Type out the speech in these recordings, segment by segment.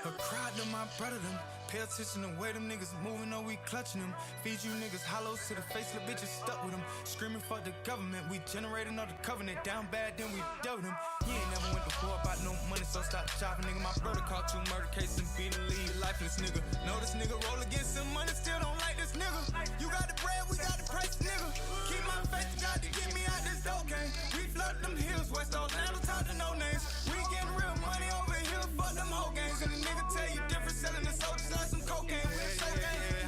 A crowd to my brother them. Pay attention to the way them niggas moving, or we clutching them. Feed you niggas hollows to the face, the bitches stuck with them. Screaming for the government, we generating all the covenant. Down bad, then we dealt them. You ain't never went to war about no money, so stop shopping, nigga. My brother caught 2 murder cases and beat the lead, lifeless nigga. Know this nigga roll against some money, still don't like this nigga. You got the bread, we got the price, nigga. Keep my faith to God to get me out this dope game. We flood them hills, West Orlando, talk to no names. We getting real money over here, fuck them whole games. And the nigga tell you different, selling the soldiers like some cocaine.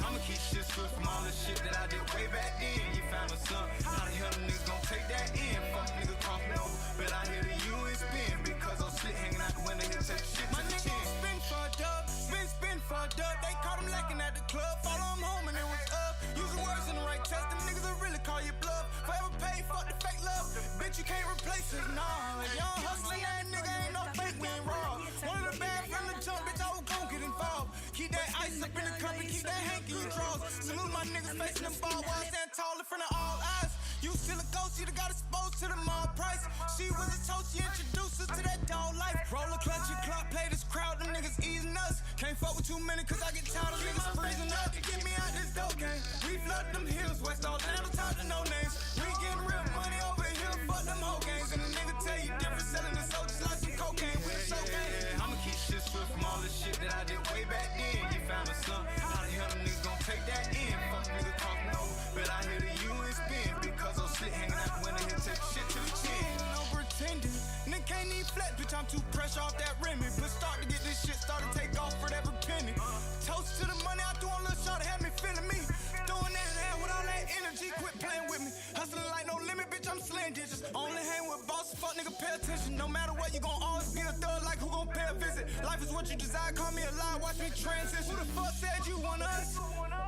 I'ma keep shit swift from all the shit that I did way back then. You found a slump, how the hell them niggas gon' take that in? Fuck nigga cross me over, but I hear the U and spin. Because I'm slit hanging out the window, he'll take shit to the chin. Spin for a dub, spin for a dub. They caught him lacking at the club, follow him home and it was up. Use the words in the right test, them niggas will really call you bluff. Forever pay, fuck the fake love. Bitch, you can't replace it, nah. Young hustling, that nigga ain't no fake, we ain't raw. One of the bad from the jump, bitch, I was gon' get involved. Keep that ice up in the cup and keep that hanky in your drawers. Salute my niggas facing them ball while I stand tall in front of all eyes. You still a ghost, you done got exposed to the mall price. She was a toast, she introduced us to that dog life. Roll a clutch, your clock, play this crowd, them niggas easing us. Can't fuck with too many cause I get tired of niggas freezing up. To get me out this dope game. We flood them hills, West Orlando, talk to no names. We getting real money over here, fuck them whole games. And the nigga tell you different, selling the soldiers like some cocaine. With so game. I'ma keep shit swift from all the shit that I did way back then. You found a slump, how the hell them niggas gon' take that in? Fuck nigga talk no, but I hear the U and spin. Because I'm slit hanging out the window, he'll take shit to the chin. No pretending, nigga can't even flex, bitch, I'm too fresh off that Remy. But start to get this shit, start to take off for every penny. Toast to the money, I threw on a little shot to have me feeling me. Throwing that air with all that energy, quit playing with me. Hustling like no limit, bitch, I'm slaying digits. Only hang with bosses, fuck nigga, pay attention. No matter what, you gon' always be a thug, like who gon' pay a visit. Life is what you desire, call me alive, watch me transition. Who the fuck said you want us?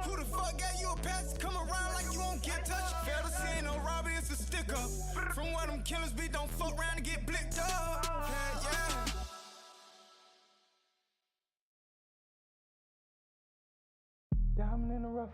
Who the fuck gave you a pass? Come around like you won't get touched. Fair to say, ain't no robbery, it's a stick up. From where them killers be, don't fuck around and get blicked up. Yeah. Diamond in the rough,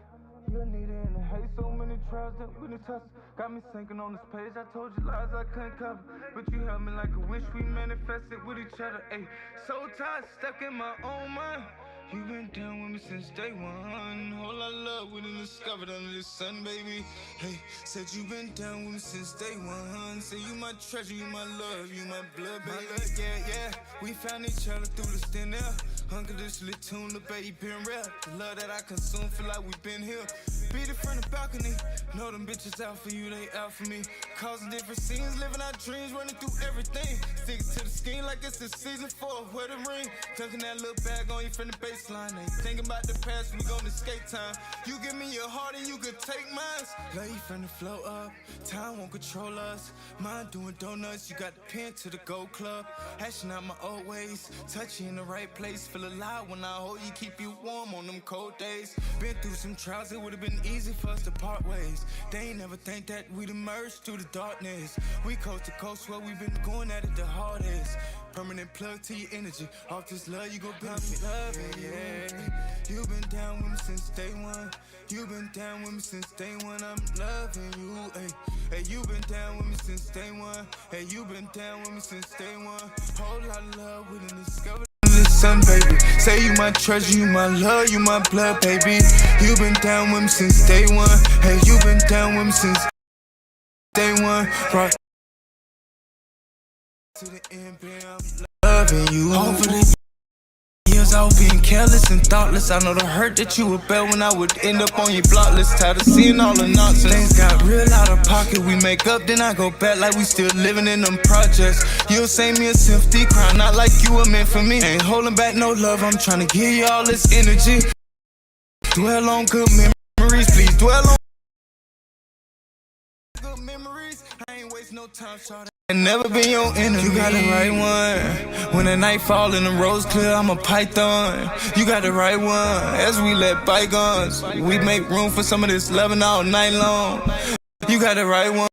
you'll need it in the hay. So many trials that we done touched. Got me sinking on this page. I told you lies I couldn't cover, but you held me like a wish. We manifested with each other. Ayy, so tired, stuck in my own mind. You been down with me since day one. Whole lot of love we done discovered under the sun, baby. Hey, said you been down with me since day one. Say you my treasure, you my love, you my blood, baby. My love, yeah. We found each other through the thin air. Unconditionally tuned, the baby been real. The love that I consume, feel like we been here. Beat it from the balcony. Know them bitches out for you, they out for me. Causing different scenes, living our dreams, running through everything. Sticking to the scheme like it's the season for a wedding ring. Tucking that little bag on you from the baseline. Ain't thinking about the past, we gon' escape time. You give me your heart and you could take mine. Love you from the flow up, time won't control us. Mind doing donuts, you got the pen to the gold club. Hashing out my old ways, touch you in the right place. Feel alive when I hold you, keep you warm on them cold days. Been through some trials, it would've been easy for us to part ways. They ain't never think that we'd emerge through the darkness. We coast to coast where we've been going at it the hardest. Permanent plug to your energy. Off this love, you gon' be loving, yeah. You been down with me since day one. You been down with me since day one. I'm loving you, ayy. Hey, you been down with me since day one. Hey, you been down with me since day one. Whole lot of love we done discovered. Sun, baby. Say you my treasure, you my love, you my blood, baby. You been down with me since day one. Hey, you been down with me since day one. Right to the end, baby, I'm loving you. Hopefully years I was being careless and thoughtless. I know the hurt that you would bear when I would end up on your block list. Tired of seeing all the nonsense. Things got real out of pocket. We make up, then I go back like we still living in them projects. You'll say me a sympathy cry, not like you were meant for me. Ain't holding back no love, I'm trying to give you all this energy. Dwell on good memories, please dwell on good memories. I ain't waste no time, shawty. And never been your enemy. You got the right one. When the night fall and the road's clear, I'm a python. You got the right one. As we let bygones, we make room for some of this loving all night long. You got the right one.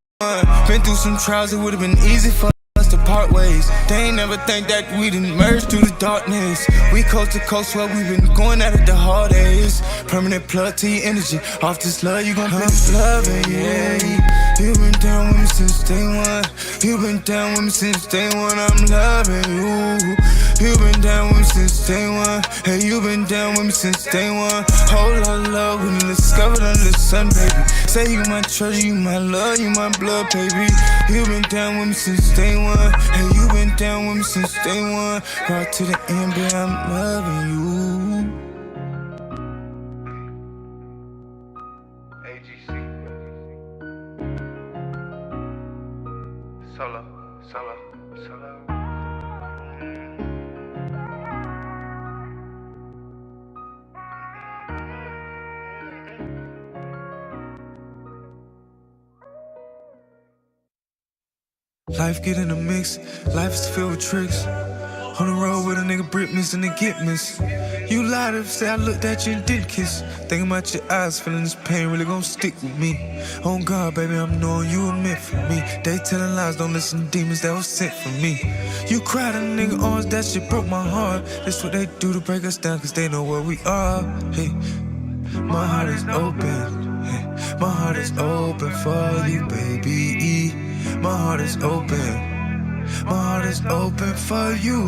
Been through some trials, it would've been easy for us to part ways. They ain't never think that we done merged through the darkness. We coast to coast where we been going at it the hard days. Permanent plug to your energy. Off this love, you gon' feel this loving, yeah. You been down with me since day one. You been down with me since day one. I'm loving you. You been down with me since day one. Hey, you been down with me since day one. Whole lot of love when you discovered under the sun, baby. Say you my treasure, you my love, you my blood, baby. You been down with me since day one. Hey, you been down with me since day one. Right to the end, baby, I'm loving you. Solo. Life get in the mix, life is filled with tricks. On the road with a nigga brick missing and get miss. You lied if say I looked at you and didn't kiss. Thinking about your eyes, feeling this pain really gon' stick with me. On God, baby, I'm knowing you were meant for me. They telling lies, don't listen to demons that was sent for me. You cried in a nigga arms, that shit broke my heart. That's what they do to break us down, cause they know where we are. Hey, my heart is open. Hey, my heart is open for you, baby. My heart is open. My heart is open for you.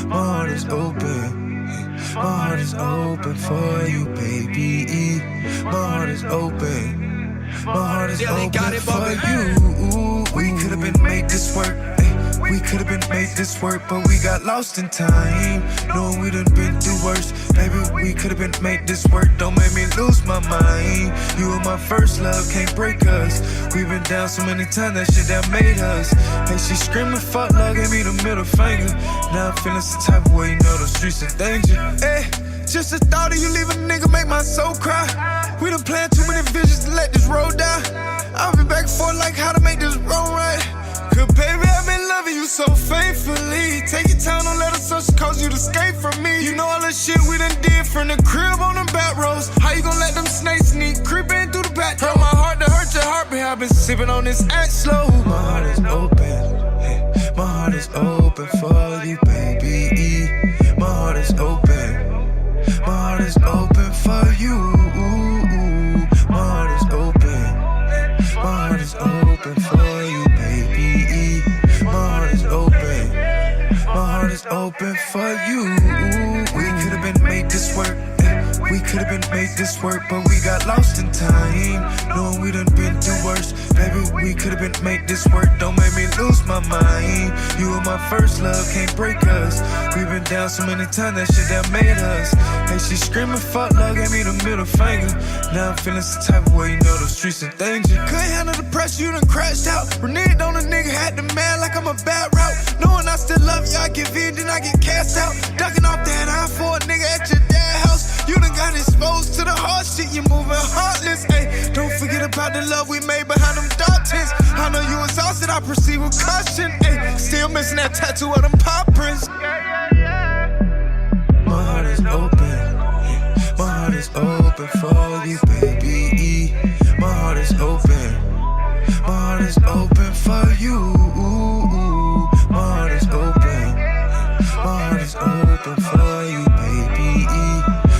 My heart is open. My heart is open for you, baby. My heart is open. My heart is open for you. We could have been made this work. We could've been made this work, but we got lost in time. Knowing we done been through worse. Baby, we could've been made this work. Don't make me lose my mind. You were my first love, can't break us. We been down so many times, that shit that made us. Hey, she screaming fuck love, gave me the middle finger. Now I'm feeling some type of way, you know the streets in danger. Hey, just the thought of you leave a nigga make my soul cry. We done planned too many visions to let this road die. I'll be back and forth like how to make this road right. Cause baby, I've been loving you so faithfully. Take your time, don't let us cause you to escape from me. You know all the shit we done did from the crib on them back roads. How you gon' let them snakes sneak creeping through the back door? My heart to hurt your heart, but I've been sipping on this act slow. My heart is open, hey, my heart is open for you, baby. My heart is open, my heart is open for you. My heart is open, my heart is open for you, baby. My heart is open, my heart is open for you. We could've been made this work. We could've been made this work, but we got lost in time. Knowing we done been through worse. Baby, we could've been made this work. Don't make me lose my mind. You were my first love, can't break us. We been down so many times, that shit that made us. Hey, she screaming fuck love, gave me the middle finger. Now I'm feeling some type of way, you know the streets in danger. Couldn't handle the pressure, you done crashed out. Reneged on a nigga, had the man like I'm a bad route. Knowing I still love you, I give in, then I get cast out. Ducking off that eye for a nigga at your dad's house. You done got exposed to the hard shit, you moving heartless. Ayy, don't forget about the love we made behind them dark tents. I know you exhausted, I proceed with caution. Ayy, still missing that tattoo of them paw prints. My heart is open, my heart is open for you, baby. My heart is open, my heart is open for you. My heart is open, my heart is open for you, baby.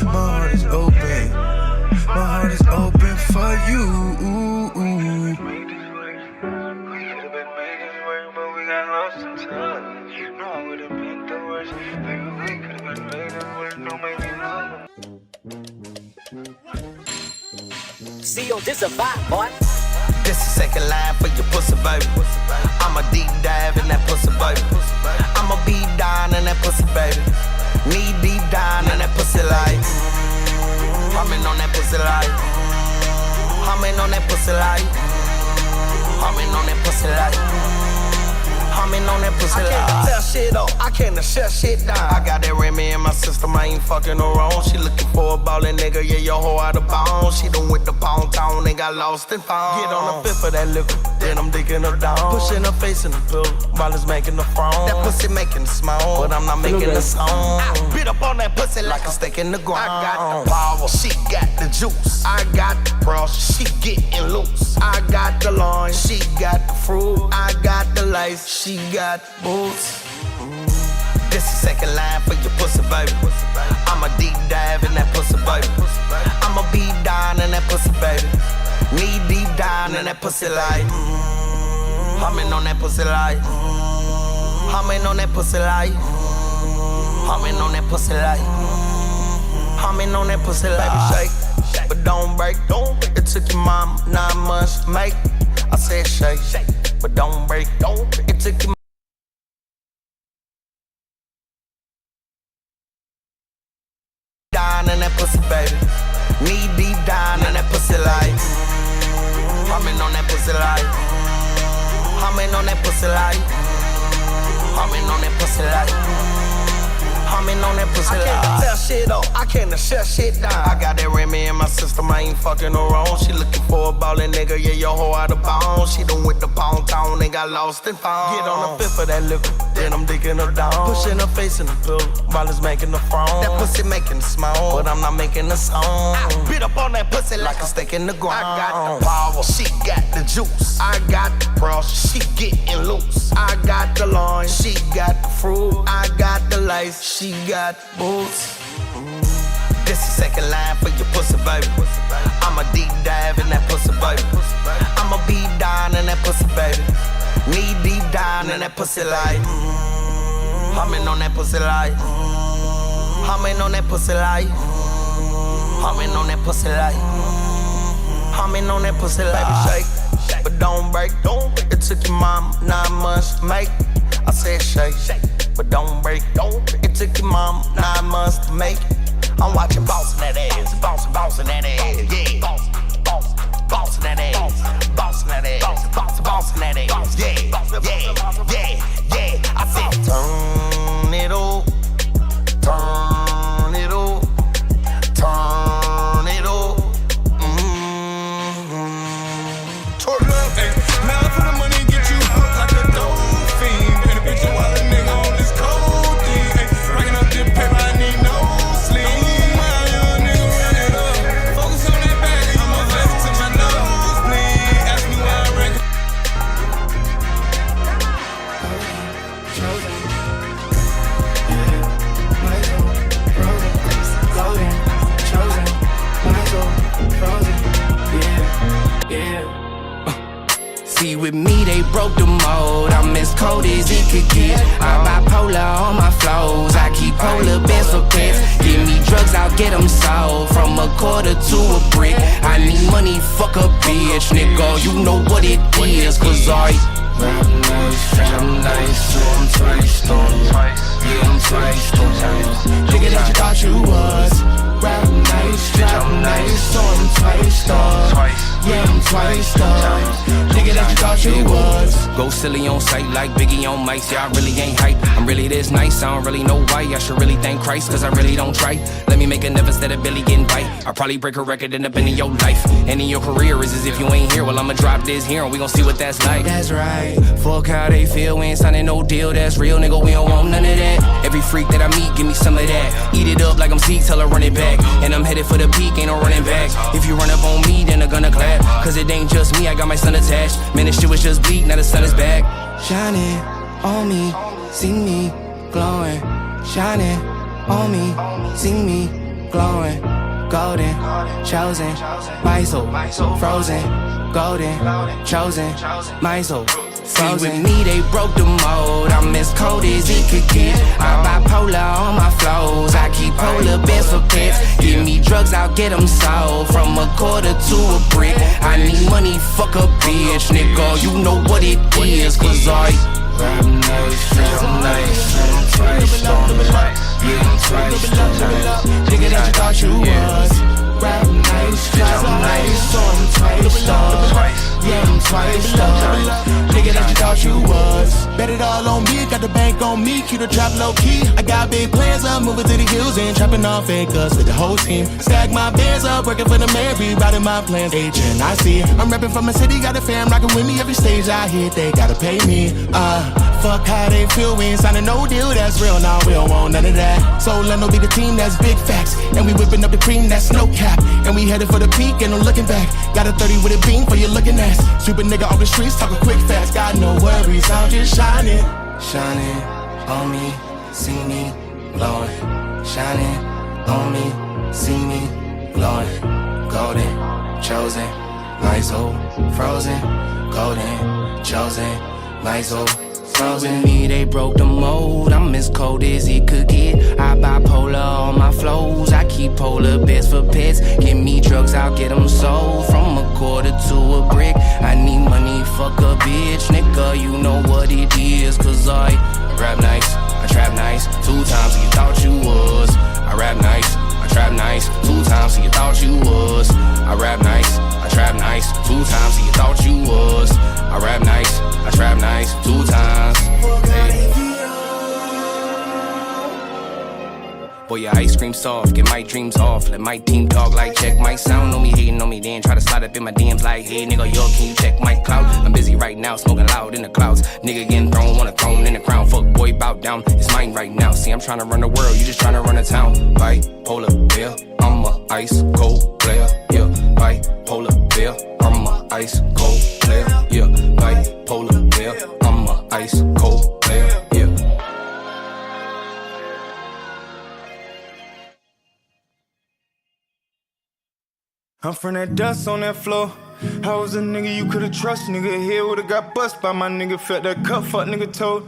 My heart is open, my heart is open for you. We could've been made this work, but we got lost in time. You know I would've been the worst. Baby, we could've been made this work, don't make me love. See, yo, this a vibe, boy. This the second line for your pussy, baby. I'ma deep dive in that pussy, baby. I'ma be down in that pussy, baby. Knee deep down in that pussy light. Humming on that pussy light. Humming on that pussy light. Humming on that pussy light. Humming on that pussy light. I can't tell shit up, I can't shut shit down. I got that Remy in my system, I ain't fucking her wrong. She looking for a ballin' nigga, yeah, your hoe out of bounds. She done with the pound town and got lost and found. Get on the fifth of that liquor. then I'm digging her down. Pushing her face in the pillow while it's making the phone. That pussy making the smoke, but I'm not making the song. I bit up on that pussy like a steak in the ground. I got the power, she got the juice. I got the brush, she getting loose. I got the lawn, she got the fruit. I got the life, she got boots. This is second line for your pussy, baby. I'ma deep dive in that pussy, baby. I'ma be down in that pussy, baby. Knee deep down in that pussy like humming on that pussy like humming on that pussy like humming on that pussy like humming on that pussy like. Baby, shake, but don't break. It took your mom 9 months to make. I said shake, but don't break. It took your down in that pussy, baby. Knee deep down in that pussy like humming on that pussy like humming on that pussy like humming on that pussy like humming on that pussy like. I can't tell shit up, I can't shut shit down. I got that Remy in my system, I ain't fucking her wrong. She looking for a ballin' nigga, yeah, your hoe out of bounds. She done with the pound town and got lost and found. Get on the fifth of that liquor, then I'm digging her down. Pushing her face in the pillow while it's making the phone. That pussy making the smoke, but I'm not making the song. I bit up on that pussy like a steak in the ground. I got the power, she got the juice. I got the brush, she getting loose. I got the lawn, she got the fruit. I got the life, she got boots. This is second line for your pussy, baby. I'ma deep dive in that pussy, baby. I'ma be down in that pussy, baby. Knee deep down in that pussy like humming on that pussy like humming on that pussy like humming on that pussy like humming on that pussy like. Baby, shake, but don't break. It took your mom 9 months to make. I said shake, but don't break. It took your mom 9 months to make. I'm watching bossin' that ass, bossin' that ass, yeah. Bossin' that ass, bossin' that ass, bossin' that ass, yeah. I said turn it up, turn it up, turn it up. Turn it up, ayy. Now for the money, get you hooked like a dope fiend. And a bitch a wild nigga on this codeine, ayy. Racking up this paper, I need no sleep. My young nigga run it up. Focus on that bag, I'm a flex to my nose, please. Ask me why I reckon. See, with me, they broke the mold. I'm as cold as it could get. I'm bipolar on my flows. I keep polar bears for pets. Give me drugs, I'll get them sold. From a quarter to a brick. I need money, fuck a bitch, nigga. You know what it is, cause I rap nice, I'm nice, so I'm twice, yeah, I'm twice, nigga that you thought you was. Rap nice, drop nice, so I'm twice, yeah, I'm twice, nigga that you thought you was. Go silly on sight like Biggie on mics, yeah, I really ain't hype. I'm really this nice, I don't really know why. I should really thank Christ, cause I really don't try. Let me make a never instead of Billy getting bite. I'll probably break a record and up into your life. And in your career is as if you ain't here. Well, I'ma drop this here and we gon' see what that's like. That's right, fuck how they feel, we ain't signing no deal. That's real, nigga, we don't want none of that. Every freak that I meet, give me some of that. Eat it up like I'm Zeke, tell her run it back. And I'm headed for the peak, ain't no running back. If you run up on me, then they're gonna clap. Cause it ain't just me, I got my son attached. Man, this shit was just bleak, now the sun is back. Shining on me, see me glowing. Shining on me, see me glowing. Golden, chosen, my soul, frozen. Golden, chosen, my soul. See, with me, they broke the mold. I'm as cold as it could get. I'm bipolar on my flows. I keep polar bears for pets. Give me drugs, I'll get them sold. From a quarter to a brick. I need money, fuck a bitch, nigga. You know what it is, cause I rap nice, I'm nice, I'm twice, yeah, I'm twice, nigga that you thought you was. Rap nice, drop nice, so I'm twice, yeah, I'm swiped up. Nigga that you thought you was. Bet it all on me, got the bank on me, keep the trap low key. I got big plans, I'm moving to the hills and trapping off fakers with the whole team. Stack my bands up, working for the man, rewriting my plans. HNIC, I'm repping from my city, got a fam rocking with me every stage I hit, they gotta pay me. Fuck how they feel, we ain't signing no deal that's real, nah, we don't want none of that. So Leno be the team, that's big facts. And we whipping up the cream, that's no cap. And we headed for the peak, and I'm looking back. Got a 30 with a beam for you looking ass. Sweep a nigga off the streets, talking quick fast. Got no worries, I'm just shining. Shining on me, see me glowing. Shining on me, see me glowing. Golden, chosen, my soul frozen. Golden, chosen, my soul frozen. Me, they broke the mold. I'm as cold as it could get. I bipolar on my flows. I keep polar bears for pets. Give me drugs, I'll get them sold. From a quarter to a brick. I need money, fuck a bitch. Nigga, you know what it is. Cause I rap nice, I trap nice. 2 times so you thought you was. I rap nice, I trap nice. 2 times so you thought you was. I rap nice, I trap nice. 2 times so you thought you was. I rap nice, I trap nice. 2 times. Hey. Boy, your ice cream soft, get my dreams off. Let my team talk like check my sound on me, hating on me, then try to slide up in my DMs like, hey nigga, yo, can you check my clout? I'm busy right now, smoking loud in the clouds. Nigga getting thrown, want a throne in the crown. Fuck boy, bow down, it's mine right now. See, I'm trying to run the world, you just trying to run a town. Bipolar, yeah, I'm a ice cold player, yeah. Bipolar, yeah, I'm a ice cold player, yeah. Bipolar, yeah, I'm a ice cold player, yeah. I'm from that dust on that floor. I was a nigga you could've trust, nigga. Here would've got bust by my nigga. Felt that cup, fuck nigga told.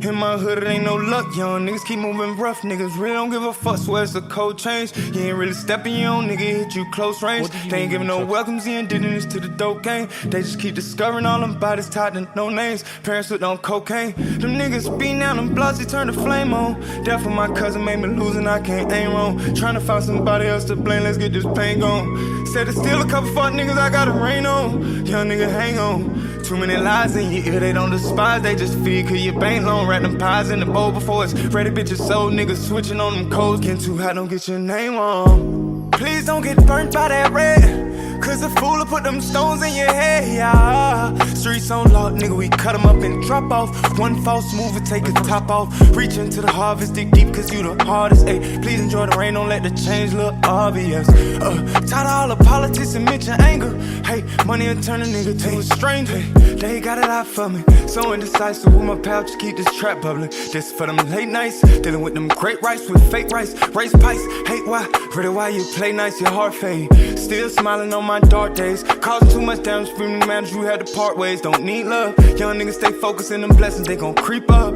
In my hood it ain't no luck, young niggas keep moving rough. Niggas really don't give a fuck, swear it's a cold change. You ain't really stepping your own, nigga hit you close range. They ain't giving no welcomes in, did this to the dope game. They just keep discovering all them bodies tied to no names. Parents hooked on cocaine. Them niggas beating down them bloods, they turn the flame on. Death of my cousin made me lose and I can't aim wrong. Trying to find somebody else to blame, let's get this pain gone. Said it's still a couple fuck niggas I gotta rain on. Young nigga hang on. Too many lies in your ear, they don't despise, they just feed. Cause your bank loan, wrap them pies in the bowl before it's ready. Bitches sold, niggas switching on them codes. Getting too hot, don't get your name on. Please don't get burnt by that red. Cause the fool will put them stones in your head, yeah. Streets on lock, nigga, we cut them up and drop off. One false move and take a top off. Reach into the harvest, dig deep cause you the hardest, ayy. Please enjoy the rain, don't let the change look obvious. Tired of all the politics and mention anger. Hey, money will turn a nigga to a stranger. They got it out for me, so indecisive with my pal, just keep this trap bubbling. This for them late nights, dealing with them great rice with fake rice. Race pice, hate why, really why you play nice, your heart fade. Still smiling on my dark days, causing too much damage, screaming managers, you had to part ways. Don't need love, young niggas stay focused in them blessings, they gon' creep up.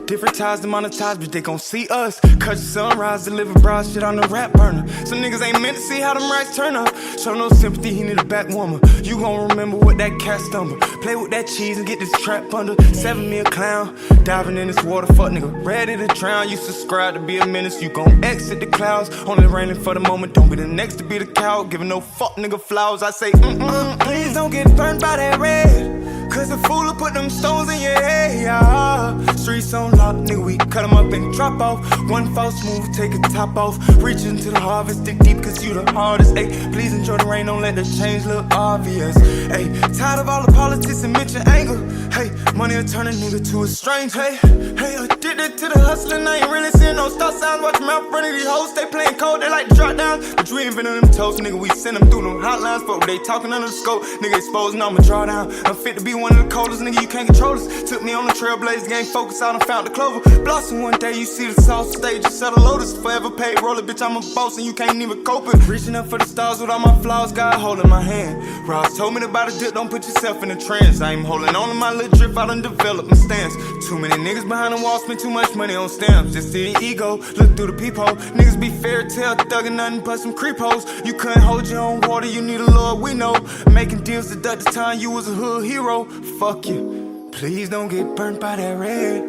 Different ties to monetize, but they gon' see us. Cut your sunrise, deliver broad shit on the rap burner. Some niggas ain't meant to see how them racks turn up. Show no sympathy, he need a back warmer. You gon' remember what that cat stumble. Play with that cheese and get this trap under. 7 me a clown, diving in this water, fuck nigga, ready to drown. You subscribe to be a menace, you gon' exit the clouds. Only raining for the moment, don't be the next to be the cow. Giving no fuck nigga flowers, I say please don't get burned by that red. Cause the fool will put them stones in your head, yeah. Streets on lock, nigga, we cut them up and drop off. One false move, take a top off. Reach into the harvest, dig deep cause you the hardest, ayy. Please enjoy the rain, don't let the change look obvious, ayy. Tired of all the politics and mention anger. Hey, money will turn a nigga to a stranger. Hey, addicted to the hustling, I ain't really seeing no stop signs. Watch them out front of these hoes, they playing cold, they like to drop down. But you ain't been on them toes, nigga, we send them through them hotlines. But they talking under the scope, nigga exposing, I'ma draw down. I'm fit to be one of the coldest, nigga, you can't control us. Took me on the trailblazer game, focus out and found the clover. Blossom one day, you see the sauce stage, you sell the lotus. Forever paid, roll it, bitch, I'm a boss and you can't even cope it. Reaching up for the stars with all my flaws, God holding my hand. Ross told me to buy the dip, don't put yourself in a trance. I ain't holding on to my little drip, I done developed my stance. Too many niggas behind the wall, spend too much money on stamps. Just see the ego, look through the peephole. Niggas be fairy tale, thugging nothing but some creep hoes. You couldn't hold your own water, you need a Lord, we know. Making deals to duck the time you was a hood hero. Fuck you, please don't get burnt by that red.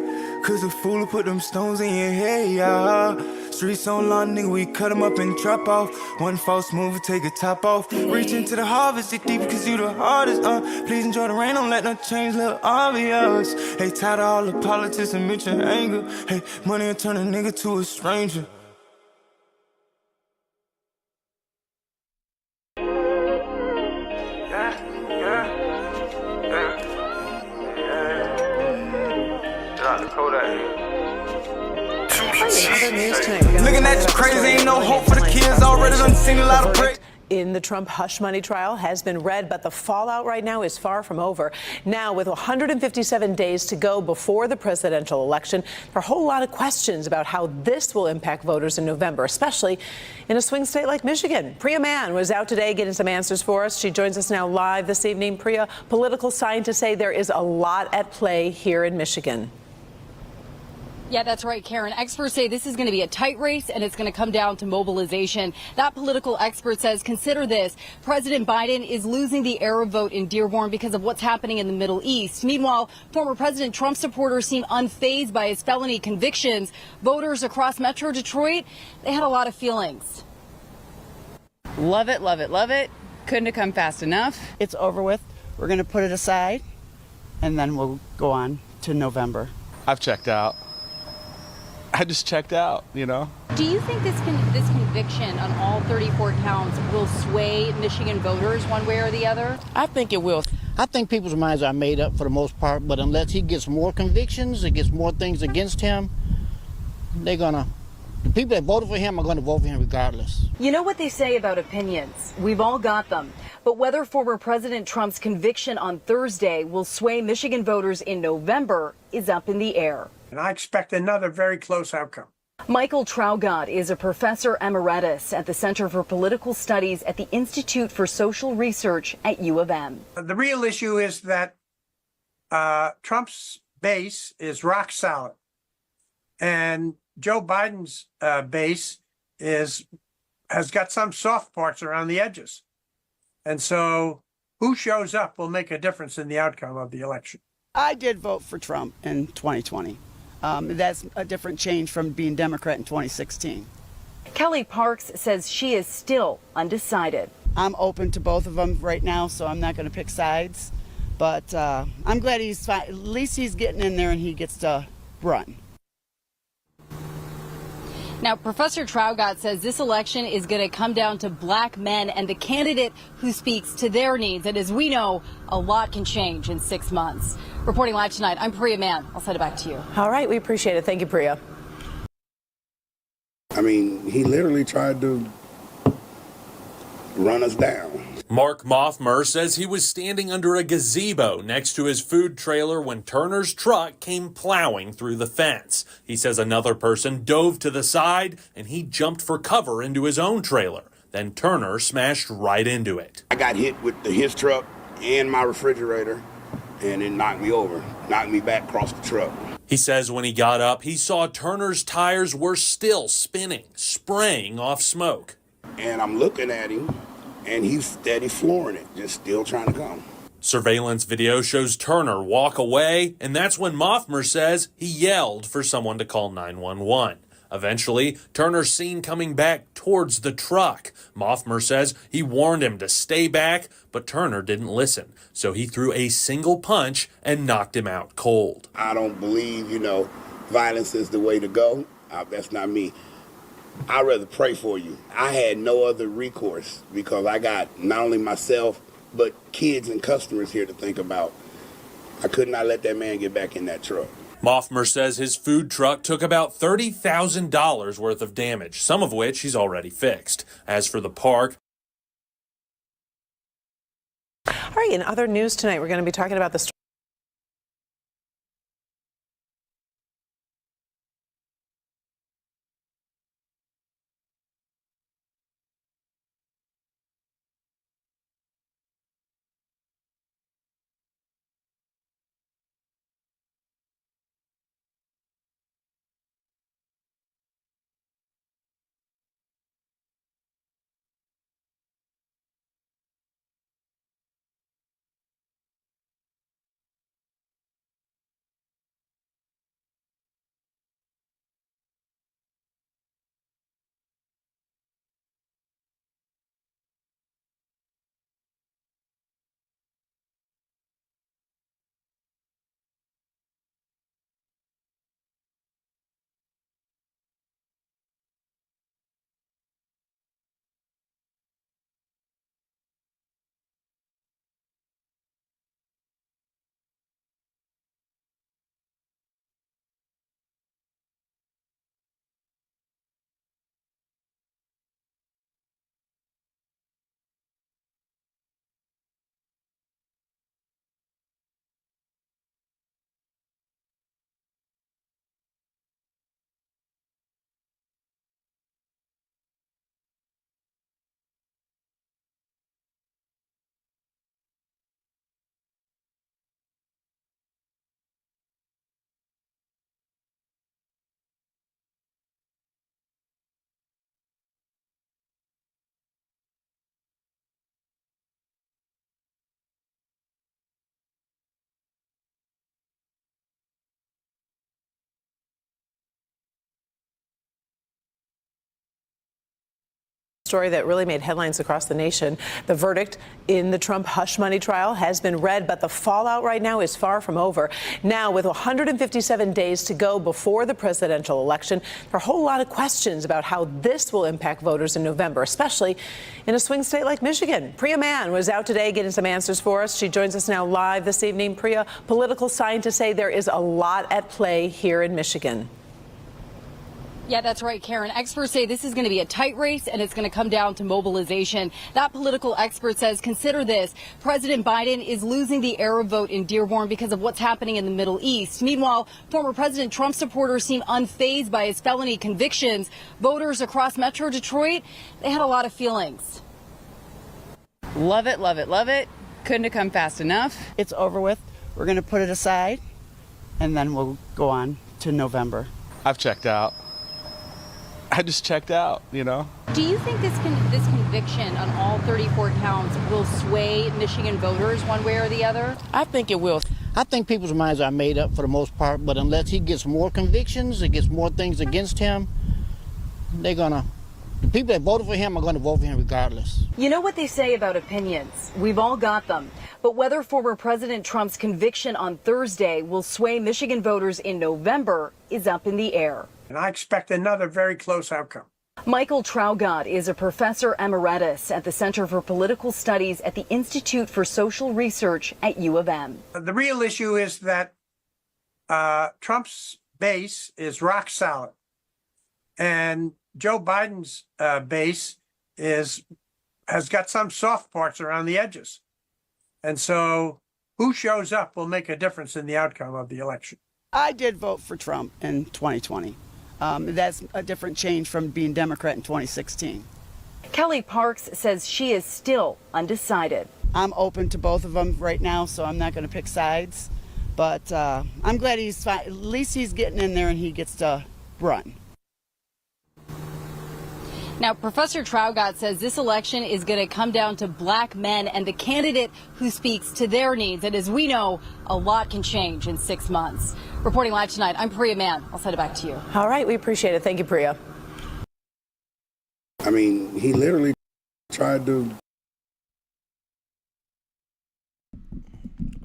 Cause the fool will put them stones in your head, yeah. Streets on long, nigga, we cut them up and drop off. One false move, take a top off. Reach into the harvest, it deep cause you the hardest, Please enjoy the rain, don't let no change look obvious. Hey, tired of all the politics and mention anger. Hey, money will turn a nigga to a stranger. Looking at you crazy, ain't no hope for the kids. Already done seen a lot of break. In the Trump hush money trial has been read, but the fallout right now is far from over. Now, with 157 days to go before the presidential election, there are a whole lot of questions about how this will impact voters in November, especially in a swing state like Michigan. Priya Mann was out today getting some answers for us. She joins us now live this evening. Priya, political scientists say there is a lot at play here in Michigan. Yeah, that's right, Karen. Experts say this is going to be a tight race and it's going to come down to mobilization. That political expert says, consider this. President Biden is losing the Arab vote in Dearborn because of what's happening in the Middle East. Meanwhile, former President Trump supporters seem unfazed by his felony convictions. Voters across Metro Detroit, they had a lot of feelings. Love it, love it, love it. Couldn't have come fast enough. It's over with. We're going to put it aside and then we'll go on to November. I've checked out. I just checked out, you know. Do you think this conviction on all 34 counts will sway Michigan voters one way or the other? I think it will. I think people's minds are made up for the most part, but unless he gets more convictions and gets more things against him, the people that voted for him are going to vote for him regardless. You know what they say about opinions. We've all got them. But whether former President Trump's conviction on Thursday will sway Michigan voters in November is up in the air. And I expect another very close outcome. Michael Traugott is a professor emeritus at the Center for Political Studies at the Institute for Social Research at U of M. The real issue is that Trump's base is rock solid. And Joe Biden's base has got some soft parts around the edges. And so who shows up will make a difference in the outcome of the election. I did vote for Trump in 2020. That's a different change from being Democrat in 2016. Kelly Parks says she is still undecided. I'm open to both of them right now, so I'm not going to pick sides. But I'm glad at least he's getting in there and he gets to run. Now, Professor Traugott says this election is going to come down to black men and the candidate who speaks to their needs. And as we know, a lot can change in 6 months. Reporting live tonight, I'm Priya Mann. I'll send it back to you. All right, we appreciate it. Thank you, Priya. I mean, he literally tried to run us down. Mark Moffmer says he was standing under a gazebo next to his food trailer when Turner's truck came plowing through the fence. He says another person dove to the side and he jumped for cover into his own trailer. Then Turner smashed right into it. I got hit with his truck and my refrigerator, and it knocked me over, knocked me back across the truck. He says when he got up, he saw Turner's tires were still spinning, spraying off smoke. And I'm looking at him, and he's steady flooring it, just still trying to come. Surveillance video shows Turner walk away, and that's when Moffmer says he yelled for someone to call 911. Eventually, Turner's seen coming back towards the truck. Moffmer says he warned him to stay back, but Turner didn't listen, so he threw a single punch and knocked him out cold. I don't believe, violence is the way to go. That's not me. I'd rather pray for you. I had no other recourse because I got not only myself, but kids and customers here to think about. I could not let that man get back in that truck. Moffmer says his food truck took about $30,000 worth of damage, some of which he's already fixed. As for the park, All right, in other news tonight, we're going to be talking about the story that really made headlines across the nation. The verdict in the Trump hush money trial has been read, but the fallout right now is far from over. Now, with 157 days to go before the presidential election, there are a whole lot of questions about how this will impact voters in November, especially in a swing state like Michigan. Priya Mann was out today getting some answers for us. She joins us now live this evening. Priya, political scientists say there is a lot at play here in Michigan. Yeah, that's right, Karen. Experts say this is going to be a tight race and it's going to come down to mobilization. That political expert says, consider this. President Biden is losing the Arab vote in Dearborn because of what's happening in the Middle East. Meanwhile, former President Trump supporters seem unfazed by his felony convictions. Voters across Metro Detroit, they had a lot of feelings. Love it, love it, love it. Couldn't have come fast enough. It's over with. We're going to put it aside, and then we'll go on to November. I've checked out. I just checked out, you know. Do you think this conviction on all 34 counts will sway Michigan voters one way or the other? I think it will. I think people's minds are made up for the most part, but unless he gets more convictions, it gets more things against him, the people that voted for him are going to vote for him regardless. You know what they say about opinions. We've all got them. But whether former President Trump's conviction on Thursday will sway Michigan voters in November is up in the air. And I expect another very close outcome. Michael Traugott is a professor emeritus at the Center for Political Studies at the Institute for Social Research at U of M. The real issue is that Trump's base is rock solid. And Joe Biden's base has got some soft parts around the edges. And so who shows up will make a difference in the outcome of the election. I did vote for Trump in 2020. That's a different change from being Democrat in 2016. Kelly Parks says she is still undecided. I'm open to both of them right now, so I'm not going to pick sides. But I'm glad he's fine. At least he's getting in there and he gets to run. Now, Professor Traugott says this election is going to come down to black men and the candidate who speaks to their needs. And as we know, a lot can change in 6 months. Reporting live tonight, I'm Priya Mann. I'll send it back to you. All right, we appreciate it. Thank you, Priya. I mean, he literally tried to.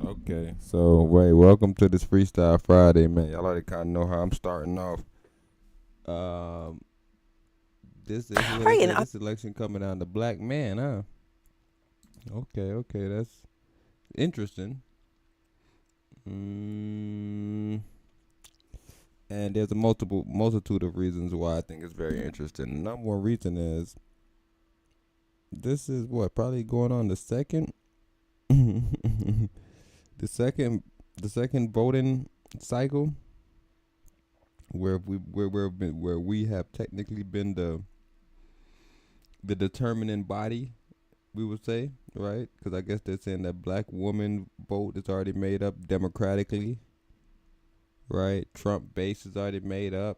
Okay, so welcome to this Freestyle Friday, man. Y'all already kind of know how I'm starting off. This election coming down to black man, huh? Okay, that's interesting. And there's a multitude of reasons why I think it's very interesting. The number one reason is this is probably going on the second the second voting cycle where we have technically been the determining body, we would say, right? Because I guess they're saying that black woman vote is already made up democratically, right? Trump base is already made up.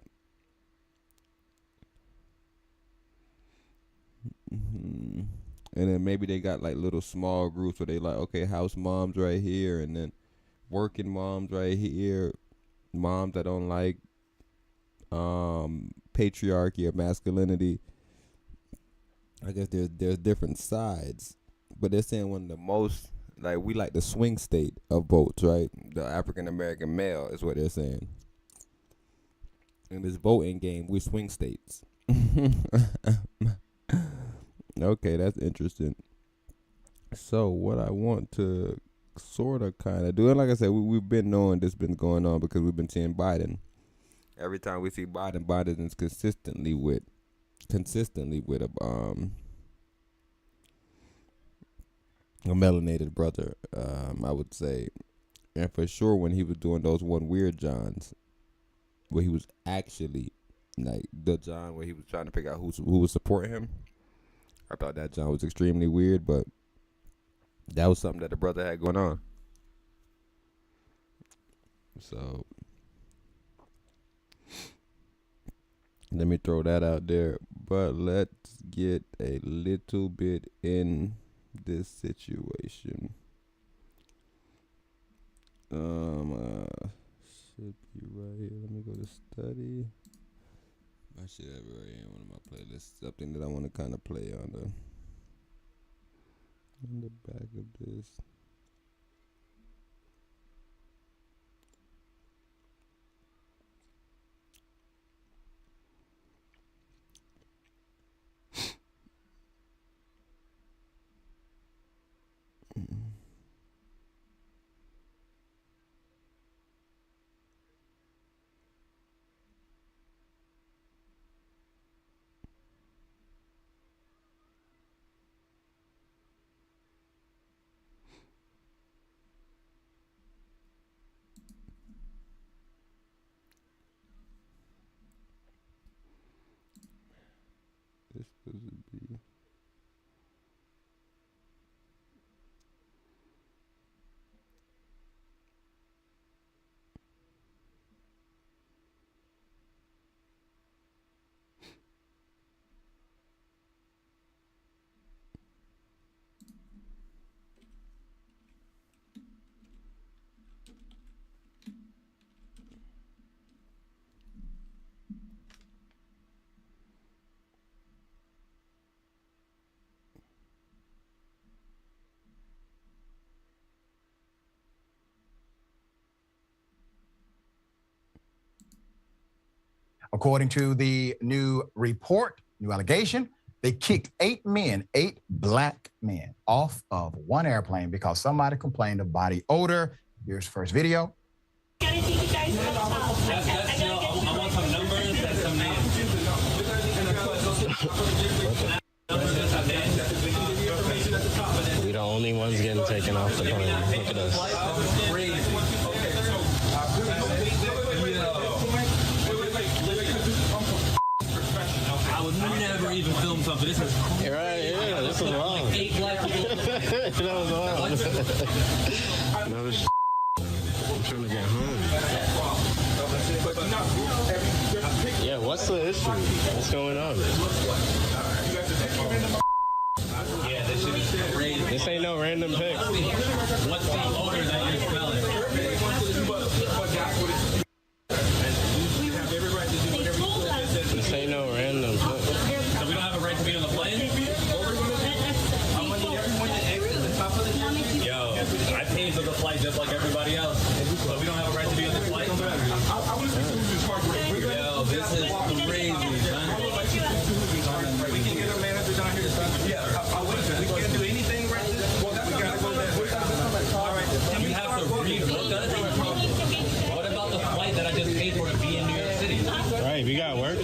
And then maybe they got like little small groups where they like, okay, house moms right here, and then working moms right here, moms that don't like patriarchy or masculinity. I guess there's different sides, but they're saying one of the most, like, we like the swing state of votes, right? The African American male is what they're saying. In this voting game, we're swing states. Okay, that's interesting. So what I want to sort of kind of do, and like I said, we've been knowing this been going on because we've been seeing Biden. Every time we see Biden is consistently with a melanated brother, I would say. And for sure when he was doing those one weird Johns, where he was actually like the John where he was trying to figure out who was supporting him, I thought that John was extremely weird, but that was something that the brother had going on. So let me throw that out there. But let's get a little bit in this situation. Should be right here. Let me go to study. I should have already in one of my playlists. Something that I want to kind of play on the back of this. This supposed to be. According to the new report, new allegation, they kicked 8 black men, off of one airplane because somebody complained of body odor. Here's first video. I want some numbers and some names. We the only ones getting taken off the plane. Look at us. I would never even film something. This is crazy. Right, yeah, this is wrong. Like 8 black people. That was wrong. Another I'm trying to get home. Yeah, what's the issue? What's going on? Yeah, this shit is crazy. This ain't no random pick. What's the odor that you're smelling? This ain't no random pick. So we don't have a right to be on the plane? Yo, I paid for the flight just like everybody else. So we don't have a right to be on the flight? Yo, this is crazy, son. We can get a manager down here to sign. Yeah, we can't do anything right now. Well, we gotta go there. All right, you have to rebook us? What about the flight that I just paid for to be in New York City? Right, we got work.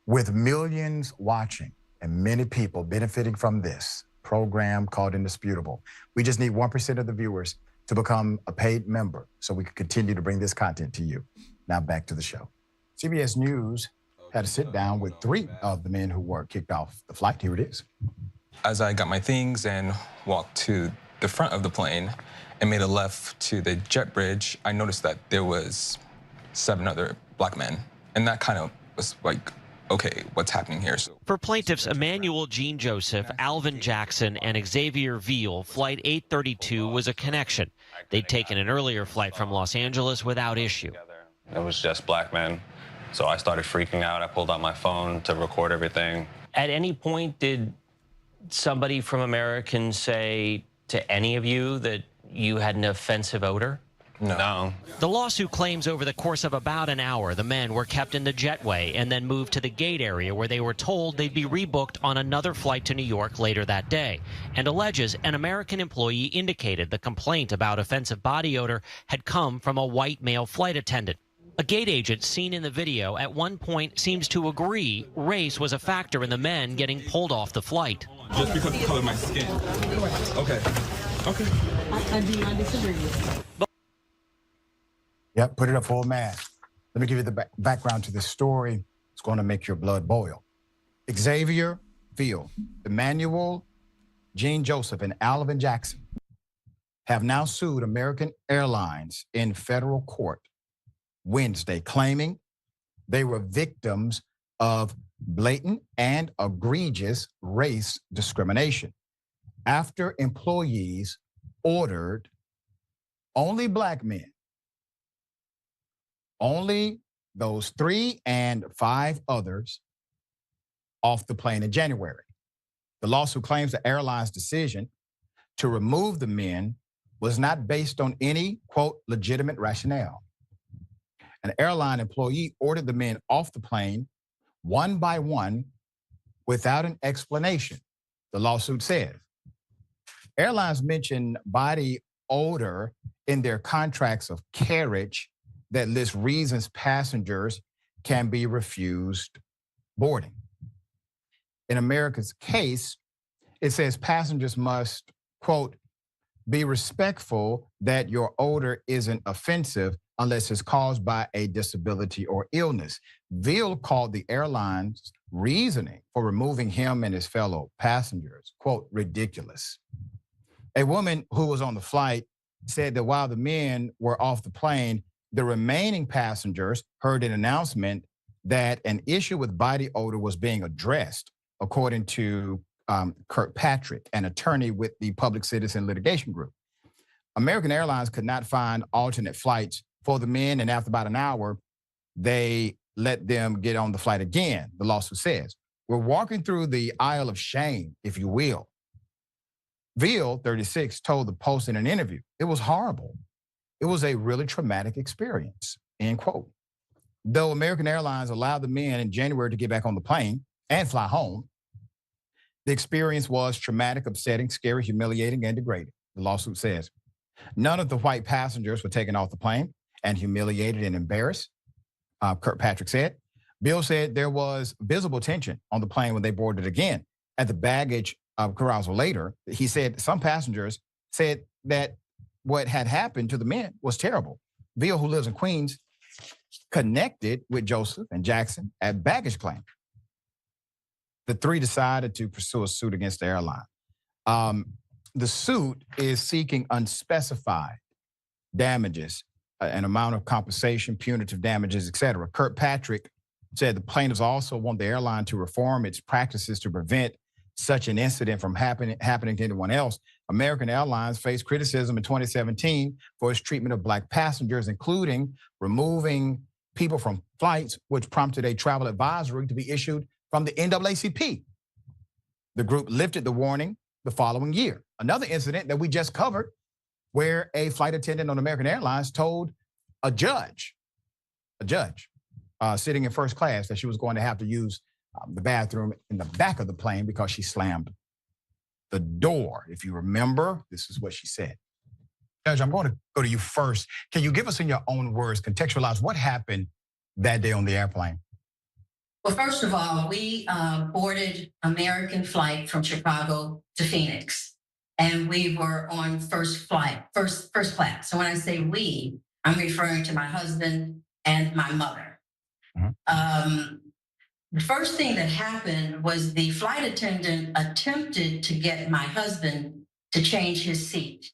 With millions watching and many people benefiting from this program called Indisputable, we just need 1% of the viewers to become a paid member so we can continue to bring this content to you. Now back to the show. CBS News had a sit down with 3 of the men who were kicked off the flight. Here it is. As I got my things and walked to the front of the plane and made a left to the jet bridge, I noticed that there was 7 other black men. And that kind of was like, okay, what's happening here? So for plaintiffs Emmanuel Jean Joseph, Alvin Jackson, and Xavier Veal, Flight 832 was a connection. They'd taken an earlier flight from Los Angeles without issue. It was just black men. So I started freaking out. I pulled out my phone to record everything. At any point, did somebody from American say to any of you that you had an offensive odor? No. The lawsuit claims over the course of about an hour, the men were kept in the jetway and then moved to the gate area where they were told they'd be rebooked on another flight to New York later that day, and alleges an American employee indicated the complaint about offensive body odor had come from a white male flight attendant. A gate agent seen in the video at one point seems to agree race was a factor in the men getting pulled off the flight. Just because of the color of my skin. Okay. Okay. I do not disagree with you. Yep, put it up full mask. Let me give you the background to this story. It's going to make your blood boil. Xavier Veal, Emmanuel Jean Joseph, and Alvin Jackson have now sued American Airlines in federal court Wednesday, claiming they were victims of blatant and egregious race discrimination after employees ordered only black those 3 and 5 others off the plane in January. The lawsuit claims the airline's decision to remove the men was not based on any, quote, legitimate rationale. An airline employee ordered the men off the plane one by one without an explanation, the lawsuit says. Airlines mention body odor in their contracts of carriage that list reasons passengers can be refused boarding. In America's case, it says passengers must, quote, be respectful that your odor isn't offensive unless it's caused by a disability or illness. Veal called the airline's reasoning for removing him and his fellow passengers, quote, ridiculous. A woman who was on the flight said that while the men were off the plane, the remaining passengers heard an announcement that an issue with body odor was being addressed, according to Kirkpatrick, an attorney with the Public Citizen Litigation Group. American Airlines could not find alternate flights for the men, and after about an hour, they let them get on the flight again, the lawsuit says. We're walking through the aisle of shame, if you will. Veal, 36, told the Post in an interview, it was horrible. It was a really traumatic experience, end quote. Though American Airlines allowed the men in January to get back on the plane and fly home, the experience was traumatic, upsetting, scary, humiliating, and degrading, the lawsuit says. None of the white passengers were taken off the plane and humiliated and embarrassed, Kirkpatrick said. Bill said there was visible tension on the plane when they boarded again. At the baggage carousal later, he said some passengers said that what had happened to the men was terrible. Veal, who lives in Queens, connected with Joseph and Jackson at baggage claim. The 3 decided to pursue a suit against the airline. The suit is seeking unspecified damages, an amount of compensation, punitive damages, et cetera. Kirkpatrick said the plaintiffs also want the airline to reform its practices to prevent such an incident from happening to anyone else. American Airlines faced criticism in 2017 for its treatment of Black passengers, including removing people from flights, which prompted a travel advisory to be issued from the NAACP. The group lifted the warning the following year. Another incident that we just covered, where a flight attendant on American Airlines told a judge sitting in first class that she was going to have to use the bathroom in the back of the plane because she slammed the door. If you remember, this is what she said. Judge, I'm going to go to you first. Can you give us in your own words, contextualize what happened that day on the airplane? Well, first of all, we boarded American flight from Chicago to Phoenix, and we were on first class. So when I say we, I'm referring to my husband and my mother. The first thing that happened was the flight attendant attempted to get my husband to change his seat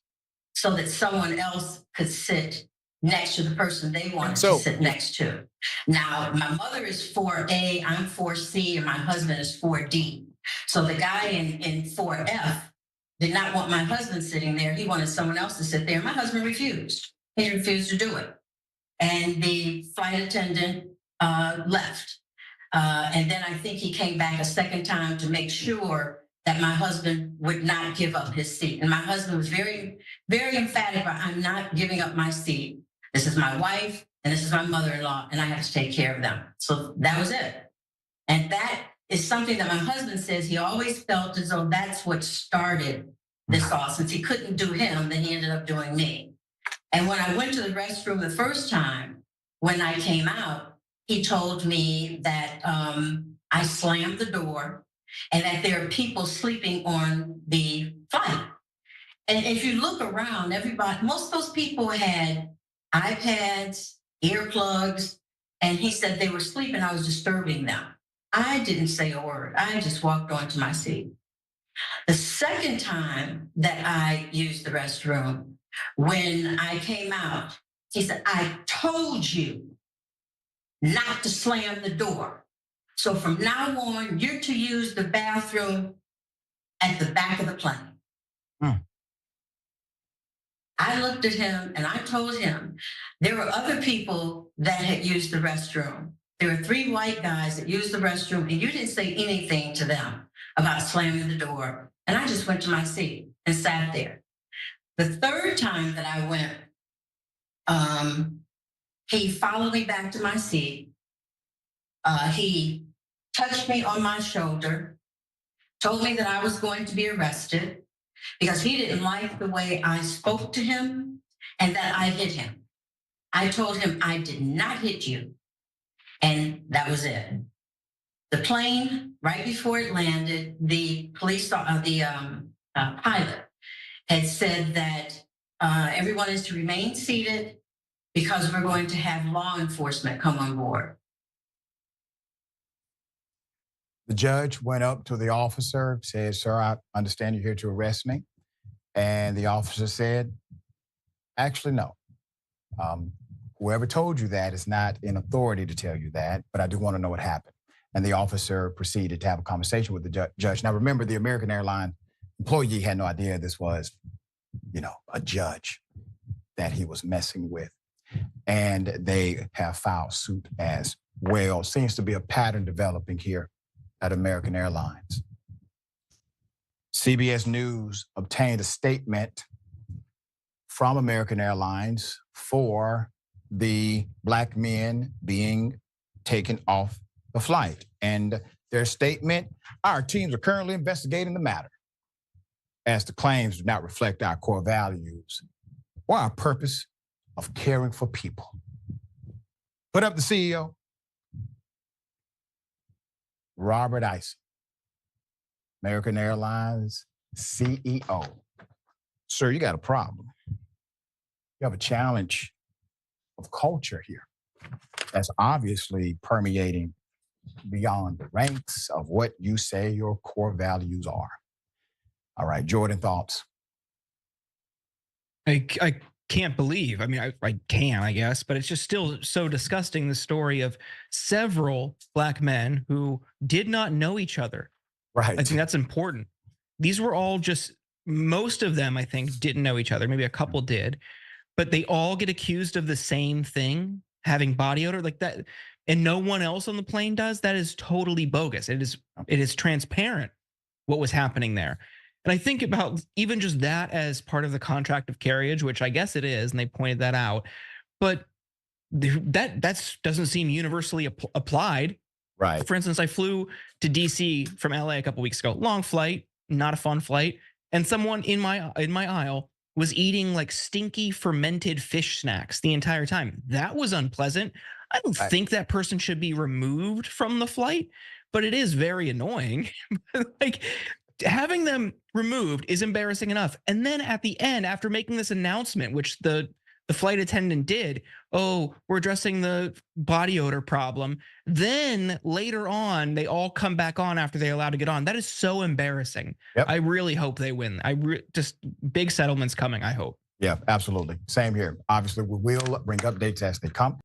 so that someone else could sit next to the person they wanted to sit next to. Now, my mother is 4A, I'm 4C, and my husband is 4D. So the guy in 4F did not want my husband sitting there. He wanted someone else to sit there. My husband refused. He refused to do it. And the flight attendant left. And then I think he came back a second time to make sure that my husband would not give up his seat. And my husband was very, very emphatic about, I'm not giving up my seat. This is my wife and this is my mother-in-law, and I have to take care of them. So that was it. And that is something that my husband says he always felt as though that's what started this all. Since he couldn't do him, then he ended up doing me. And when I went to the restroom the first time, when I came out, he told me that I slammed the door and that there are people sleeping on the flight. And if you look around, everybody, most of those people had iPads, earplugs, and he said they were sleeping. I was disturbing them. I didn't say a word. I just walked onto my seat. The second time that I used the restroom, when I came out, he said, I told you not to slam the door. So from now on, you're to use the bathroom at the back of the plane. I looked at him and I told him there were other people that had used the restroom. There were 3 white guys that used the restroom, and you didn't say anything to them about slamming the door. And I just went to my seat and sat there. The third time that I went, he followed me back to my seat. He touched me on my shoulder, told me that I was going to be arrested because he didn't like the way I spoke to him and that I hit him. I told him I did not hit you. And that was it. The plane, right before it landed, the pilot had said that everyone is to remain seated because we're going to have law enforcement come on board. The judge went up to the officer, said, "Sir, I understand you're here to arrest me." And the officer said, "Actually, no. Whoever told you that is not in authority to tell you that, but I do want to know what happened." And the officer proceeded to have a conversation with the judge. Now, remember, the American Airlines employee had no idea this was, a judge that he was messing with. And they have filed suit as well. Seems to be a pattern developing here at American Airlines. CBS News obtained a statement from American Airlines for the Black men being taken off the flight. And their statement, "Our teams are currently investigating the matter, as the claims do not reflect our core values or our purpose of caring for people." Put up the CEO, Robert Isom, American Airlines CEO. Sir, you got a problem. You have a challenge of culture here that's obviously permeating beyond the ranks of what you say your core values are. All right, Jordan, thoughts? I can't believe, I can, I guess, but it's just still so disgusting, the story of several Black men who did not know each other. Right. I think that's important. These were all just, most of them, I think, didn't know each other. Maybe a couple did, but they all get accused of the same thing, having body odor like that, and no one else on the plane does. That is totally bogus. It is transparent what was happening there. And I think about even just that as part of the contract of carriage, which I guess it is, and they pointed that out, but that doesn't seem universally applied. Right. For instance, I flew to DC from LA a couple weeks ago, long flight, not a fun flight, and someone in my aisle was eating like stinky fermented fish snacks the entire time. That was unpleasant. I don't think that person should be removed from the flight, but it is very annoying. Like, having them removed is embarrassing enough. And then at the end, after making this announcement, which the flight attendant did, "Oh, we're addressing the body odor problem." Then later on, they all come back on after they're allowed to get on. That is so embarrassing. Yep. I really hope they win. Just big settlements coming, I hope. Yeah, absolutely. Same here. Obviously, we will bring updates as they come.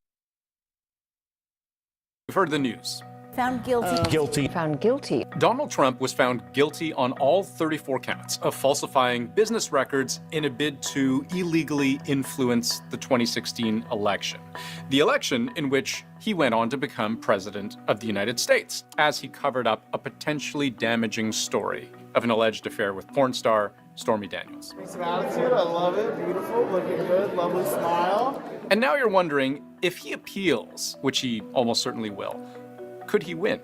We've heard the news. Found guilty. Guilty. Found guilty. Donald Trump was found guilty on all 34 counts of falsifying business records in a bid to illegally influence the 2016 election. The election in which he went on to become president of the United States, as he covered up a potentially damaging story of an alleged affair with porn star Stormy Daniels. Thanks for attitude. I love it. Beautiful, looking good, lovely smile. And now you're wondering, if he appeals, which he almost certainly will, could he win?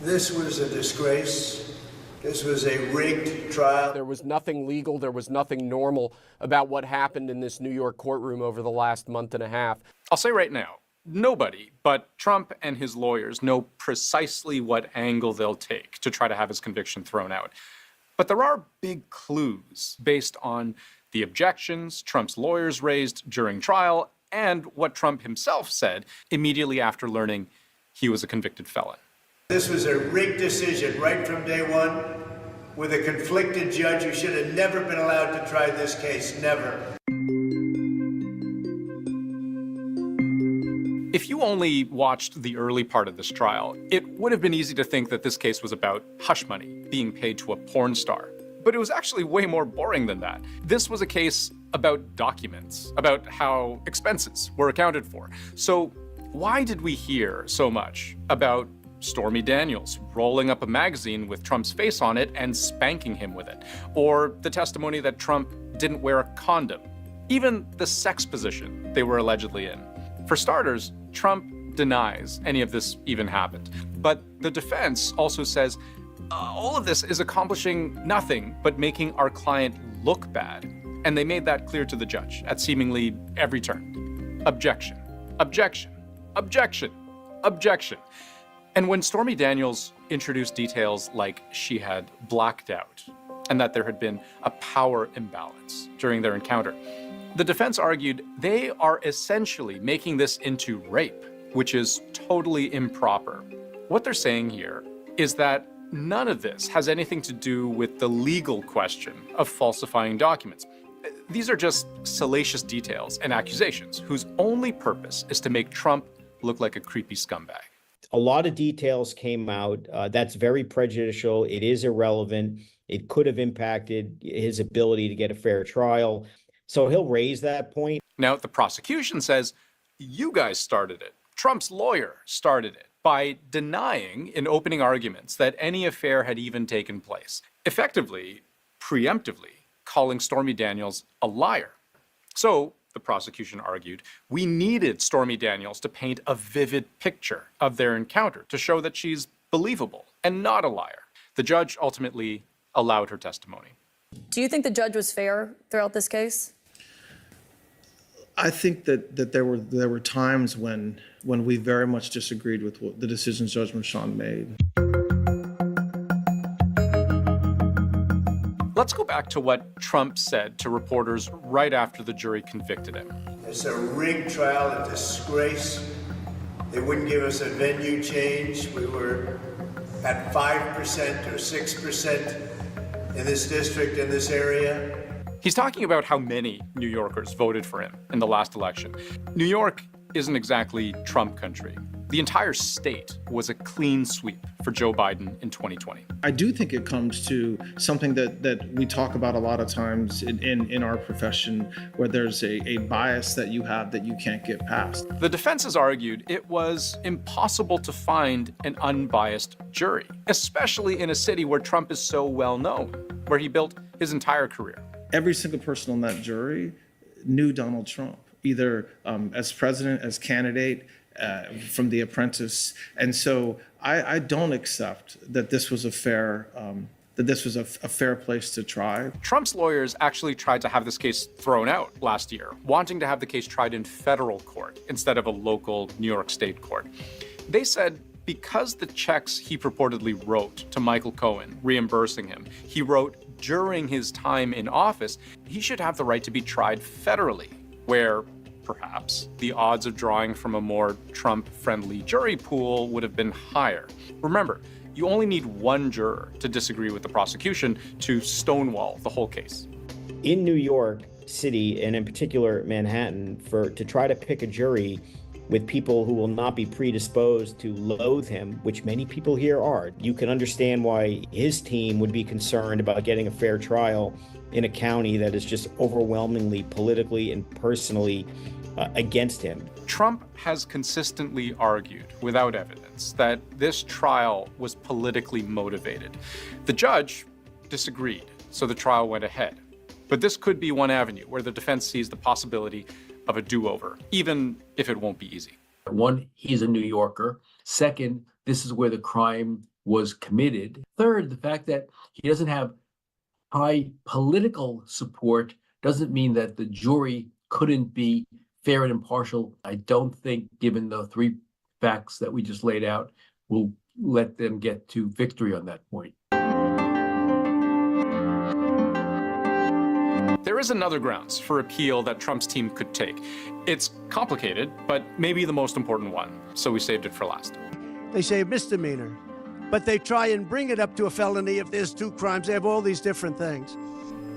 This was a disgrace. This was a rigged trial. There was nothing legal, there was nothing normal about what happened in this New York courtroom over the last month and a half. I'll say right now, nobody but Trump and his lawyers know precisely what angle they'll take to try to have his conviction thrown out. But there are big clues based on the objections Trump's lawyers raised during trial and what Trump himself said immediately after learning he was a convicted felon. This was a rigged decision right from day one with a conflicted judge who should have never been allowed to try this case, never. If you only watched the early part of this trial, it would have been easy to think that this case was about hush money being paid to a porn star. But it was actually way more boring than that. This was a case about documents, about how expenses were accounted for. So why did we hear so much about Stormy Daniels rolling up a magazine with Trump's face on it and spanking him with it? Or the testimony that Trump didn't wear a condom? Even the sex position they were allegedly in. For starters, Trump denies any of this even happened. But the defense also says all of this is accomplishing nothing but making our client look bad. And they made that clear to the judge at seemingly every turn. Objection, objection, objection, objection. And when Stormy Daniels introduced details like she had blacked out and that there had been a power imbalance during their encounter, the defense argued they are essentially making this into rape, which is totally improper. What they're saying here is that none of this has anything to do with the legal question of falsifying documents. These are just salacious details and accusations whose only purpose is to make Trump look like a creepy scumbag. A lot of details came out. That's very prejudicial. It is irrelevant. It could have impacted his ability to get a fair trial. So he'll raise that point. Now, the prosecution says, you guys started it. Trump's lawyer started it by denying in opening arguments that any affair had even taken place, effectively, preemptively calling Stormy Daniels a liar. So, the prosecution argued, we needed Stormy Daniels to paint a vivid picture of their encounter to show that she's believable and not a liar. The judge ultimately allowed her testimony. Do you think the judge was fair throughout this case? I think that there were times when we very much disagreed with the decisions Judge Merchan made. Let's go back to what Trump said to reporters right after the jury convicted him. It's a rigged trial, a disgrace. They wouldn't give us a venue change. We were at 5% or 6% in this district, in this area. He's talking about how many New Yorkers voted for him in the last election. New York isn't exactly Trump country. The entire state was a clean sweep for Joe Biden in 2020. I do think it comes to something that we talk about a lot of times in our profession, where there's a bias that you have that you can't get past. The defense has argued it was impossible to find an unbiased jury, especially in a city where Trump is so well known, where he built his entire career. Every single person on that jury knew Donald Trump, either as president, as candidate, from The Apprentice. And so I don't accept that this was a fair place to try. Trump's lawyers actually tried to have this case thrown out last year, wanting to have the case tried in federal court instead of a local New York State court. They said because the checks he purportedly wrote to Michael Cohen, reimbursing him, he wrote during his time in office, he should have the right to be tried federally, where perhaps the odds of drawing from a more Trump-friendly jury pool would have been higher. Remember, you only need one juror to disagree with the prosecution to stonewall the whole case. In New York City, and in particular Manhattan, to try to pick a jury with people who will not be predisposed to loathe him, which many people here are, you can understand why his team would be concerned about getting a fair trial in a county that is just overwhelmingly politically and personally against him. Trump has consistently argued, without evidence, that this trial was politically motivated. The judge disagreed, so the trial went ahead. But this could be one avenue where the defense sees the possibility of a do-over, even if it won't be easy. One, he's a New Yorker. Second, this is where the crime was committed. Third, the fact that he doesn't have high political support doesn't mean that the jury couldn't be fair and impartial. I don't think, given the three facts that we just laid out, we'll let them get to victory on that point. There is another grounds for appeal that Trump's team could take. It's complicated, but maybe the most important one, so we saved it for last. They say misdemeanor, but they try and bring it up to a felony if there's two crimes. They have all these different things.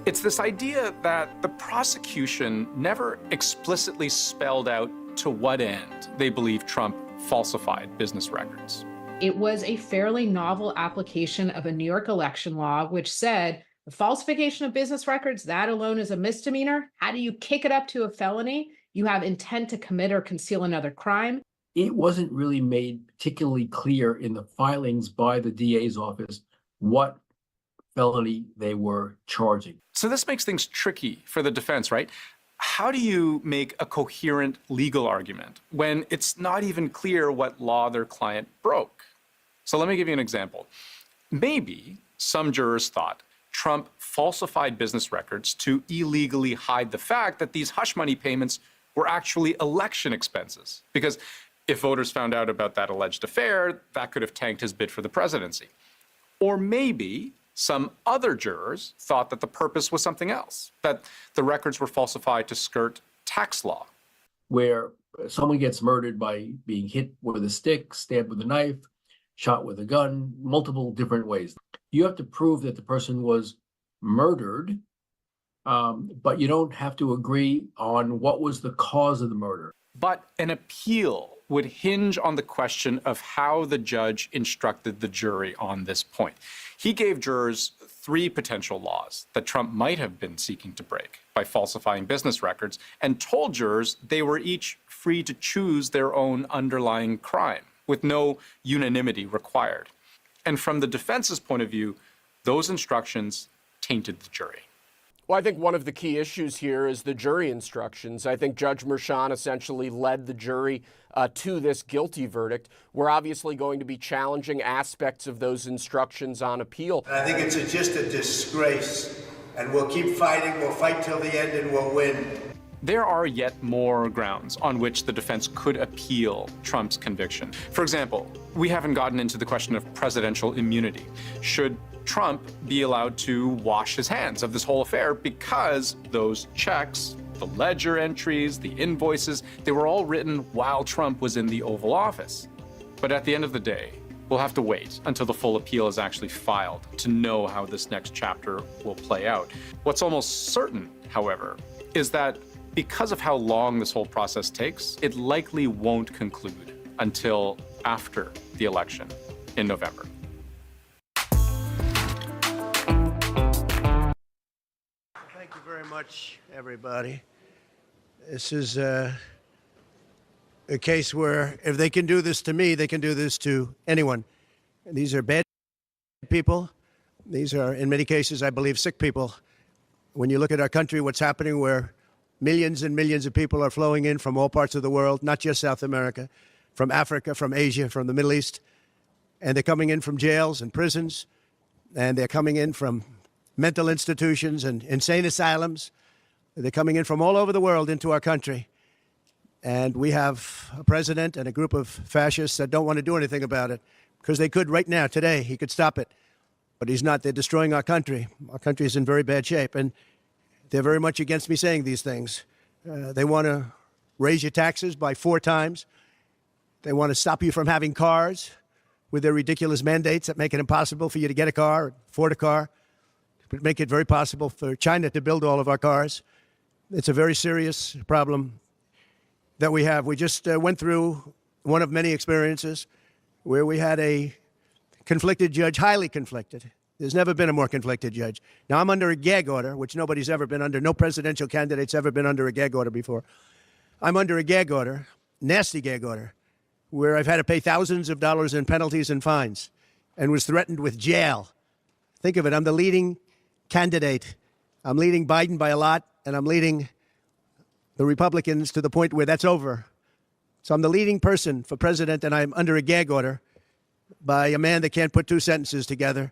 It's this idea that the prosecution never explicitly spelled out to what end they believe Trump falsified business records. It was a fairly novel application of a New York election law, which said The falsification of business records, that alone is a misdemeanor. How do you kick it up to a felony? You have intent to commit or conceal another crime. It wasn't really made particularly clear in the filings by the DA's office what felony they were charging. So this makes things tricky for the defense, right? How do you make a coherent legal argument when it's not even clear what law their client broke? So let me give you an example. Maybe some jurors thought Trump falsified business records to illegally hide the fact that these hush money payments were actually election expenses. Because if voters found out about that alleged affair, that could have tanked his bid for the presidency. Or maybe some other jurors thought that the purpose was something else, that the records were falsified to skirt tax law. Where someone gets murdered by being hit with a stick, stabbed with a knife, shot with a gun, multiple different ways. You have to prove that the person was murdered, but you don't have to agree on what was the cause of the murder. But an appeal would hinge on the question of how the judge instructed the jury on this point. He gave jurors 3 potential laws that Trump might have been seeking to break by falsifying business records, and told jurors they were each free to choose their own underlying crime, with no unanimity required. And from the defense's point of view, those instructions tainted the jury. Well, I think one of the key issues here is the jury instructions. I think Judge Merchan essentially led the jury to this guilty verdict. We're obviously going to be challenging aspects of those instructions on appeal. I think it's just a disgrace, and we'll keep fighting. We'll fight till the end, and we'll win. There are yet more grounds on which the defense could appeal Trump's conviction. For example, we haven't gotten into the question of presidential immunity. Should Trump be allowed to wash his hands of this whole affair because those checks, the ledger entries, the invoices, they were all written while Trump was in the Oval Office. But at the end of the day, we'll have to wait until the full appeal is actually filed to know how this next chapter will play out. What's almost certain, however, is that because of how long this whole process takes, it likely won't conclude until after the election in November. Thank you very much, everybody. This is a case where if they can do this to me, they can do this to anyone. And these are bad people. These are, in many cases, I believe, sick people. When you look at our country, what's happening where millions and millions of people are flowing in from all parts of the world, not just South America, from Africa, from Asia, from the Middle East. And they're coming in from jails and prisons, and they're coming in from mental institutions and insane asylums. They're coming in from all over the world into our country. And we have a president and a group of fascists that don't want to do anything about it, because they could right now, today, he could stop it. But he's not. They're destroying our country. Our country is in very bad shape. And they're very much against me saying these things. They want to raise your taxes by 4 times. They want to stop you from having cars with their ridiculous mandates that make it impossible for you to get a car, or afford a car, but make it very possible for China to build all of our cars. It's a very serious problem that we have. We just went through one of many experiences where we had a conflicted judge, highly conflicted. There's never been a more conflicted judge. Now, I'm under a gag order, which nobody's ever been under. No presidential candidate's ever been under a gag order before. I'm under a gag order, nasty gag order, where I've had to pay thousands of dollars in penalties and fines and was threatened with jail. Think of it. I'm the leading candidate. I'm leading Biden by a lot, and I'm leading the Republicans to the point where that's over. So I'm the leading person for president, and I'm under a gag order by a man that can't put 2 sentences together,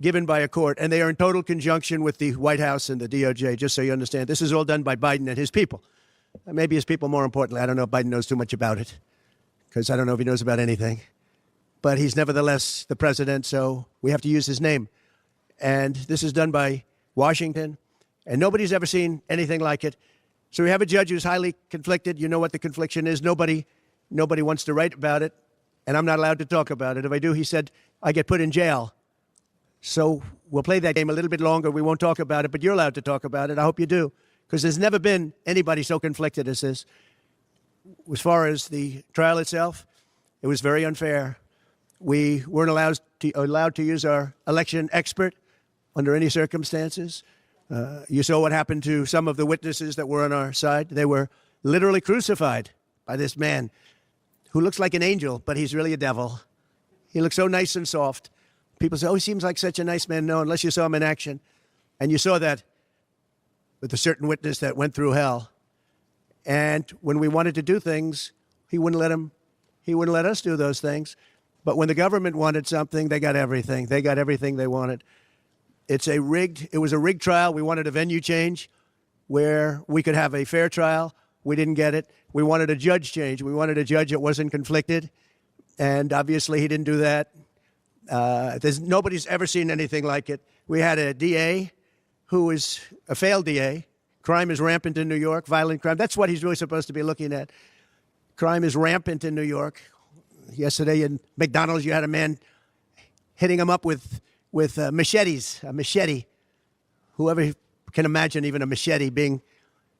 given by a court, and they are in total conjunction with the White House and the DOJ, just so you understand. This is all done by Biden and his people. Maybe his people more importantly. I don't know if Biden knows too much about it, because I don't know if he knows about anything. But he's nevertheless the president, so we have to use his name. And this is done by Washington, and nobody's ever seen anything like it. So we have a judge who's highly conflicted. You know what the confliction is. Nobody wants to write about it, and I'm not allowed to talk about it. If I do, he said, I get put in jail. So we'll play that game a little bit longer. We won't talk about it, but you're allowed to talk about it. I hope you do, because there's never been anybody so conflicted as this. As far as the trial itself, it was very unfair. We weren't allowed to use our election expert under any circumstances. You saw what happened to some of the witnesses that were on our side. They were literally crucified by this man who looks like an angel, but he's really a devil. He looks so nice and soft. People say, oh, he seems like such a nice man. No, unless you saw him in action. And you saw that with a certain witness that went through hell. And when we wanted to do things, he wouldn't let us do those things. But when the government wanted something, they got everything. They got everything they wanted. It was a rigged trial. We wanted a venue change where we could have a fair trial. We didn't get it. We wanted a judge change. We wanted a judge that wasn't conflicted. And obviously he didn't do that. Nobody's ever seen anything like it. We had a DA who is a failed DA. Crime is rampant in New York, violent crime. That's what he's really supposed to be looking at. Crime is rampant in New York. Yesterday in McDonald's, you had a man hitting him up with machetes, a machete. Whoever can imagine even a machete being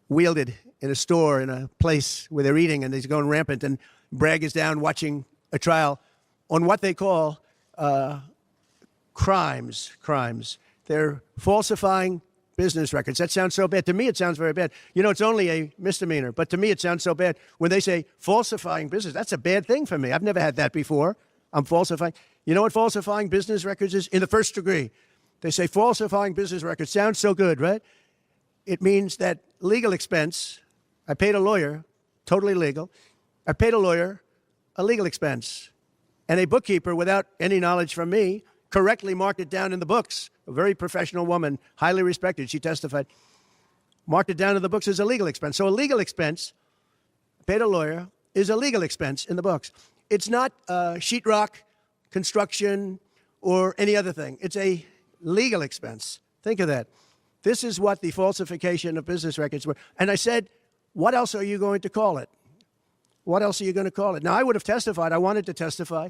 wielded in a store, in a place where they're eating, and he's going rampant. And Bragg is down watching a trial on what they call crimes. They're falsifying business records. That sounds so bad. To me, it sounds very bad. You know, it's only a misdemeanor, but to me, it sounds so bad. When they say falsifying business, that's a bad thing for me. I've never had that before. I'm falsifying. You know what falsifying business records is? In the first degree. They say falsifying business records. Sounds so good, right? It means that legal expense, I paid a lawyer, totally legal. I paid a lawyer a legal expense. And a bookkeeper, without any knowledge from me, correctly marked it down in the books. A very professional woman, highly respected, she testified, marked it down in the books as a legal expense. So a legal expense, paid a lawyer, is a legal expense in the books. It's not sheetrock, construction, or any other thing. It's a legal expense. Think of that. This is what the falsification of business records were. And I said, what else are you going to call it? What else are you going to call it? Now, I would have testified. I wanted to testify.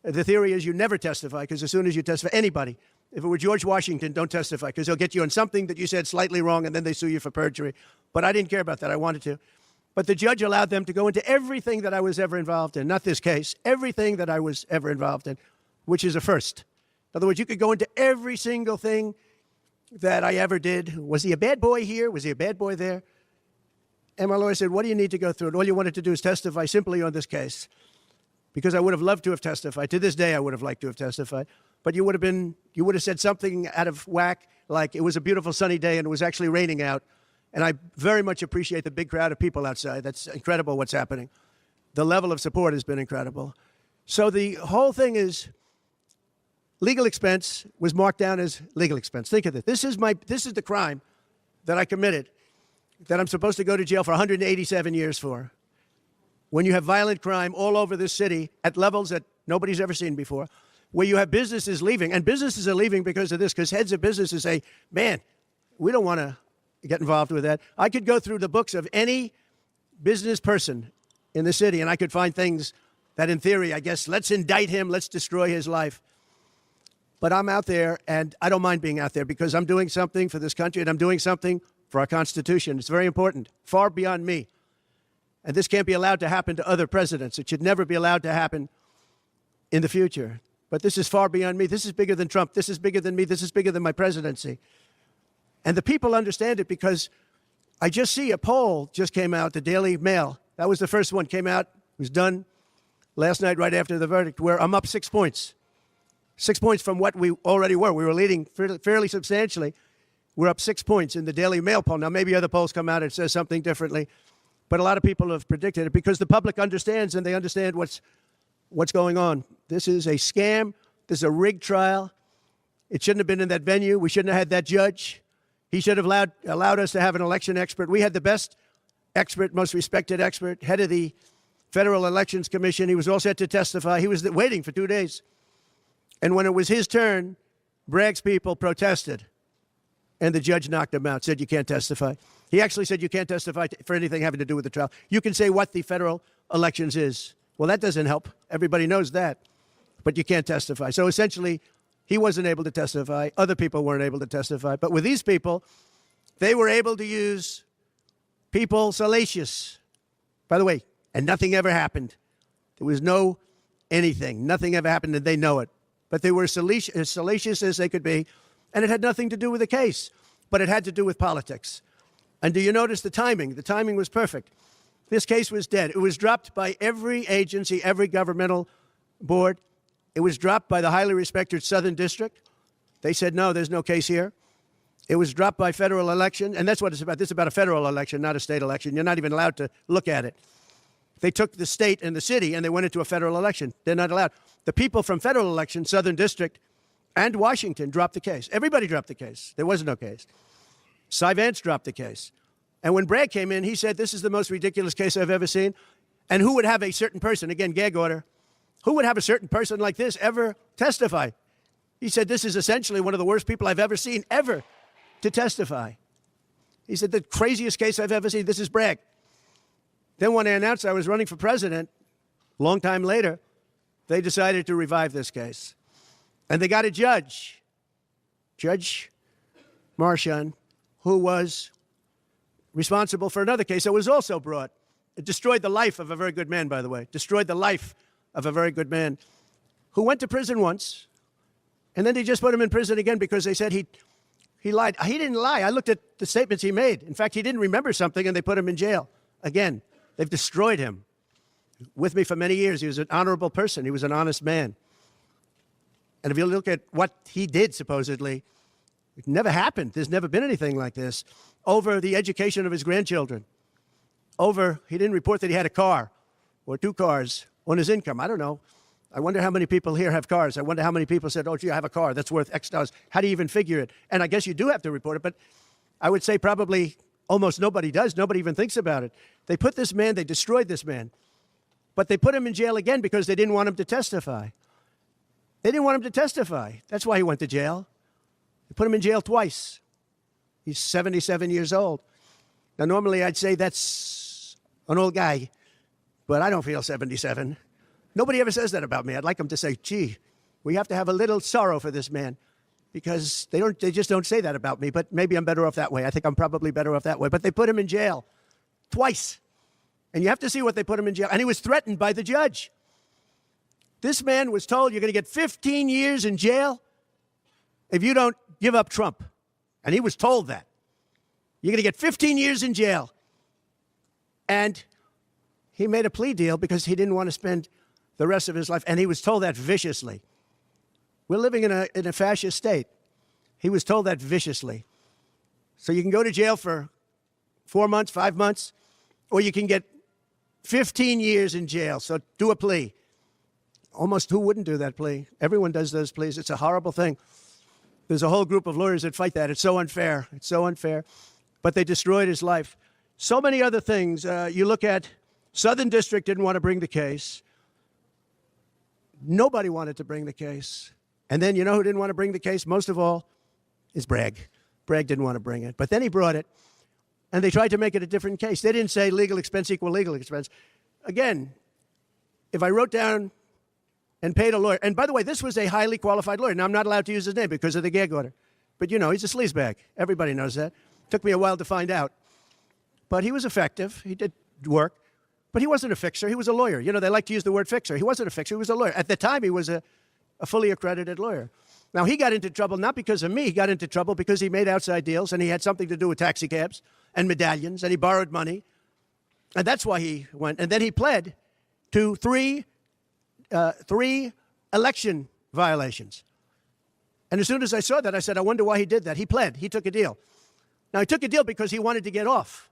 The theory is you never testify, because as soon as you testify, anybody, if it were George Washington, don't testify, because they'll get you on something that you said slightly wrong, and then they sue you for perjury. But I didn't care about that. I wanted to. But the judge allowed them to go into everything that I was ever involved in, not this case, everything that I was ever involved in, which is a first. In other words, you could go into every single thing that I ever did. Was he a bad boy here? Was he a bad boy there? And my lawyer said, what do you need to go through? And all you wanted to do is testify simply on this case. Because I would have loved to have testified. To this day, I would have liked to have testified. But you would have said something out of whack, like it was a beautiful sunny day and it was actually raining out. And I very much appreciate the big crowd of people outside. That's incredible what's happening. The level of support has been incredible. So the whole thing is legal expense was marked down as legal expense. Think of it. This is the crime that I committed, that I'm supposed to go to jail for 187 years for. When you have violent crime all over this city at levels that nobody's ever seen before, where you have businesses leaving, and businesses are leaving because of this, because heads of businesses say, man, we don't want to get involved with that. I could go through the books of any business person in the city, and I could find things that, in theory, I guess, let's indict him, let's destroy his life. But I'm out there, and I don't mind being out there, because I'm doing something for this country, and I'm doing something for our Constitution. It's very important, far beyond me. And this can't be allowed to happen to other presidents. It should never be allowed to happen in the future. But this is far beyond me. This is bigger than Trump. This is bigger than me. This is bigger than my presidency. And the people understand it, because I just see a poll just came out, the Daily Mail. That was the first one, came out, was done last night right after the verdict, where I'm up 6 points. 6 points from what we already were. We were leading fairly substantially. We're up 6 points in the Daily Mail poll. Now, maybe other polls come out and says something differently. But a lot of people have predicted it, because the public understands, and they understand what's going on. This is a scam. This is a rigged trial. It shouldn't have been in that venue. We shouldn't have had that judge. He should have allowed us to have an election expert. We had the best expert, most respected expert, head of the Federal Elections Commission. He was all set to testify. He was waiting for 2 days. And when it was his turn, Bragg's people protested. And the judge knocked him out, said you can't testify. He actually said you can't testify for anything having to do with the trial. You can say what the federal elections is. Well, that doesn't help. Everybody knows that. But you can't testify. So essentially, he wasn't able to testify. Other people weren't able to testify. But with these people, they were able to use people salacious. By the way, and nothing ever happened. There was no anything. Nothing ever happened, and they know it. But they were as salacious as they could be. And it had nothing to do with the case, but it had to do with politics. And do you notice the timing? The timing was perfect. This case was dead. It was dropped by every agency, every governmental board. It was dropped by the highly respected Southern District. They said, no, there's no case here. It was dropped by federal election, and that's what it's about. This is about a federal election, not a state election. You're not even allowed to look at it. They took the state and the city, and they went into a federal election. They're not allowed. The people from federal election, Southern District, and Washington dropped the case. Everybody dropped the case. There was no case. Cy Vance dropped the case. And when Bragg came in, he said, this is the most ridiculous case I've ever seen. And who would have a certain person, again, gag order, who would have a certain person like this ever testify? He said, this is essentially one of the worst people I've ever seen, ever, to testify. He said, the craziest case I've ever seen. This is Bragg. Then when I announced I was running for president, a long time later, they decided to revive this case. And they got a judge, Judge Marchand, who was responsible for another case that was also brought. It destroyed the life of a very good man, by the way. Destroyed the life of a very good man who went to prison once, and then they just put him in prison again because they said he lied. He didn't lie. I looked at the statements he made. In fact, he didn't remember something, and they put him in jail. Again, they've destroyed him. With me for many years, he was an honorable person. He was an honest man. And if you look at what he did, supposedly, it never happened. There's never been anything like this. Over the education of his grandchildren. He didn't report that he had a car or 2 cars on his income. I don't know. I wonder how many people here have cars. I wonder how many people said, oh, gee, I have a car that's worth X dollars. How do you even figure it? And I guess you do have to report it, but I would say probably almost nobody does. Nobody even thinks about it. They put this man, they destroyed this man, but they put him in jail again because they didn't want him to testify. They didn't want him to testify. That's why he went to jail. They put him in jail twice. He's 77 years old. Now, normally I'd say that's an old guy, but I don't feel 77. Nobody ever says that about me. I'd like them to say, gee, we have to have a little sorrow for this man, because they just don't say that about me, but maybe I'm better off that way. I think I'm probably better off that way. But they put him in jail twice. And you have to see what they put him in jail. And he was threatened by the judge. This man was told, you're going to get 15 years in jail if you don't give up Trump. And he was told that. You're going to get 15 years in jail. And he made a plea deal because he didn't want to spend the rest of his life. And he was told that viciously. We're living in a fascist state. He was told that viciously. So you can go to jail for 4 months, 5 months, or you can get 15 years in jail. So do a plea. Almost who wouldn't do that plea? Everyone does those pleas. It's a horrible thing. There's a whole group of lawyers that fight that. It's so unfair. It's so unfair. But they destroyed his life. So many other things. You look at Southern District didn't want to bring the case. Nobody wanted to bring the case. And then you know who didn't want to bring the case? Most of all is Bragg. Bragg didn't want to bring it. But then he brought it, and they tried to make it a different case. They didn't say legal expense equal legal expense. Again, if I wrote down and paid a lawyer, and by the way, this was a highly qualified lawyer. Now, I'm not allowed to use his name because of the gag order. But, you know, he's a sleazebag. Everybody knows that. Took me a while to find out. But he was effective. He did work. But he wasn't a fixer. He was a lawyer. You know, they like to use the word fixer. He wasn't a fixer. He was a lawyer. At the time, he was a fully accredited lawyer. Now, he got into trouble not because of me. He got into trouble because he made outside deals, and he had something to do with taxi cabs and medallions, and he borrowed money. And that's why he went. And then he pled to three election violations. And as soon as I saw that, I said, I wonder why he did that. He pled. He took a deal. Now, he took a deal because he wanted to get off.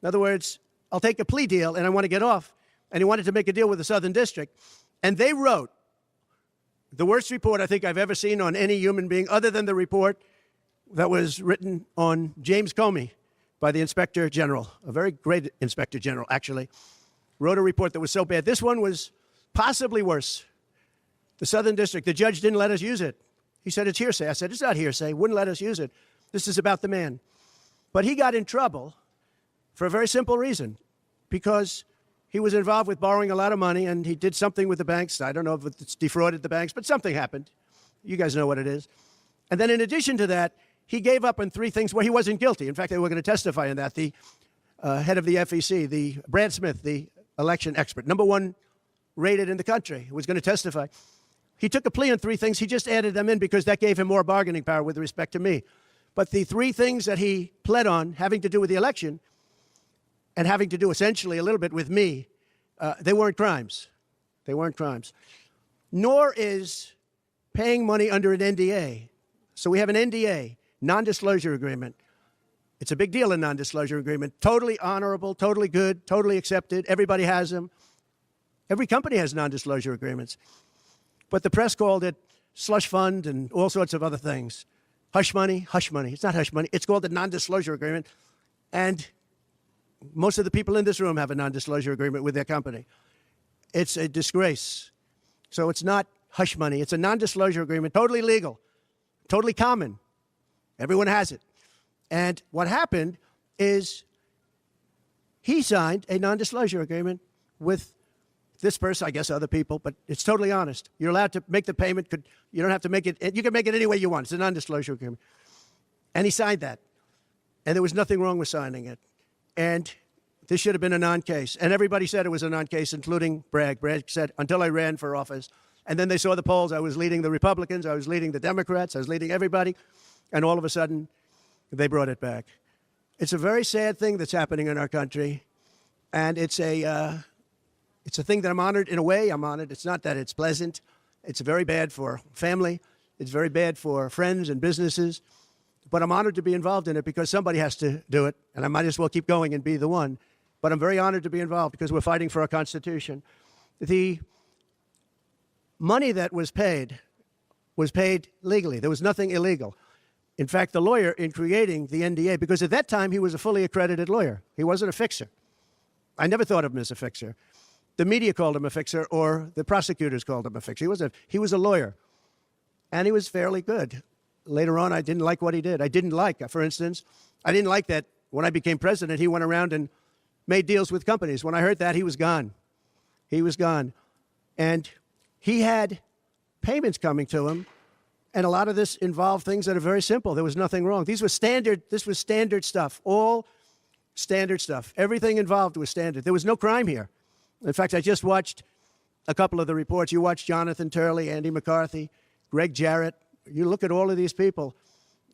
In other words, I'll take a plea deal, and I want to get off. And he wanted to make a deal with the Southern District. And they wrote the worst report I think I've ever seen on any human being, other than the report that was written on James Comey by the Inspector General, a very great Inspector General, actually, wrote a report that was so bad. This one was possibly worse. The Southern District, the judge didn't let us use it. He said, it's hearsay. I said, it's not hearsay. Wouldn't let us use it. This is about the man. But he got in trouble for a very simple reason, because he was involved with borrowing a lot of money, and he did something with the banks. I don't know if it's defrauded the banks, but something happened. You guys know what it is. And then in addition to that, he gave up on 3 things where he wasn't guilty. In fact, they were going to testify on that. The head of the FEC, the Brad Smith, the election expert, #1 rated in the country, was going to testify. He took a plea on 3 things. He just added them in because that gave him more bargaining power with respect to me. But the 3 things that he pled on, having to do with the election and having to do essentially a little bit with me, they weren't crimes. They weren't crimes. Nor is paying money under an NDA. So we have an NDA, non-disclosure agreement. It's a big deal, a non-disclosure agreement. Totally honorable, totally good, totally accepted. Everybody has them. Every company has non-disclosure agreements. But the press called it slush fund and all sorts of other things. Hush money, hush money. It's not hush money. It's called a non-disclosure agreement. And most of the people in this room have a non-disclosure agreement with their company. It's a disgrace. So it's not hush money. It's a non-disclosure agreement, totally legal, totally common. Everyone has it. And what happened is he signed a non-disclosure agreement with this person, I guess other people, but it's totally honest. You're allowed to make the payment. You don't have to make it. You can make it any way you want. It's a non-disclosure agreement. And he signed that. And there was nothing wrong with signing it. And this should have been a non-case. And everybody said it was a non-case, including Bragg. Bragg said, until I ran for office. And then they saw the polls. I was leading the Republicans. I was leading the Democrats. I was leading everybody. And all of a sudden, they brought it back. It's a very sad thing that's happening in our country. And it's a thing that I'm honored. In a way, I'm honored. It's not that it's pleasant. It's very bad for family. It's very bad for friends and businesses. But I'm honored to be involved in it because somebody has to do it. And I might as well keep going and be the one. But I'm very honored to be involved because we're fighting for our Constitution. The money that was paid legally. There was nothing illegal. In fact, the lawyer in creating the NDA, because at that time he was a fully accredited lawyer. He wasn't a fixer. I never thought of him as a fixer. The media called him a fixer, or the prosecutors called him a fixer. He was a lawyer, and he was fairly good. Later on, I didn't like what he did. For instance, I didn't like that when I became president, he went around and made deals with companies. When I heard that, he was gone. He was gone. And he had payments coming to him, and a lot of this involved things that are very simple. There was nothing wrong. This was standard stuff, all standard stuff. Everything involved was standard. There was no crime here. In fact, I just watched a couple of the reports. You watched Jonathan Turley, Andy McCarthy, Greg Jarrett. You look at all of these people,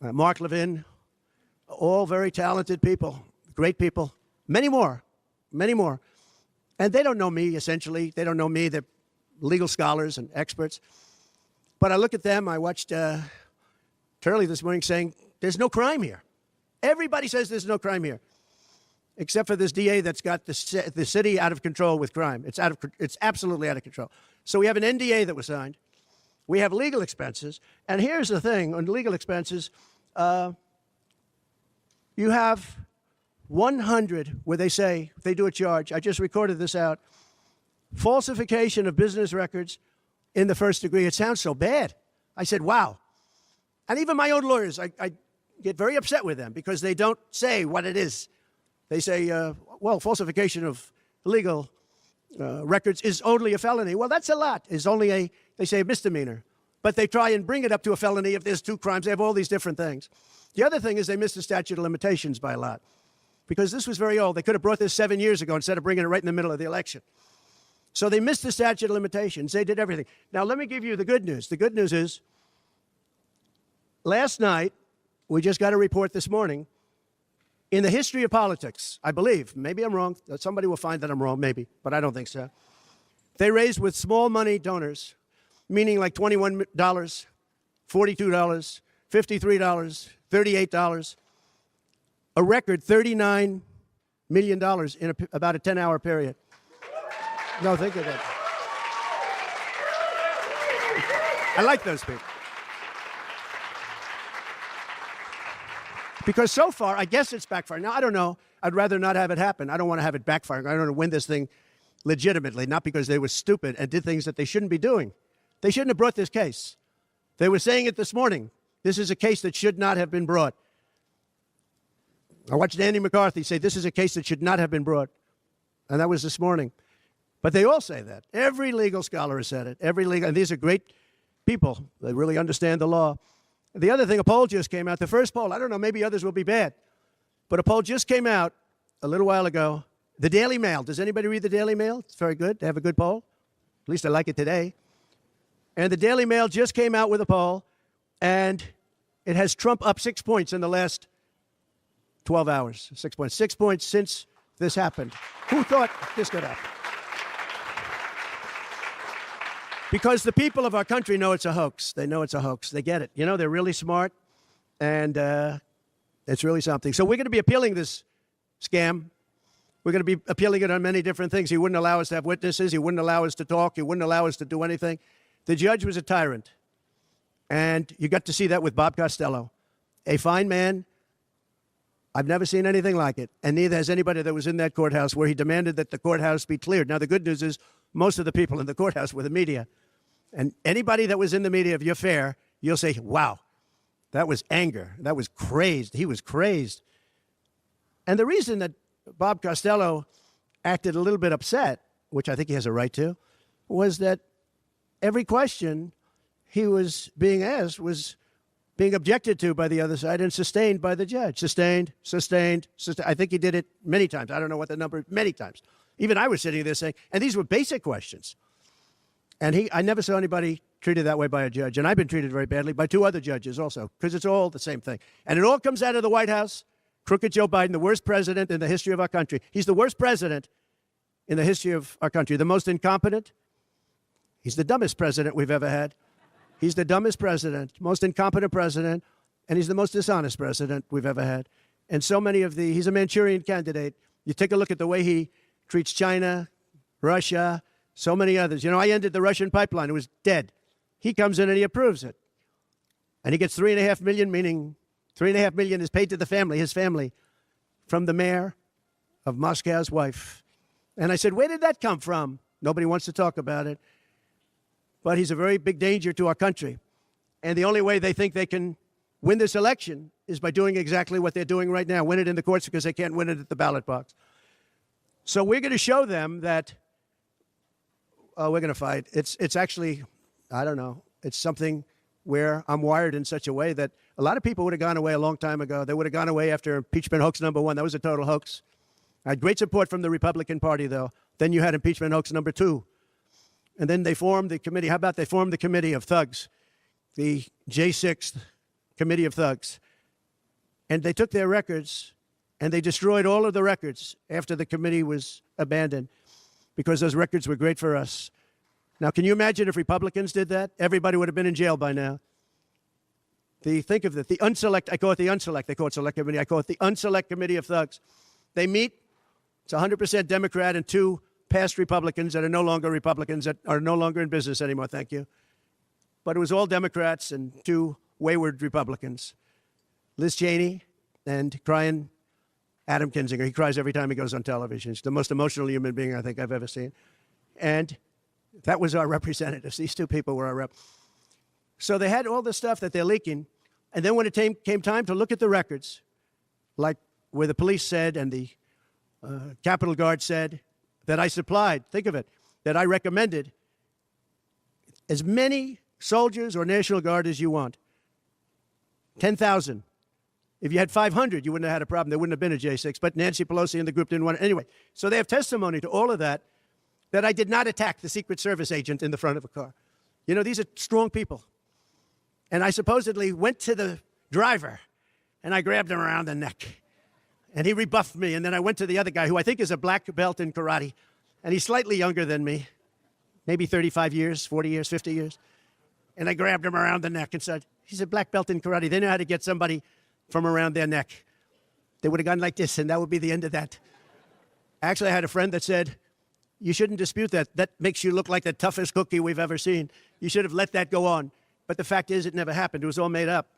Mark Levin, all very talented people, great people, many more. And they don't know me, essentially. They don't know me. They're legal scholars and experts. But I look at them. I watched Turley this morning saying, there's no crime here. Everybody says there's no crime here, except for this DA that's got the city out of control with crime. It's absolutely out of control. So we have an NDA that was signed. We have legal expenses. And here's the thing on legal expenses. You have 100 where they say, they do a charge. I just recorded this out. Falsification of business records in the first degree. It sounds so bad. I said, wow. And even my own lawyers, I get very upset with them because they don't say what it is. They say, well, falsification of legal records is only a felony. Well, that's a lot. It's only they say a misdemeanor. But they try and bring it up to a felony if there's 2 crimes. They have all these different things. The other thing is they missed the statute of limitations by a lot because this was very old. They could have brought this 7 years ago instead of bringing it right in the middle of the election. So they missed the statute of limitations. They did everything. Now, let me give you the good news. The good news is last night, we just got a report this morning, in the history of politics, I believe, maybe I'm wrong, somebody will find that I'm wrong, maybe, but I don't think so. They raised with small money donors, meaning like $21, $42, $53, $38, a record $39 million in about a 10-hour period. No, think of that. I like those people. Because so far, I guess it's backfiring. Now, I don't know. I'd rather not have it happen. I don't want to have it backfiring. I don't want to win this thing legitimately, not because they were stupid and did things that they shouldn't be doing. They shouldn't have brought this case. They were saying it this morning. This is a case that should not have been brought. I watched Andy McCarthy say this is a case that should not have been brought. And that was this morning. But they all say that. Every legal scholar has said it. And these are great people. They really understand the law. The other thing, a poll just came out. The first poll, I don't know, maybe others will be bad. But a poll just came out a little while ago. The Daily Mail. Does anybody read the Daily Mail? It's very good. They have a good poll. At least I like it today. And the Daily Mail just came out with a poll, and it has Trump up 6 points in the last 12 hours. 6 points. 6 points since this happened. Who thought this could happen? Because the people of our country know it's a hoax. They know it's a hoax. They get it. You know, they're really smart, and it's really something. So we're going to be appealing this scam. We're going to be appealing it on many different things. He wouldn't allow us to have witnesses. He wouldn't allow us to talk. He wouldn't allow us to do anything. The judge was a tyrant. And you got to see that with Bob Costello, a fine man. I've never seen anything like it. And neither has anybody that was in that courthouse, where he demanded that the courthouse be cleared. Now, the good news is most of the people in the courthouse were the media. And anybody that was in the media, if you're fair, you'll say, wow, that was anger. That was crazed. He was crazed. And the reason that Bob Costello acted a little bit upset, which I think he has a right to, was that every question he was being asked was being objected to by the other side and sustained by the judge. Sustained. I think he did it many times. I don't know what the number, many times. Even I was sitting there saying, and these were basic questions. And I never saw anybody treated that way by a judge. And I've been treated very badly by 2 other judges also, because it's all the same thing. And it all comes out of the White House. Crooked Joe Biden, the worst president in the history of our country. He's the worst president in the history of our country. The most incompetent. He's the dumbest president we've ever had. He's the dumbest president, most incompetent president, and he's the most dishonest president we've ever had. And so many of he's a Manchurian candidate. You take a look at the way he treats China, Russia, so many others. You know, I ended the Russian pipeline. It was dead. He comes in and he approves it. And he gets $3.5 million, meaning $3.5 million is paid to the family, his family, from the mayor of Moscow's wife. And I said, where did that come from? Nobody wants to talk about it. But he's a very big danger to our country. And the only way they think they can win this election is by doing exactly what they're doing right now, win it in the courts, because they can't win it at the ballot box. So we're going to show them that we're going to fight. It's actually, I don't know, it's something where I'm wired in such a way that a lot of people would have gone away a long time ago. They would have gone away after impeachment hoax number 1. That was a total hoax. I had great support from the Republican Party, though. Then you had impeachment hoax number 2. And then they formed the committee. How about they formed the committee of thugs, the J6 committee of thugs. And they took their records and they destroyed all of the records after the committee was abandoned, because those records were great for us. Now, can you imagine if Republicans did that? Everybody would have been in jail by now. Think of it, the unselect, I call it the unselect, they call it select committee, I call it the unselect committee of thugs. They meet, it's 100% Democrat and 2 past Republicans that are no longer Republicans, that are no longer in business anymore, thank you. But it was all Democrats and 2 wayward Republicans. Liz Cheney and crying Adam Kinzinger. He cries every time he goes on television. He's the most emotional human being I think I've ever seen. And that was our representatives. These 2 people were our rep. So they had all the stuff that they're leaking. And then when it came time to look at the records, like where the police said and the Capitol Guard said that I supplied, think of it, that I recommended as many soldiers or National Guard as you want. 10,000. If you had 500, you wouldn't have had a problem. There wouldn't have been a J6. But Nancy Pelosi and the group didn't want it. Anyway, so they have testimony to all of that I did not attack the Secret Service agent in the front of a car. You know, these are strong people. And I supposedly went to the driver, and I grabbed him around the neck. And he rebuffed me. And then I went to the other guy, who I think is a black belt in karate. And he's slightly younger than me, maybe 35 years, 40 years, 50 years. And I grabbed him around the neck and said, he's a black belt in karate. They know how to get somebody from around their neck. They would have gone like this, and that would be the end of that. Actually, I had a friend that said, you shouldn't dispute that. That makes you look like the toughest cookie we've ever seen. You should have let that go on. But the fact is, it never happened. It was all made up.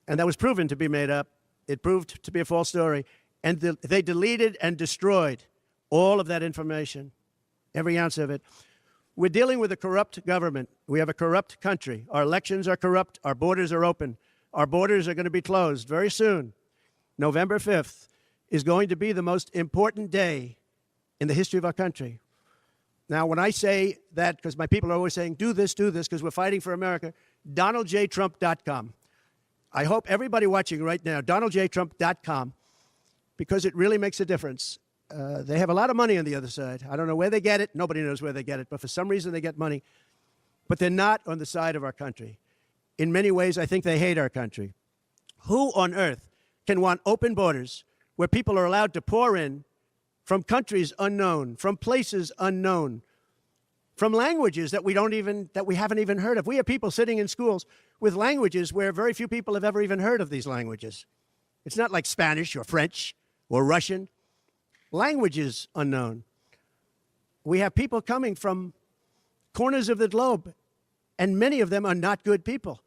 And that was proven to be made up. It proved to be a false story. And they deleted and destroyed all of that information, every ounce of it. We're dealing with a corrupt government. We have a corrupt country. Our elections are corrupt. Our borders are open. Our borders are going to be closed very soon. November 5th is going to be the most important day in the history of our country. Now, when I say that, because my people are always saying, do this, because we're fighting for America, DonaldJTrump.com. I hope everybody watching right now, DonaldJTrump.com, because it really makes a difference. They have a lot of money on the other side. I don't know where they get it. Nobody knows where they get it. But for some reason, they get money. but they're not on the side of our country. In many ways, I think they hate our country. Who on earth can want open borders where people are allowed to pour in from countries unknown, from places unknown, from languages that we haven't even heard of? We have people sitting in schools with languages where very few people have ever even heard of these languages. It's not like Spanish or French or Russian. Languages unknown. We have people coming from corners of the globe, and many of them are not good people.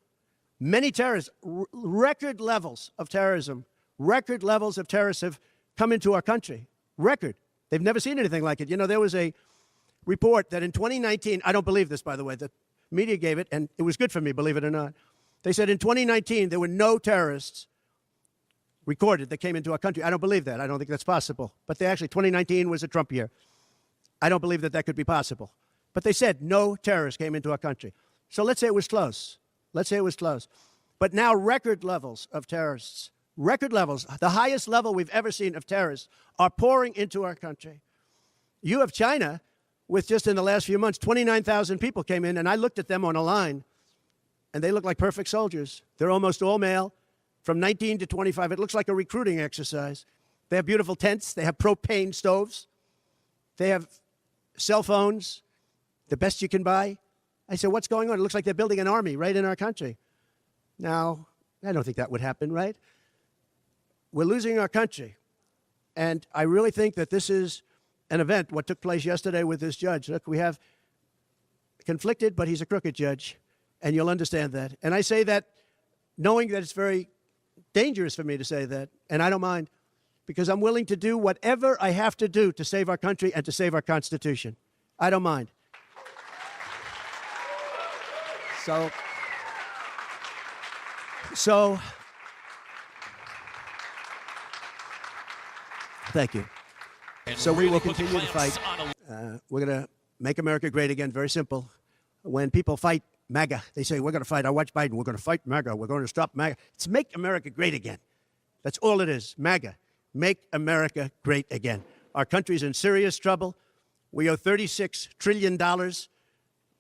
Many terrorists, record levels of terrorism, record levels of terrorists have come into our country. Record. They've never seen anything like it. You know, there was a report that in 2019, I don't believe this, by the way, the media gave it, and it was good for me, believe it or not. They said in 2019, there were no terrorists recorded that came into our country. I don't believe that. I don't think that's possible. But 2019 was a Trump year. I don't believe that that could be possible. But they said no terrorists came into our country. So let's say it was close. Let's say it was close. But now record levels of terrorists, record levels, the highest level we've ever seen of terrorists are pouring into our country. You have China with just in the last few months, 29,000 people came in, and I looked at them on a line, and they look like perfect soldiers. They're almost all male, from 19 to 25. It looks like a recruiting exercise. They have beautiful tents. They have propane stoves. They have cell phones, the best you can buy. I said, what's going on? It looks like they're building an army right in our country. Now, I don't think that would happen, right? We're losing our country. And I really think that this is an event, what took place yesterday with this judge. Look, we have conflicted, but he's a crooked judge, and you'll understand that. And I say that knowing that it's very dangerous for me to say that, and I don't mind, because I'm willing to do whatever I have to do to save our country and to save our Constitution. I don't mind. So, thank you. So we will continue to fight. We're going to make America great again. Very simple. When people fight MAGA, they say, we're going to fight. I watch Biden. We're going to fight MAGA. We're going to stop MAGA. It's make America great again. That's all it is. MAGA. Make America great again. Our country's in serious trouble. We owe $36 trillion.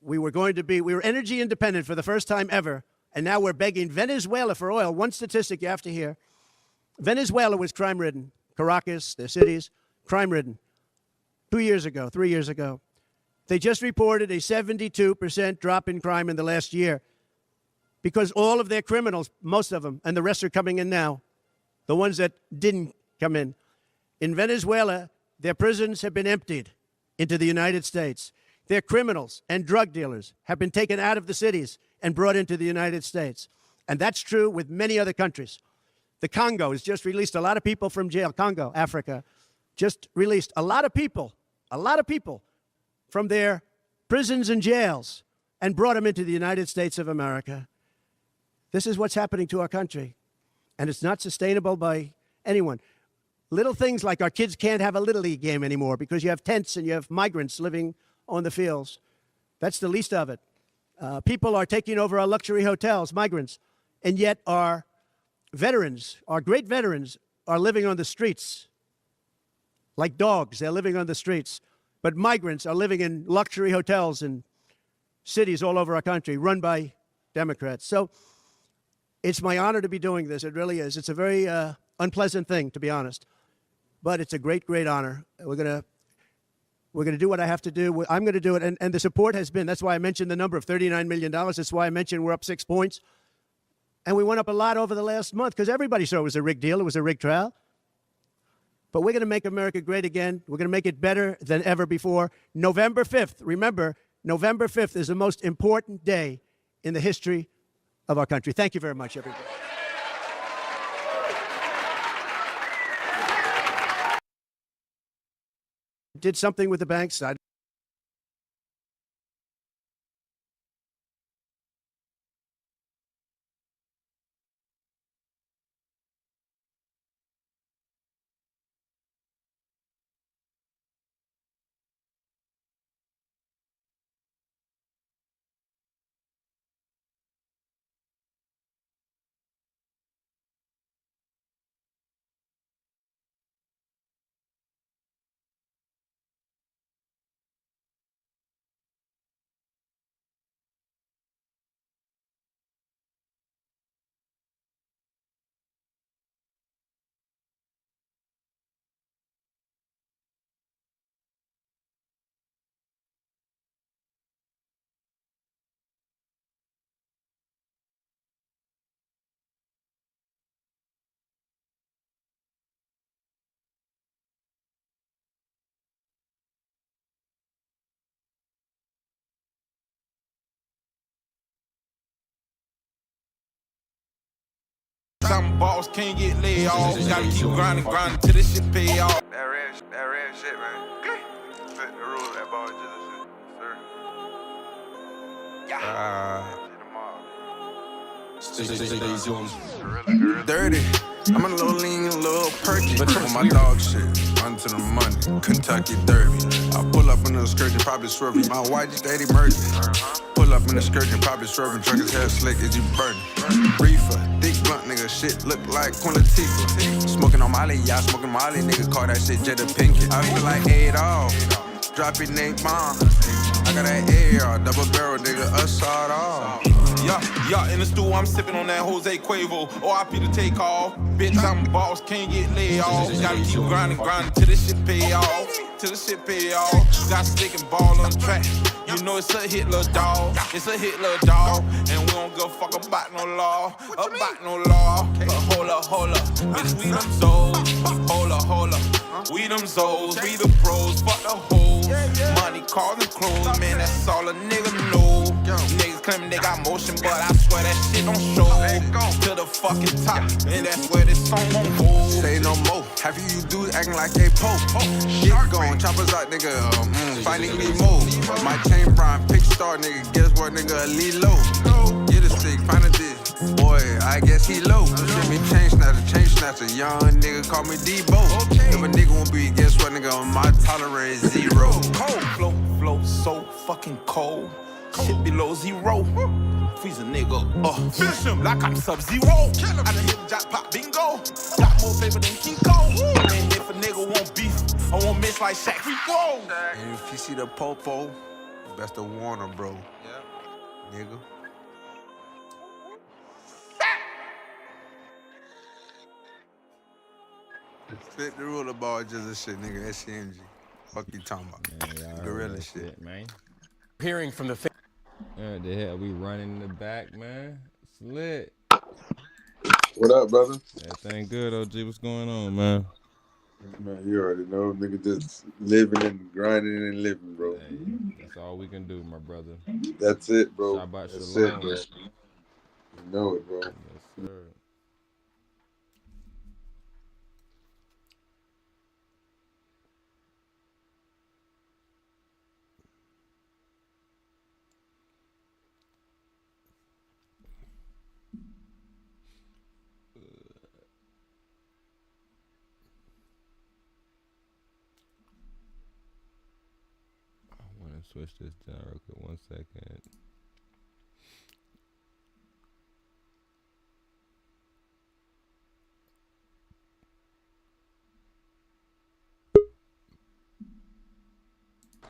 We were energy independent for the first time ever, and now we're begging Venezuela for oil. One statistic you have to hear. Venezuela was crime-ridden. Caracas, their cities, crime-ridden. 3 years ago. They just reported a 72% drop in crime in the last year because all of their criminals, most of them, and the rest are coming in now, the ones that didn't come in. In Venezuela, their prisons have been emptied into the United States. Their criminals and drug dealers have been taken out of the cities and brought into the United States. And that's true with many other countries. The Congo has just released a lot of people from jail. Congo, Africa, just released a lot of people from their prisons and jails and brought them into the United States of America. This is what's happening to our country. And it's not sustainable by anyone. Little things like our kids can't have a Little League game anymore because you have tents and you have migrants living on the fields. That's the least of it. People are taking over our luxury hotels, migrants, and yet our veterans, our great veterans, are living on the streets like dogs. They're living on the streets. But migrants are living in luxury hotels in cities all over our country run by Democrats. So it's my honor to be doing this. It really is. It's a very unpleasant thing, to be honest. But it's a great, great honor. We're going to do what I have to do. I'm going to do it. And the support has been, that's why I mentioned the number of $39 million. That's why I mentioned we're up 6 points. And we went up a lot over the last month because everybody saw it was a rigged deal. It was a rigged trial. But we're going to make America great again. We're going to make it better than ever before. November 5th, remember, November 5th is the most important day in the history of our country. Thank you very much, everybody. Did something with the banks. Bitch, I'm a boss, can't get laid off. Gotta keep grinding till this shit pay off. That red shit, man. Fit the rule of that ball, just sir. Dirty. I'm a little lean, a little perky. But for my dog shit, run to the money. Kentucky Derby. I pull up in the skirt and probably swerving. My white steady merging. Pull up in the skirt and probably swerving. Truck his hair slick as you burning. Reefer, thick blunt nigga, shit look like Queen Latifah. Smoking on Molly, y'all smoking Molly. Nigga call that shit Jetta Pinkett. I feel like Adolf. Drop it, Nate Bomb. I got that AR, double barrel, nigga, assault off. Yeah, in the stool, I'm sipping on that Jose Cuervo. OIP to take off. Bitch, I'm a boss, can't get laid off. Gotta keep grinding till this shit pay off. Got stick and ball on the track. You know it's a hit, little dog. It's a hit, little dog. And we don't give a fuck about no law. Hold up. Bitch, we them souls. Hold up. We them souls. We the pros. Fuck the hoes. Money, cars, and clothes. Man, that's all a nigga know. Niggas claiming they got motion, but I swear that shit don't show. To the fucking top. And that's where this song gon' hold. Say no more. Half of you dudes acting like they pope. Get going. Choppers out, nigga. Fighting me more. My chain Brian, pick star, nigga. Guess what, nigga? Lilo. Get a stick, find a dish. Boy, I guess he low. Send me chain snatcher. Young nigga call me Debo. If a nigga won't be, guess what, nigga? My tolerance is 0. Cold flow, so fucking cold. Shit below 0. Freeze a nigga, finish him like I'm Sub-Zero. I done hit the jackpot bingo. Got more paper than King Cole. And if a nigga want beef, I won't miss like Shaq. Whoa. And if you see the popo, best to warn him, bro. Yeah. Nigga. Fit the ruler ball, just a shit, nigga. SCMG. Fuck you talking about? Man, gorilla shit, man. Hearing from the. The hell we running in the back, man. Slit. What up, brother? Everything good, OG. What's going on, man? Man, you already know, nigga, just living and grinding and living, bro. Hey, that's all we can do, my brother. That's it, bro. Shabbat That's shalom. it, bro. You know it, bro. Yes, sir. Switch this down real quick. 1 second.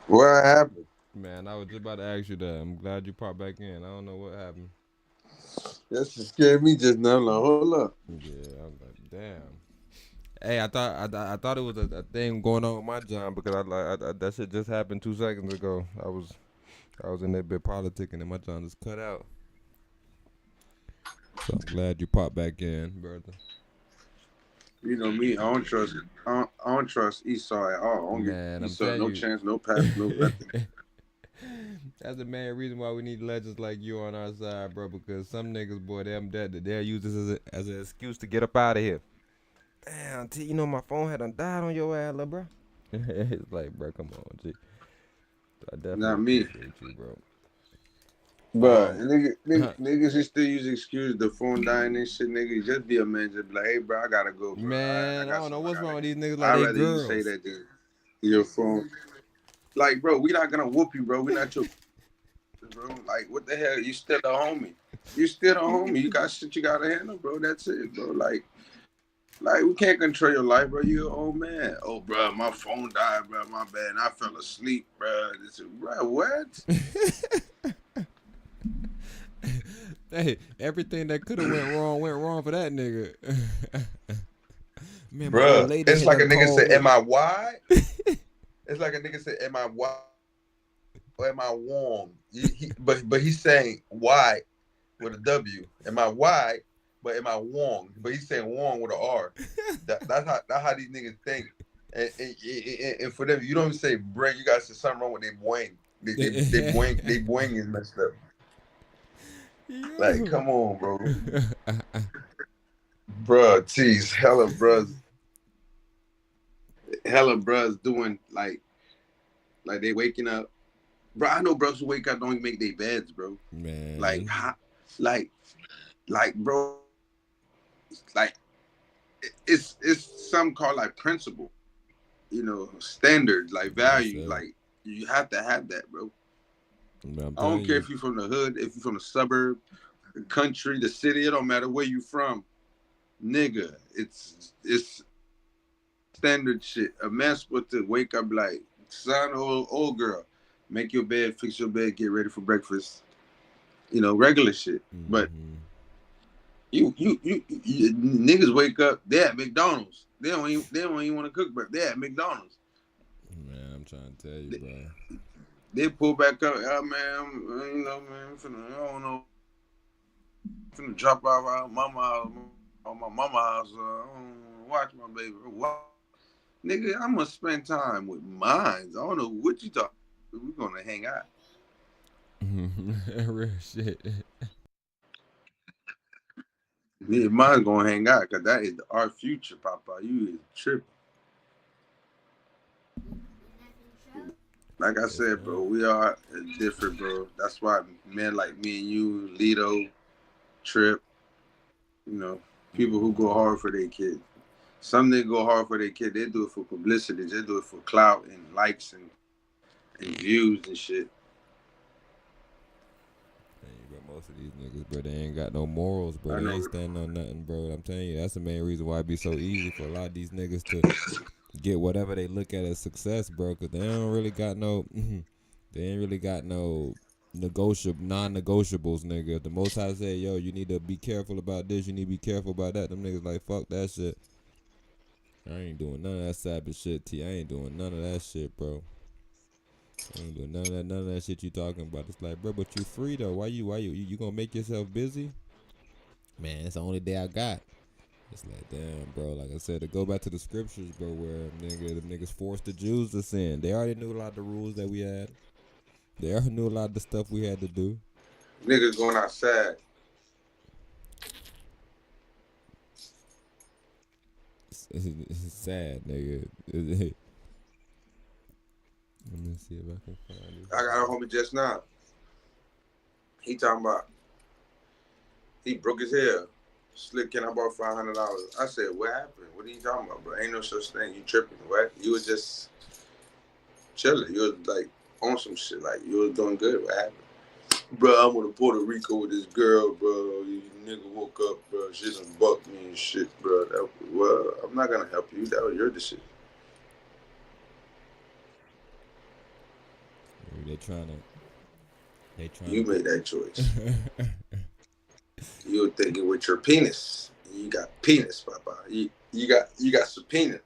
What happened? Man, I was just about to ask you that. I'm glad you popped back in. I don't know what happened. That shit scared me just now. Like, hold up. Yeah, I was like, damn. Hey, I thought it was a thing going on with my John because I that shit just happened 2 seconds ago. I was in that bit politicking and my John just cut out. So I'm glad you popped back in, brother. You know me, I don't trust Esau at all. I don't Man, give Esau no chance, no pass, no nothing. That's the main reason why we need legends like you on our side, bro. Because some niggas, boy, they'll use this as an excuse to get up out of here. Damn, T, you know my phone had died on your ass, little bro. It's like, bro, come on, G. I definitely Not me, appreciate you, bro. But niggas just still use excuses. The phone dying and shit, nigga. Just be a man. Just be like, hey, bro, I gotta go. Bro. Man, I don't know what's wrong with these niggas. Like, I'd they rather girls. you say that than your phone. Like, bro, we not gonna whoop you, bro. We not your bro. Like, what the hell? You still a homie. You got shit you gotta handle, bro. That's it, bro. Like we can't control your life, bro. You an old man. Oh, bro, my phone died, bro. My bad. And I fell asleep, bro. Bro, what? Hey, everything that could have went wrong for that nigga. Man, bro, it's like a nigga said, am I wide? It's like a nigga said, am I wide or am I warm? But he's saying wide with a W. Am I wide? But am I warm? But he's saying warm with an R. That's how these niggas think. And for them, you don't even say brain. You gotta say something wrong with their brain. They brain is messed up. Like, come on, bro. Bruh, geez, hella bruhs doing like they waking up. Bro, I know bros who wake up don't even make their beds, bro. Man. Like, bro, like it's something called like principle, you know, standards, like value. Like you have to have that, bro. Man, I don't care if you're from the hood, if you're from the suburb, the country, the city. It don't matter where you from, nigga. It's standard shit. A man supposed to wake up like, son, old girl, make your bed, fix your bed, get ready for breakfast. You know, regular shit. But you niggas wake up, they at McDonald's. They don't even want to cook, but they at McDonald's. Man, I'm trying to tell you, bro. They pull back up, man, you know, man, I don't know, finna drop off our mama house, on my mama house, I don't watch my baby. What? Nigga, I'm gonna spend time with mines. I don't know what you talking. We're gonna hang out. Real shit. Yeah, mine's gonna hang out because that is our future, Papa. You is tripping. Like I said, bro, we are different, bro. That's why men like me and you, Lito, Trip, you know, people who go hard for their kids. Some niggas go hard for their kid. They do it for publicity. They do it for clout and likes and views and shit. But most of these niggas, bro, they ain't got no morals, bro. They ain't standing on nothing, bro. I'm telling you, that's the main reason why it be so easy for a lot of these niggas to get whatever they look at as success, bro. Because they don't really got no, they ain't really got no non-negotiables, nigga. If the Most High say, yo, you need to be careful about this, you need to be careful about that, them niggas like, fuck that shit. I ain't doing none of that Sabbath shit, T. I ain't doing none of that shit, bro. I ain't doing none of that shit you talking about. It's like, bro, but you free though. Why you gonna make yourself busy? Man, it's the only day I got. It's like, damn, bro. Like I said, to go back to the scriptures, bro, where the niggas forced the Jews to sin. They already knew a lot of the rules that we had. They already knew a lot of the stuff we had to do. Niggas going outside. It's sad, nigga. Let me see if I can find it. I got a homie just now. He talking about he broke his hair. Slick, can I borrow $500? I said, what happened? What are you talking about, bro? Ain't no such thing. You tripping, what? You was just chilling. You was like on some shit. Like you was doing good. What happened? Bro, I'm going to Puerto Rico with this girl, bro. You nigga woke up, bro. She done bucked me and shit, bro. Well, I'm not going to help you. That was your decision. They trying You made that choice. You were thinking with your penis. You got penis, Papa. You got subpoena.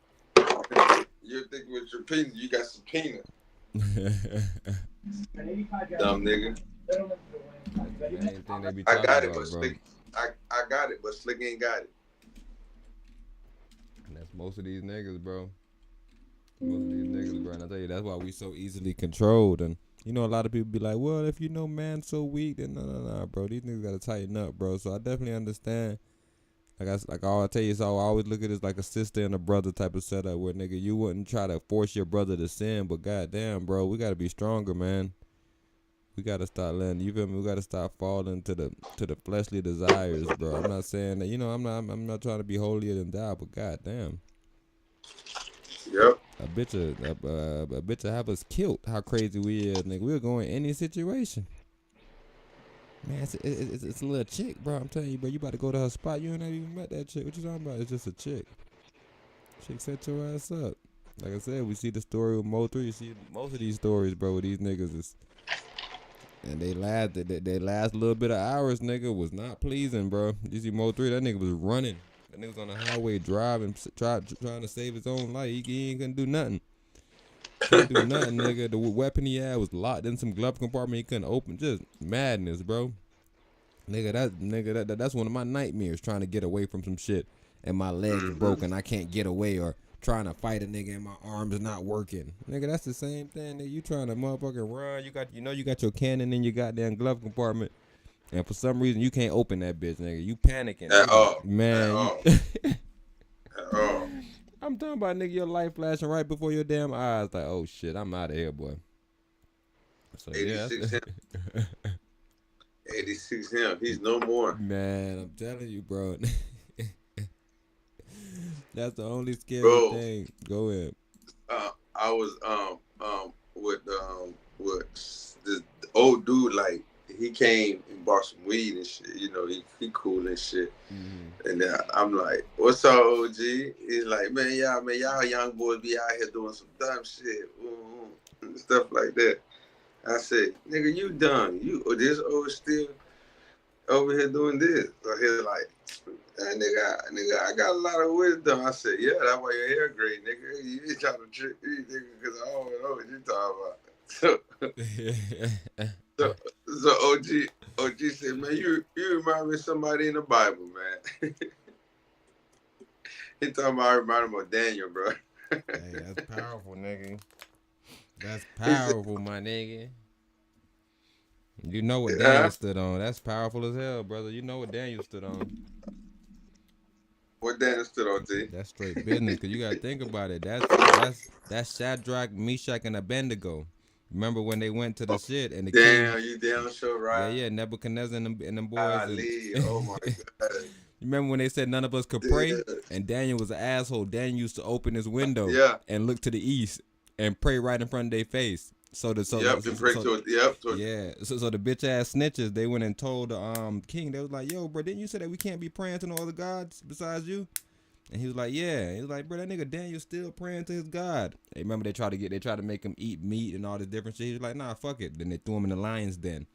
You're thinking with your penis. You got subpoena. Dumb nigga. I got it, but Slick. I got it, but Slick ain't got it. And that's most of these niggas, bro. Most of these niggas, bro. And I tell you, that's why we so easily controlled. And you know, a lot of people be like, well, if you know man's so weak, then no, bro. These niggas gotta tighten up, bro. So I definitely understand. Like all I tell you is I always look at it as like a sister and a brother type of setup where nigga you wouldn't try to force your brother to sin, but goddamn, bro, we gotta be stronger, man. We gotta start letting, you feel me? We gotta start falling to the fleshly desires, bro. I'm not saying that, you know, I'm not trying to be holier than thou, but goddamn. Yep. A bitch will have us killed. How crazy we is, nigga. We'll go in any situation. Man, it's a little chick, bro. I'm telling you, bro. You about to go to her spot. You ain't even met that chick. What you talking about? It's just a chick. Chick set your ass up. Like I said, we see the story with Mo3. You see most of these stories, bro, with these niggas is, and they last little bit of hours, nigga, was not pleasing, bro. You see Mo3, that nigga was running. That nigga was on the highway driving, trying to save his own life. He ain't gonna do nothing. Couldn't do nothing, nigga. The weapon he had was locked in some glove compartment he couldn't open. Just madness, bro. That's one of my nightmares, trying to get away from some shit and my legs broken. I can't get away, or trying to fight a nigga and my arms not working. Nigga, that's the same thing. Nigga, you trying to motherfucking run. You got your cannon in your goddamn glove compartment. and for some reason you can't open that bitch, nigga. You panicking. At all. Man. At all. At all. I'm talking about, nigga, your life flashing right before your damn eyes. Like, oh shit, I'm out of here, boy. So 86 yeah. him. 86 him. He's no more. Man, I'm telling you, bro. That's the only scary thing. Go ahead. I was with this old dude, like he came and bought some weed and shit. You know, he cool and shit. And I'm like, "What's up, OG?" He's like, "Man, y'all young boys be out here doing some dumb shit, and stuff like that." I said, "Nigga, you done? You this old still over here doing this?" So he's like, nigga, I got a lot of wisdom. I said, "Yeah, that's why your hair gray, nigga. You ain't trying to trick me, nigga, because I don't know what you talking about." So OG said, "Man, you remind me of somebody in the Bible, man." He talking about I remind him of Daniel, bro. Hey, that's powerful, nigga. That's powerful, my nigga. You know what Daniel stood on. That's powerful as hell, brother. You know what Daniel stood on. What Daniel stood on, T? That's straight business, because you got to think about it. That's Shadrach, Meshach, and Abednego. Remember when they went to the shit and the king? You damn sure right. Yeah, Nebuchadnezzar and them boys. Oh my God. You remember when they said none of us could pray? And Daniel was an asshole. Daniel used to open his window and look to the east and pray right in front of their face. So the bitch ass snitches, they went and told the king. They was like, "Yo, bro, didn't you say that we can't be praying to no other gods besides you?" And he was like, "Yeah." He was like, "Bro, that nigga Daniel still praying to his God." Hey, remember they tried to make him eat meat and all this different shit. He was like, "Nah, fuck it." Then they threw him in the lion's den.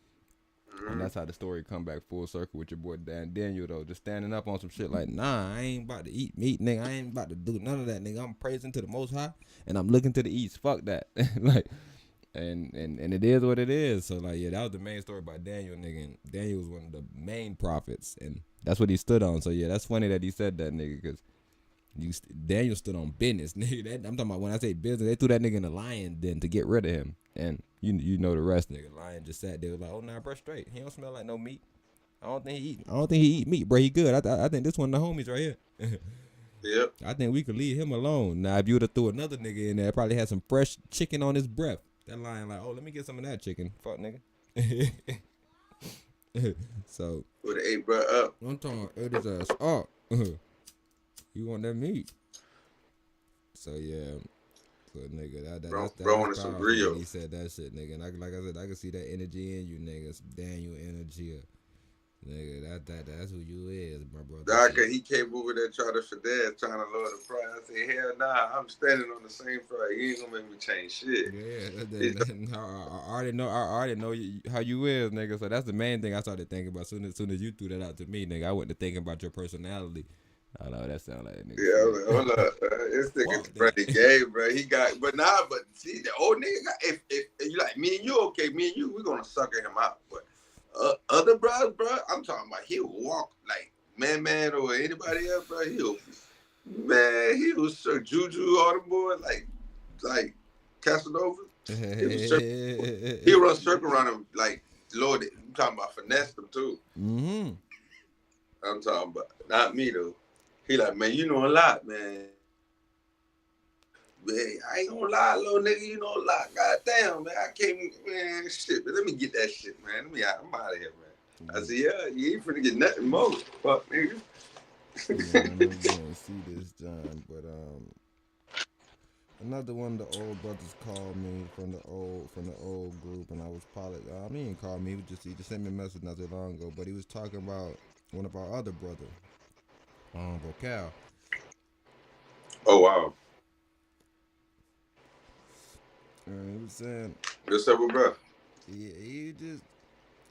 And that's how the story come back full circle with your boy Daniel, though, just standing up on some shit like, "Nah, I ain't about to eat meat, nigga. I ain't about to do none of that, nigga. I'm praising to the Most High, and I'm looking to the east. Fuck that." Like, and it is what it is. So like, yeah, that was the main story about Daniel, nigga. And Daniel was one of the main prophets, and that's what he stood on. So yeah, that's funny that he said that, nigga, because Daniel stood on business, nigga. I'm talking about when I say business, they threw that nigga in the lion den to get rid of him. And you know the rest, nigga. Lion just sat there, was like, "Oh, nah, bro, straight. He don't smell like no meat. I don't think he eat meat, bro. He good. I think this one of the homies right here." Yep. I think we could leave him alone. Now, if you would have threw another nigga in there, probably had some fresh chicken on his breath. That lion like, "Oh, let me get some of that chicken. Fuck, nigga." So. Would have ate bro up. I'm talking ate his ass up. You want that meat? So yeah. So nigga, that's wanted some grill. He said that shit, nigga. And like I said, I can see that energy in you, nigga. Some Daniel energy. Nigga, that's who you is, my brother. Doctor, he came over there trying to finesse, trying to lower the price. I said, "Hell nah, I'm standing on the same price. You ain't gonna make me change shit." Yeah, I already know how you is, nigga. So that's the main thing I started thinking about. Soon as you threw that out to me, nigga, I went to thinking about your personality. I know that sound like a nigga. Yeah, I was like, hold up, this nigga's pretty gay, bro. He got, but see, the old nigga got, if you like me and you, okay, me and you, we gonna sucker him out. But other bros, bro, I'm talking about he'll walk like man or anybody else, bro. He'll search Juju all the boys like Casanova. He'll run circle around him like Lord. I'm talking about finesse them too. Mm-hmm. I'm talking about not me though. He like, "Man, you know a lot, man. Man, I ain't gonna lie, little nigga, you know a lot. Goddamn, man, I can't, man, shit. But let me get that shit, man. I'm out of here, man." I said, "Yeah, you ain't finna get nothing more, fuck, nigga." Yeah, I'm gonna see this, John. But another one of the old brothers called me from the old group, and I was he didn't call me. He just sent me a message not too long ago. But he was talking about one of our other brothers. Vocal. Oh wow. And he was saying, "What's up with bro?" Yeah,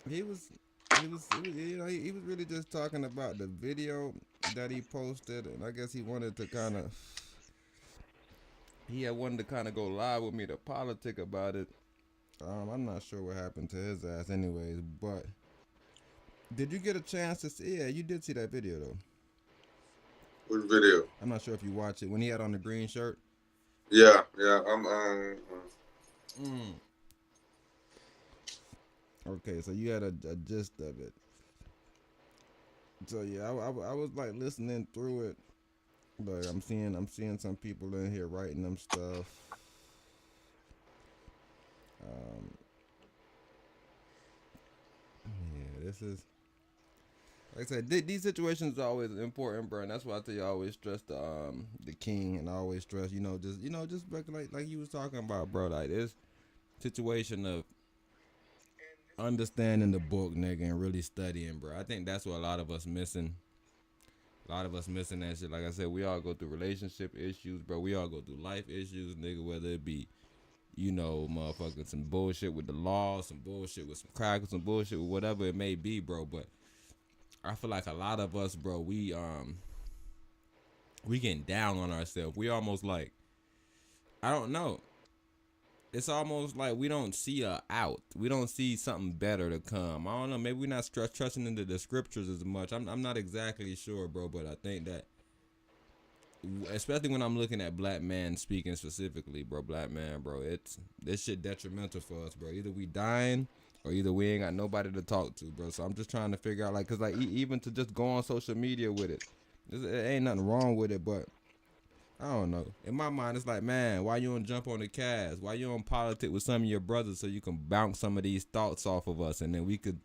he was really just talking about the video that he posted, and I guess he wanted to kind of go live with me to politic about it. I'm not sure what happened to his ass, anyways. But did you get a chance to see? Yeah, you did see that video though. What video? I'm not sure if you watched it when he had on the green shirt. Yeah. Okay, so you had a gist of it. So yeah, I was like listening through it, but I'm seeing some people in here writing them stuff. Yeah, this is like I said. These situations are always important, bro. And that's why I tell you I always stress the king, and I always stress just like you was talking about, bro. Like this situation of understanding the book, nigga, and really studying, bro. I think that's what a lot of us missing. A lot of us missing that shit. Like I said, we all go through relationship issues, bro. We all go through life issues, nigga, whether it be, motherfucking some bullshit with the law, some bullshit with some crackers, some bullshit with whatever it may be, bro. But I feel like a lot of us, bro, we getting down on ourselves. We almost like, I don't know. It's almost like we don't see a out. We don't see something better to come. I don't know. Maybe we're not trusting into the scriptures as much. I'm not exactly sure, bro. But I think that, especially when I'm looking at black man speaking specifically, bro, black man, bro, this shit detrimental for us, bro. Either we dying or either we ain't got nobody to talk to, bro. So I'm just trying to figure out, like, cause like even to just go on social media with it, there ain't nothing wrong with it, but I don't know. In my mind, it's like, man, why you don't jump on the cast? Why you don't politic with some of your brothers so you can bounce some of these thoughts off of us, and then we could,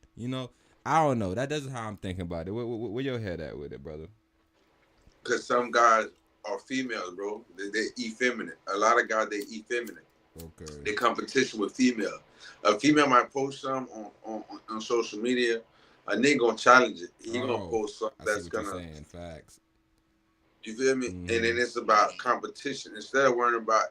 I don't know. That's how I'm thinking about it. Where your head at with it, brother? Because some guys are females, bro. They effeminate. A lot of guys, they effeminate. Okay. They competition with female. A female might post something on social media. A nigga gonna challenge it. He gonna post something that's gonna. Saying. Facts. You feel me? Mm-hmm. And then it's about competition. Instead of worrying about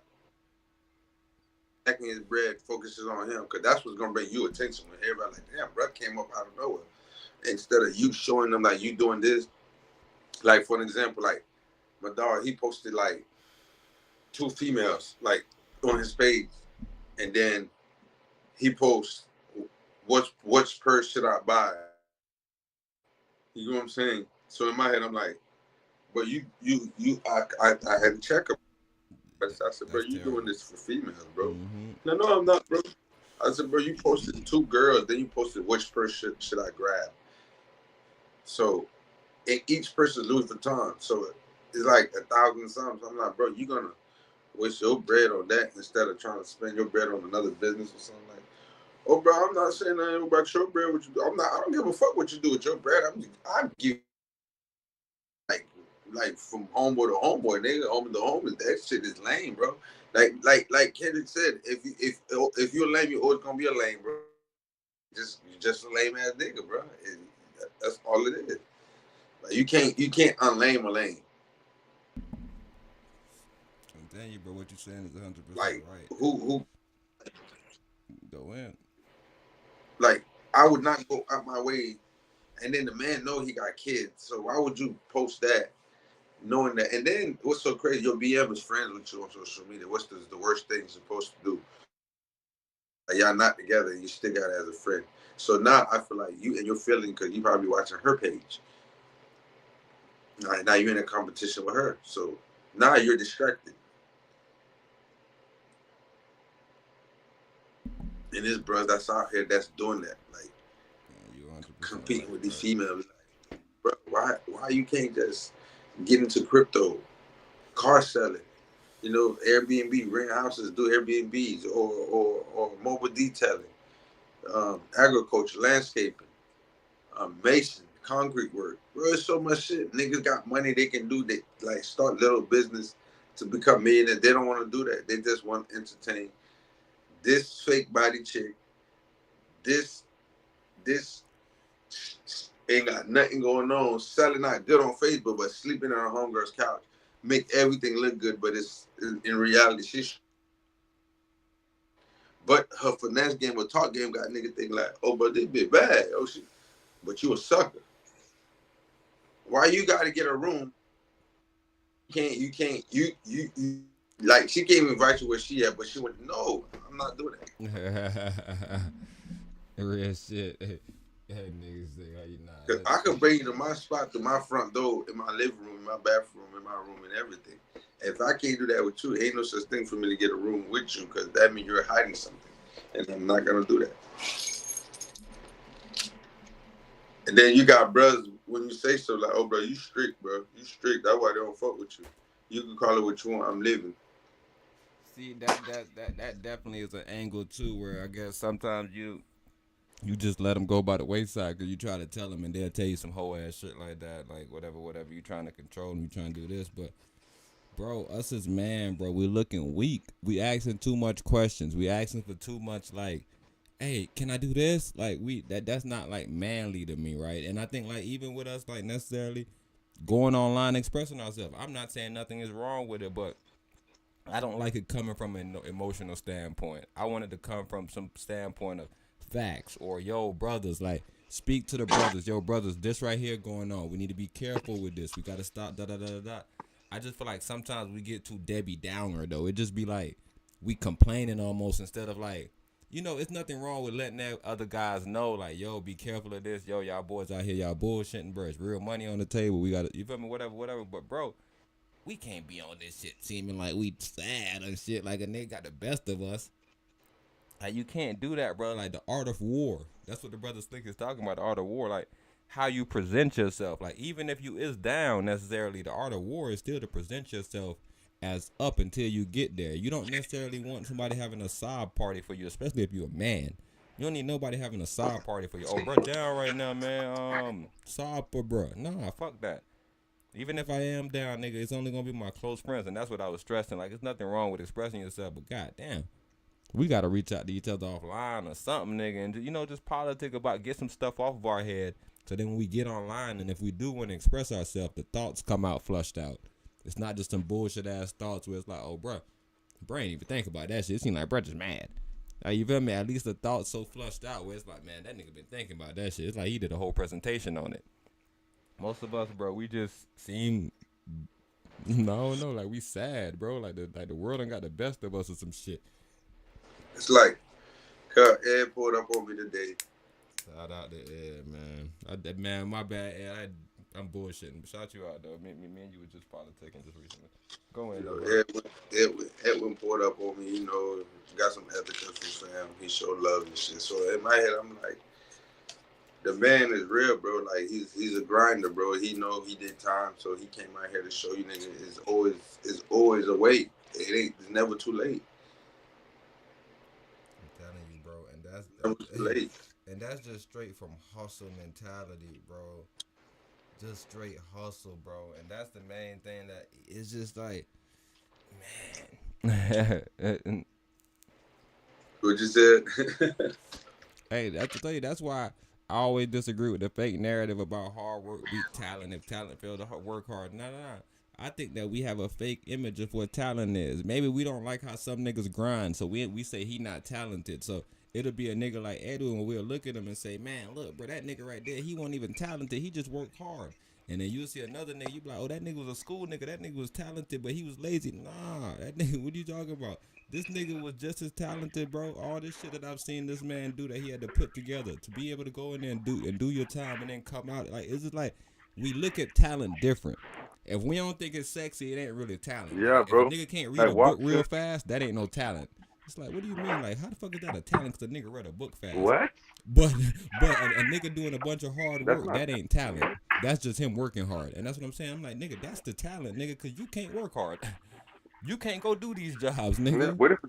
stacking his bread, focuses on him, because that's what's gonna bring you attention. When everybody like, damn, bro came up out of nowhere. Instead of you showing them like you doing this. Like, for an example, like my dog, he posted like 2 females like on his page, and then he posts which purse should I buy? You know what I'm saying? So in my head, I'm like, but I had to check him. I said, bro, you doing this for females, bro? Mm-hmm. No, I'm not, bro. I said, bro, you posted 2 girls, then you posted which purse should I grab? So, and each purse is Louis Vuitton, so it's like 1,000 something. So I'm like, bro, you gonna waste your bread on that instead of trying to spend your bread on another business or something like. Oh, bro, I'm not saying nothing about your bread. What you do? I don't give a fuck what you do with your bread. I'm giving like from homeboy to homeboy, nigga, homie to homie. That shit is lame, bro. Like Kendrick said, if you're lame, you're always gonna be a lame, bro. You're just a lame ass nigga, bro. That's all it is. Like, you can't unlame a lame. I'm telling you, bro, what you're saying is 100% like, right. Who go in? Like, I would not go out my way, and then the man know he got kids. So why would you post that, knowing that? And then what's so crazy? Your BM is friends with you on social media. What's the worst thing you're supposed to do? Like, y'all not together, and you still got it as a friend. So now I feel like you and your feeling, because you probably watching her page. Now you're in a competition with her. So now you're distracted. And there's brothers that's out here that's doing that, like competing with these females. Like, bro, why you can't just get into crypto, car selling, Airbnb, rent houses, do Airbnbs, or mobile detailing, agriculture, landscaping, mason, concrete work. Bro, there's so much shit. Niggas got money they can do. They like start little business to become millionaires. They don't want to do that. They just want to entertain this fake body chick. This ain't got nothing going on. Selling out good on Facebook, but sleeping on her homegirl's couch. Make everything look good, but it's in reality she's. But her finesse game or talk game got nigga thinking like, oh, but this bitch bad. Oh shit. But you a sucker. Why you gotta get a room? You can't like, she can't invite you where she at, but she went, no, I'm not doing that. Real shit. That niggas say, how you not? Cause I can bring you to my spot, to my front door, in my living room, in my bathroom, in my room, and everything. If I can't do that with you, ain't no such thing for me to get a room with you, because that means you're hiding something, and I'm not gonna do that. And then you got brothers when you say so, like, oh, bro, you strict, bro. You strict. That's why they don't fuck with you. You can call it what you want. I'm living. See, that definitely is an angle too, where I guess sometimes you just let them go by the wayside because you try to tell them and they'll tell you some whole ass shit like that, like whatever. You trying to control them, you trying to do this, but bro, us as man, bro, we looking weak. We asking too much questions. We asking for too much, like, hey, can I do this? Like that's not like manly to me, right? And I think like even with us, like necessarily going online expressing ourselves, I'm not saying nothing is wrong with it, but I don't like it coming from an emotional standpoint. I want it to come from some standpoint of facts or, yo, brothers, like, speak to the brothers. Yo, brothers, this right here going on. We need to be careful with this. We got to stop, da-da-da-da-da. I just feel like sometimes we get too Debbie Downer, though. It just be like we complaining almost instead of like, you know, it's nothing wrong with letting that other guys know, like, yo, be careful of this. Yo, y'all boys out here, y'all bullshitting, bro. It's real money on the table. We got to, you feel me, whatever. But, bro, we can't be on this shit seeming like we sad and shit, like a nigga got the best of us. Like, you can't do that, bro. Like, the art of war. That's what the brother Slick is talking about, the art of war. Like, how you present yourself. Like, even if you is down necessarily, the art of war is still to present yourself as up until you get there. You don't necessarily want somebody having a sob party for you, especially if you're a man. You don't need nobody having a sob party for you. Oh, bro, down right now, man. Sob for bro. Nah, fuck that. Even if I am down, nigga, it's only gonna be my close friends, and that's what I was stressing. Like, there's nothing wrong with expressing yourself, but goddamn, we gotta reach out to each other offline or something, nigga, and you know, just politic about get some stuff off of our head. So then when we get online, and if we do want to express ourselves, the thoughts come out flushed out. It's not just some bullshit ass thoughts where it's like, oh, bro, brain even think about that shit. It seems like bro just mad. Like, you feel me? At least the thoughts so flushed out where it's like, man, that nigga been thinking about that shit. It's like he did a whole presentation on it. Most of us, bro, we just seem, no, like we sad, bro. Like the world done got the best of us or some shit. It's like, Ed pulled up on me today. Shout out to Ed, man. Man, my bad, Ed. I'm bullshitting. Shout you out, though. Me and you were just politicking just recently. Go in, though. Edwin pulled up on me, you know, got some ethics from Sam. He showed love and shit. So in my head, I'm like, the man is real, bro. Like, he's a grinder, bro. He know he did time, so he came out here to show you niggas it's always a wait. It's never too late. I'm telling you, bro, and that's never too late. And that's just straight from hustle mentality, bro. Just straight hustle, bro. And that's the main thing that it's just like, man. What you said? Hey, that's to tell you, that's why I always disagree with the fake narrative about hard work beat talent. If talent failed to work hard, no. I think that we have a fake image of what talent is. Maybe we don't like how some niggas grind, so we say he not talented. So it'll be a nigga like Edwin where we'll look at him and say, man, look, bro, that nigga right there, he wasn't even talented. He just worked hard. And then you'll see another nigga, you be like, oh, that nigga was a school nigga. That nigga was talented, but he was lazy. Nah, that nigga, what are you talking about? This nigga was just as talented, bro. All this shit that I've seen this man do that he had to put together to be able to go in there and do your time and then come out. Like, it's just like we look at talent different. If we don't think it's sexy, it ain't really talent. Yeah, bro. If a nigga can't read a book real fast, that ain't no talent. It's like, what do you mean? Like, how the fuck is that a talent? Because a nigga read a book fast. What? But a nigga doing a bunch of hard work, that ain't talent. That's just him working hard. And that's what I'm saying. I'm like, nigga, that's the talent, nigga, because you can't work hard. You can't go do these jobs, nigga. What if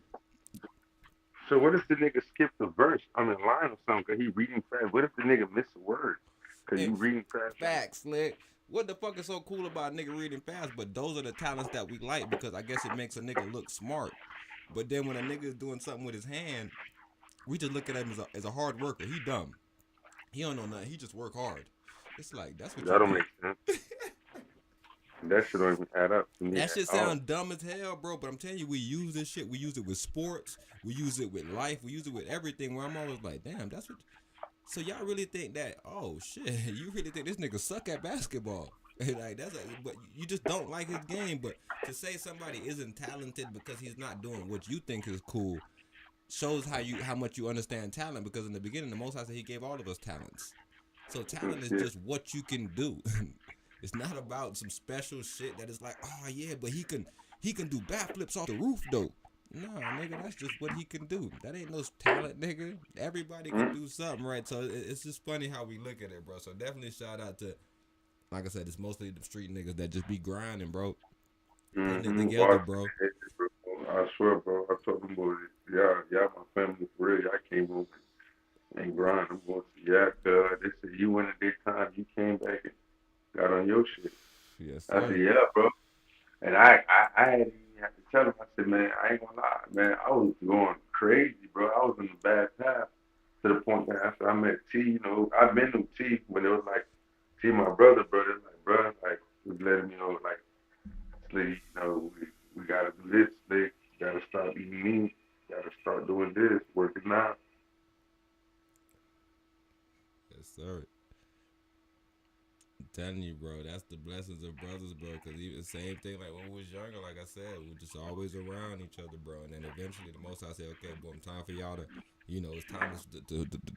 the nigga skipped a verse? I mean, line or something, because he reading fast. What if the nigga missed a word? Because you reading fast. Facts, Slick. What the fuck is so cool about a nigga reading fast? But those are the talents that we like because I guess it makes a nigga look smart. But then when a nigga is doing something with his hand, we just look at him as a hard worker. He dumb. He don't know nothing. He just work hard. It's like, that's what that don't make sense. That shit don't even add up to me. That shit sound dumb as hell, bro. But I'm telling you, we use this shit. We use it with sports. We use it with life. We use it with everything. Where I'm always like, damn, that's what. So y'all really think that? Oh shit, you really think this nigga suck at basketball? Like but you just don't like his game. But to say somebody isn't talented because he's not doing what you think is cool shows how much you understand talent. Because in the beginning, the Most High said He gave all of us talents. So talent is just what you can do. It's not about some special shit that is like, oh yeah, but he can do backflips off the roof though. Nah, nigga, that's just what he can do. That ain't no talent, nigga. Everybody can do something, right? So it's just funny how we look at it, bro. So definitely shout out to like I said, it's mostly the street niggas that just be grinding, bro. Putting it Mm-hmm. together, bro. I swear, bro. I told them boys, yeah, my family for real. I came home and grind. I'm going to they said you went at their time, you came back and got on your shit. Yes, I sir. said, yeah, bro. And I hadn't even had to tell him. I said, man, I ain't gonna lie, man. I was going crazy, bro. I was in a bad path to the point that after I met T, you know, I've been to T when it was like T, my brother, like, bro, like, was letting me know, like, Slick, you know, we gotta do this, Slick. You gotta stop eating meat. You gotta start doing this, working out. Yes, sir. I'm telling you, bro, that's the blessings of brothers, bro. Because even the same thing, like when we was younger, like I said, we were just always around each other, bro. And then eventually, the most I said, okay, boom, time for y'all to, you know, it's time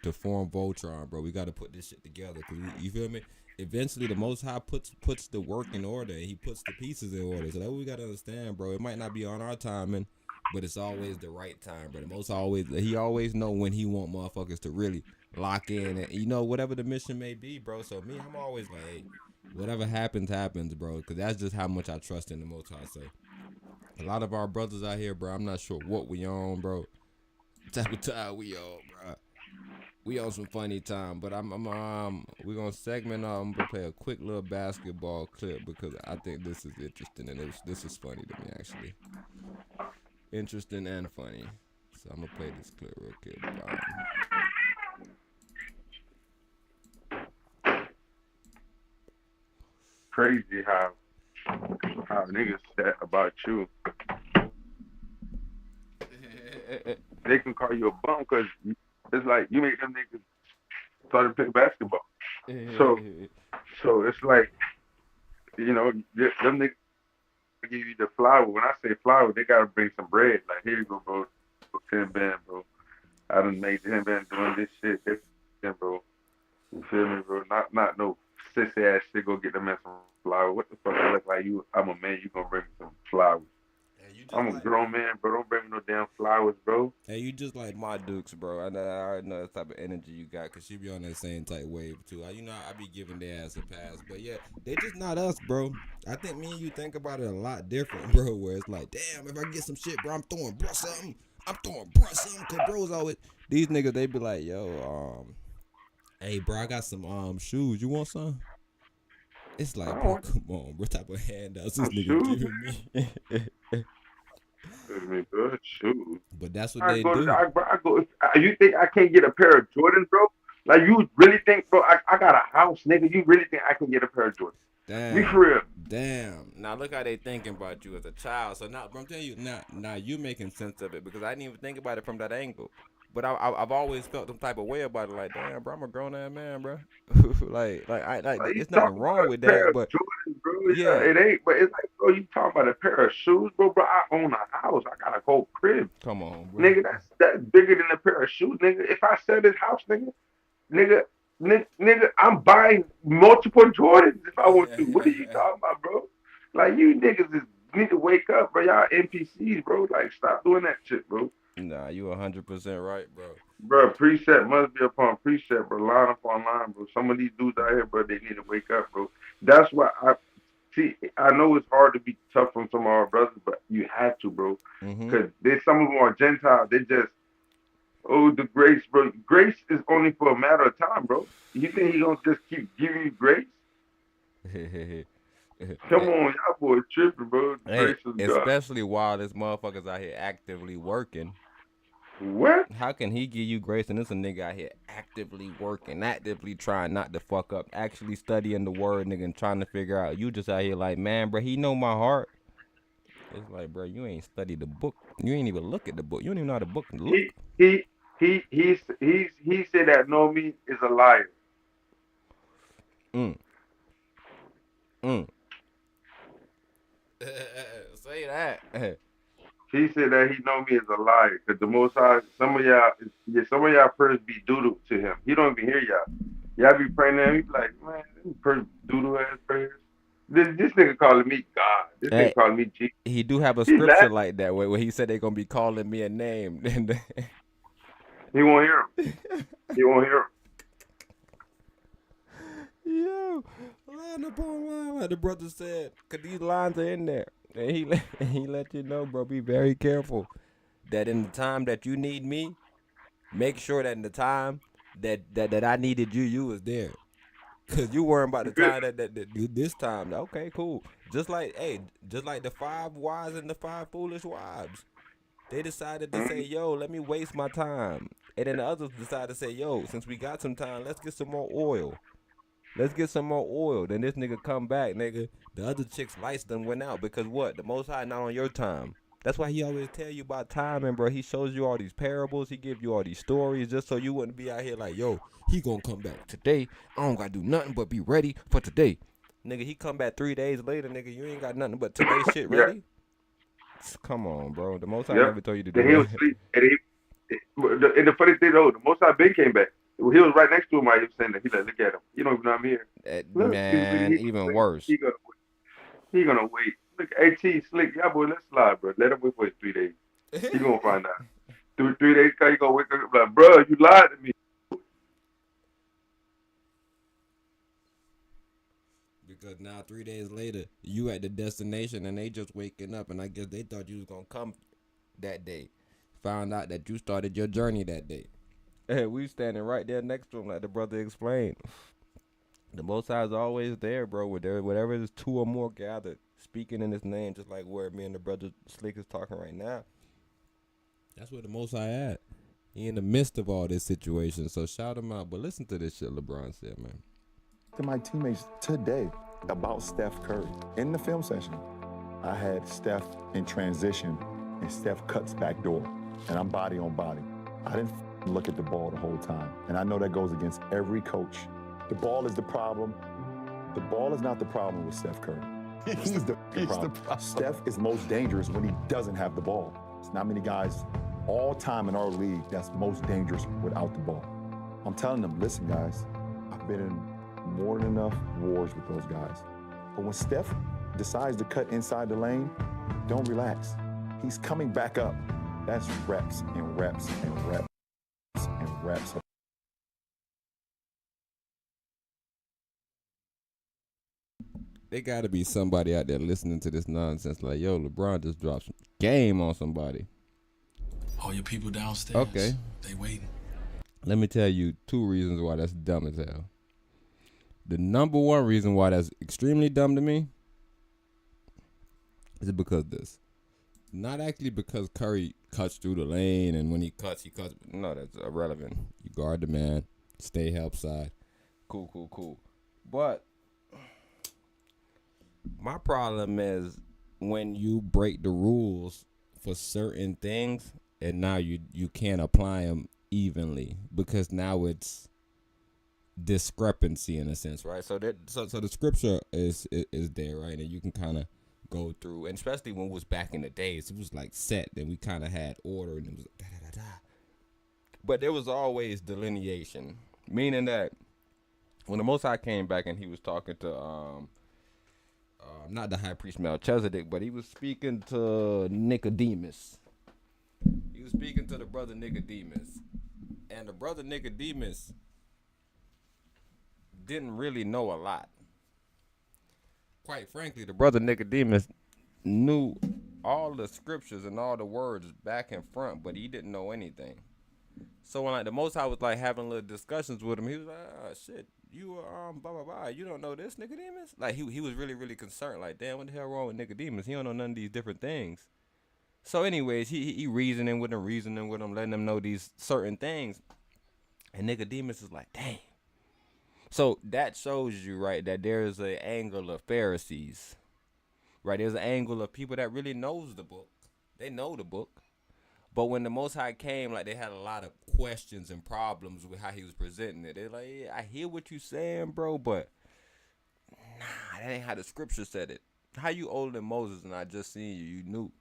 to form Voltron, bro. We got to put this shit together. Cause you feel me? Eventually, the Most High puts the work in order, and He puts the pieces in order. So that's what we got to understand, bro. It might not be on our timing, but it's always the right time, bro. The Most He always know when He want motherfuckers to really lock in, and you know, whatever the mission may be, bro. So me, I'm always like, hey, whatever happens, bro. Because that's just how much I trust in the Most High. So a lot of our brothers out here, bro, I'm not sure what we on, bro. Type of time we on, bro. We on some funny time, but we're gonna segment. I'm gonna play a quick little basketball clip because I think this is interesting and this is funny to me, actually. Interesting and funny. So I'm gonna play this clip real quick. Crazy how niggas say about you. They can call you a bum because it's like you make them niggas start to play basketball. So it's like, you know, them niggas give you the flower. When I say flower, they gotta bring some bread. Like, here you go, bro. 10 band, bro. I done made 10 band doing this shit. This, bro. You feel me, bro? Not no sissy ass shit. Go get them man some flowers. What the fuck? I look like you. I'm a man. You gonna bring me some flowers? I'm a grown man, bro. Don't bring me no damn flowers, bro. Hey, you just like my Dukes, bro. I already know that type of energy you got, cause she be on that same type wave too. You know, I be giving their ass a pass, but yeah, they just not us, bro. I think me and you think about it a lot different, bro. Where it's like, damn, if I get some shit, bro, I'm throwing bruh something. Cause bros always these niggas. They be like, yo, hey, bro, I got some shoes. You want some? It's like, bro, come on, what type of handouts this nigga giving me? Shoes. But that's what they do. You think I can't get a pair of Jordans, bro? Like, you really think, bro? I got a house, nigga. You really think I can get a pair of Jordans? Damn. Be for real. Damn. Now look how they thinking about you as a child. So now, I'm telling you, now you making sense of it because I didn't even think about it from that angle. But I've always felt some type of way about it. Like, damn, bro, I'm a grown ass man, bro. like it's nothing wrong with that. But Jordans, bro. Yeah, it ain't. But it's like, bro, you talking about a pair of shoes, bro? Bro, I own a house. I got a whole crib. Come on, bro. Nigga, that's bigger than a pair of shoes, nigga. If I sell this house, nigga, I'm buying multiple Jordans if I want to. What are you talking about, bro? Like, you niggas need to wake up, bro. Y'all NPCs, bro. Like, stop doing that shit, bro. Nah, you 100% right, bro. Bro, precept must be upon precept, bro. Line upon line, bro. Some of these dudes out here, bro, they need to wake up, bro. That's why I know it's hard to be tough on some of our brothers, but you have to, bro. Because some of them are Gentiles. They just, the grace, bro. Grace is only for a matter of time, bro. You think he gonna just keep giving you grace? Come on, y'all boys tripping, bro. Hey, especially while this motherfucker's out here actively working. What? How can he give you grace and this a nigga out here actively working, actively trying not to fuck up, actually studying the word, nigga, and trying to figure out? You just out here like, man, bro, he know my heart. It's like, bro, you ain't studied the book. You ain't even look at the book. You don't even know how the book look. He said that know me is a liar. Say that. He said that he know me as a liar. Cause the Most High, some of y'all prayers be doodle to him. He don't even hear y'all. Y'all be praying to him. He be like, man, this doodle ass prayers. This nigga calling me God. This nigga calling me Jesus. He do have a scripture like that where he said they gonna be calling me a name. He won't hear him. He won't hear him. Yo, line upon line, like the brother said, because these lines are in there. And he let you know, bro, be very careful that in the time that you need me, make sure that in the time that I needed you, you was there. Cause you worrying about the time that this time. Okay, cool. Just like the 5 wise and the 5 foolish wives. They decided to say, yo, let me waste my time. And then the others decided to say, yo, since we got some time, let's get some more oil. Let's get some more oil. Then this nigga come back, nigga. The other chick's lights done went out because what? The Most High not on your time. That's why he always tell you about timing, bro. He shows you all these parables. He give you all these stories just so you wouldn't be out here like, yo, he gonna come back today. I don't gotta do nothing but be ready for today. Nigga, he come back 3 days later, nigga. You ain't got nothing but today shit ready. Yeah. Come on, bro. The Most High never told you to do that. He was asleep. And the funny thing though, the Most High Ben came back. He was right next to him while he was saying that. He like, look at him. You don't even know I'm here. Man, even worse. He gonna wait. Look, AT slick. Y'all boy, let's slide, bro. Let him wait for 3 days. He gonna find out. 3 days, he gonna wake up like, bro, you lied to me. Because now 3 days later, you at the destination and they just waking up, and I guess they thought you was gonna come that day. Found out that you started your journey that day. Hey, we standing right there next to him, like the brother explained. The Most High is always there, bro. Whatever is 2 or more gathered, speaking in His name, just like where me and the brother Slick is talking right now. That's where the Most High at. He in the midst of all this situation, so shout him out. But listen to this shit LeBron said, man. To my teammates today about Steph Curry. In the film session, I had Steph in transition, and Steph cuts back door, and I'm body on body. I didn't look at the ball the whole time, and I know that goes against every coach. The ball is the problem. The ball is not the problem with Steph Curry. He's the problem. Steph is most dangerous when he doesn't have the ball. There's not many guys all time in our league that's most dangerous without the ball. I'm telling them, listen, guys, I've been in more than enough wars with those guys. But when Steph decides to cut inside the lane, don't relax. He's coming back up. That's reps and reps and reps and reps. There gotta be somebody out there listening to this nonsense like, yo, LeBron just dropped some game on somebody. All your people downstairs. Okay. They waiting. Let me tell you 2 reasons why that's dumb as hell. The number 1 reason why that's extremely dumb to me is because this. Not actually because Curry cuts through the lane and when he cuts. No, that's irrelevant. You guard the man. Stay help side. Cool. But my problem is when you break the rules for certain things and now you can't apply them evenly because now it's discrepancy in a sense, right? So the scripture is there, right? And you can kind of go through, and especially when it was back in the days, it was like set, then we kind of had order, and it was da. But there was always delineation, meaning that when the Most High came back and he was talking to not the high priest Melchizedek, but he was speaking to Nicodemus. He was speaking to the brother Nicodemus, and the brother Nicodemus didn't really know a lot. Quite frankly, the brother Nicodemus knew all the scriptures and all the words back and front, but he didn't know anything. So when like the Most High was like having little discussions with him, he was like, "Oh shit, you blah blah blah. You don't know this, Nicodemus?" Like he was really concerned. Like, damn, what the hell wrong with Nicodemus? He don't know none of these different things. So anyways, he reasoning with him, letting him know these certain things, and Nicodemus is like, "Dang." So that shows you, right, that there is an angle of Pharisees, right? There's an angle of people that really knows the book. They know the book. But when the Most High came, like, they had a lot of questions and problems with how he was presenting it. They're like, yeah, I hear what you saying, bro, but nah, that ain't how the scripture said it. How you older than Moses and I just seen you, you knew.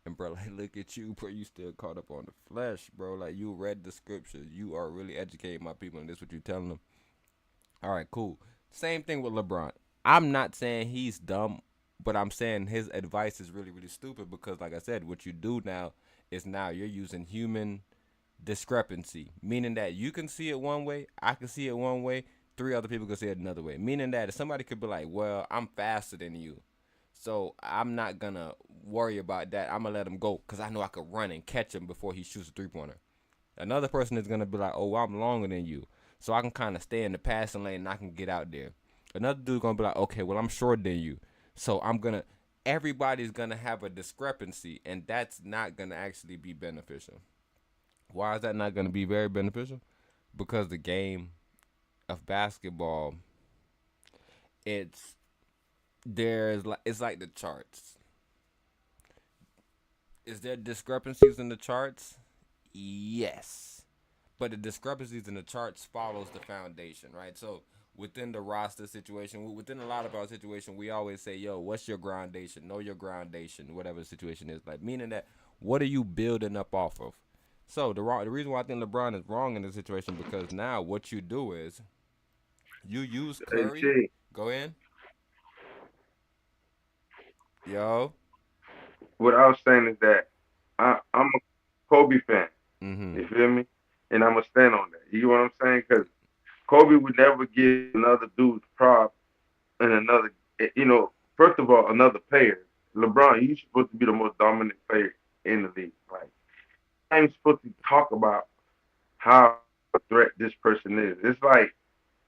And, bro, like, look at you, bro, you still caught up on the flesh, bro. Like, you read the scriptures. You are really educating my people, and this is what you telling them. All right, cool. Same thing with LeBron. I'm not saying he's dumb, but I'm saying his advice is really stupid because, like I said, what you do now is now you're using human discrepancy, meaning that you can see it one way, I can see it one way, 3 other people could say it another way. Meaning that if somebody could be like, well, I'm faster than you, so I'm not going to worry about that. I'm going to let him go because I know I could run and catch him before he shoots a three-pointer. Another person is going to be like, oh, I'm longer than you, so I can kind of stay in the passing lane and I can get out there. Another dude's going to be like, okay, well, I'm shorter than you, so I'm going to – everybody's going to have a discrepancy, and that's not going to actually be beneficial. Why is that not going to be very beneficial? Because the game of basketball, it's like the charts. Is there discrepancies in the charts? Yes. But the discrepancies in the charts follows the foundation, right? So within the roster situation, within a lot of our situation, we always say, yo, what's your groundation? Know your groundation, whatever the situation is. Like, meaning that, what are you building up off of? So the reason why I think LeBron is wrong in this situation, because now what you do is you use Curry. Hey, Go in. Yo. what I was saying is that I'm a Kobe fan. Mm-hmm. You feel me? And I'm gonna stand on that. You know what I'm saying? Because Kobe would never give another dude prop and another. First of all, another player. LeBron, you're supposed to be the most dominant player in the league. Like, I'm supposed to talk about how a threat this person is. It's like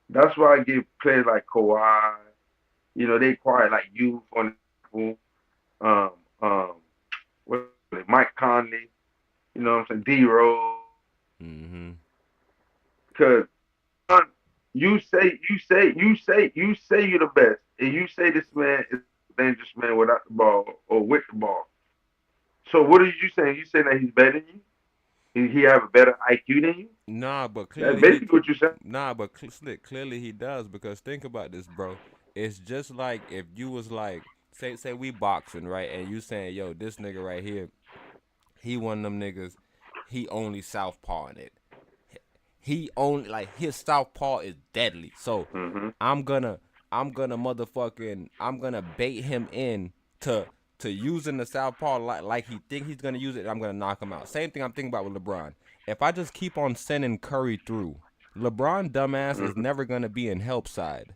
that's why I give players like Kawhi. They acquire like you, for example. What Mike Conley. You know what I'm saying? D-Rose. Mm-hmm. Because you say you're the best, and you say this man is a dangerous man without the ball or with the ball. So what are you saying? You saying that he's better than you? He have a better IQ than you? Nah, but clearly That's basically what you said. Nah, but Slick, clearly he does, because think about this, bro. It's just like if you was like, say we boxing, right, and you saying, yo, this nigga right here, he one of them niggas, he only southpaw in it. He only, like, his southpaw is deadly. So I'm gonna bait him in to using the southpaw like he think he's gonna use it, and I'm gonna knock him out. Same thing I'm thinking about with LeBron. If I just keep on sending Curry through, LeBron dumbass is never gonna be in help side.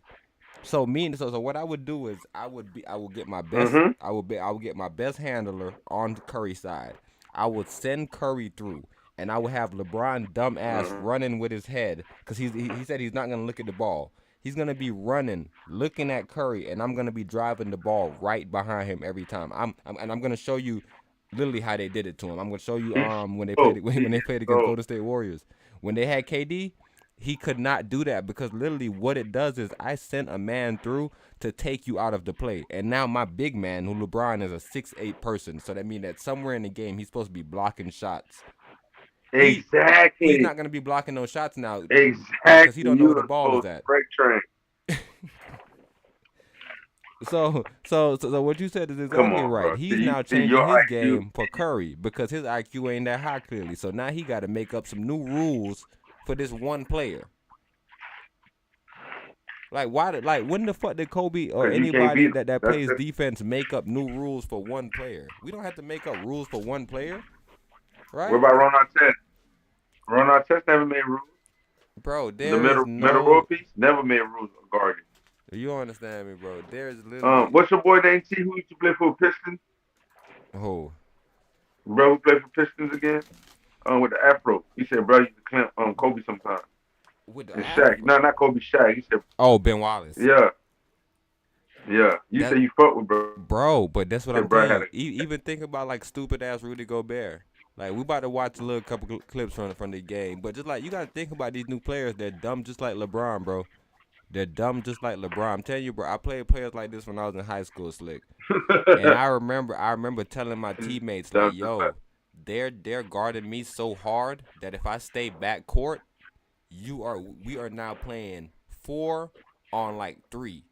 So what I would do is I would get my best I would get my best handler on Curry's side. I would send Curry through, and I would have LeBron dumbass running with his head, because he said he's not gonna look at the ball. He's gonna be running, looking at Curry, and I'm gonna be driving the ball right behind him every time. I'm gonna show you literally how they did it to him. I'm gonna show you when they played against Golden State Warriors. When they had KD, he could not do that, because literally what it does is I sent a man through to take you out of the play. And now my big man, who LeBron is a 6'8" person, so that means that somewhere in the game he's supposed to be blocking shots. Exactly. He's not gonna be blocking those shots now. Exactly. Because he don't know where the ball is at. Break train. So what you said is exactly right. Bro. He's now changing his game for Curry, because his IQ ain't that high, clearly. So now he got to make up some new rules for this one player. Like, when the fuck did Kobe or anybody that plays defense make up new rules for one player? We don't have to make up rules for one player, right? What about Ron Artest? Ron Artest never made rules. Bro, the middle row piece never made rules of guarding. You don't understand me, bro. There's literally what's your boy name? T, who used to play for Pistons? Who? Bro, who played for Pistons again? With the afro. He said, bro, you used to clamp Kobe sometimes. With the Shaq. No, not Kobe, Shaq. He said, oh, Ben Wallace. Yeah. You say you fuck with bro, but that's what I'm saying. Even think about like stupid ass Rudy Gobert. Like, we about to watch a little couple clips from the game, but just like, you gotta think about these new players. They're dumb just like LeBron, bro. They're dumb just like LeBron. I'm telling you, bro, I played players like this when I was in high school, Slick. And I remember telling my teammates, like, yo, they're guarding me so hard that if I stay back court, we are now playing 4 on like 3.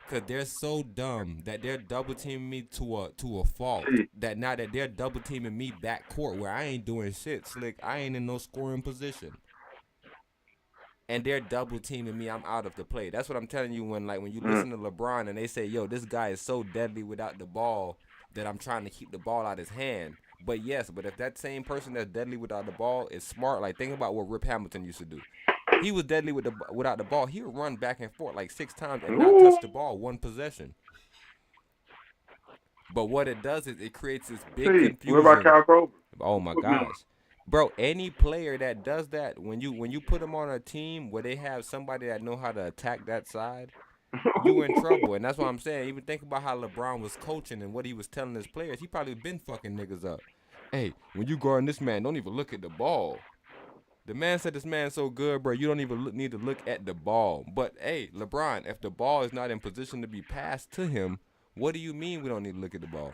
Cause they're so dumb that they're double teaming me to a fault. That now that they're double teaming me back court where I ain't doing shit, Slick. I ain't in no scoring position. And they're double teaming me, I'm out of the play. That's what I'm telling you when you listen to LeBron and they say, yo, this guy is so deadly without the ball that I'm trying to keep the ball out of his hand. But yes, if that same person that's deadly without the ball is smart, like think about what Rip Hamilton used to do. he was deadly without the ball. He would run back and forth like 6 times and not touch the ball one possession. But what it does is it creates this big confusion. What about Kyle Korver? Oh my gosh. Bro, any player that does that, when you put them on a team where they have somebody that know how to attack that side, you in trouble. And that's what I'm saying. Even think about how LeBron was coaching and what he was telling his players. He probably been fucking niggas up. Hey, when you guard this man, don't even look at the ball. The man said this man's so good, bro, you don't even need to look at the ball. But, hey, LeBron, if the ball is not in position to be passed to him, what do you mean we don't need to look at the ball?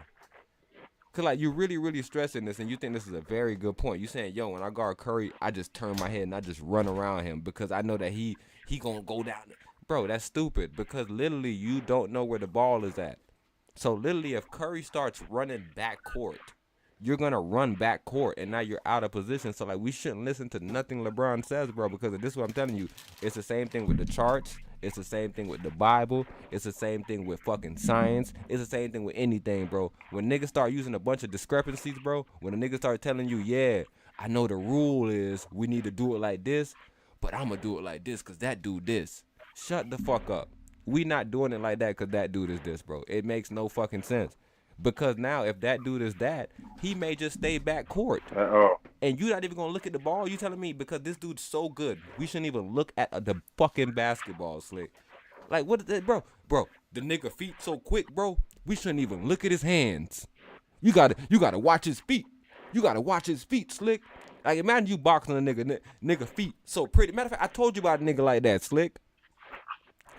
Because, like, you're really, really stressing this, and you think this is a very good point. You saying, yo, when I guard Curry, I just turn my head and I just run around him because I know that he going to go down. Bro, that's stupid because literally you don't know where the ball is at. So, literally, if Curry starts running back court, you're going to run back court, and now you're out of position. So, like, we shouldn't listen to nothing LeBron says, bro, because this is what I'm telling you. It's the same thing with the charts. It's the same thing with the Bible. It's the same thing with fucking science. It's the same thing with anything, bro. When niggas start using a bunch of discrepancies, bro, when a nigga start telling you, yeah, I know the rule is we need to do it like this, but I'm going to do it like this because that dude this. Shut the fuck up. We not doing it like that because that dude is this, bro. It makes no fucking sense. Because now if that dude is that, he may just stay back court. And you not even going to look at the ball? You telling me because this dude's so good, we shouldn't even look at the fucking basketball, Slick. Like, what is that, bro? Bro, the nigga feet so quick, bro, we shouldn't even look at his hands. You gotta watch his feet. You gotta watch his feet, Slick. Like, imagine you boxing a nigga feet so pretty. Matter of fact, I told you about a nigga like that, Slick.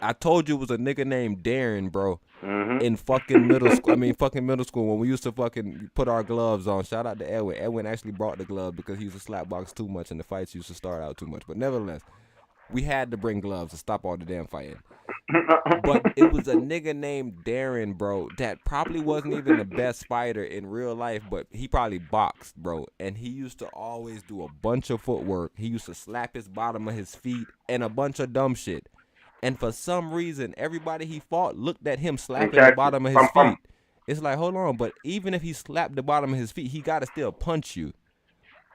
I told you it was a nigga named Darren, bro. In fucking middle school. Fucking middle school when we used to fucking put our gloves on. Shout out to Edwin. Edwin actually brought the glove because he used to slap box too much and the fights used to start out too much. But nevertheless, we had to bring gloves to stop all the damn fighting. But it was a nigga named Darren, bro, that probably wasn't even the best fighter in real life, but he probably boxed, bro. And he used to always do a bunch of footwork. He used to slap his bottom of his feet and a bunch of dumb shit. And for some reason, everybody he fought looked at him slapping the bottom of his feet. It's like, hold on, but even if he slapped the bottom of his feet, he got to still punch you.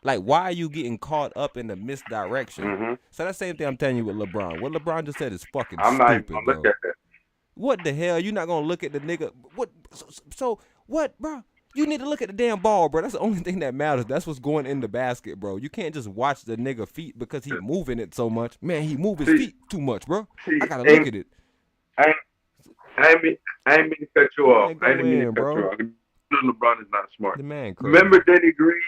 Like, why are you getting caught up in the misdirection? So that same thing I'm telling you with LeBron. What LeBron just said is fucking stupid, not even gonna look at that. What the hell? You're not going to look at the nigga? What? So what, bro? You need to look at the damn ball, bro. That's the only thing that matters. That's what's going in the basket, bro. You can't just watch the nigga feet because he moving it so much. Man, he move his feet too much, bro. I gotta look at it. I ain't mean to cut you off. I ain't mean to cut you off. LeBron is not smart. The man crazy. Remember Denny Green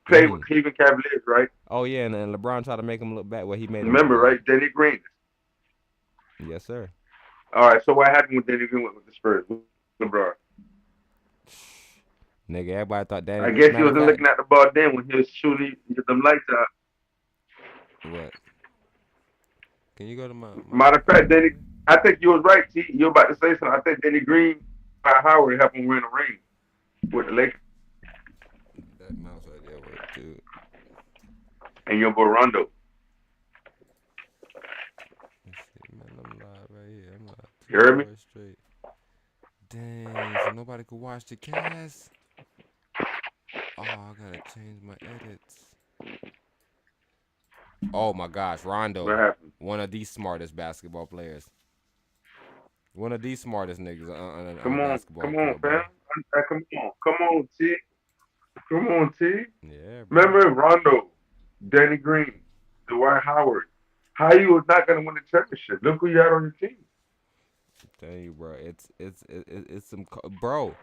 played with Cleveland Cavaliers, right? Oh yeah, and LeBron tried to make him look back where he made him. Remember, right? Denny Green. Yes, sir. All right. So what happened with Denny Green with the Spurs? With LeBron. Nigga, everybody thought that. I guess he wasn't looking at the ball then when he was shooting them lights out. What? Can you go to my Matter of fact, Denny, I think you was right, T. You were about to say something. I think Denny Green, Howard helped him win a ring with the Lakers. That mouse right there worked too. And your boy Rondo. Let's see, man, I'm live right here. I'm live. You heard me? Straight. Dang, so nobody could watch the cast. Oh, I gotta change my edits. Oh my gosh, Rondo. What happened? One of the smartest basketball players. One of the smartest niggas on basketball. Come on, fam. Come on, T. Come on, T. Yeah, bro. Remember Rondo, Danny Green, Dwight Howard. How you was not gonna win the championship? Look who you had on your team. Tell you, bro, it's some bro.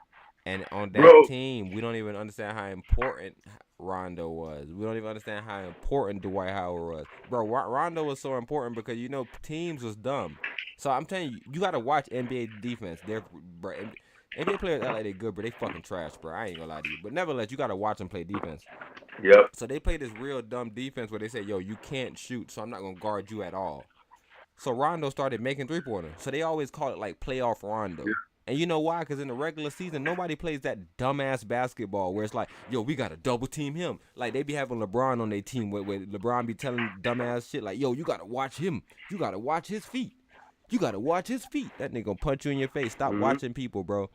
And on that team, we don't even understand how important Rondo was. We don't even understand how important Dwight Howard was. Bro, Rondo was so important because, you know, teams was dumb. So I'm telling you, you got to watch NBA defense. Bro, NBA players act like they good, but they fucking trash, bro. I ain't gonna lie to you. But nevertheless, you got to watch them play defense. Yep. So they play this real dumb defense where they say, yo, you can't shoot, so I'm not going to guard you at all. So Rondo started making three-pointers. So they always call it like playoff Rondo. Yeah. And you know why? Because in the regular season, nobody plays that dumbass basketball where it's like, yo, we got to double team him. Like, they be having LeBron on their team where LeBron be telling dumbass shit like, yo, you got to watch him. You got to watch his feet. You got to watch his feet. That nigga gonna punch you in your face. Stop watching people, bro.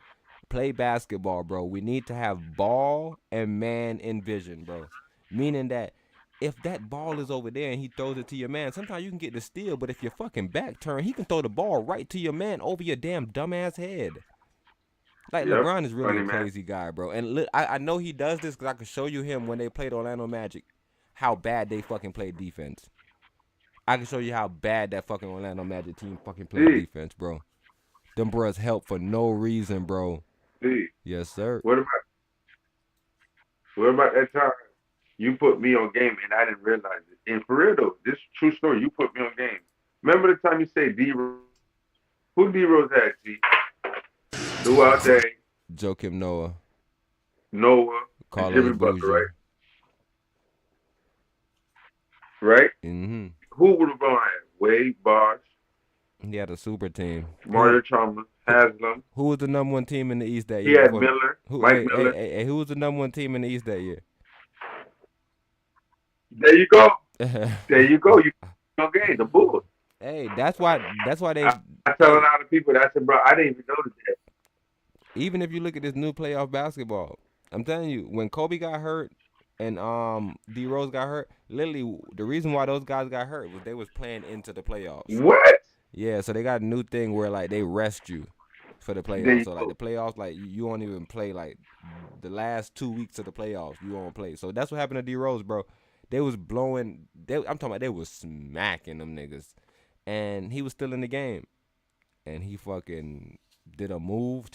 Play basketball, bro. We need to have ball and man in vision, bro. Meaning that if that ball is over there and he throws it to your man, sometimes you can get the steal, but if your fucking back turn, he can throw the ball right to your man over your damn dumbass head. Like, Yep. LeBron is really Funny a man. crazy guy, bro. And I know he does this because I could show you him when they played Orlando Magic, how bad they fucking played defense. I can show you how bad that fucking Orlando Magic team fucking played defense, bro. Them bros help for no reason, bro. Yes, sir. What about that time you put me on game and I didn't realize it? And for real though, this is a true story. You put me on game. Remember the time you say D-Rose? Who D-Rose had, G? Throughout day. Joakim Noah. Noah. Carlos Jimmy Butler, Bougie. right? Right? Mm-hmm. Who would LeBron have? Wade, Bosh, He had a super team. Mario Chalmers, Haslam. Who was the number one team in the East that He year? had Miller, Mike Miller. Hey, who was the number one team in the East that year? There you go. There you go. You on game, the Bulls. Hey, that's why they. I tell a lot of people that, I said, bro, I didn't even notice that. Even if you look at this new playoff basketball, I'm telling you, when Kobe got hurt and D Rose got hurt, literally the reason why those guys got hurt was they was playing into the playoffs. What? Yeah, so they got a new thing where like they rest you for the playoffs. So like the playoffs, like you won't even play like the last 2 weeks of the playoffs. You won't play. So that's what happened to D Rose, bro. They was blowing. I'm talking about they was smacking them niggas, and he was still in the game, and he fucking did a move,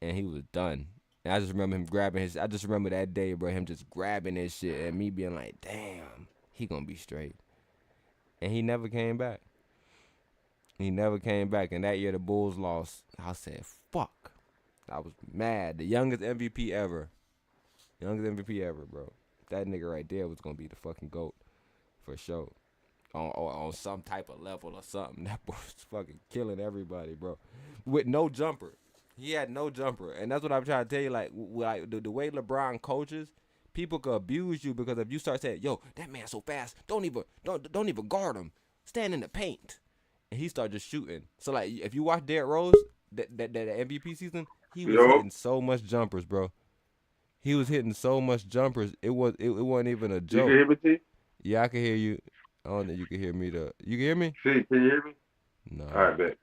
and he was done. And I just remember him grabbing his. I just remember that day, bro. Him just grabbing his shit, and me being like, "Damn, he gonna be straight." And he never came back. He never came back. And that year the Bulls lost. I said, "Fuck." I was mad. The youngest MVP ever. Youngest MVP ever, bro. That nigga right there was gonna be the fucking GOAT for sure. On some type of level or something. That boy was fucking killing everybody, bro. With no jumper. He had no jumper. And that's what I'm trying to tell you. Like the way LeBron coaches, people could abuse you because if you start saying, "Yo, that man's so fast, don't even guard him. Stand in the paint." And he started just shooting. So like if you watch Derrick Rose, that MVP season, he was hitting so much jumpers, bro. He was hitting so much jumpers. It wasn't even a joke. You can hear me, T? Yeah, I can hear you. I don't know if you can hear me though. You can hear me? See, can you hear me? No. All right, bet.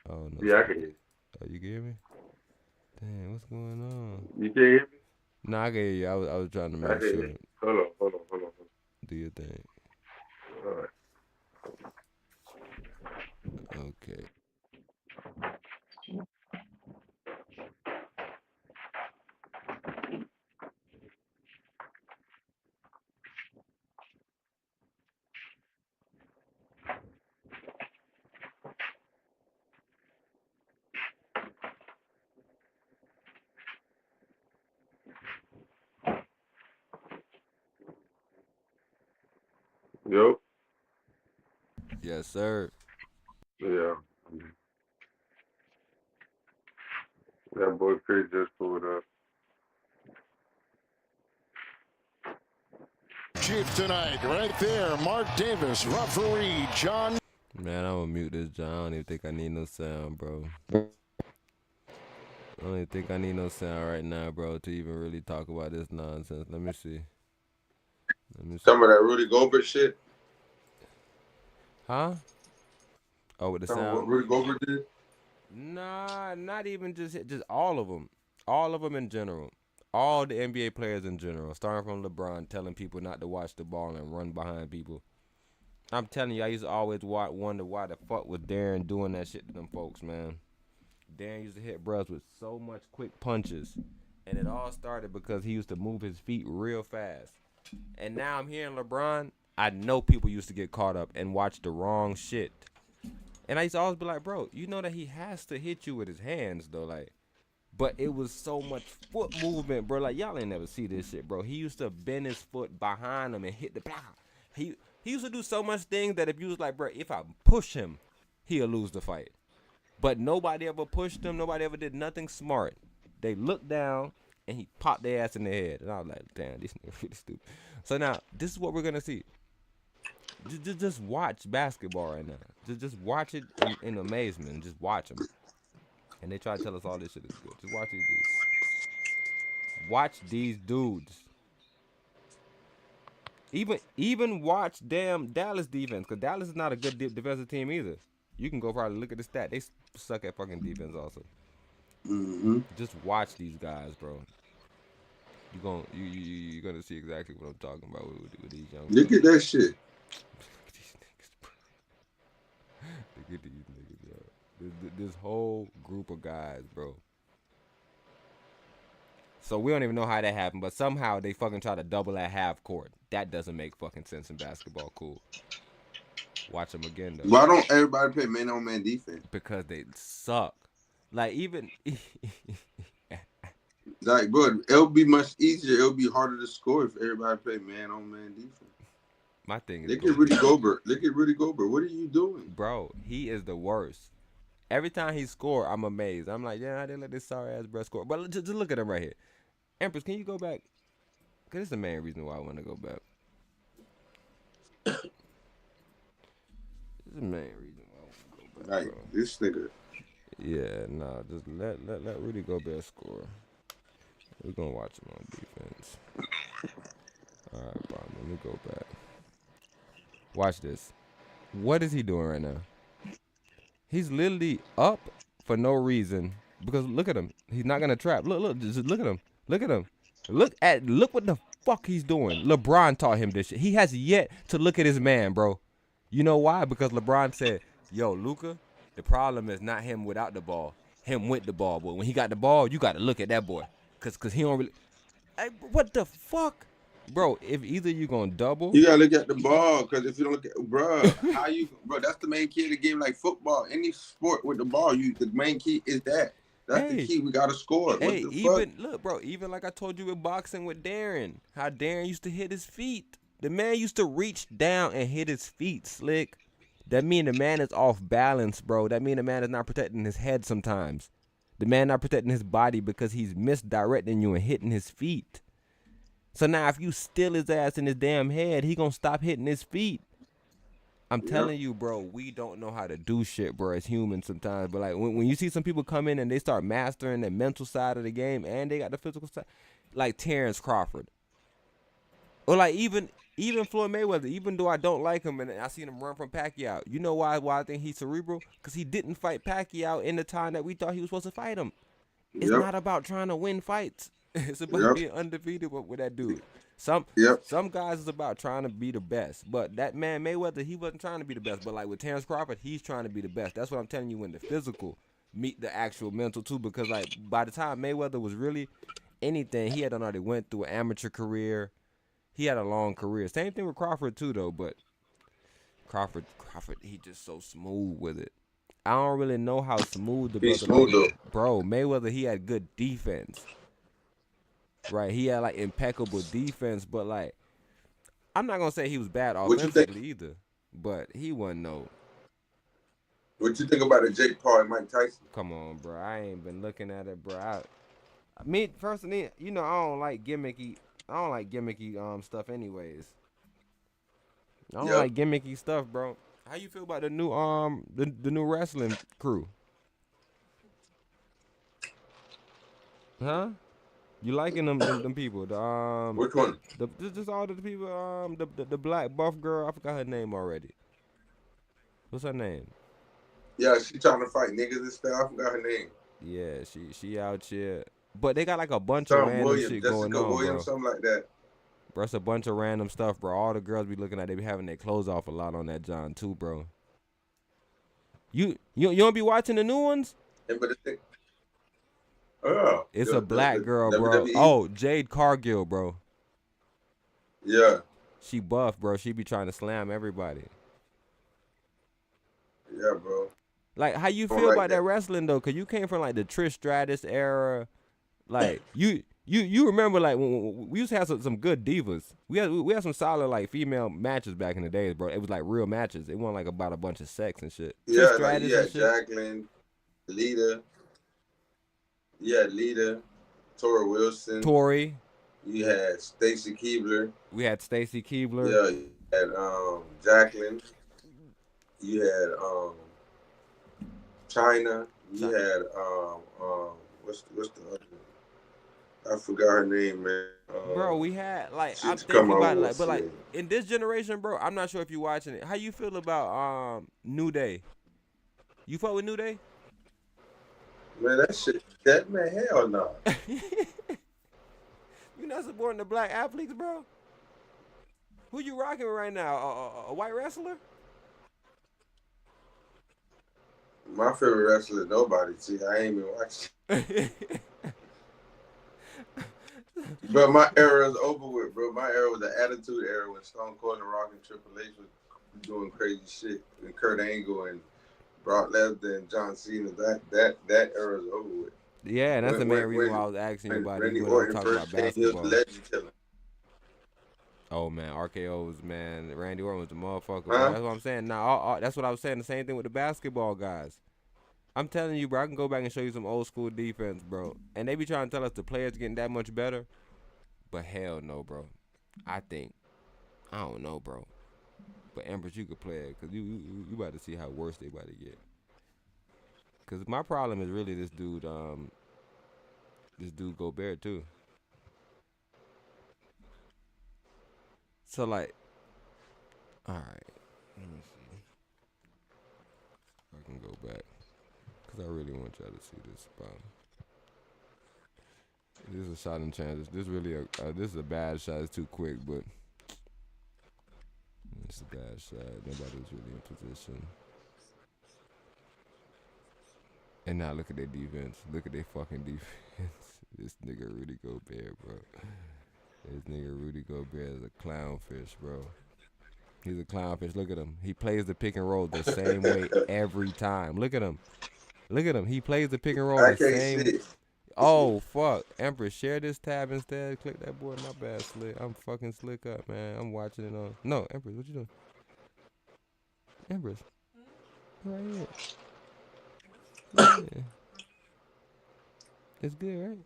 Oh no. Yeah, I can hear you. Oh, you can hear me? Damn, what's going on? You can hear me? No, I can hear you. I was trying to make I hear sure. you. Hold on. Do your thing. All right. Okay. Yo. Yes, sir. Yeah. That boy Chris just pulled up. Chief tonight, right there, Mark Davis, referee John. Man, I'm gonna mute this, John. I don't even think I need no sound, bro. I don't even think I need no sound right now, bro, to even really talk about this nonsense. Let me see. Some of that Rudy Gobert shit. Huh? Oh, with the Some of sound. what Rudy Gobert did. Nah, not even just all of them. All of them in general. All the NBA players in general, starting from LeBron telling people not to watch the ball and run behind people. I'm telling you, I used to always wonder why the fuck was Darren doing that shit to them folks, man. Darren used to hit bros with so much quick punches. And it all started because he used to move his feet real fast. And now I'm hearing LeBron. I know people used to get caught up and watch the wrong shit. And I used to always be like, bro, you know that he has to hit you with his hands, though, like. But it was so much foot movement, bro. Like, y'all ain't never see this shit, bro. He used to bend his foot behind him and hit the block. He used to do so much things that if you was like, bro, if I push him, he'll lose the fight. But nobody ever pushed him. Nobody ever did nothing smart. They looked down, and he popped their ass in the head. And I was like, damn, this nigga really stupid. So now, this is what we're going to see. Just watch basketball right now. Just watch it in amazement. Just watch them. And they try to tell us all this shit is good. Just watch these dudes. Watch these dudes. Even watch damn Dallas defense, because Dallas is not a good defensive team either. You can go probably look at the stat. They suck at fucking defense also. Just watch these guys, bro. You're gonna see exactly what I'm talking about with these young. Look at that shit. Look at these niggas, bro. This whole group of guys, bro. So we don't even know how that happened, but somehow they fucking try to double at half court. That doesn't make fucking sense in basketball. Cool. Watch them again though. Why don't everybody play man-on-man defense? Because they suck. Like even. Like, bro, it'll be much easier. It'll be harder to score if everybody play man-on-man defense. My thing is. Look at Rudy Gobert. Look at Rudy Gobert. What are you doing, bro? He is the worst. Every time he score, I'm amazed. I'm like, yeah, I didn't let this sorry ass bro score. But just look at him right here. Empress, can you go back? Because it's the main reason why I want to go back. It's the main reason why I want to go back. Like, this nigga. Yeah, nah, just let Rudy Gobert score. We're going to watch him on defense. All right, Bob, let me go back. Watch this. What is he doing right now? He's literally up for no reason. Because look at him. He's not going to trap. Look, just look at him. Look at him. Look what the fuck he's doing. LeBron taught him this shit. He has yet to look at his man, bro. You know why? Because LeBron said, yo, Luka, the problem is not him without the ball. Him with the ball. But when he got the ball, you got to look at that boy. Because he don't really... Hey, what the fuck? Bro, if either you going to double... You got to look at the ball. Because if you don't look at... Bro, that's the main key of the game, like football. Any sport with the ball, the main key is that. That's the key. We got to score. Hey, look, bro, even like I told you with boxing with Darren, how Darren used to hit his feet. The man used to reach down and hit his feet, slick. That mean the man is off balance, bro. That mean the man is not protecting his head sometimes. The man not protecting his body because he's misdirecting you and hitting his feet. So now if you steal his ass in his damn head, he gonna stop hitting his feet. I'm telling you, bro, we don't know how to do shit, bro, as humans sometimes. But like when you see some people come in and they start mastering the mental side of the game and they got the physical side, like Terrence Crawford. Or like even Floyd Mayweather, even though I don't like him and I seen him run from Pacquiao. You know why I think he's cerebral? Because he didn't fight Pacquiao in the time that we thought he was supposed to fight him. It's not about trying to win fights. It's about being undefeated with that dude. Some guys is about trying to be the best. But that man Mayweather, he wasn't trying to be the best. But like with Terrence Crawford, he's trying to be the best. That's what I'm telling you, when the physical meet the actual mental too. Because like by the time Mayweather was really anything, he had already went through an amateur career. He had a long career. Same thing with Crawford too, though. But Crawford, he just so smooth with it. I don't really know how smooth the brother is. Bro, Mayweather, he had good defense. Right, he had like impeccable defense, but like I'm not gonna say he was bad offensively either. But he wasn't no. What you think about the Jake Paul and Mike Tyson? Come on, bro. I ain't been looking at it, bro. I mean, personally, you know, I don't like gimmicky stuff anyways. I don't like gimmicky stuff, bro. How you feel about the new the new wrestling crew? Huh? You liking them people? The which one? Just all the people. The black buff girl. I forgot her name already. What's her name? Yeah, she trying to fight niggas and stuff. I forgot her name. Yeah, she out here. But they got like a bunch of random shit going on, bro. Something like that. Bro, it's a bunch of random stuff, bro. All the girls be looking at, they be having their clothes off a lot on that John too, bro. You don't be watching the new ones? Yeah, but it's a black girl, bro. WWE? Oh, Jade Cargill, bro. Yeah. She buff, bro. She be trying to slam everybody. Yeah, bro. Like, how you feel about that wrestling though? Cause you came from like the Trish Stratus era. Like you remember like when we used to have some good divas. We had some solid like female matches back in the days, bro. It was like real matches. It wasn't like about a bunch of sex and shit. Yeah, like you had Jacqueline, Lita. Yeah, Lita, Tori Wilson. Tori. You had Stacy Keibler. We had Stacy Keibler. Yeah, you had Jacqueline. You had China. You had what's the other? I forgot her name, man. Bro, we had like she I'm used to come thinking out about it, with like, but like what's in this generation, bro, I'm not sure if you watching it. How you feel about New Day? You fuck with New Day? man, that man, hell no. You not supporting the black athletes, bro? Who you rocking with right now? A white wrestler? My favorite wrestler is nobody. See, I ain't even watching. But my era is over with, bro. My era was the Attitude Era when Stone Cold and Rock and Triple H was doing crazy shit, and Kurt Angle and Brock Lesnar and John Cena. That era is over with. Yeah, and that's the main reason why I was asking you about it. Randy When I was Orton talking about first came, he was basketball. the legend killer. Oh man, RKO's man. Randy Orton was the motherfucker. Huh? That's what I'm saying. Now, that's what I was saying. The same thing with the basketball guys. I'm telling you, bro. I can go back and show you some old school defense, bro. And they be trying to tell us the players getting that much better, but hell no, bro. I don't know, bro. But Empress, you could play it because you about to see how worse they about to get. Because my problem is really this dude Gobert too. So like, all right, let me see. I can go back because I really want y'all to see this spot. This is a shot in transition. This really this is a bad shot. It's too quick, but it's a bad shot. Nobody's really in position. And now look at their defense. Look at their fucking defense. This nigga Rudy Gobert, bro. This nigga Rudy Gobert is a clownfish, bro. He's a clownfish. Look at him. He plays the pick and roll the same way every time. Look at him. Look at him. He plays the pick and roll the same. See. Oh, fuck. Empress, share this tab instead. Click that board. My bad, Slick. I'm fucking slick up, man. I'm watching it on. No, Empress, what you doing? Empress. Right here. Yeah. It's good, right?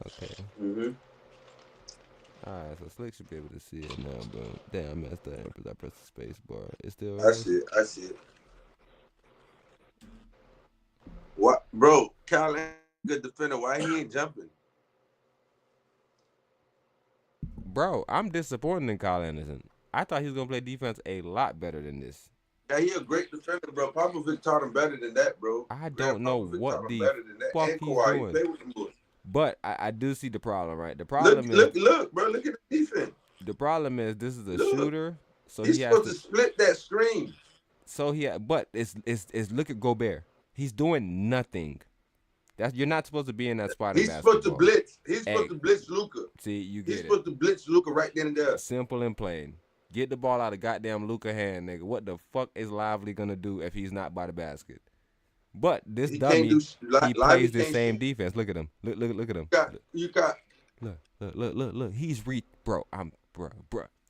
Okay. Mm-hmm. Alright, so Slick should be able to see it now, but damn, I messed up because I pressed the space bar. It's still I see it. What, bro? Kyle ain't a good defender. Why he ain't jumping? Bro, I'm disappointed in Kyle Anderson. I thought he was gonna play defense a lot better than this. Yeah, he a great defender, bro. Popovich taught him better than that, bro. I don't know what the fuck he's Kawhi, doing. He played with them boys. But I do see the problem, right? The problem look, bro. Look at the defense. The problem is this is a shooter, so he's he has supposed to split that screen. So but it's look at Gobert. He's doing nothing. You're not supposed to be in that spot. He's in basketball. supposed to blitz. He's supposed to blitz Luka. See, you get He's supposed to blitz Luka right then and there. Simple and plain. Get the ball out of goddamn Luka hand, nigga. What the fuck is Lively gonna do if he's not by the basket? But this dummy, he plays the same defense. Look at him. Look at him. Look. He's bro. Bro.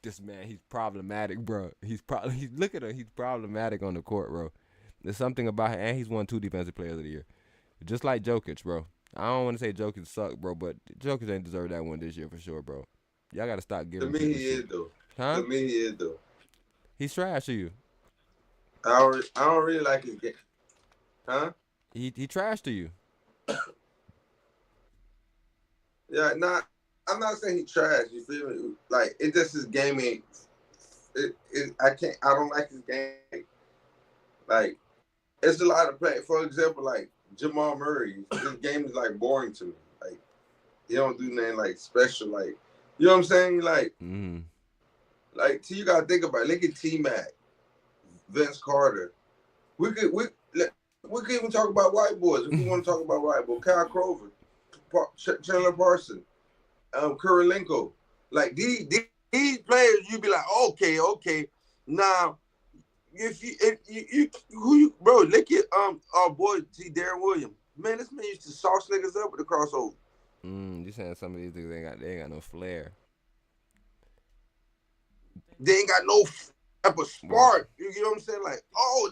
This man, he's problematic, bro. Look at him. He's problematic on the court, bro. There's something about him, and he's won 2 defensive players of the year, just like Jokic, bro. I don't want to say Jokic suck, bro, but Jokic ain't deserve that one this year for sure, bro. Y'all gotta stop giving. To me, he is though. Huh? To me, he is though. He's trash to you. I don't really like his game. Huh? He trash to you. Yeah, I'm not saying he trash. You feel me? Like it just his game ain't. I don't like his game. Like it's a lot of play. For example, like Jamal Murray, his game is like boring to me. Like he don't do nothing like special. Like you know what I'm saying? Like. Like, so you gotta think about it. Look at T-Mac, Vince Carter. We could even talk about white boys. If we want to talk about white boys, Kyle Krover, Chandler Parsons, Kurylenko. Like these players, you'd be like, okay. Now, bro, look at our boy Darren Williams. Man, this man used to sauce niggas up with the crossover. You saying some of these niggas they ain't got no flair. They ain't got no type of spark. You know what I'm saying? Like,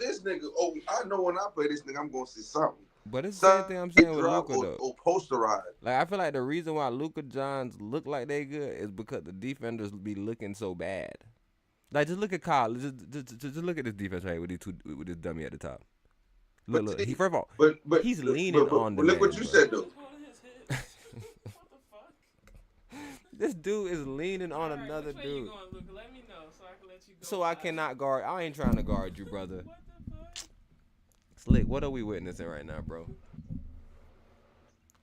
this nigga. I know when I play this nigga, I'm gonna see something. But it's the same thing I'm saying with Luka though. Or posterize. Like I feel like the reason why Luka Johns look like they good is because the defenders be looking so bad. Like just look at Kyle. Just look at this defense right here with this dummy at the top. Look. He first of all, but he's leaning on the look man, what you bro. said though. This dude is leaning on another dude. Let me know so I can let you go. So I cannot guard. I ain't trying to guard you, brother. Slick, what are we witnessing right now, bro?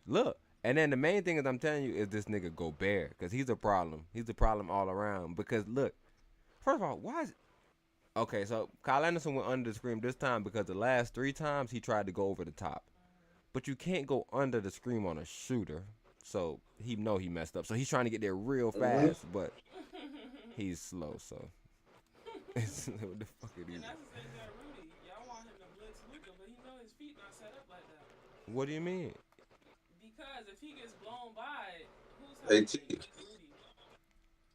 Look. And then the main thing is I'm telling you is this nigga Gobert, because he's a problem. He's a problem all around. Because look, first of all, why is okay, so Kyle Anderson went under the screen this time because the last 3 times he tried to go over the top. But you can't go under the screen on a shooter. So he messed up. So he's trying to get there real fast, but he's slow, so what the fuck it is? And that's the thing that Rudy, y'all want him to blitz Luka, but he know his feet not set up like that. What do you mean? Because if he gets blown by, who's Haiti. Rudy?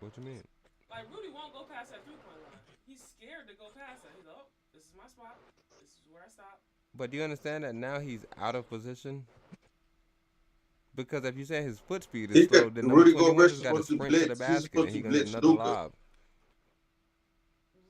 What you mean? Like Rudy won't go past that 3-point line. He's scared to go past that. He's like, oh, this is my spot. This is where I stop. But do you understand that now he's out of position? Because if you say his foot speed is slow, then Rudy Gobert Gobert's just got to supposed to sprint to the blitz. He's basket and supposed he's to gonna get blitz another Luka. lob.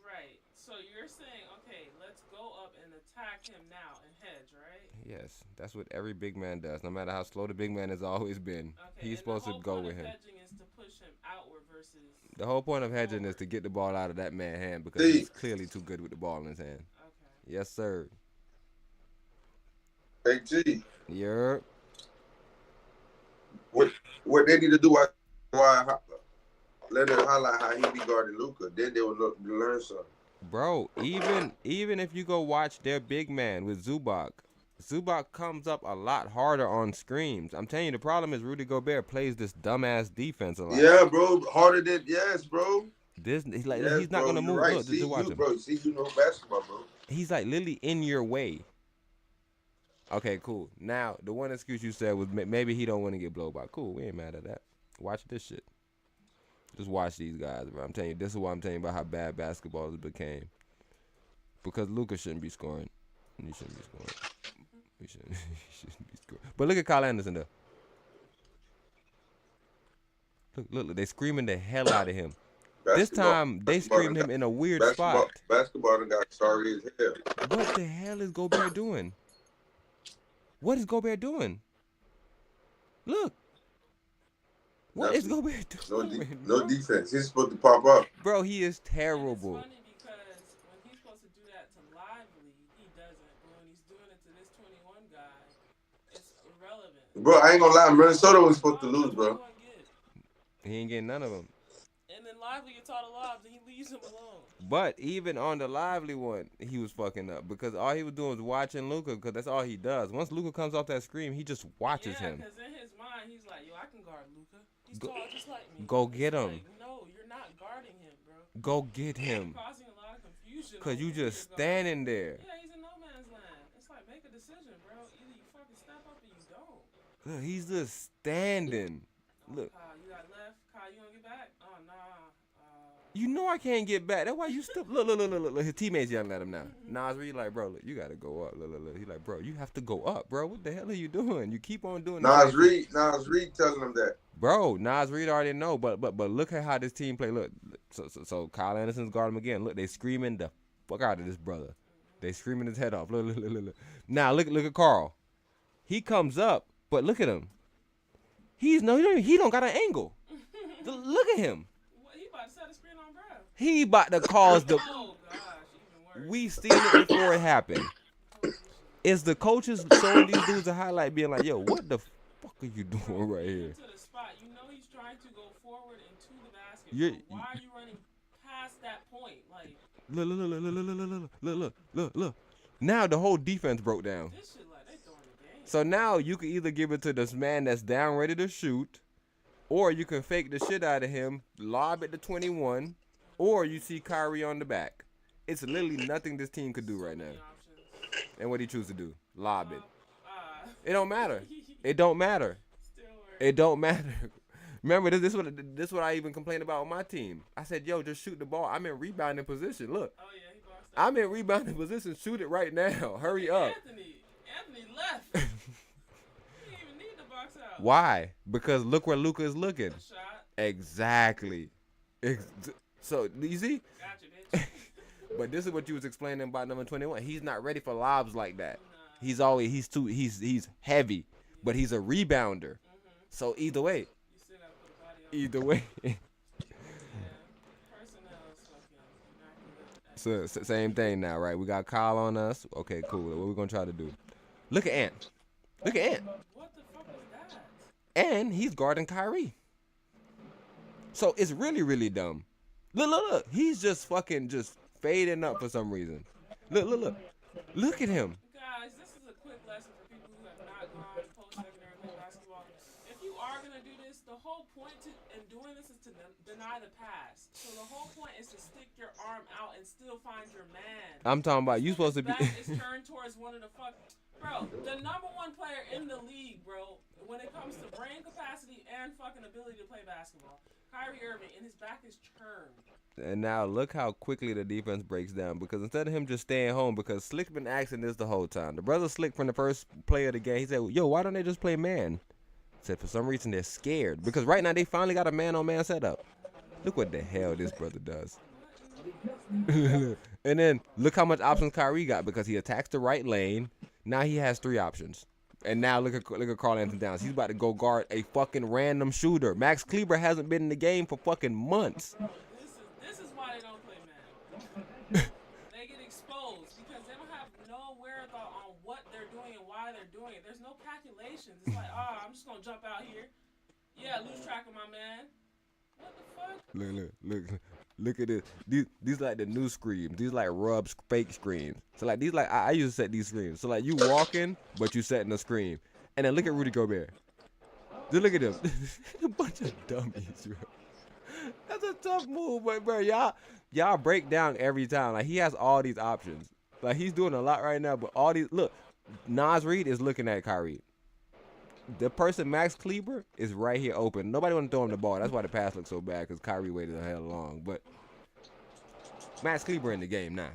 Right. So you're saying, okay, let's go up and attack him now and hedge, right? Yes, that's what every big man does. No matter how slow the big man has always been, Okay, he's supposed to go with him. Hedging is to push him outward versus. The whole point of hedging is to get the ball out of that man's hand because he's clearly too good with the ball in his hand. Okay. Yes, sir. Hey G. Yeah. What they need to do? Let them highlight how he be guarding Luka. Then they will learn something. Bro, even if you go watch their big man with Zubac comes up a lot harder on screens. I'm telling you, the problem is Rudy Gobert plays this dumbass defense a lot. Yeah, bro, harder than bro. He's like yes, he's not bro, gonna move. Right. Look, See, just watch him. Bro, see, you know basketball, bro. He's like literally in your way. Okay, cool. Now the one excuse you said was maybe he don't want to get blown by. Cool, we ain't mad at that. Watch this shit. Just watch these guys, bro. I'm telling you, this is what I'm telling you about how bad basketball has became. Because Luka shouldn't be scoring. He shouldn't be scoring. He shouldn't be scoring. But look at Kyle Anderson though. Look, they screaming the hell out of him. This time they screamed him in a weird spot. Basketball done got sorry as hell. What the hell is Gobert doing? What is Gobert doing? Look. What is Gobert doing? No defense. He's supposed to pop up. Bro, he is terrible. It's funny because when he's supposed to do that to Lively, he doesn't. But when he's doing it to this 21 guy, it's irrelevant. Bro, I ain't gonna lie. Minnesota was supposed to lose, bro. He ain't getting none of them. And then Lively gets all the lobs and he leaves him alone. But even on the Lively one, he was fucking up because all he was doing was watching Luka because that's all he does. Once Luka comes off that screen, he just watches him. Yeah, because in his mind, he's like, yo, I can guard Luka. He's tall just like me. Go get him. Like, no, you're not guarding him, bro. Go get him. You're causing a lot of confusion. Because you just standing there. Yeah, he's in no man's land. It's like, make a decision, bro. Either you fucking step up or you don't. Look, he's just standing. Look. Kyle, you got left. Kyle, you gonna get back? Oh, nah. You know I can't get back. That's why you still look. His teammates yelling at him now. Nas Reed like, bro, look, you gotta go up. Look. He like, bro, you have to go up, bro. What the hell are you doing? You keep on doing. Nas Reed telling him that. Bro, Nas Reed already know, but look at how this team play. Look, so Kyle Anderson's guarding him again. Look, they screaming the fuck out of this brother. They screaming his head off. Look. Now look at Carl. He comes up, but look at him. He don't got an angle. Look at him. He about to set a screen on, bro. He about to cause the. Oh gosh, even worse. We seen it before it happened. Is the coaches showing these dudes a highlight, being like, "Yo, what the fuck are you doing right here?" To the spot, you know he's trying to go forward and to the basket. Why are you running past that point? Like, look. Now the whole defense broke down. this shit like they throwing the game. So now you can either give it to this man that's down ready to shoot, or you can fake the shit out of him, lob it to 21, or you see Kyrie on the back. It's literally nothing this team could do right now. And what he choose to do? Lob it. It don't matter. It don't matter. It don't matter. Remember, this what I even complained about with my team. I said, yo, just shoot the ball. I'm in rebounding position. Look. Oh yeah, he boxed I'm in rebounding position. Shoot it right now. Hurry up. Anthony left. He didn't even need the box out. Why? Because look where Luka is looking. Shot. Exactly. So, you see? Gotcha, bitch. But this is what you was explaining about number 21. He's not ready for lobs like that. He's heavy, but he's a rebounder. So either way. So same thing now, right? We got Kyle on us. Okay, cool. What we gonna try to do? Look at Ant. Look at Ant. What the fuck is that? And he's guarding Kyrie. So it's really, really dumb. Look. He's just fucking just fading up for some reason. Look. Look at him. Guys, this is a quick lesson for people who have not gone post-secondary play basketball. If you are going to do this, the whole point in doing this is to deny the pass. So the whole point is to stick your arm out and still find your man. I'm talking about you supposed to be. Back is turned towards one of the Bro, the #1 player in the league, bro, when it comes to brain capacity and fucking ability to play basketball. Kyrie Irving, and his back is turned. And now look how quickly the defense breaks down, because instead of him just staying home, because Slick's been asking this the whole time. The brother Slick from the first play of the game, he said, yo, why don't they just play man? Said for some reason they're scared, because right now they finally got a man-on-man setup. Look what the hell this brother does. And then look how much options Kyrie got, because he attacks the right lane. Now he has 3 options. And now look at Karl Anthony Towns. He's about to go guard a fucking random shooter. Max Kleber hasn't been in the game for fucking months. This is why they don't play man. They get exposed because they don't have no wherewithal on what they're doing and why they're doing it. There's no calculations. It's like, I'm just gonna jump out here. Yeah, lose track of my man. What the fuck? Look at this. These like the new screams. These like rubs fake screams. So like these like I used to set these screams. So like you walking, but you setting a scream. And then look at Rudy Gobert. Just look at them. A bunch of dummies, bro. That's a tough move, but bro, y'all break down every time. Like he has all these options. Like he's doing a lot right now, but all these look. Nas Reed is looking at Kyrie. The person, Max Kleber, is right here open. Nobody want to throw him the ball. That's why the pass looks so bad, because Kyrie waited a hell long. But Max Kleber in the game now.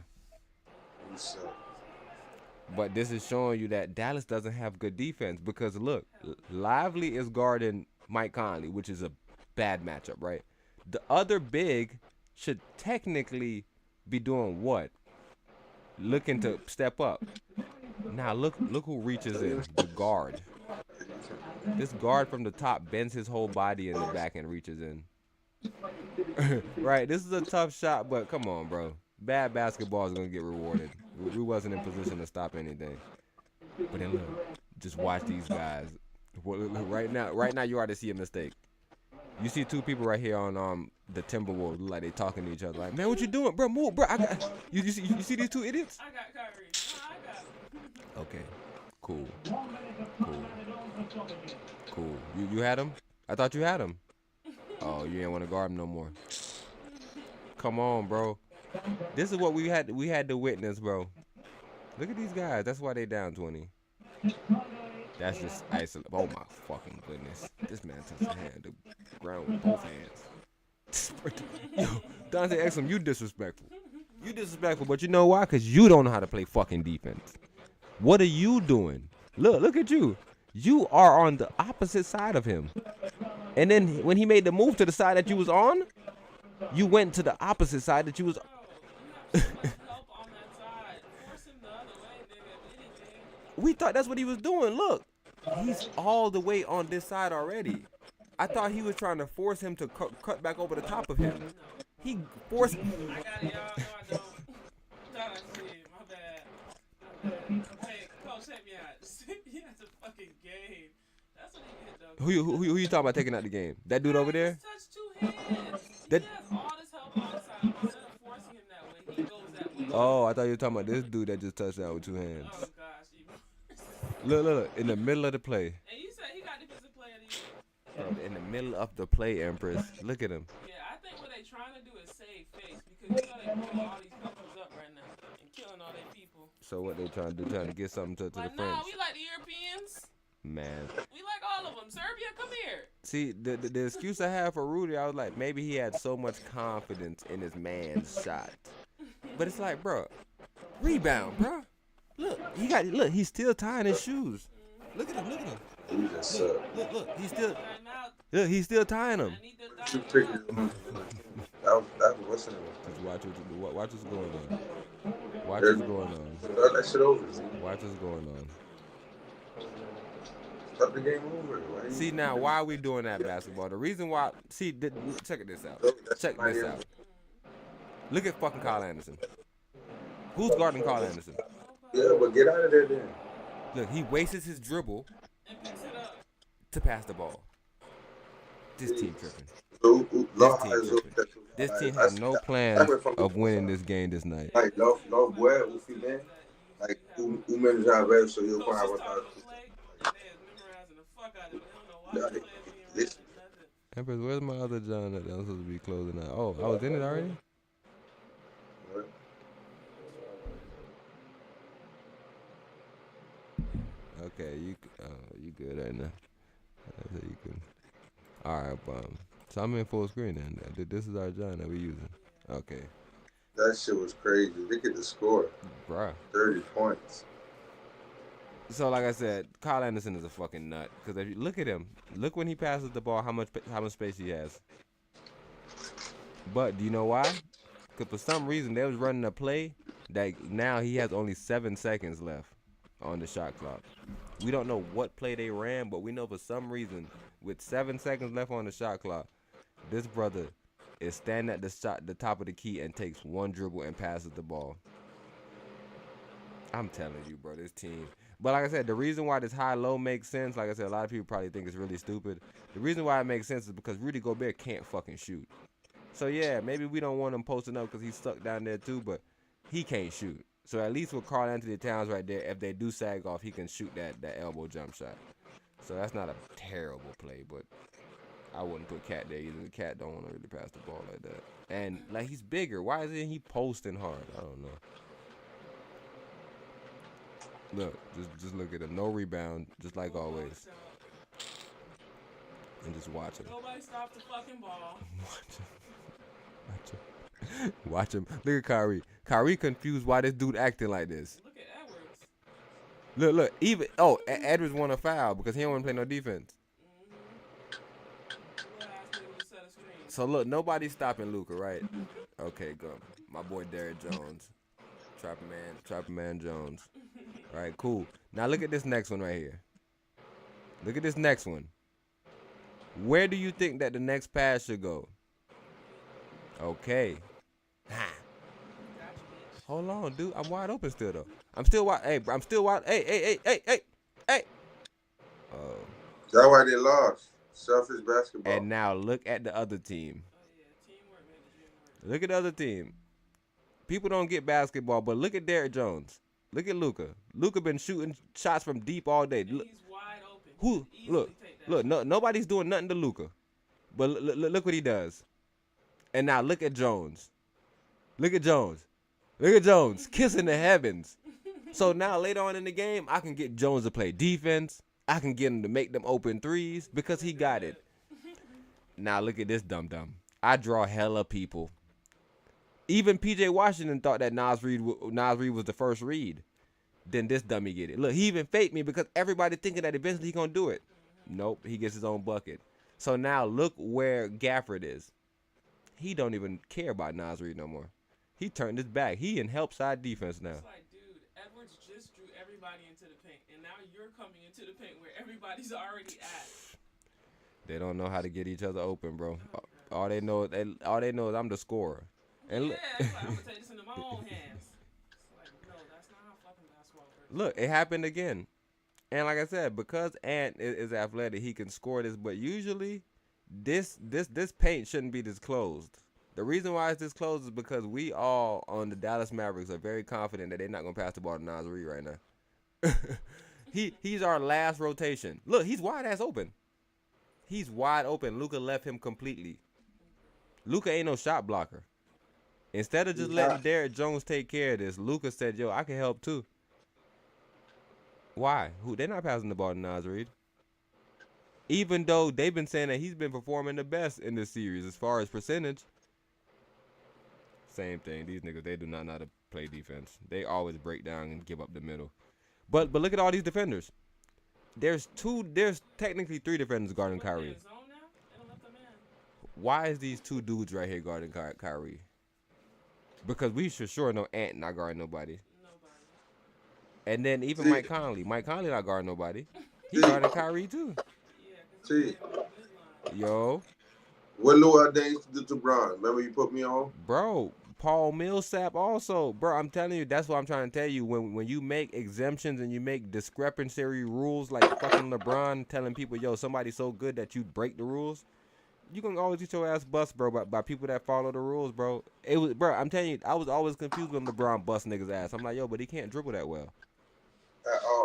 But this is showing you that Dallas doesn't have good defense, because look, Lively is guarding Mike Conley, which is a bad matchup, right? The other big should technically be doing what? Looking to step up. Now look who reaches in. The guard. This guard from the top bends his whole body in the back and reaches in. Right, this is a tough shot, but come on, bro. Bad basketball is going to get rewarded. We wasn't in position to stop anything. But then look, just watch these guys. Right now you already see a mistake. You see 2 people right here on the Timberwolves, like they talking to each other. Like, man, what you doing, bro? Move, bro. You see these 2 idiots? I got Kyrie. I got him. Okay, cool. You had him? I thought you had him. Oh, you didn't want to guard him no more. Come on, bro. This is what we had to witness, bro. Look at these guys. That's why they down 20. That's just isolated. Oh my fucking goodness. This man touched the ground with both hands. Yo, Dante Exum, you disrespectful. You disrespectful, but you know why? Because you don't know how to play fucking defense. What are you doing? Look at you. You are on the opposite side of him. And then when he made the move to the side that you was on, you went to the opposite side that you was We thought that's what he was doing. Look, he's all the way on this side already. I thought he was trying to force him to cut back over the top of him. He forced. I got it, y'all. No, I don't. Thought I see. My bad. Hey, coach, help me out. He has a fucking game. That's what he did, though. Who you talking about taking out the game? That dude over there? Touch 2 hands. He has all this help on the side. Instead of forcing him that way, he goes that way. Oh, I thought you were talking about this dude that just touched out with 2 hands. Oh, gosh. Look, in the middle of the play. And you said he got defensive player of the year. Bro, in the middle of the play, Empress. Look at him. Yeah, I think what they trying to do is save face, because you know they putting all these countries up right now and killing all their people. So what they trying to do? Trying to get something to the French? Nah, we like the Europeans. Man. We like all of them. Serbia, come here. See, the excuse I have for Rudy, I was like, maybe he had so much confidence in his man's shot. But it's like, bro, rebound, bro. Look, he's still tying his shoes. Look at him. He just suck. Look, he's still tying them. Too pretty. That was what's in it. Just watch what's going on. Watch what's going on. Start that shit over. Watch what's going on. Start the game over. See now, why are we doing that basketball? The reason why, check this out. Check this out. Look at fucking Kyle Anderson. Who's guarding Kyle Anderson? Yeah, but get out of there then. Look, he wastes his dribble to pass the ball. This team tripping. This team has no plan of winning this game this night. Like, no, boy, like, who managed to have better, so you'll probably have Empress, where's my other John that I'm supposed to be closing out? Oh, I was in it already? Okay, you good right now. So you can. All right, so I'm in full screen then. This is our John that we're using. Okay. That shit was crazy. Look at the score. Bruh. 30 points. So like I said, Kyle Anderson is a fucking nut. Because if you look at him, look when he passes the ball, how much space he has. But do you know why? Because for some reason they was running a play that now he has only 7 seconds left on the shot clock. We don't know what play they ran, but we know for some reason with 7 seconds left on the shot clock, this brother is standing at the top of the key and takes one dribble and passes the ball. I'm telling you, bro, this team. But like I said, the reason why this high-low makes sense, like I said, a lot of people probably think it's really stupid. The reason why it makes sense is because Rudy Gobert can't fucking shoot. So yeah, maybe we don't want him posting up because he's stuck down there too, but he can't shoot. So at least with Karl Anthony Towns right there, if they do sag off, he can shoot that elbow jump shot. So that's not a terrible play, but I wouldn't put Cat there either. The Cat don't want to really pass the ball like that. And like he's bigger. Why isn't he posting hard? I don't know. Look, just look at him. No rebound, just like always. And just watch him. Nobody stop the fucking ball. Watch him. Look at Kyrie. Kyrie confused why this dude acting like this. Look at Edwards. Look. Even Edwards want to foul because he don't want to play no defense. So look, nobody's stopping Luka, right? Okay, go. My boy Derrick Jones. Trapper Man Jones. All right, cool. Now look at this next one right here. Look at this next one. Where do you think that the next pass should go? Okay. Hold on, dude. I'm wide open still, though. I'm still wide. Hey, I'm still wide. Hey. Oh. That's why they lost. Selfish basketball. And now look at the other team. Look at the other team. People don't get basketball, but look at Derrick Jones. Look at Luka. Luka been shooting shots from deep all day. Look, he's wide open. Look. No, nobody's doing nothing to Luka. But look what he does. And now look at Jones. Look at Jones. Kissing the heavens. So now later on in the game, I can get Jones to play defense. I can get him to make them open threes because he got it. Now look at this dum-dum. I draw hella people. Even P.J. Washington thought that Nas Reed was the first read. Then this dummy get it. Look, he even faked me because everybody thinking that eventually he gonna do it. Nope, he gets his own bucket. So now look where Gafford is. He don't even care about Nas Reed no more. He turned his back. He in help side defense now. It's like, dude, Edwards just drew everybody into the paint, and now you're coming into the paint where everybody's already at. They don't know how to get each other open, bro. All they know is I'm the scorer. And yeah, it's like, I'm gonna take this into my own hands. It's like, no, that's not how fucking basketball works. Look, it happened again. And like I said, because Ant is athletic, he can score this. But usually, this paint shouldn't be this closed. The reason why it's this closed is because we all on the Dallas Mavericks are very confident that they're not gonna pass the ball to Nas Reed right now. He's our last rotation. Look, he's wide ass open. He's wide open. Luka left him completely. Luka ain't no shot blocker. Instead of just letting Derrick Jones take care of this, Luka said, yo, I can help too. Why? They're not passing the ball to Nas Reed. Even though they've been saying that he's been performing the best in this series as far as percentage. Same thing. These niggas, they do not know how to play defense. They always break down and give up the middle. But look at all these defenders. There's technically 3 defenders guarding Kyrie. Why is these 2 dudes right here guarding Kyrie? Because we should sure know Ant not guarding nobody. And then even Mike Conley not guarding nobody. He guarding Kyrie too. See, Yo, what Lou Dane did to Bron? Remember you put me on? bro, Paul Millsap also, bro. I'm telling you, that's what I'm trying to tell you. When you make exemptions and you make discrepancy rules like fucking LeBron telling people, yo, somebody's so good that you break the rules, you can always get your ass bust, bro, by people that follow the rules, bro. It was, bro. I'm telling you, I was always confused when LeBron bust niggas' ass. I'm like, yo, but he can't dribble that well.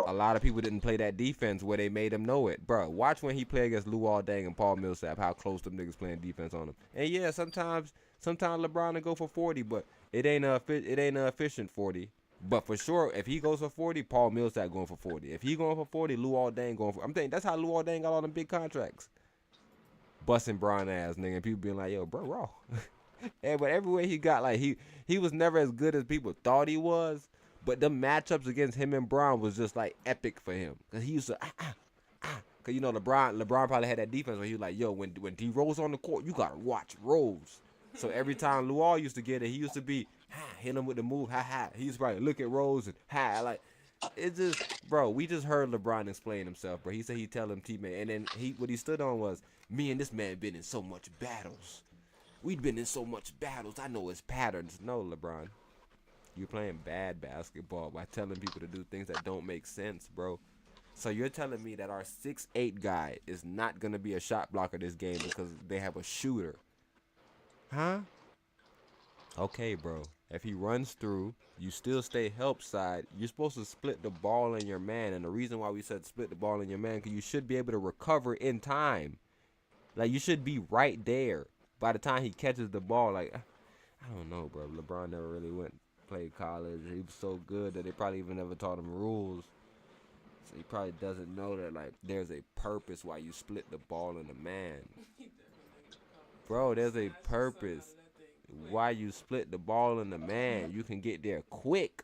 A lot of people didn't play that defense where they made him know it, bro. Watch when he played against Luol Deng and Paul Millsap, how close them niggas playing defense on him. And yeah, sometimes LeBron will go for 40, but it ain't a efficient 40. But for sure, if he goes for 40, Paul Millsap going for 40. If he going for 40, Luol Deng going for. I'm thinking that's how Luol Deng got all them big contracts. Busting Bron ass, nigga. And people being like, yo, bro, raw. And but everywhere he got, like he was never as good as people thought he was. But the matchups against him and Bron was just like epic for him. Cause he used to Cause you know LeBron probably had that defense where he was like, yo, when D Rose on the court, you gotta watch Rose. So every time Luol used to get it, he used to be hit him with the move, He used to probably look at Rose and like it's just, bro, we just heard LeBron explain himself, bro. He said he'd tell him teammate, and then what he stood on was, me and this man been in so much battles. We'd been in so much battles. I know his patterns. No, LeBron. You're playing bad basketball by telling people to do things that don't make sense, bro. So you're telling me that our 6'8" guy is not going to be a shot blocker this game because they have a shooter. Huh? Okay, bro. If he runs through, you still stay help side. You're supposed to split the ball in your man. And the reason why we said split the ball in your man, because you should be able to recover in time. Like, you should be right there by the time he catches the ball. Like, I don't know, bro. LeBron never really played college. He was so good that they probably even never taught him rules. So he probably doesn't know that, like, there's a purpose why you split the ball in a man. Bro, there's a purpose why you split the ball in the man. You can get there quick.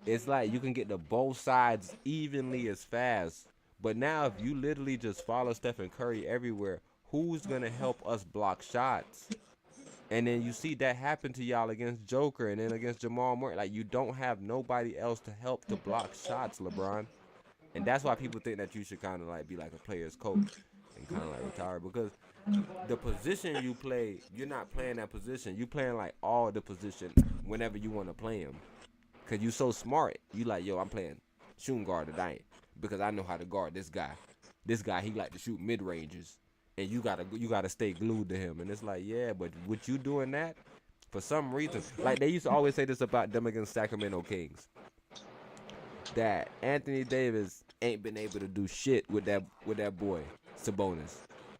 It's like you can get to both sides evenly as fast. But now if you literally just follow Stephen Curry everywhere, who's going to help us block shots? And then you see that happen to y'all against Joker and then against Jamal Murray. Like, you don't have nobody else to help to block shots, LeBron. And that's why people think that you should kind of like be like a player's coach and kind of like retire. Because the position you play, you're not playing that position. You playing like all the position whenever you want to play him. Because you so smart. You like, yo, I'm playing shooting guard tonight because I know how to guard this guy. This guy, he like to shoot mid-ranges. And you gotta stay glued to him. And it's like, yeah, but with you doing that, for some reason, like they used to always say this about them against Sacramento Kings, that Anthony Davis ain't been able to do shit with that boy Sabonis.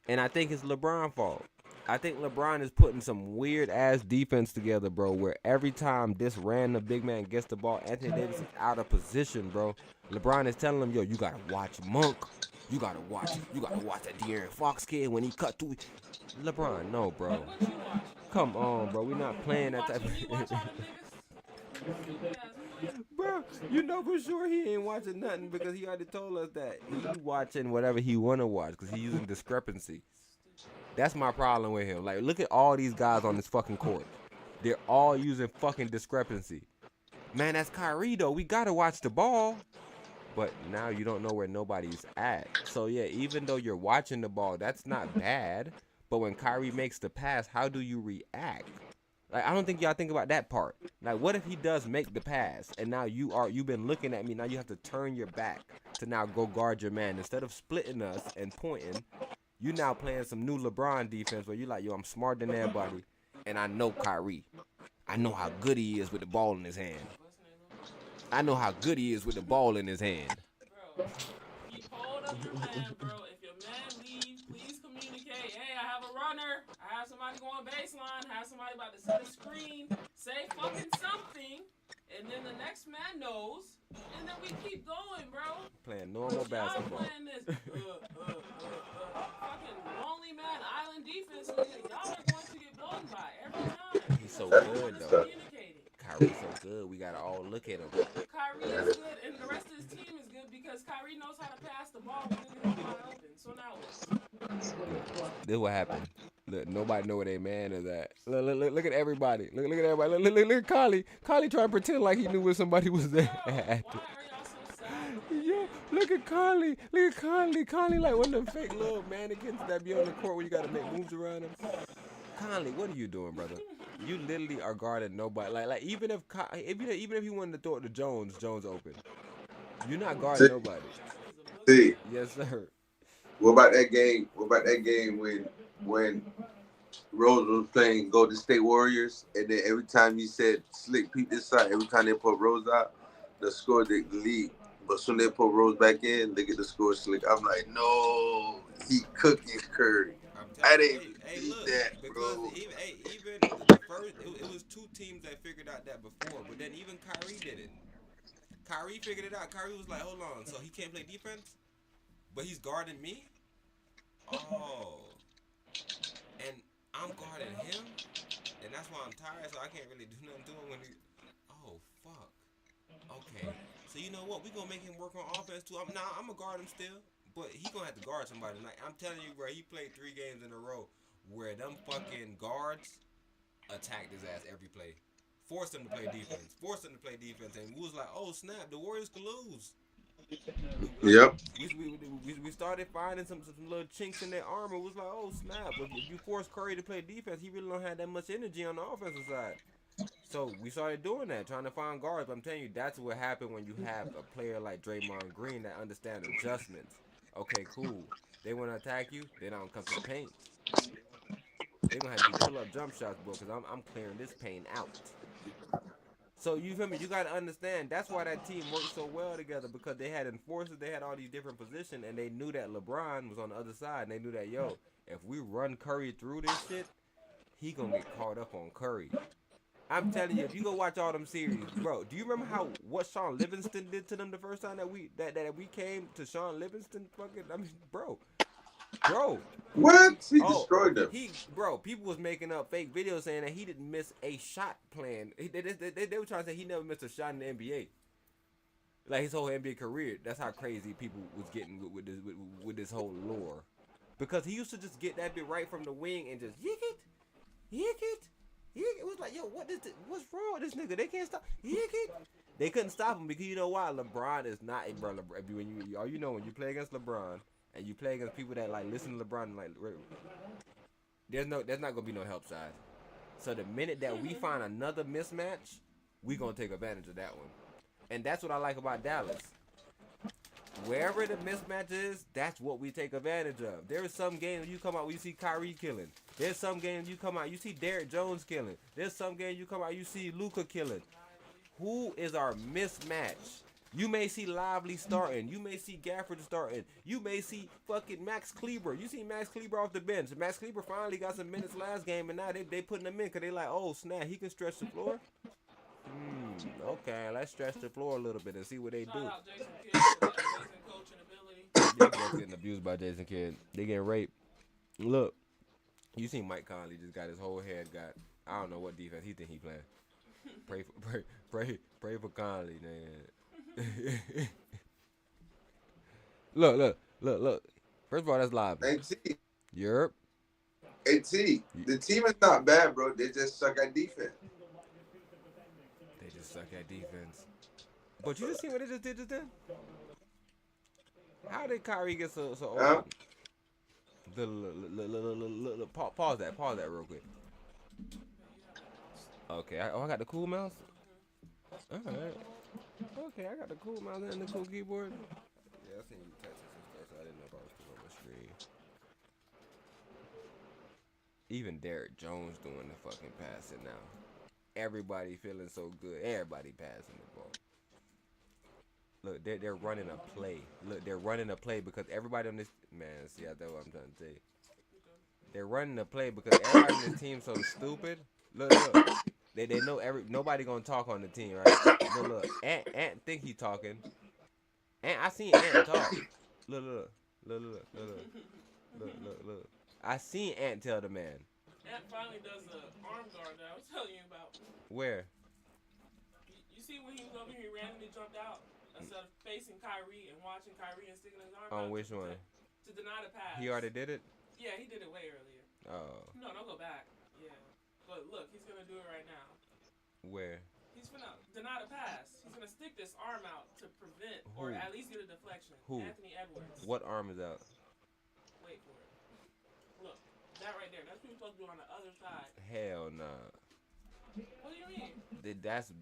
And I think it's LeBron's fault. I think LeBron is putting some weird ass defense together, bro, where every time this random big man gets the ball, Anthony Davis is out of position, bro. LeBron is telling him, yo, you gotta watch Monk. You gotta watch that De'Aaron Fox kid when he cut through. LeBron, no, bro. Come on, bro. We're not playing that type of. Bro, you know for sure he ain't watching nothing because he already told us that he watching whatever he wanna watch because he's using discrepancy. That's my problem with him. Like, look at all these guys on this fucking court. They're all using fucking discrepancy. Man, that's Kyrie though. We gotta watch the ball. But now you don't know where nobody's at. So, yeah, even though you're watching the ball, that's not bad. But when Kyrie makes the pass, how do you react? Like, I don't think y'all think about that part. Like, what if he does make the pass, and now you've been looking at me. Now you have to turn your back to now go guard your man. Instead of splitting us and pointing, you now playing some new LeBron defense where you're like, yo, I'm smarter than everybody, and I know Kyrie. I know how good he is with the ball in his hand. I know how good he is with the ball in his hand. Bro, keep hold up your man, bro. If your man leaves, please communicate. Hey, I have a runner. I have somebody going baseline. I have somebody about to set a screen. Say fucking something. And then the next man knows. And then we keep going, bro. Playing normal basketball. Y'all playing this fucking lonely man island defense. Y'all are going to get blown by every time. He's so good, though. Kyrie's so good. We got to all look at him. Kyrie is good, and the rest of his team is good because Kyrie knows how to pass the ball when it's wide open. So now what? This is what happened. Look, nobody know where they man is at. Look at everybody. Look at everybody. Look at Carly. Carly trying to pretend like he knew where somebody was there. Why are y'all so sad? Yo, look at Carly. Look at Carly. Carly like one of them fake little mannequins that be on the court where you got to make moves around them. Carly, what are you doing, brother? You literally are guarding nobody. Like even if you wanted to throw it to Jones open. You're not guarding nobody. See. Yes, sir. What about that game? What about that game when Rose was playing Golden State Warriors, and then every time he said Slick peep this side, every time they put Rose out, the score the lead. But soon they put Rose back in, they get the score Slick. I'm like, no, he cooking Curry. I didn't need that, bro. Even the first, it was two teams that figured out that before, but then even Kyrie did it. Kyrie figured it out. Kyrie was like, hold on, so he can't play defense, but he's guarding me? Oh. And I'm guarding him? And that's why I'm tired, so I can't really do nothing to him when he... Oh, fuck. Okay. So you know what? We're going to make him work on offense, too. I'm going to guard him still, but he going to have to guard somebody. Like, I'm telling you, bro, he played 3 games in a row where them fucking guards attacked his ass every play. Forced him to play defense. And we was like, oh, snap, the Warriors could lose. Yep. We started finding some little chinks in their armor. It was like, oh, snap. If you force Curry to play defense, he really don't have that much energy on the offensive side. So we started doing that, trying to find guards. But I'm telling you, that's what happened when you have a player like Draymond Green that understands adjustments. Okay, cool. They want to attack you, they don't come to the paint. They're going to have to pull up jump shots, bro, because I'm clearing this paint out. So you feel me? You gotta understand that's why that team worked so well together, because they had enforcers, they had all these different positions, and they knew that LeBron was on the other side, and they knew that if we run Curry through this shit, he gonna get caught up on Curry. I'm telling you, if you go watch all them series, bro, do you remember what Sean Livingston did to them the first time that we came to Sean Livingston? Bro. What? He destroyed them. People was making up fake videos saying that he didn't miss a shot plan. They were trying to say he never missed a shot in the NBA. Like his whole NBA career. That's how crazy people was getting with this whole lore. Because he used to just get that bit right from the wing and just yick it. It was like, yo, what's wrong with this nigga? They can't stop. Yick it. They couldn't stop him because you know why? LeBron is not a brother. When you play against LeBron, and you play against people that like listen to LeBron, and like there's not gonna be no help side. So the minute that we find another mismatch, we gonna take advantage of that one. And that's what I like about Dallas. Wherever the mismatch is, that's what we take advantage of. There is some games you come out where you see Kyrie killing. There's some games you come out you see Derrick Jones killing. There's some games you come out you see Luka killing. Who is our mismatch? You may see Lively starting. You may see Gafford starting. You may see fucking Max Kleber. You see Max Kleber off the bench. Max Kleber finally got some minutes last game, and now they putting him in because they like, oh, snap, he can stretch the floor? Okay, let's stretch the floor a little bit and see what they do. Shout out Jason Kidd for that amazing coaching ability. They're both getting abused by Jason Kidd. They getting raped. Look, you see Mike Conley just got his whole head got, I don't know what defense he think he playing. Pray for Conley, man. Look. First of all, that's live. AT. Europe. AT. The team is not bad, bro. They just suck at defense. They just suck at defense. But you just see what they just did just then? How did Kyrie get so open? Pause that real quick. Okay, I got the cool mouse. All right. Okay, I got the cool mouse and the cool keyboard. Yeah, I seen you texting some stuff, so I didn't know if I was putting on my screen. Even Derrick Jones doing the fucking passing now. Everybody feeling so good. Everybody passing the ball. Look, they're running a play. Look, they're running a play because everybody on this see, that's what I'm trying to tell you. They're running a play because everybody on this team so stupid. Look. They know nobody gonna talk on the team, right? Look. Ant think he talking. I seen Ant talk. Look. I seen Ant tell the man. Ant finally does the arm guard that I was telling you about. Where? You see when he was over here, he randomly jumped out instead of facing Kyrie and watching Kyrie and sticking his arm out. On which one? To deny the pass. He already did it? Yeah, he did it way earlier. Oh. No, don't go back. Yeah. But look, he's gonna do it right now. Where? He's gonna deny the pass. He's gonna stick this arm out to prevent, or Who? at least get a deflection. Who? Anthony Edwards. What arm is out? Wait for it. Look, that right there. That's what you're supposed to do on the other side. Hell nah. What do you mean?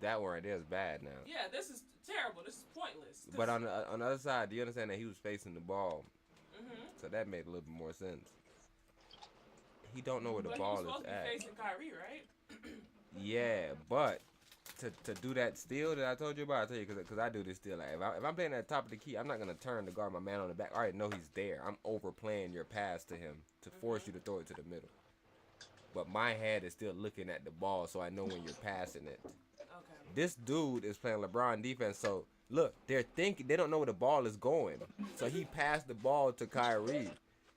That one right there is bad now. Yeah, this is terrible. This is pointless. But on the other side, do you understand that he was facing the ball? Mm-hmm. So that made a little bit more sense. He don't know where the ball is at. He was supposed to be facing Kyrie, right? Yeah, but to do that steal that I told you about, I tell you, because I do this still. Like, if I'm playing at the top of the key, I'm not going to turn to guard my man on the back. I already know he's there. I'm overplaying your pass to him to force you to throw it to the middle. But my head is still looking at the ball, so I know when you're passing it. Okay. This dude is playing LeBron defense, so look, they don't know where the ball is going. So he passed the ball to Kyrie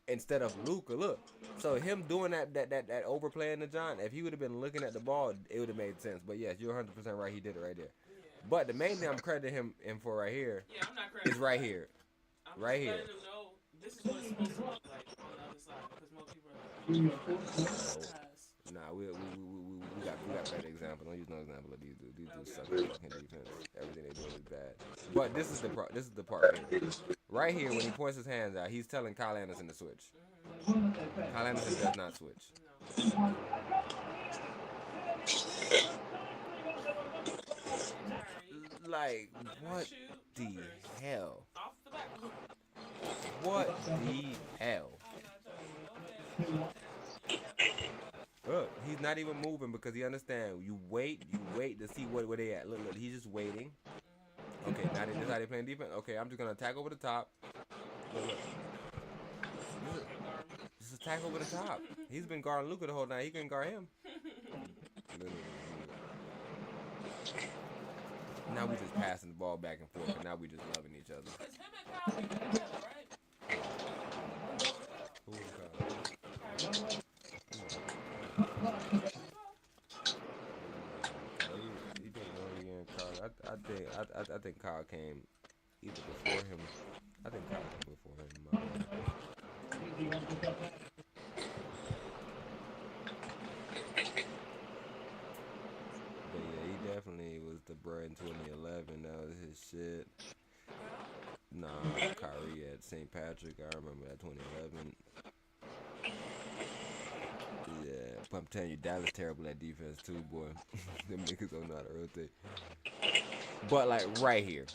instead of Luka. Look, so him doing that overplaying the John, if he would have been looking at the ball, it would have made sense. But yes, you're 100% right. He did it right there. Yeah. But the main thing I'm crediting him for right here is right here. Right here. Letting him know this is what it's supposed to look like on the other side, because most people are like, nah, we got better examples. Don't use no example of these dudes. These dudes suck at fucking defense. Everything they do is bad. But this is the part here. Right here, when he points his hands out, he's telling Kyle Anderson to switch. Kyle Anderson does not switch. Like, what the hell? What the hell? Look, he's not even moving because he understands. You wait to see where they at. Look, he's just waiting. Okay, now they decided playing defense. Okay, I'm just gonna attack over the top. Look. Just attack over the top. He's been guarding Luka the whole night. He couldn't guard him. Now we just passing the ball back and forth, and now we just loving each other. It's him and Kyle together, right? Who is Kyle? He did 1 year in college. I think Kyle came either before him. I think Kyle came before him. But yeah, he definitely was the bro in 2011. That was his shit. Nah, Kyrie at St. Patrick. I remember that 2011. Yeah, but I'm telling you, Dallas terrible at defense too, boy. Them niggas don't know how to rotate. But like right here,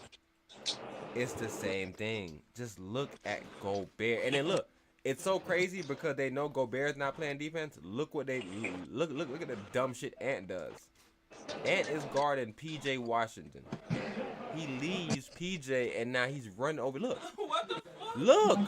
it's the same thing. Just look at Gobert, and then look. It's so crazy because they know Gobert's not playing defense. Look what they look at the dumb shit Ant does. Ant is guarding PJ Washington. He leaves PJ and now he's running over. Look. What the fuck?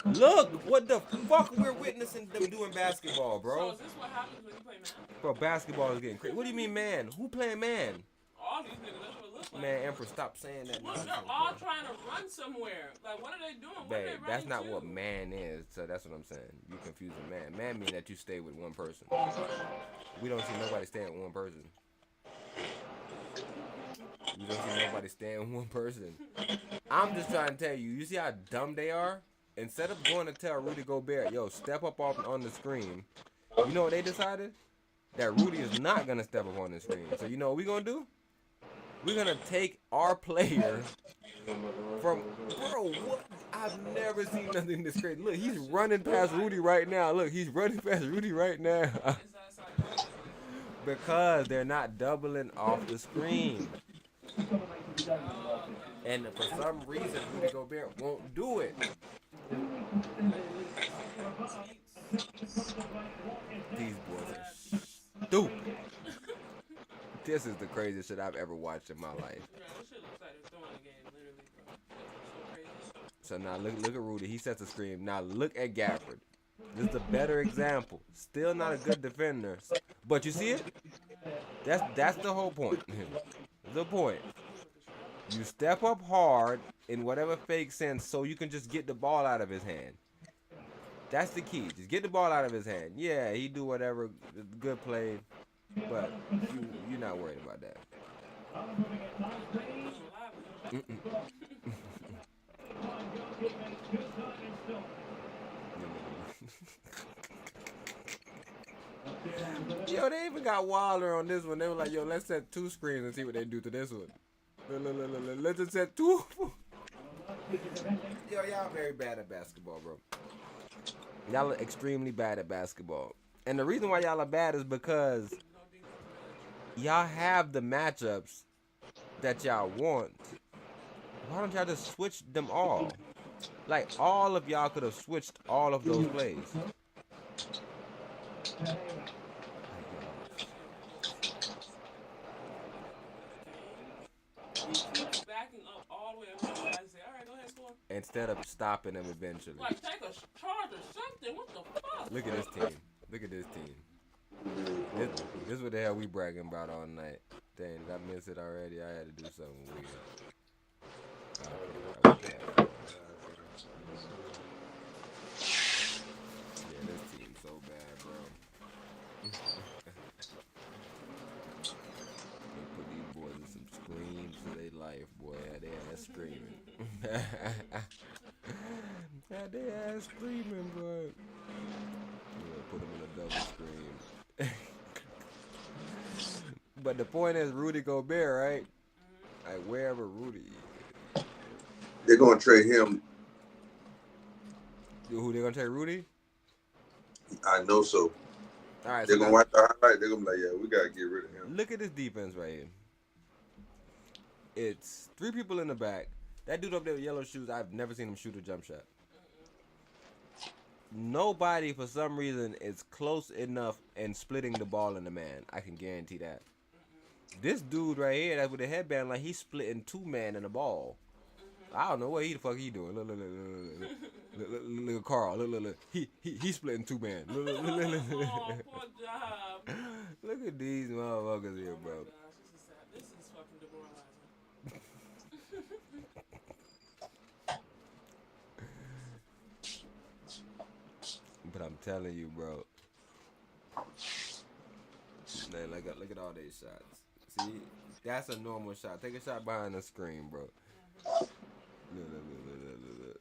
Look what the fuck we're witnessing them doing basketball, bro. So is this what happens when you play man? Bro, basketball is getting crazy. What do you mean, man? Who playing man? All these niggas, that's what it looks like. Man, Emperor, stop saying that. Look, they're all trying to run somewhere. Like, what are they doing? What are they Babe, running that's not to? what man is. So that's what I'm saying. You confusing man. Man mean that you stay with one person. We don't see nobody staying with one person. You don't see nobody staying with one person. I'm just trying to tell you. You see how dumb they are? Instead of going to tell Rudy Gobert, yo, step up on the screen. You know what they decided? That Rudy is not gonna step up on the screen. So you know what we're gonna do? We're gonna take our player from what? I've never seen nothing this crazy. Look, he's running past Rudy right now. Look, he's running past Rudy right now. Because they're not doubling off the screen. And for some reason, Rudy Gobert won't do it. These boys are stupid. This is the craziest shit I've ever watched in my life. So now look at Rudy. He sets a screen. Now look at Gafford. This is a better example. Still not a good defender, but you see it? That's the whole point. The point. You step up hard in whatever fake sense so you can just get the ball out of his hand. That's the key. Just get the ball out of his hand. Yeah, he do whatever, good play, but you're not worried about that. Yo, they even got Wilder on this one. They were like, yo, let's set 2 screens and see what they do to this one. Let's just set 2. Yo, y'all very bad at basketball, bro. Y'all are extremely bad at basketball. And the reason why y'all are bad is because y'all have the matchups that y'all want. Why don't y'all just switch them all? Like, all of y'all could have switched all of those plays. Backing up all the way up to the guys and say, all right, go ahead, score. Instead of stopping them eventually. Like, take a charge or something. What the fuck? Look at this team. Look at this team. This is what the hell we bragging about all night. Dang, I missed it already. I had to do something weird. Okay. Yeah, this team's so bad, bro. They put these boys in some screams for their life, boy. They ass screaming. Had they ass screaming, boy. Put them in a double screen. But the point is, Rudy Gobert, right? Like, wherever Rudy is. They're going to trade him. Who, they going to trade Rudy? I know so. All right, they're so going to watch the highlight. They're going to be like, yeah, we got to get rid of him. Look at this defense right here. It's 3 people in the back. That dude up there with yellow shoes, I've never seen him shoot a jump shot. Nobody, for some reason, is close enough and splitting the ball in the man. I can guarantee that. This dude right here, that's with the headband, like he's splitting 2 man in the ball. I don't know what the fuck he doing. Look at Carl. Look. He splitting 2 man. Look. Oh, poor job. Look at these motherfuckers here, bro. Oh my gosh, this is fucking demoralizing. But I'm telling you, bro. Man, look at all these shots. See, that's a normal shot. Take a shot behind the screen, bro. Look.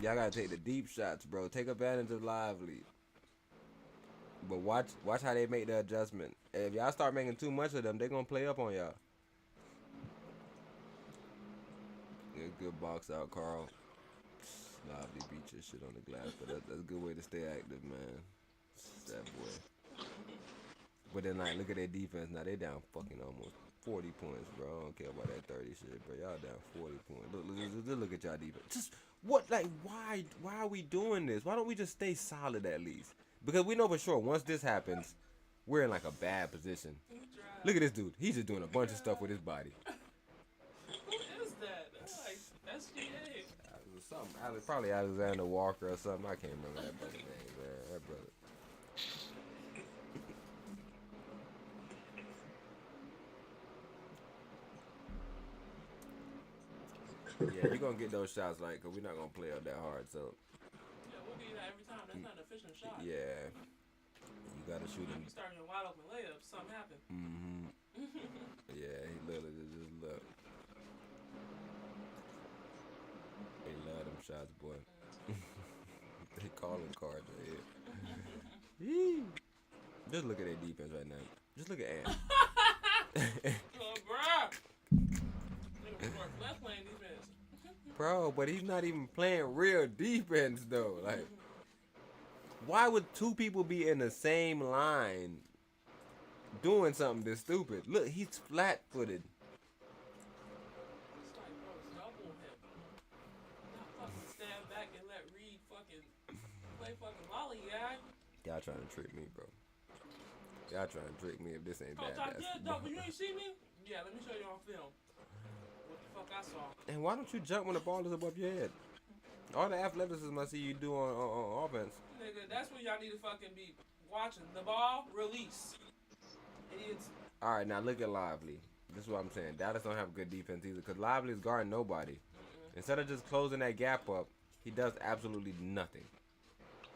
Y'all gotta take the deep shots, bro. Take advantage of Lively. But watch how they make the adjustment. If y'all start making too much of them, they gonna play up on y'all. Yeah, good box out, Carl. Lively beat your shit on the glass, but that's a good way to stay active, man. That boy. But then, like, look at their defense. Now they down fucking almost 40 points, bro. I don't care about that 30 shit, bro. Y'all down 40 points. Look at y'all defense. Just what? Like, why are we doing this? Why don't we just stay solid at least? Because we know for sure once this happens, we're in like a bad position. Look at this dude. He's just doing a bunch of stuff with his body. Who is that? That's like SGA. Probably Alexander Walker or something. I can't remember that brother's name, man. That brother. Yeah, you're going to get those shots, like, because we're not going to play up that hard, so. Yeah, we'll get that every time. That's not an efficient shot. Yeah. You got to shoot him. You start your wide open layups, something happened. Mm-hmm. Yeah, he literally just look. They love them shots, boy. They calling cards right here. Just look at their defense right now. Just look at Ant. Bro, but he's not even playing real defense though. Like, why would 2 people be in the same line doing something this stupid? Look, he's flat-footed. Stand back and let Reed fucking play fucking lollygag. Y'all trying to trick me, bro. Y'all trying to trick me if this ain't bad. I did, though, but you ain't see me? Yeah, let me show you on film. What the fuck I saw. And why don't you jump when the ball is above your head? All the athleticism I see you do on offense. Nigga, that's what y'all need to fucking be watching. The ball, release. Idiots. All right, now look at Lively. This is what I'm saying. Dallas don't have good defense either because Lively is guarding nobody. Instead of just closing that gap up, he does absolutely nothing.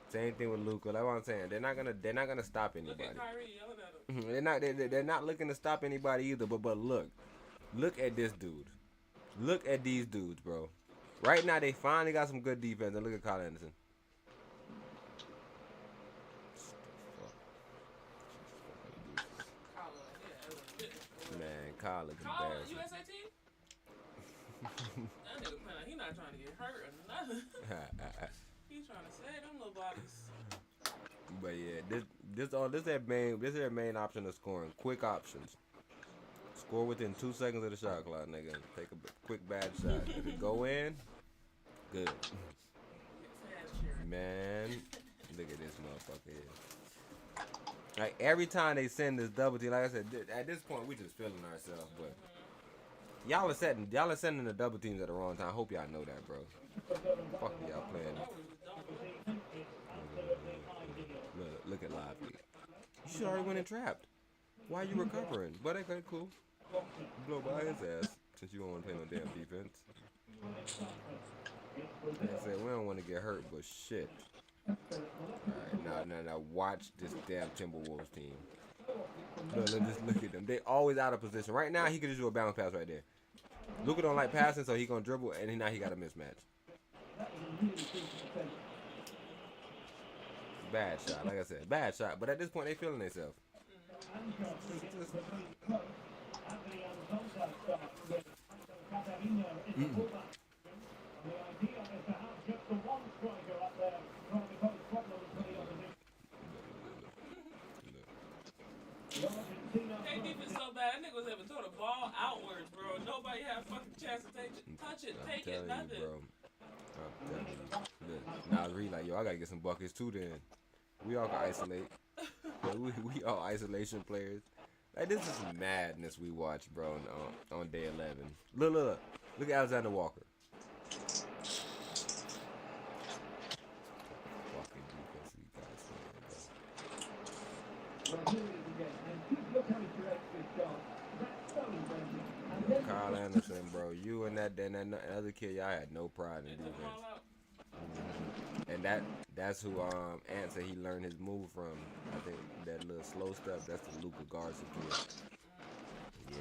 Same thing with Luka. Like what I'm saying, they're not gonna stop anybody. Look at Kyrie yelling at him. They're not looking to stop anybody either. But look at this dude. Look at these dudes, bro. Right now they finally got some good defense. And look at Kyle Anderson. Kyle looking Kyle on the embarrassing. USA team? That nigga playing like he not trying to get hurt or nothing. He's trying to save them little bodies. But yeah, this is their main option of scoring. Quick options. Score within 2 seconds of the shot clock, nigga. Take a quick bad shot. If it go in, good. Man, look at this motherfucker here. Like every time they send this double team, like I said, at this point we just feeling ourselves, but y'all are sending the double teams at the wrong time. Hope y'all know that, bro. Fuck y'all playing. Look at Lively. You should already went and trapped. Why you recovering? But okay, cool. Blow by his ass since you don't want to play no damn defense. Like I said, we don't want to get hurt, but shit. Alright, now watch this damn Timberwolves team. Just look at them. They always out of position. Right now, he could just do a bounce pass right there. Luka don't like passing, so he gonna dribble, and now he got a mismatch. Bad shot, like I said, bad shot. But at this point, they feeling themselves. Hey, defense so bad. That nigga was able to throw the ball outwards, bro. Nobody had a fucking chance to touch it, take it, nothing. Bro. I'm telling you. Look, now I was really like, yo, I gotta get some buckets too then. We all can isolate. we all isolation players. Like, this is madness we watch, bro, on day 11. Look at Alexander Walker. Fucking defense you guys playing, bro. Kyle Anderson, bro, you and that other kid, y'all had no pride in defense. And that's who Ant said he learned his move from. I think that little slow step, that's the Luka Garza kid. Yeah.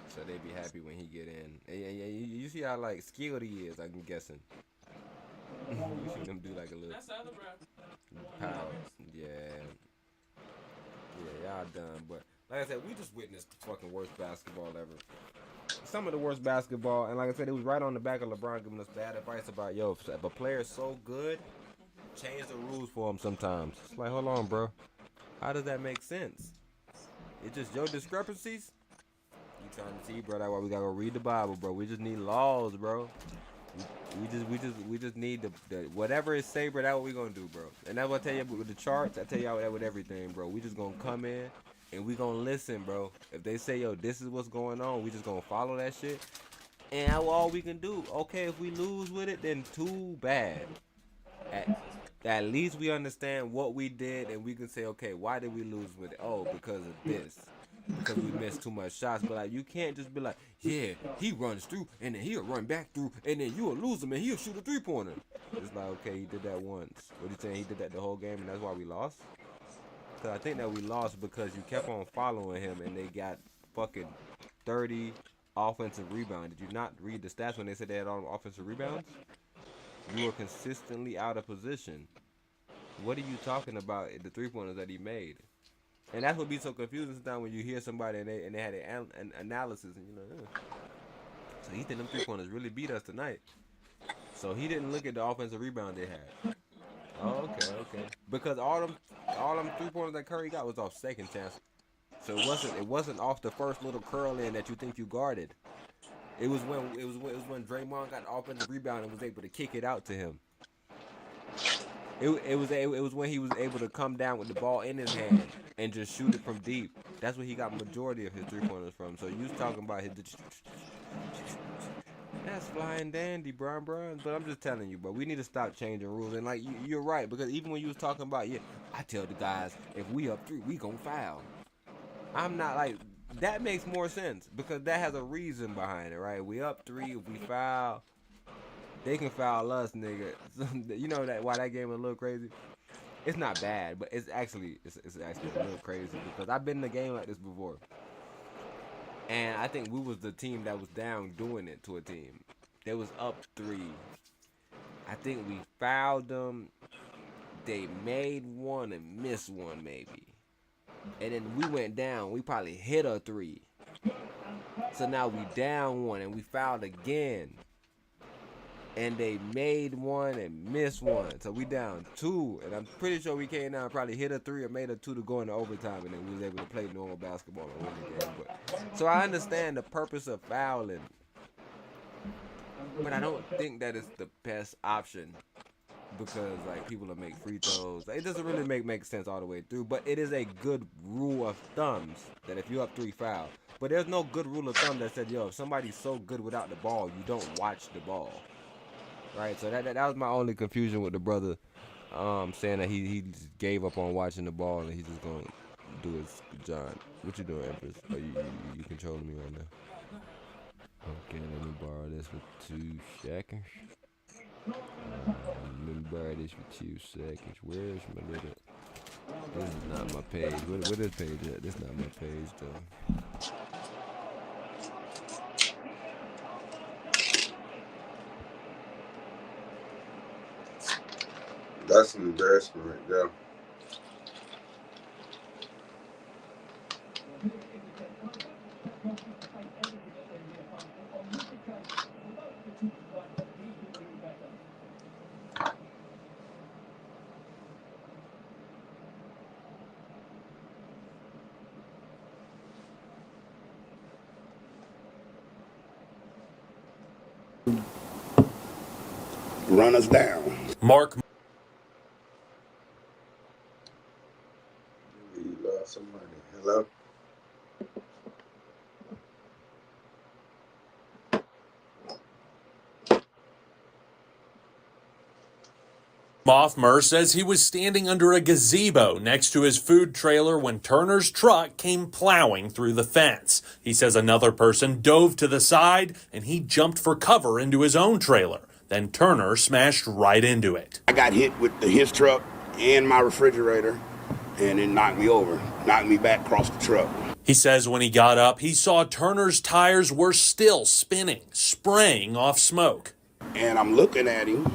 So they be happy when he get in. And you see how like skilled he is, I'm guessing. You see them do like a little That's the other bro. power. Yeah. Yeah, y'all done. But like I said, we just witnessed the fucking worst basketball ever. Some of the worst basketball, and like I said, it was right on the back of LeBron giving us bad advice about, yo, if a player is so good, change the rules for him sometimes. It's like, hold on, bro. How does that make sense? It's just your discrepancies? You trying to see, bro, that's why we gotta go read the Bible, bro. We just need laws, bro. We just need the whatever it say, bro, that's what we gonna do, bro. And that's what I tell you with the charts, I tell y'all that with everything, bro. We just gonna come in and we gonna listen, bro. If they say, yo, this is what's going on, we just gonna follow that shit. And all we can do, okay, if we lose with it, then too bad. At least we understand what we did, and we can say, okay, why did we lose with it? Oh, because of this. Because we missed too much shots. But like, you can't just be like, yeah, he runs through, and then he'll run back through, and then you'll lose him, and he'll shoot a three-pointer. It's like, okay, he did that once. What are you saying? He did that the whole game, and that's why we lost? Because I think that we lost because you kept on following him, and they got fucking 30 offensive rebounds. Did you not read the stats when they said they had all offensive rebounds? You were consistently out of position. What are you talking about, the three-pointers that he made? And that's what be so confusing sometimes when you hear somebody and they had an analysis, and you're like, so he think them three-pointers really beat us tonight. So he didn't look at the offensive rebound they had. Oh, okay. Because all them three-pointers that Curry got was off second chance. So it wasn't off the first little curl in that you think you guarded. It was when Draymond got the offensive rebound and was able to kick it out to him. It was when he was able to come down with the ball in his hand and just shoot it from deep. That's where he got majority of his three-pointers from. So you was talking about that's flying dandy, bro. But I'm just telling you, bro, we need to stop changing rules. And like you're right, because even when you was talking about, I tell the guys, if we up 3, we gonna foul. I'm not like, that makes more sense because that has a reason behind it, right? We up 3, if we foul, they can foul us, nigga. You know why that game was a little crazy? It's not bad, but it's actually a little crazy because I've been in a game like this before. And I think we was the team that was down doing it to a team. They was up 3. I think we fouled them. They made one and missed one maybe. And then we went down. We probably hit a 3. So now we down one and we fouled again. And they made one and missed one. So we down 2. And I'm pretty sure we came down, probably hit a 3 or made a 2 to go into overtime. And then we was able to play normal basketball and win the game. So I understand the purpose of fouling. But I don't think that is the best option. Because like people will make free throws. It doesn't really make sense all the way through. But it is a good rule of thumbs that if you're up 3 foul. But there's no good rule of thumb that said, yo, if somebody's so good without the ball, you don't watch the ball. Right, so that was my only confusion with the brother, saying that he just gave up on watching the ball and he's just gonna do his John. What you doing, Empress? Are you controlling me right now? Okay, let me borrow this for 2 seconds. Let me borrow this for 2 seconds. Where's my little? This is not my page. What is page at? This is not my page though. That's an embarrassment right there. Run us down. Mark. You lost some money. Hello? Mothmer says he was standing under a gazebo next to his food trailer when Turner's truck came plowing through the fence. He says another person dove to the side and he jumped for cover into his own trailer. Then Turner smashed right into it. I got hit with his truck and my refrigerator, and it knocked me over, knocked me back across the truck. He says when he got up, he saw Turner's tires were still spinning, spraying off smoke. And I'm looking at him,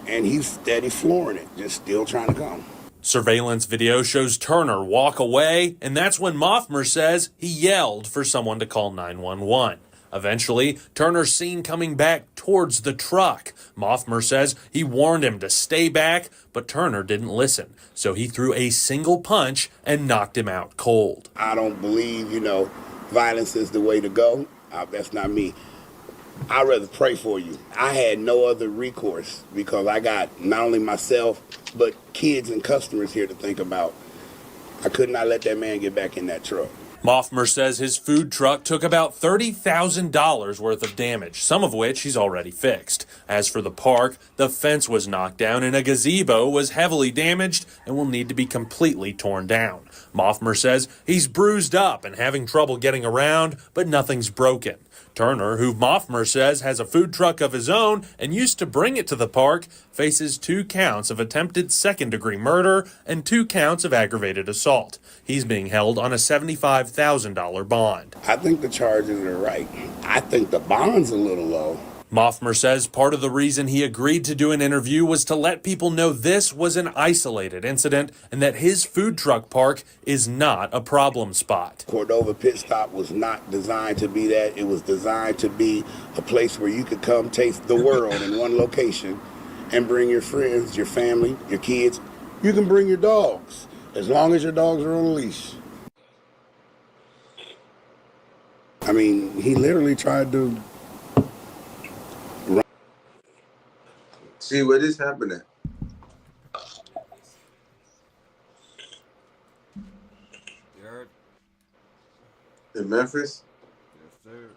and he's steady flooring it, just still trying to come. Surveillance video shows Turner walk away, and that's when Mothmer says he yelled for someone to call 911. Eventually, Turner's seen coming back towards the truck. Mothmer says he warned him to stay back, but Turner didn't listen. So he threw a single punch and knocked him out cold. I don't believe, violence is the way to go. That's not me. I'd rather pray for you. I had no other recourse because I got not only myself, but kids and customers here to think about. I could not let that man get back in that truck. Mothmer says his food truck took about $30,000 worth of damage, some of which he's already fixed. As for the park, the fence was knocked down and a gazebo was heavily damaged and will need to be completely torn down. Mothmer says he's bruised up and having trouble getting around, but nothing's broken. Turner, who Mothmer says has a food truck of his own and used to bring it to the park, faces 2 counts of attempted second-degree murder and 2 counts of aggravated assault. He's being held on a $75,000 bond. I think the charges are right. I think the bond's a little low. Mothmer says part of the reason he agreed to do an interview was to let people know this was an isolated incident and that his food truck park is not a problem spot. Cordova Pit Stop was not designed to be that. It was designed to be a place where you could come taste the world in one location and bring your friends, your family, your kids. You can bring your dogs, as long as your dogs are on a leash. I mean, he literally tried to See where this happening? You heard? In Memphis? Yes, sir.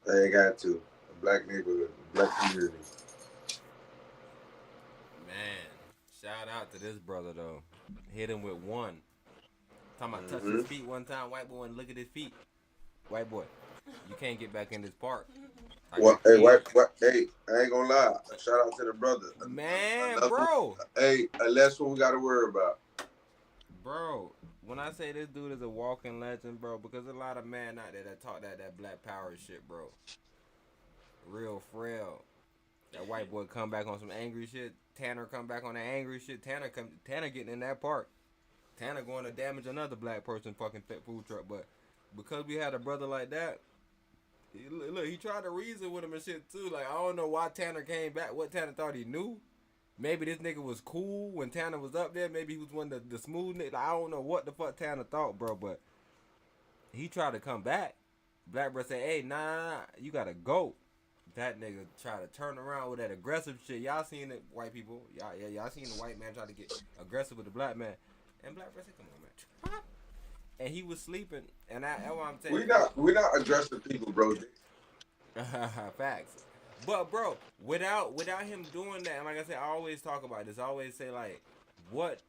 They got to. A black neighborhood, a black community. Man, shout out to this brother though. Hit him with one. Talking about touch his feet one time, white boy, and look at his feet. White boy, you can't get back in this park. Well, hey, hey, I ain't gonna lie. Shout out to the brother. Man, bro. Hey, that's what we gotta worry about. Bro, when I say this dude is a walking legend, bro, because a lot of men out there that talk that black power shit, bro. Real frail. That white boy come back on some angry shit. Tanner come back on that angry shit. Tanner getting in that park. Tanner going to damage another black person fucking food truck, but because we had a brother like that, he tried to reason with him and shit too. Like, I don't know why Tanner came back, what Tanner thought he knew. Maybe this nigga was cool when Tanner was up there. Maybe he was one of the smooth niggas. I don't know what the fuck Tanner thought, bro, but he tried to come back. Black bro said, hey, nah, you gotta go. That nigga tried to turn around with that aggressive shit. Y'all seen it, white people. Y'all seen the white man try to get aggressive with the black man. And black bro said, come on, man. And he was sleeping. And that's what I'm saying. We not aggressive people, bro. Facts. But bro, without him doing that, and like I said, I always talk about this. I always say, like, what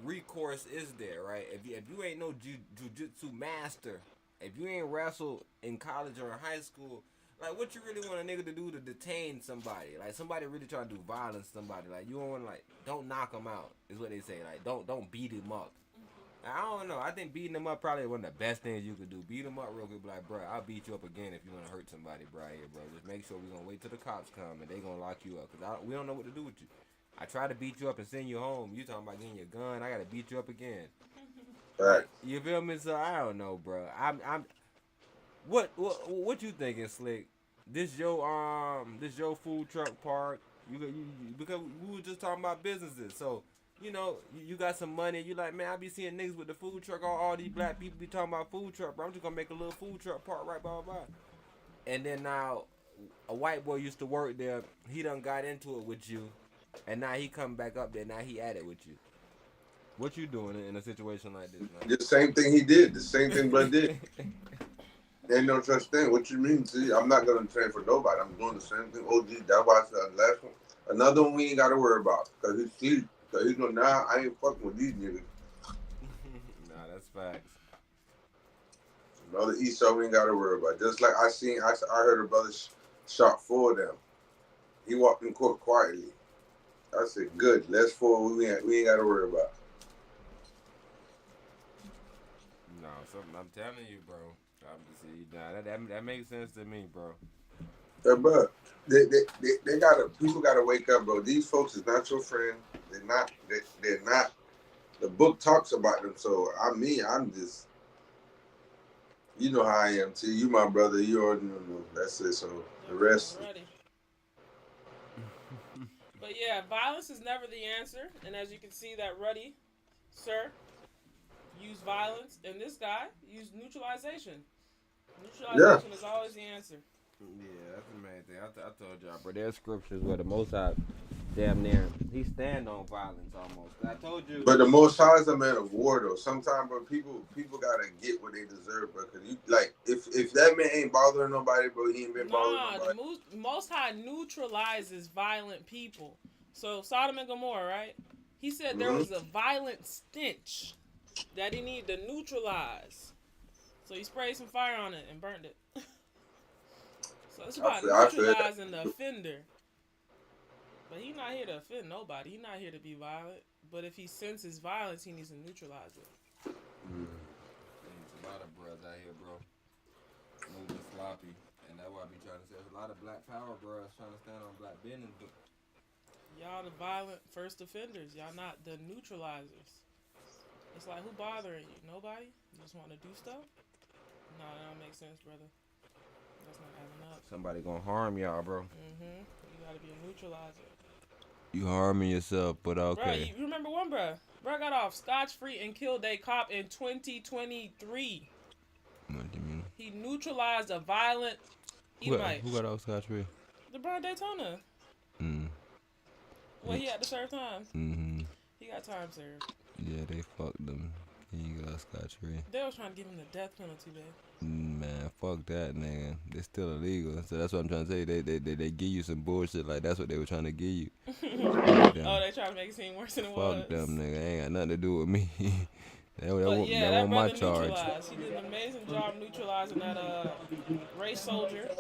recourse is there, right? If you ain't no jiu-jitsu master, if you ain't wrestled in college or in high school, like, what you really want a nigga to do to detain somebody? Like, somebody really trying to do violence to somebody. Like, you don't want to, like, don't knock them out, is what they say. Like, don't beat him up. I don't know. I think beating them up probably one of the best things you could do. Beat them up real quick, like, bro, I'll beat you up again if you want to hurt somebody, bro, here, bro. Just make sure we're going to wait till the cops come and they going to lock you up. Because we don't know what to do with you. I try to beat you up and send you home. You talking about getting your gun. I got to beat you up again. Right. You feel me? So, I don't know, bro. What you thinking, Slick? This your food truck park. Because we were just talking about businesses. So, you know, you got some money. You like, man, I be seeing niggas with the food truck. All these black people be talking about food truck, bro. I'm just gonna make a little food truck park, right, blah, blah, blah. And then now, a white boy used to work there. He done got into it with you, and now he come back up there. Now he at it with you. What you doing in a situation like this, man? The same thing he did. The same thing Bud did. Ain't no such thing. What you mean? See, I'm not gonna train for nobody. I'm doing the same thing. OG, that's why I said last one. Another one we ain't gotta worry about because he's sleep. So he's going, nah, I ain't fucking with these niggas. Nah, that's facts. Another East Side we ain't got to worry about. Just like I heard a brother shot 4 of them. He walked in court quietly. I said, good, let's 4 we ain't got to worry about. No, something I'm telling you, bro. That makes sense to me, bro. Yeah, bro, they gotta, people gotta wake up, bro. These folks is not your friend. They're not. The book talks about them. So I'm just, you know how I am. T, you my brother. You already know. That's it. So the rest. But yeah, violence is never the answer. And as you can see, that Ruddy, sir, used violence, and this guy used neutralization. Neutralization is always the answer. Yeah, that's the main thing. I told y'all, bro. There's scriptures where the Most High, damn near, he stand on violence almost. I told you. But the Most High is a man of war, though. Sometimes, bro, people gotta get what they deserve, bro. Cause you like, if that man ain't bothering nobody, bro, he ain't been bothering nobody. The Most High neutralizes violent people. So Sodom and Gomorrah, right? He said there was a violent stench that he needed to neutralize. So he sprayed some fire on it and burned it. So it's about neutralizing the offender. But he's not here to offend nobody. He's not here to be violent. But if he senses violence, he needs to neutralize it. There's a lot of bros out here, bro. Moving sloppy. And that's why I be trying to say there's a lot of black power bros trying to stand on black business. But y'all the violent first offenders. Y'all not the neutralizers. It's like, who bothering you? Nobody? You just want to do stuff? No, that don't make sense, brother. That's not adding up. Somebody gonna harm y'all, bro. You gotta be a neutralizer. You harming yourself, but okay. Bro, you remember one, bro? Bro got off scotch-free and killed a cop in 2023. What do you mean? He neutralized a violent Edomite. Who got off scotch-free? The bro Daytona. Well, he had to serve time. He got time served. Yeah, they fucked him. He got scotch-free. They was trying to give him the death penalty, man. Man, fuck that, nigga. They're still illegal. So that's what I'm trying to say. They give you some bullshit like that's what they were trying to give you. Oh, they trying to make it seem worse than it was. Fuck them, nigga. Ain't got nothing to do with me. that that my charge. He did an amazing job neutralizing that race soldier.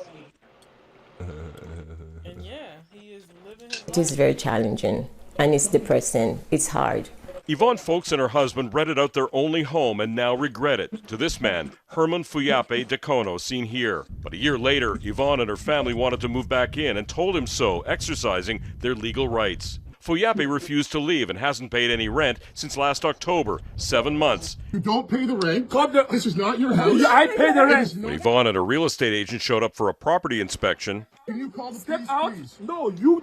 And yeah, he is living his life. It is very challenging, and it's depressing. It's hard. Yvonne Folks and her husband rented out their only home and now regret it. To this man, Herman Fuyape Decono, seen here. But a year later, Yvonne and her family wanted to move back in and told him so, exercising their legal rights. Fuyape refused to leave and hasn't paid any rent since last October, 7 months. You don't pay the rent. This is not your house. I pay the rent. When Yvonne and a real estate agent showed up for a property inspection, Can you call the Step police, out. please? No, you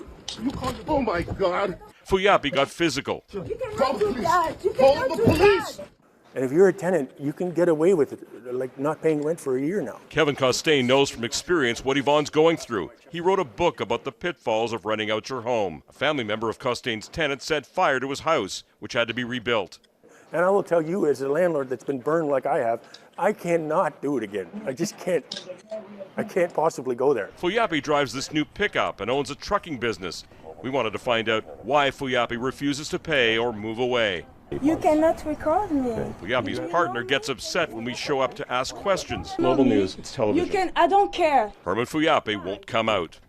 Call the, oh my God. Fuyape got physical. Call the police. Call the police. And if you're a tenant, you can get away with it, like not paying rent for a year now. Kevin Costain knows from experience what Yvonne's going through. He wrote a book about the pitfalls of renting out your home. A family member of Costain's tenant set fire to his house, which had to be rebuilt. And I will tell you, as a landlord that's been burned like I have, I cannot do it again. I just can't. I can't possibly go there. Fuyape drives this new pickup and owns a trucking business. We wanted to find out why Fuyape refuses to pay or move away. You cannot record me. Fuyape's partner gets upset when we show up to ask questions. Global News, it's television. You can, I don't care. Herman Fuyape won't come out.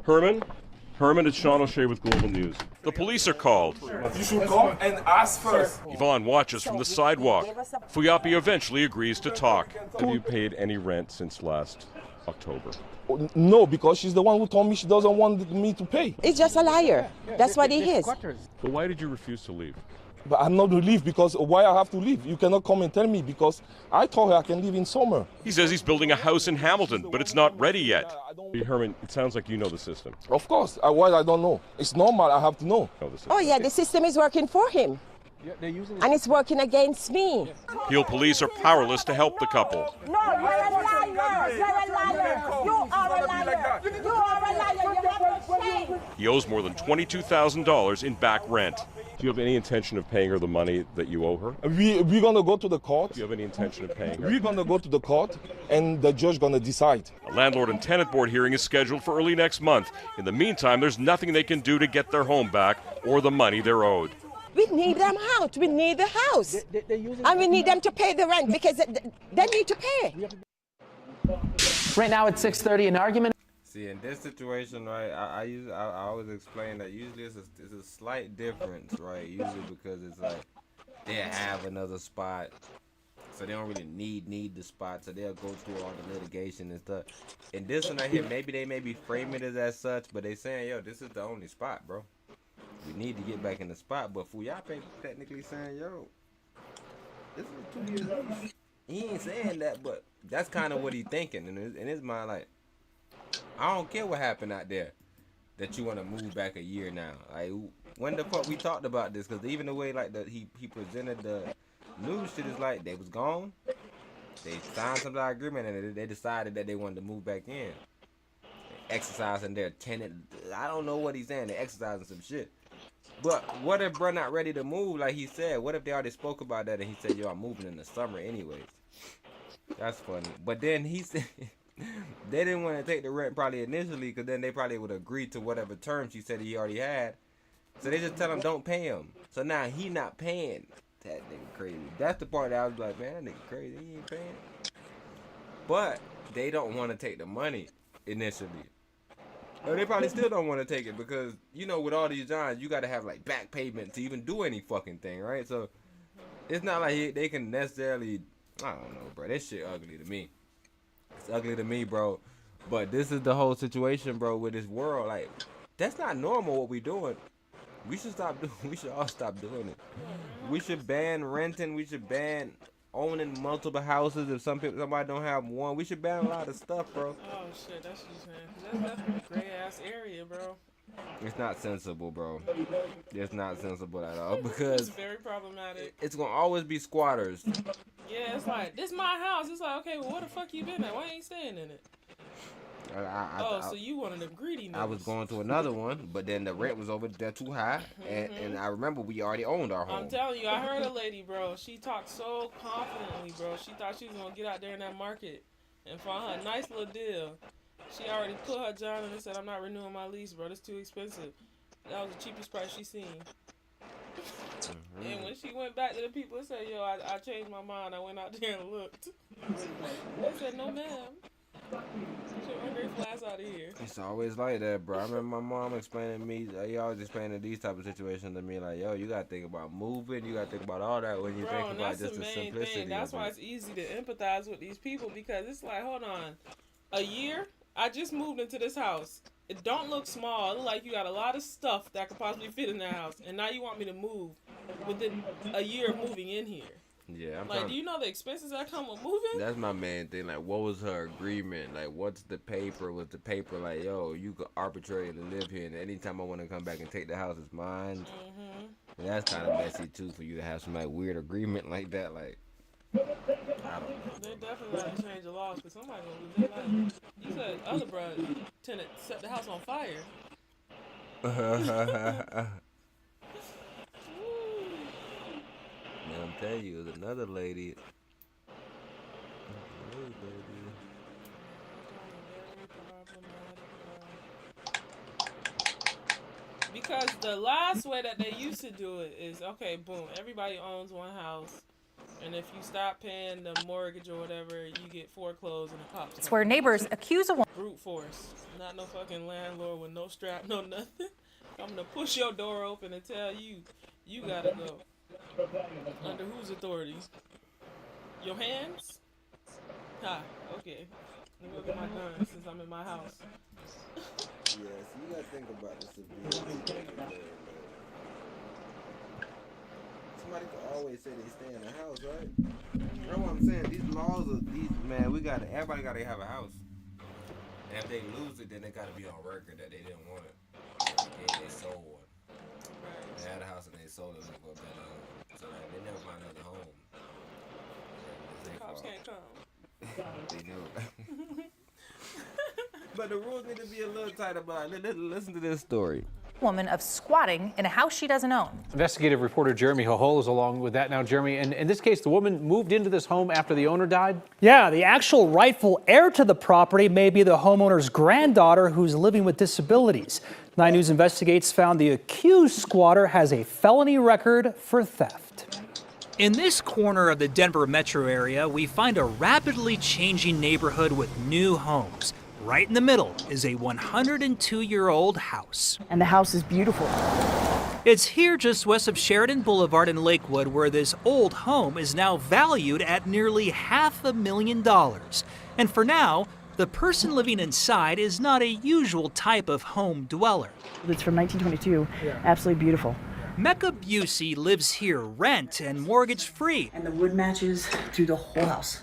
Herman, it's Sean O'Shea with Global News. The police are called. You should call and ask first. Yvonne watches from the sidewalk. Fuyape eventually agrees to talk. Have you paid any rent since last October? No, because she's the one who told me she doesn't want me to pay. He's just a liar. That's what he is. But why did you refuse to leave? But I'm not to leave because why I have to leave? You cannot come and tell me because I told her I can leave in summer. He says he's building a house in Hamilton, but it's not ready yet. Herman, it sounds like you know the system. Of course. Why I don't know? It's normal. I have to know. Oh yeah, the system is working for him. And it's working against me. Peel police are powerless to help the couple. No, you're a liar. You're a liar. You are a liar. You are a liar. You have no shame. He owes more than $22,000 in back rent. Do you have any intention of paying her the money that you owe her? We're going to go to the court. Do you have any intention of paying her? We're going to go to the court and the judge going to decide. A landlord and tenant board hearing is scheduled for early next month. In the meantime, there's nothing they can do to get their home back or the money they're owed. We need them out. We need the house. And we need them to pay the rent because they need to pay. Right now at 6:30, an argument. See, in this situation, right, I always explain that usually it's a slight difference, right? Usually because it's like they have another spot, so they don't really need the spot, so they'll go through all the litigation and stuff. In this one right here, maybe they may be framing it as such, but they saying, yo, this is the only spot, bro. We need to get back in the spot, but Fuyape technically saying, yo, this is a 2 year lease. He ain't saying that, but that's kind of what he thinking in his mind, like, I don't care what happened out there that you want to move back a year now. Like, when the fuck we talked about this? Because even the way like he presented the news shit is like they was gone. They signed some type of agreement and they decided that they wanted to move back in. They exercising their tenant. I don't know what he's saying. They exercising some shit. But what if bro not ready to move like he said? What if they already spoke about that and he said, yo, I'm moving in the summer anyways? That's funny. But then he said they didn't want to take the rent probably initially because then they probably would agree to whatever terms he said he already had. So they just tell him don't pay him. So now he not paying. That nigga crazy. That's the part that I was like, man, that nigga crazy. He ain't paying. But they don't want to take the money initially. Or they probably still don't want to take it because, you know, with all these jobs, you got to have like back payment to even do any fucking thing, right? So it's not like they can necessarily, I don't know, bro. That shit ugly to me. It's ugly to me, bro. But this is the whole situation, bro, with this world. Like, that's not normal what we doing. We should stop doing. We should all stop doing it. We should ban renting. We should ban owning multiple houses. If somebody don't have one, we should ban a lot of stuff, bro. Oh shit, that's what you're saying. That's a gray ass area, bro. It's not sensible, bro. It's not sensible at all because it's very problematic. It's gonna always be squatters. Yeah, it's like this my house. It's like, okay, well, where the fuck you been at? Why ain't you staying in it? So you one of them greedy niggas. I was going to another one, but then the rent was over there too high, and I remember we already owned our home. I'm telling you, I heard a lady, bro. She talked so confidently, bro. She thought she was gonna get out there in that market and find her a nice little deal. She already put her John in and said, I'm not renewing my lease, bro. That's too expensive. That was the cheapest price she seen. And when she went back to the people and said, yo, I changed my mind. I went out there and looked. They said, no, ma'am. Get my great flies out of here. It's always like that, bro. I remember my mom explaining to me, he always explaining these type of situations to me, like, yo, you gotta think about moving, you gotta think about all that when you think about just the simplicity. Thing. That's why it's easy to empathize with these people because it's like, hold on, a year? I just moved into this house. it don't look small. It look like you got a lot of stuff that could possibly fit in that house, and now you want me to move within a year of moving in here. Yeah, I'm Like, do you know the expenses that come with moving? That's my main thing. Like, what was her agreement? Like, what's the paper? Was the paper like, yo, you could arbitrarily live here, and anytime I want to come back and take the house, it's mine? And that's kind of messy too for you to have some like weird agreement like that. Like, I don't know. They definitely got to change the laws because somebody gonna lose their life. You said other brother tenant set the house on fire. Man, I'm telling you, there's another lady. Because the last way that they used to do it is, okay, boom, everybody owns one house, and if you stop paying the mortgage or whatever, you get foreclosed and the cops. It's where neighbors accuse a woman. Brute force, not no fucking landlord with no strap, no nothing. I'm gonna push your door open and tell you, you gotta go. Under whose authority? Your hands? Ha, okay. Let me look at my gun since I'm in my house. Yes, you gotta think about the severity. Somebody could always say they stay in the house, right? You know what I'm saying? These laws are man. Everybody gotta have a house. And if they lose it, then they gotta be on record that they didn't want it. They sold one. They had a house and they sold it for a better home. So like, they never find another home. Cops can't come. They do. But the rules need to be a little tighter. But listen to this story. Woman of squatting in a house she doesn't own. Investigative reporter Jeremy Hohol is along with that now. Jeremy, and in this case, the woman moved into this home after the owner died? Yeah, the actual rightful heir to the property may be the homeowner's granddaughter who's living with disabilities. 9 News Investigates found the accused squatter has a felony record for theft. In this corner of the Denver metro area, we find a rapidly changing neighborhood with new homes. Right in the middle is a 102-year-old house. And the house is beautiful. It's here just west of Sheridan Boulevard in Lakewood where this old home is now valued at nearly $500,000. And for now, the person living inside is not a usual type of home dweller. It's from 1922, absolutely beautiful. Mecca Busey lives here rent and mortgage free. And the wood matches through the whole house.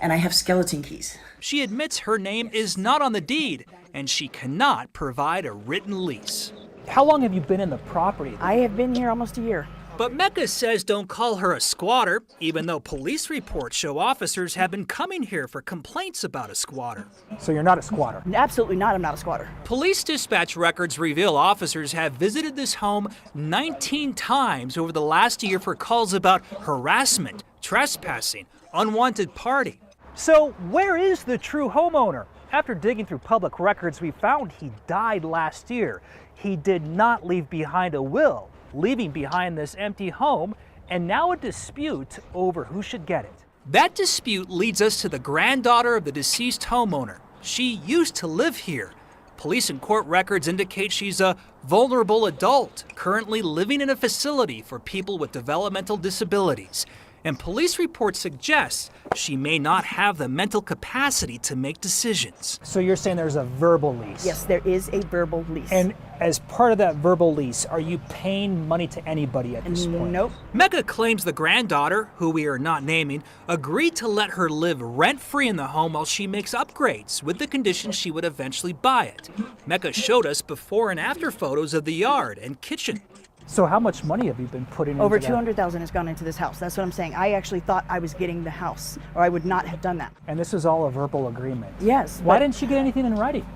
And I have skeleton keys. She admits her name is not on the deed, and she cannot provide a written lease. How long have you been in the property? I have been here almost a year. But Mecca says don't call her a squatter, even though police reports show officers have been coming here for complaints about a squatter. So you're not a squatter? Absolutely not, I'm not a squatter. Police dispatch records reveal officers have visited this home 19 times over the last year for calls about harassment, trespassing, unwanted party. So where is the true homeowner? After digging through public records, we found he died last year. He did not leave behind a will, leaving behind this empty home, and now a dispute over who should get it. That dispute leads us to the granddaughter of the deceased homeowner. She used to live here. Police and court records indicate she's a vulnerable adult, currently living in a facility for people with developmental disabilities. And police reports suggest she may not have the mental capacity to make decisions. So you're saying there's a verbal lease? Yes, there is a verbal lease. And as part of that verbal lease, are you paying money to anybody at this point? Nope. Mecca claims the granddaughter, who we are not naming, agreed to let her live rent-free in the home while she makes upgrades, with the condition she would eventually buy it. Mecca showed us before and after photos of the yard and kitchen. So how much money have you been putting Over into that? $200,000 has gone into this house. That's what I'm saying. I actually thought I was getting the house, or I would not have done that. And this is all a verbal agreement? Yes. Why didn't you get anything in writing?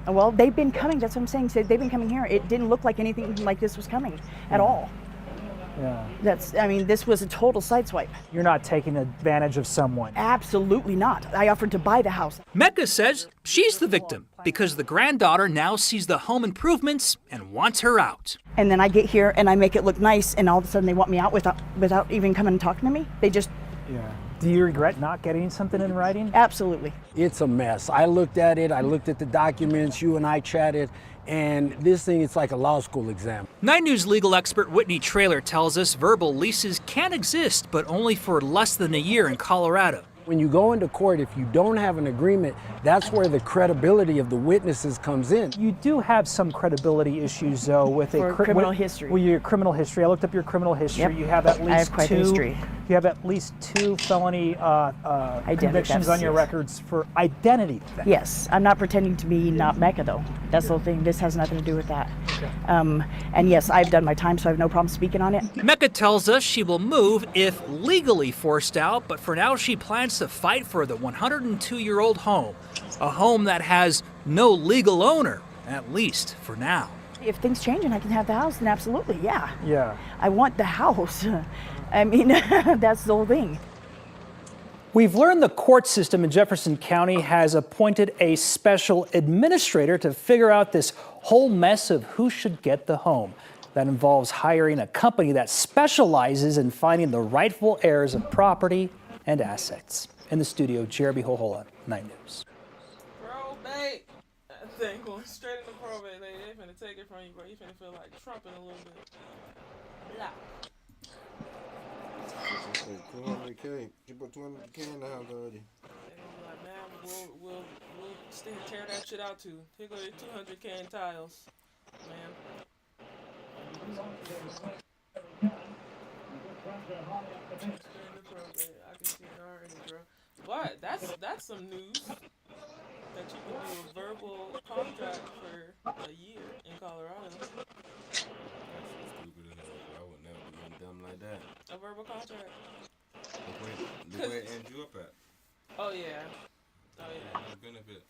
Well, they've been coming. That's what I'm saying. So they've been coming here. It didn't look like anything like this was coming at all. Yeah. This was a total sideswipe. You're not taking advantage of someone? Absolutely not. I offered to buy the house. Mecca says she's the victim because the granddaughter now sees the home improvements and wants her out. And then I get here and I make it look nice, and all of a sudden they want me out without even coming and talking to me. They just... Yeah. Do you regret not getting something in writing? Absolutely. It's a mess. I looked at it. I looked at the documents. You and I chatted. And this thing, it's like a law school exam. 9 News legal expert Whitney Traylor tells us verbal leases can exist, but only for less than a year in Colorado. When you go into court, if you don't have an agreement, that's where the credibility of the witnesses comes in. You do have some credibility issues, though, with criminal history. With your criminal history. I looked up your criminal history. Yep. You have at least I have quite a history. You have at least 2 felony convictions on your records for identity theft. Yes, I'm not pretending to be not Mecca, though. That's the whole thing. This has nothing to do with that. Okay. And yes, I've done my time, so I have no problem speaking on it. Mecca tells us she will move if legally forced out, but for now she plans to fight for the 102-year-old home, a home that has no legal owner, at least for now. If things change and I can have the house, then absolutely, yeah. Yeah. I want the house. I mean, that's the whole thing. We've learned the court system in Jefferson County has appointed a special administrator to figure out this whole mess of who should get the home. That involves hiring a company that specializes in finding the rightful heirs of property and assets. In the studio, Jeremy Hohola, 9 News. Probate. That thing going straight into probate. They finna take it from you, bro. You finna feel like Trump in a little bit. Blah. 200K. You put 200K in the house already. And they'll be like, man, we'll tear that shit out too. Here go your 200K in tiles, man. I can see it already, bro. But that's some news that you can do a verbal contract for a year in Colorado. That's stupid as hell. I would never do nothing dumb like that. A verbal contract. Look where it ends you up at. Oh yeah. Oh yeah. No benefit.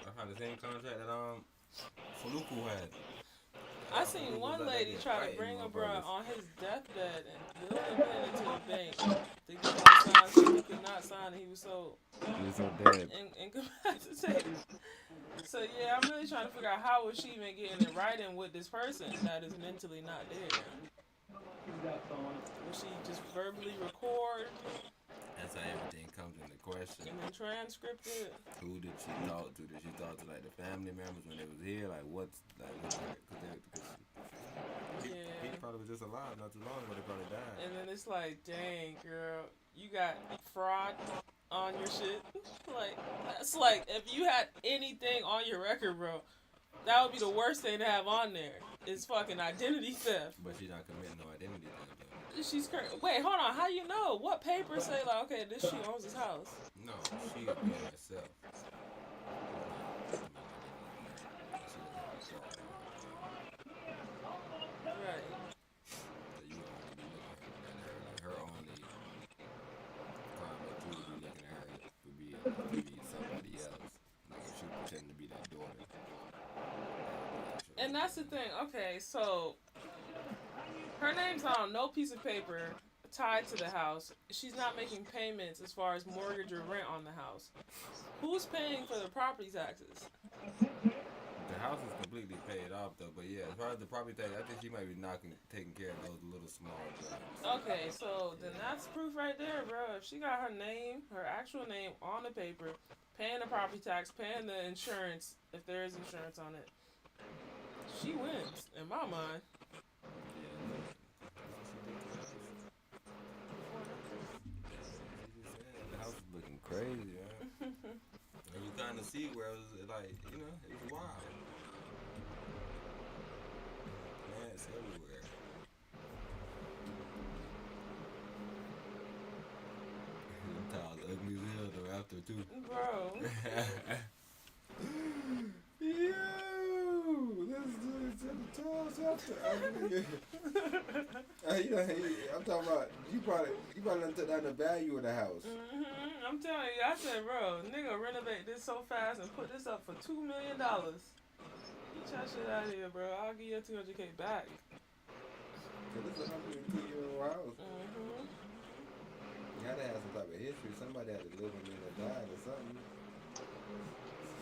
I found the same contract that Faluku had. I seen one lady try to bring a bruh on his deathbed and build him into a bank to get him to sign so he could not sign and he was so dead. Incapacitated. So yeah, I'm really trying to figure out how was she even getting in writing with this person that is mentally not there. Will she just verbally record? That's how everything comes into question. And then transcript it. Who did she talk to? Did she talk to like the family members when they was here? Like what's like? He probably was just alive not too long ago. They probably died. And then it's like, dang girl, you got fraud on your shit. Like that's like if you had anything on your record, bro, that would be the worst thing to have on there. Is fucking identity theft. But she's not committing no identity theft. She's wait, hold on. How you know? What papers say like, okay, this she owns this house? No, she being herself. Right. So you don't have to be looking at her only crime that you would be looking at her would be somebody else. Like if she pretending to be that daughter. And that's the thing. Okay, so her name's on no piece of paper tied to the house. She's not making payments as far as mortgage or rent on the house. Who's paying for the property taxes? The house is completely paid off though, but yeah, as far as the property tax, I think she might be taking care of those little small jobs. Okay, so then that's proof right there, bro. If she got her name, her actual name on the paper, paying the property tax, paying the insurance, if there is insurance on it, she wins, in my mind. The house is looking crazy, man. And you kind of see where it was like, you know, it was wild. Plants everywhere. Them tiles ugly as hell though after too. Bro. Let's do it to the tiles after. I'm talking about you probably done took down the value of the house. I'm telling you, I said, bro, nigga, renovate this so fast and put this up for $2 million. Get your shit out of here, bro. I'll give you a $200K back. Cause it's a 102-year-old house. You had to have some type of history. Somebody had to live in there or died or something.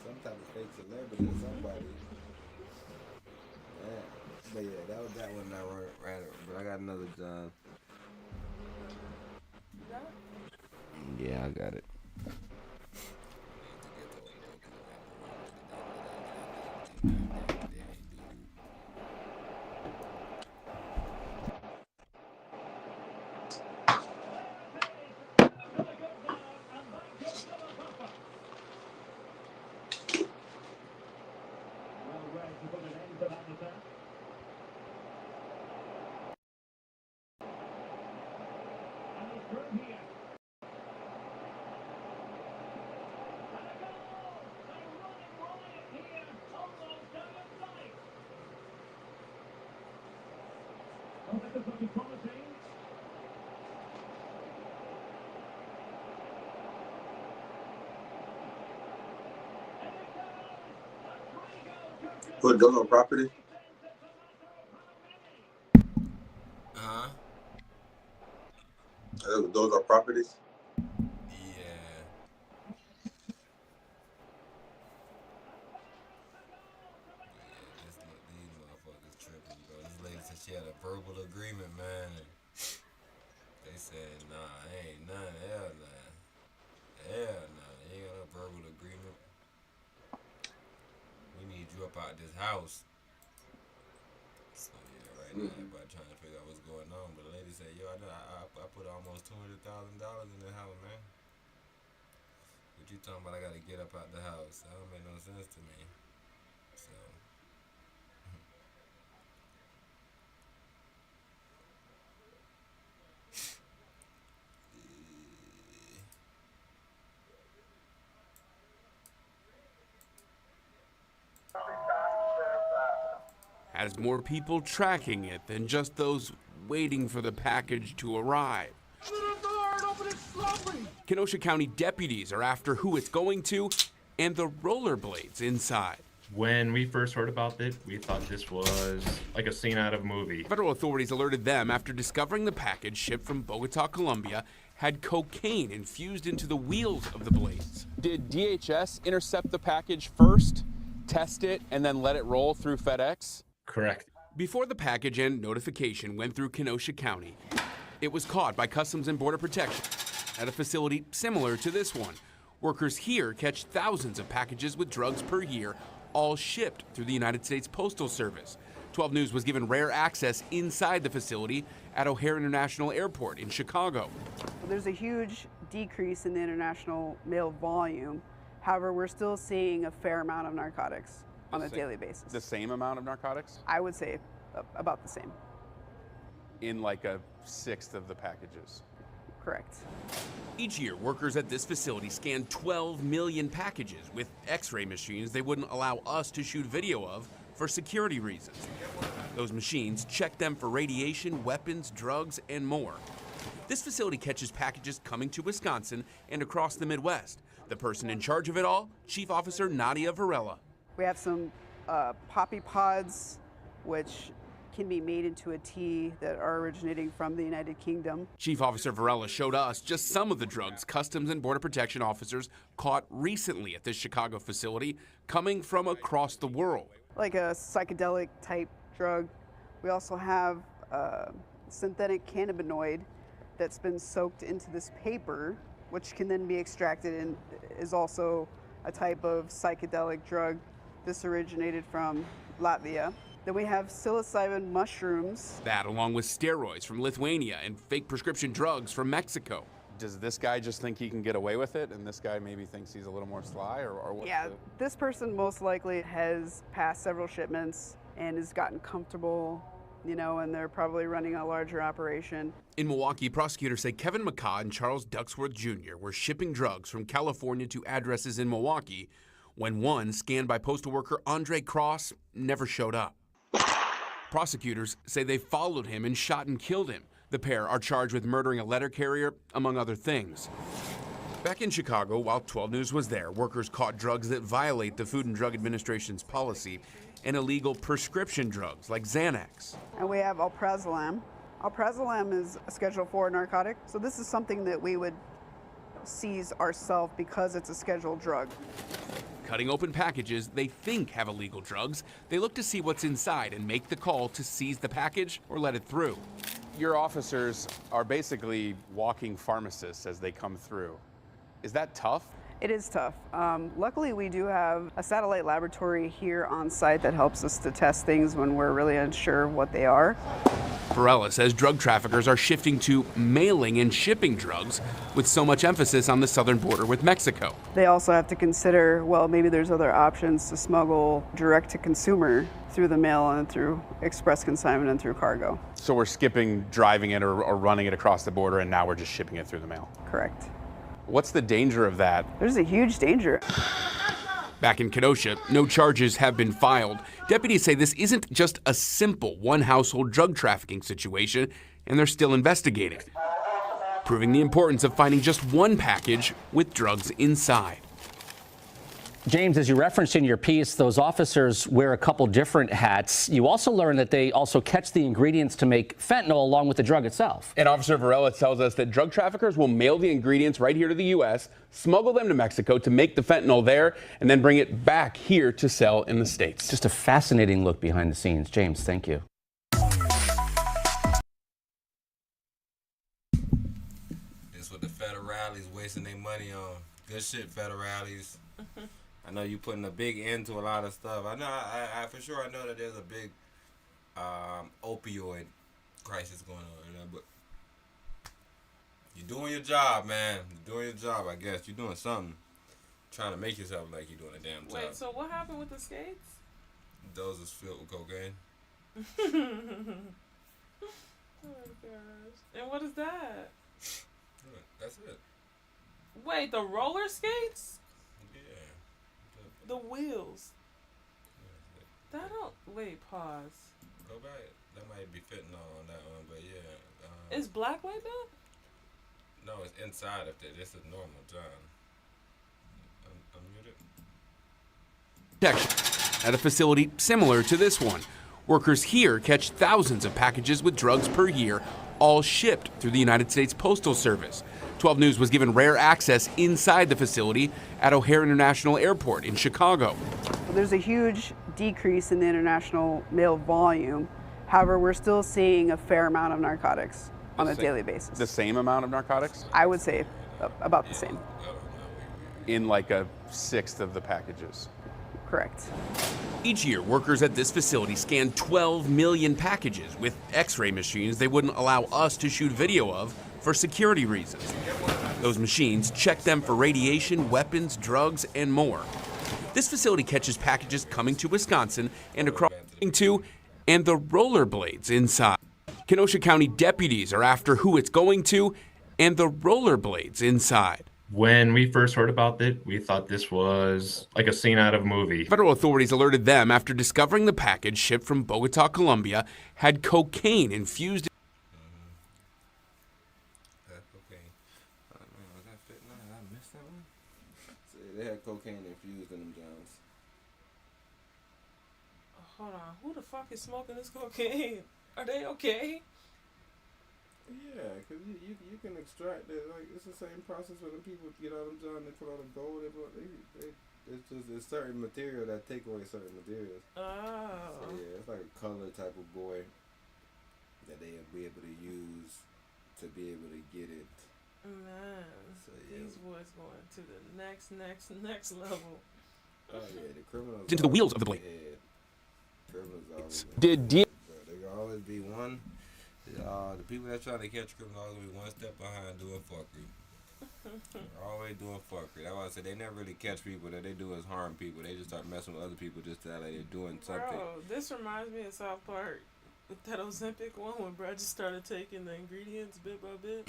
Some type of fake celebrity or somebody. Yeah. But yeah, that was that one that ran. But I got another job. Yeah, I got it. Put those on property? Uh-huh. Those are properties? Yeah. These motherfuckers tripping, bro. This lady said she had a verbal agreement, man. And they said, nah, ain't none. Hell nah. Hell nah. Ain't got no verbal agreement. We need you up out this house. So yeah, right now everybody trying to figure out what's going on. But the lady said, yo, I put almost $200,000 in the house, man. What you talking about? I gotta get up out the house. That don't make no sense to me. So has more people tracking it than just those waiting for the package to arrive. Kenosha County deputies are after who it's going to and the rollerblades inside. When we first heard about it, we thought this was like a scene out of a movie. Federal authorities alerted them after discovering the package shipped from Bogota, Colombia, had cocaine infused into the wheels of the blades. Did DHS intercept the package first, test it, and then let it roll through FedEx? Correct. Before the package and notification went through Kenosha County, it was caught by Customs and Border Protection at a facility similar to this one. Workers here catch thousands of packages with drugs per year, all shipped through the United States Postal Service. 12 News was given rare access inside the facility at O'Hare International Airport in Chicago. There's a huge decrease in the international mail volume. However, we're still seeing a fair amount of narcotics on a daily basis. The same amount of narcotics? I would say about the same. In like a sixth of the packages. Correct. Each year, workers at this facility scan 12 million packages with X-ray machines they wouldn't allow us to shoot video of for security reasons. Those machines check them for radiation, weapons, drugs, and more. This facility catches packages coming to Wisconsin and across the Midwest. The person in charge of it all, Chief Officer Nadia Varela. We have some poppy pods, which can be made into a tea that are originating from the United Kingdom. Chief Officer Varela showed us just some of the drugs Customs and Border Protection officers caught recently at this Chicago facility, coming from across the world. Like a psychedelic type drug. We also have synthetic cannabinoid that's been soaked into this paper, which can then be extracted and is also a type of psychedelic drug. This originated from Latvia. Then we have psilocybin mushrooms. That, along with steroids from Lithuania and fake prescription drugs from Mexico. Does this guy just think he can get away with it, and this guy maybe thinks he's a little more sly, or what? Yeah, this person most likely has passed several shipments and has gotten comfortable, you know, and they're probably running a larger operation. In Milwaukee, prosecutors say Kevin McCaw and Charles Ducksworth Jr. were shipping drugs from California to addresses in Milwaukee when one, scanned by postal worker Andre Cross, never showed up. Prosecutors say they followed him and shot and killed him. The pair are charged with murdering a letter carrier, among other things. Back in Chicago, while 12 News was there, workers caught drugs that violate the Food and Drug Administration's policy and illegal prescription drugs like Xanax. And we have alprazolam. Alprazolam is a Schedule 4 narcotic, so this is something that we would seize ourselves because it's a scheduled drug. Cutting open packages they think have illegal drugs, they look to see what's inside and make the call to seize the package or let it through. Your officers are basically walking pharmacists as they come through. Is that tough? It is tough. Luckily, we do have a satellite laboratory here on site that helps us to test things when we're really unsure of what they are. Varela says drug traffickers are shifting to mailing and shipping drugs with so much emphasis on the southern border with Mexico. They also have to consider, well, maybe there's other options to smuggle direct to consumer through the mail and through express consignment and through cargo. So we're skipping driving it or running it across the border, and now we're just shipping it through the mail. Correct. What's the danger of that? There's a huge danger. Back in Kenosha, no charges have been filed. Deputies say this isn't just a simple one-household drug trafficking situation, and they're still investigating, proving the importance of finding just one package with drugs inside. James, as you referenced in your piece, those officers wear a couple different hats. You also learn that they also catch the ingredients to make fentanyl along with the drug itself. And Officer Varela tells us that drug traffickers will mail the ingredients right here to the U.S., smuggle them to Mexico to make the fentanyl there, and then bring it back here to sell in the States. Just a fascinating look behind the scenes. James, thank you. It's what the federales wasting their money on. Good shit, federales. I know you putting a big end to a lot of stuff. I know, I for sure I know that there's a big opioid crisis going on, you know, but you're doing your job, man. You're doing your job, I guess. You're doing something. Trying to make yourself like you're doing a damn job. Wait, so what happened with the skates? Those is filled with cocaine. Oh my gosh. And what is that? That's it. Wait, the roller skates? Yeah. The wheels. That don't. Wait, pause. Go back. That might be fentanyl on that one, but yeah. Is black like that? No, it's inside of it. This is normal, John. Unmute it. Protection at a facility similar to this one. Workers here catch thousands of packages with drugs per year, all shipped through the United States Postal Service. 12 News was given rare access inside the facility at O'Hare International Airport in Chicago. There's a huge decrease in the international mail volume. However, we're still seeing a fair amount of narcotics on a daily basis. The same amount of narcotics? I would say about the same. In like a sixth of the packages. Correct. Each year, workers at this facility scan 12 million packages with X-ray machines they wouldn't allow us to shoot video of for security reasons. Those machines check them for radiation, weapons, drugs, and more. This facility catches packages coming to Wisconsin and across to, and the rollerblades inside. Kenosha County deputies are after who it's going to and the rollerblades inside. When we first heard about it, we thought this was like a scene out of a movie. Federal authorities alerted them after discovering the package shipped from Bogota, Colombia, had cocaine infused. They had cocaine infused in them Johns. Hold on, who the fuck is smoking this cocaine? Are they okay? Yeah, because you can extract it. Like, it's the same process when the people get out of them John, they put all the gold, it's just a certain material that take away certain materials. Oh. So yeah, it's like a color type of boy that they'll be able to use to be able to get it. Man, so, yeah. These boys going to the next level. Oh yeah, the criminals into the wheels of the blade. Criminals always Did there can always be one. The people that try to catch criminals always be one step behind doing fuckery. They're always doing fuckery. That's why I said they never really catch people. That they do is harm people. They just start messing with other people just to like they're doing something. Bro, this reminds me of South Park. With that Ozempic one when Brad just started taking the ingredients bit by bit.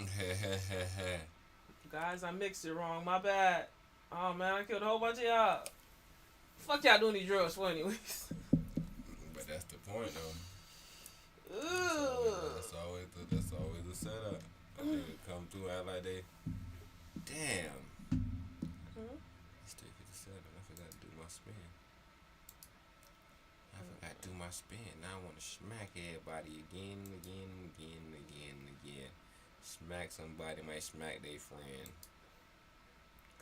Guys, I mixed it wrong. My bad. Oh man, I killed a whole bunch of y'all. Fuck y'all doing these drugs for anyways. But that's the point though. That's always the setup. They come through act like they. Damn. It's 3:57. I forgot to do my spin. Now I want to smack everybody again. Smack somebody, might smack their friend.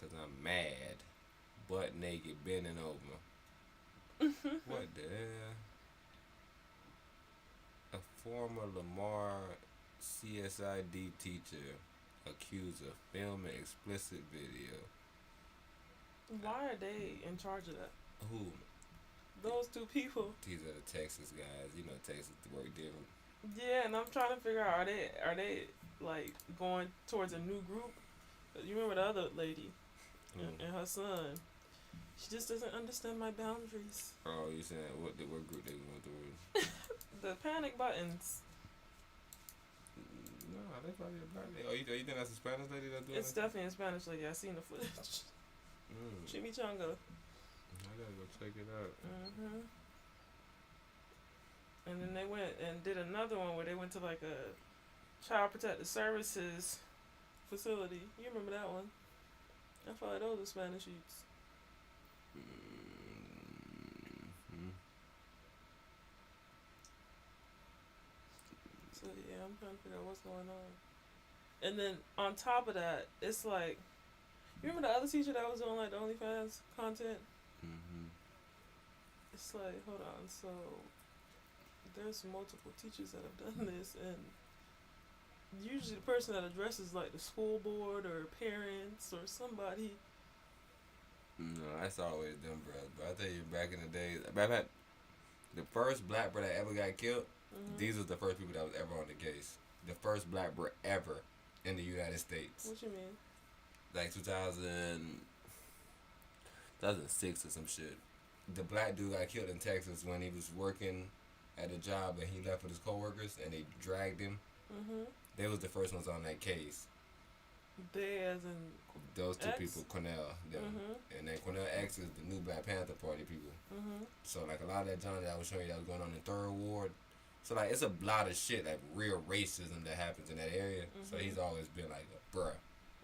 Cause I'm mad. Butt naked, bending over. What the hell? A former Lamar CSID teacher accused of filming explicit video. Why are they in charge of that? Who? Those two people. These are the Texas guys. You know Texas work different. Yeah, and I'm trying to figure out are they like going towards a new group? You remember the other lady and her son? She just doesn't understand my boundaries. Oh, you saying what group they going towards? The panic buttons. No, they probably a black lady. Oh, you think that's a Spanish lady that's doing It's definitely a Spanish lady. I seen the footage. Chimichanga. I gotta go check it out. And then they went and did another one where they went to like a Child Protective Services facility. You remember that one? I feel like those are Spanish youths. So yeah, I'm trying to figure out what's going on. And then on top of that, it's like, you remember the other teacher that was doing like the OnlyFans content? It's like, hold on, so there's multiple teachers that have done this, and usually the person that addresses like the school board or parents or somebody. No, that's always them, bro. But I tell you, back in the day, the first black bro that ever got killed, these was the first people that was ever on the case. The first black bro ever in the United States. What you mean? Like 2006 or some shit. The black dude got killed in Texas when he was working at a job and he left with his coworkers and they dragged him. They was the first ones on that case. They as in those two X? people, Cornell, them. And then Cornell X is the new Black Panther Party people. So like a lot of that John that I was showing you that was going on in Third Ward. So like it's a lot of shit, like real racism that happens in that area. So he's always been like a bruh.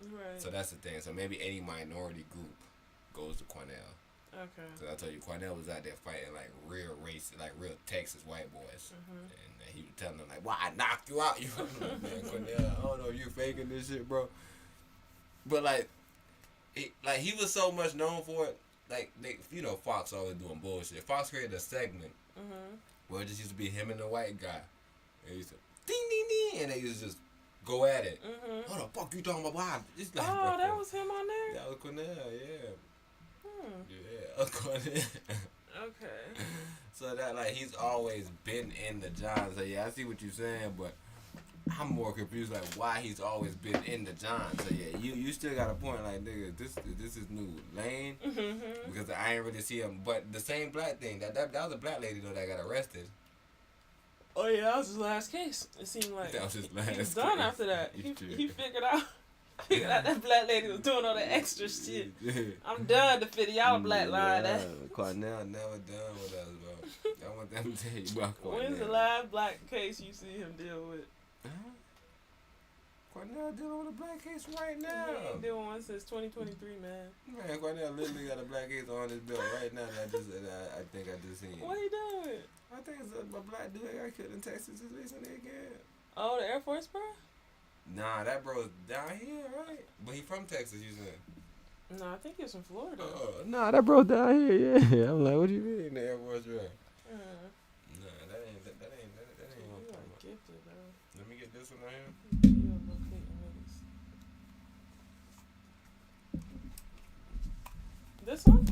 Right. So that's the thing. So maybe any minority group goes to Cornell. Okay. So I tell you, Cornell was out there fighting like real racist, like real Texas white boys. And he was telling them like, "Why I knocked you out?" You know, man, Cornell, I don't know if you faking this shit, bro. But like he was so much known for it. Like Fox always doing bullshit. Fox created a segment where it just used to be him and the white guy. And he used to ding ding ding, and they used to just go at it. What the fuck you talking about? Why? It's like, oh, that was him on there? That was Cornell, yeah. Yeah, Cornell. Okay. So that like he's always been in the John. So yeah, I see what you're saying, but I'm more confused like why he's always been in the John. So yeah, you still got a point like nigga, this is new Lane because I ain't really see him. But the same black thing that was a black lady though that got arrested. Oh yeah, that was his last case. It seemed like that was his last he was done case. after that. He figured out that black lady was doing all the extra shit. I'm done to fit y'all black line. Cornell never done with us, bro. I want them to tell you about Cornell. When's the last black case you see him deal with? Cornell dealing with a black case right now. He ain't doing one since 2023, man. Man, Cornell literally got a black case on his bill right now. I think I just seen. What he doing? I think it's a black dude that got killed in Texas just recently again. Oh, the Air Force bro? Nah, that bro's down here, right? But he from Texas, you said. No, I think he's from Florida. Nah, that bro down here, yeah. I'm like, what do you mean, the Air Force bro? Nah, that ain't what I'm talking about. Gifted, bro. Let me get this one right here. This one?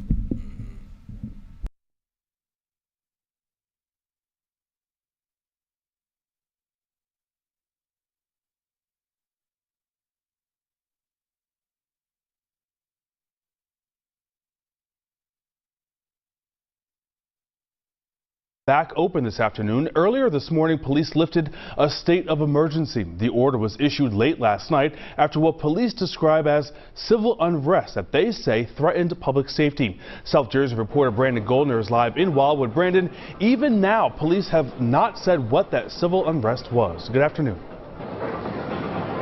Back open this afternoon. Earlier this morning, police lifted a state of emergency. The order was issued late last night after what police describe as civil unrest that they say threatened public safety. South Jersey reporter Brandon Goldner is live in Wildwood. Brandon, even now, police have not said what that civil unrest was. Good afternoon.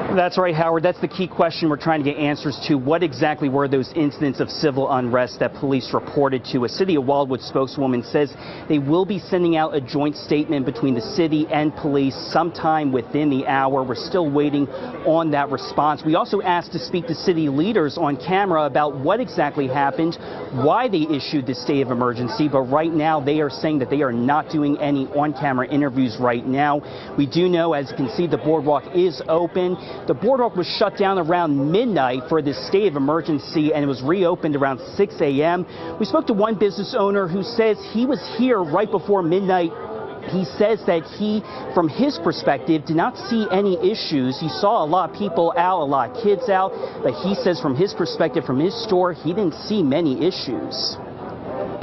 That's right, Howard. That's the key question we're trying to get answers to. What exactly were those incidents of civil unrest that police reported to? A City of Wildwood spokeswoman says they will be sending out a joint statement between the city and police sometime within the hour. We're still waiting on that response. We also asked to speak to city leaders on camera about what exactly happened, why they issued this state of emergency, but right now they are saying that they are not doing any on-camera interviews right now. We do know, as you can see, the boardwalk is open. The boardwalk was shut down around midnight for this state of emergency, and it was reopened around 6 a.m. We spoke to one business owner who says he was here right before midnight. He says that he, from his perspective, did not see any issues. He saw a lot of people out, a lot of kids out, but he says from his perspective, from his store, he didn't see many issues.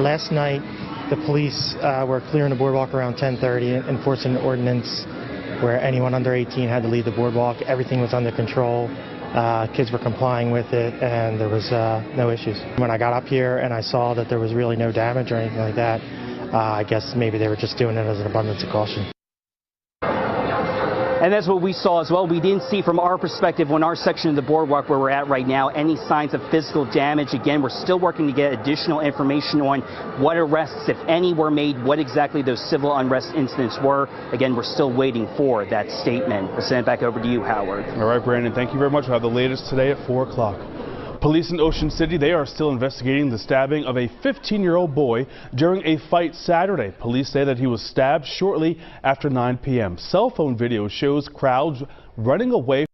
Last night, the police were clearing the boardwalk around 10:30, enforcing an ordinance where anyone under 18 had to leave the boardwalk. Everything was under control. Kids were complying with it, and there was no issues. When I got up here and I saw that there was really no damage or anything like that, I guess maybe they were just doing it as an abundance of caution. And that's what we saw as well. We didn't see from our perspective on our section of the boardwalk where we're at right now any signs of physical damage. Again, we're still working to get additional information on what arrests, if any, were made, what exactly those civil unrest incidents were. Again, we're still waiting for that statement. I'll send it back over to you, Howard. All right, Brandon, thank you very much. We'll have the latest today at 4 o'clock. Police in Ocean City, they are still investigating the stabbing of a 15-year-old boy during a fight Saturday. Police say that he was stabbed shortly after 9 p.m. Cell phone video shows crowds running away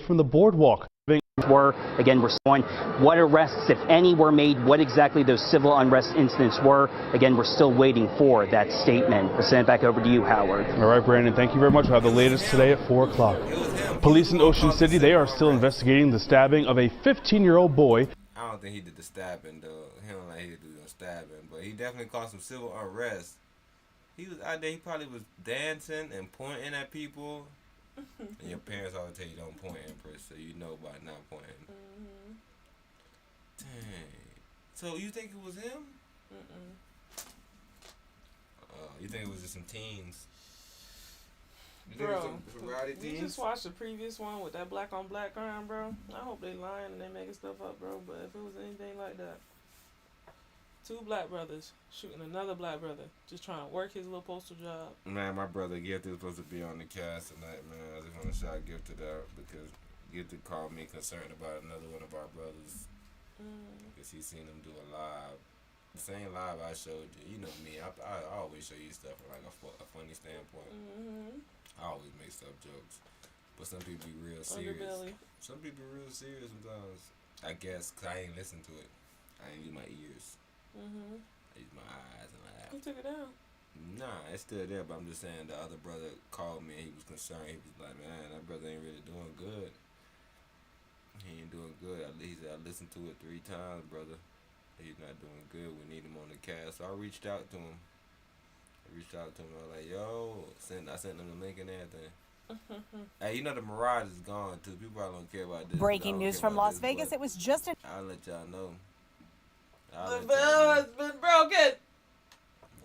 from the boardwalk. Again, we're showing what arrests, if any, were made, what exactly those civil unrest incidents were. Again, we're still waiting for that statement. I'll send it back over to you, Howard. All right, Brandon, thank you very much. We'll have the latest today at 4 o'clock. Police in Ocean City, they are still investigating the stabbing of a 15-year-old boy. I don't think he did the stabbing, though. He don't like he did the stabbing, but he definitely caused some civil unrest. He was out there, he probably was dancing and pointing at people. And your parents always tell you don't point, Empress, so you know by not pointing. Dang. So you think it was him? You think it was just some teens? Bro, you just watched the previous one with that black on black crime, bro. I hope they lying and they making stuff up, bro. But if it was anything like that, 2 black brothers shooting another black brother, just trying to work his little postal job. Man, my brother Gifted was supposed to be on the cast tonight, man. I just want to shout Gifted out because Gifted called me concerned about another one of our brothers. Because he seen him do a live. The same live I showed you. You know me, I always show you stuff from like a funny standpoint. I always make stuff jokes. But some people be real serious. Underbelly. Some people be real serious sometimes. I guess because I ain't listen to it. I ain't use my ears. I use my eyes and laugh. You took it down. Nah, it's still there, but I'm just saying the other brother called me and he was concerned. He was like, man, that brother ain't really doing good. He ain't doing good. He said, I listened to it 3 times, brother. He's not doing good. We need him on the cast. So I reached out to him. I was like, yo, I sent him the link and everything. Hey, you know the Mirage is gone, too. People probably don't care about this. Breaking news from Las Vegas. It was just I'll let y'all know. It's been broken.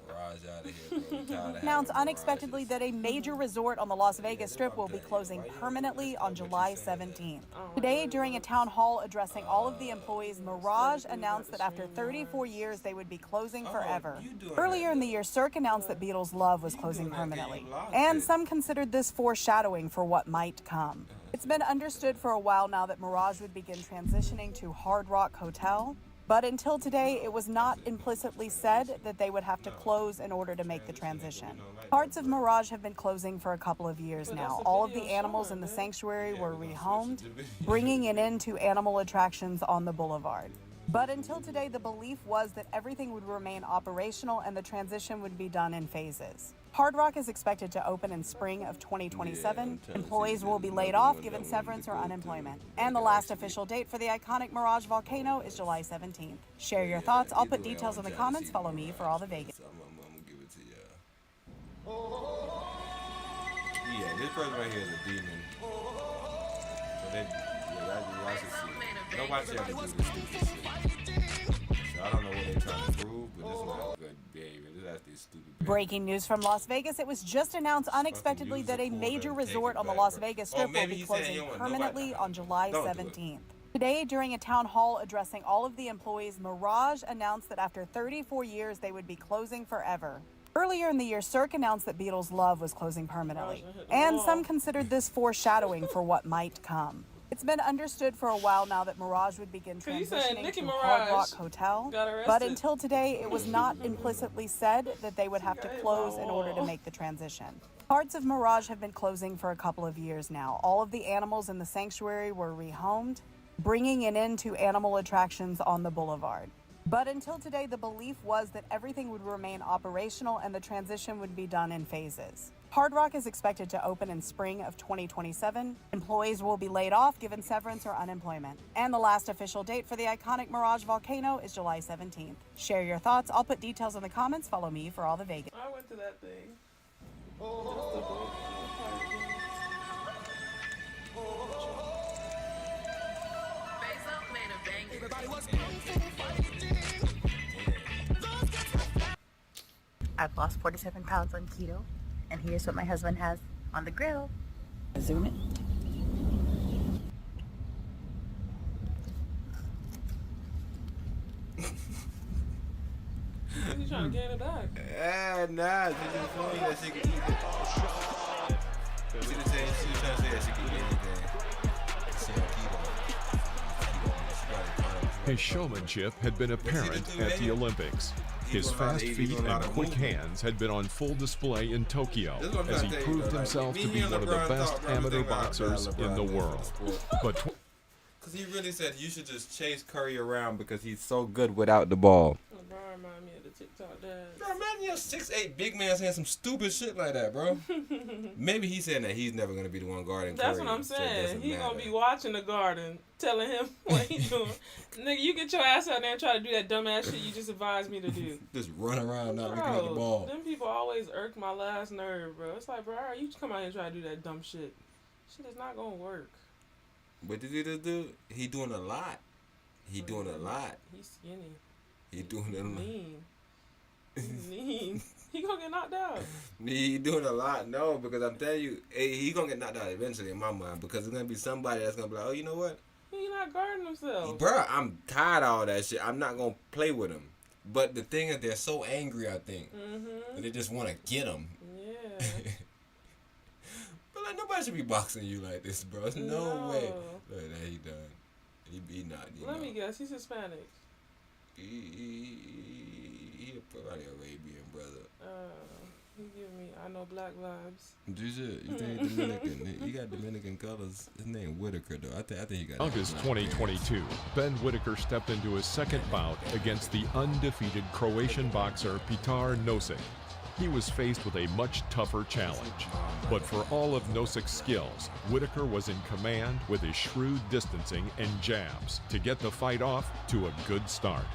Mirage out of here, bro. announced unexpectedly that a major resort on the Las Vegas Strip will be closing permanently on July 17th. Today, during a town hall addressing all of the employees, Mirage announced that after 34 years, they would be closing forever. Earlier in the year, Cirque announced that Beatles Love was closing permanently, and some considered this foreshadowing for what might come. It's been understood for a while now that Mirage would begin transitioning to Hard Rock Hotel. But until today, it was not implicitly said that they would have to close in order to make the transition. Parts of Mirage have been closing for a couple of years now. All of the animals in the sanctuary were rehomed, bringing an end to animal attractions on the boulevard. But until today, the belief was that everything would remain operational and the transition would be done in phases. Hard Rock is expected to open in spring of 2027. Employees will be laid off, given severance or unemployment. And the last official date for the iconic Mirage volcano is July 17th. Share your thoughts. I'll put details in the comments. Follow me for all the Vegas. I'm gonna give it to y'all. Yeah, this person right here is a demon. So y'all should see it. Nobody should have to do this stupid shit. So I don't know what they're trying to prove, but this is not good behavior. This is actually stupid behavior. Breaking news from Las Vegas. It was just announced unexpectedly that a major resort on the Las Vegas Strip will be closing permanently on July 17th. Today, during a town hall addressing all of the employees, Mirage announced that after 34 years, they would be closing forever. Earlier in the year, Cirque announced that Beatles Love was closing permanently, and some considered this foreshadowing for what might come. It's been understood for a while now that Mirage would begin transitioning to Hard Rock Hotel, but until today, it was not implicitly said that they would have to close in order to make the transition. Parts of Mirage have been closing for a couple of years now. All of the animals in the sanctuary were rehomed, bringing an end to animal attractions on the boulevard. But until today, the belief was that everything would remain operational and the transition would be done in phases. Hard Rock is expected to open in spring of 2027. Employees will be laid off, given severance or unemployment. And the last official date for the iconic Mirage volcano is July 17th. Share your thoughts. I'll put details in the comments. Follow me for all the Vegas. I went to that thing. I've lost 47 pounds on keto, and here's what my husband has on the grill. Zoom it. You trying to gain it back? Nah, she just told me that she could eat it. She was trying to say that she could eat anything. She on keto. His showmanship had been apparent at the Olympics. His fast feet and quick hands had been on full display in Tokyo as he proved himself to be one of the best amateur boxers in the world. But because he really said you should just chase Curry around because he's so good without the ball. LeBron remind me of the TikTok dad. Bro, imagine your 6'8" big man saying some stupid shit like that, bro. Maybe he's saying that he's never going to be the one guarding Curry. That's what I'm saying. He's going to be watching the garden, telling him what he's doing. Nigga, you get your ass out there and try to do that dumbass shit you just advised me to do. Just run around not looking at the ball. Them people always irk my last nerve, bro. It's like, bro, all right, you come out here and try to do that dumb shit. Shit is not going to work. What did he just do? He doing a lot. He doing a lot. He's skinny. He doing a lot. Mean. He's mean. He gonna get knocked out. He doing a lot. No, because I'm telling you, he gonna get knocked out eventually in my mind because there's gonna be somebody that's gonna be like, oh, you know what? He's not guarding himself. Bro, I'm tired of all that shit. I'm not gonna play with him. But the thing is, they're so angry, I think. And they just want to get him. Yeah. But like, nobody should be boxing you like this, bro. There's no way. Look at that, he done. He not. Let me guess, he's Hispanic. He probably Arabian, brother. He give me, I know black vibes. You think he's Dominican? He got Dominican colors. His name Whitaker, though. I think he got. August 2022, Ben Whitaker stepped into his second bout against the undefeated Croatian boxer Petar Nosic. He was faced with a much tougher challenge. But for all of Nosic's skills, Whitaker was in command with his shrewd distancing and jabs to get the fight off to a good start.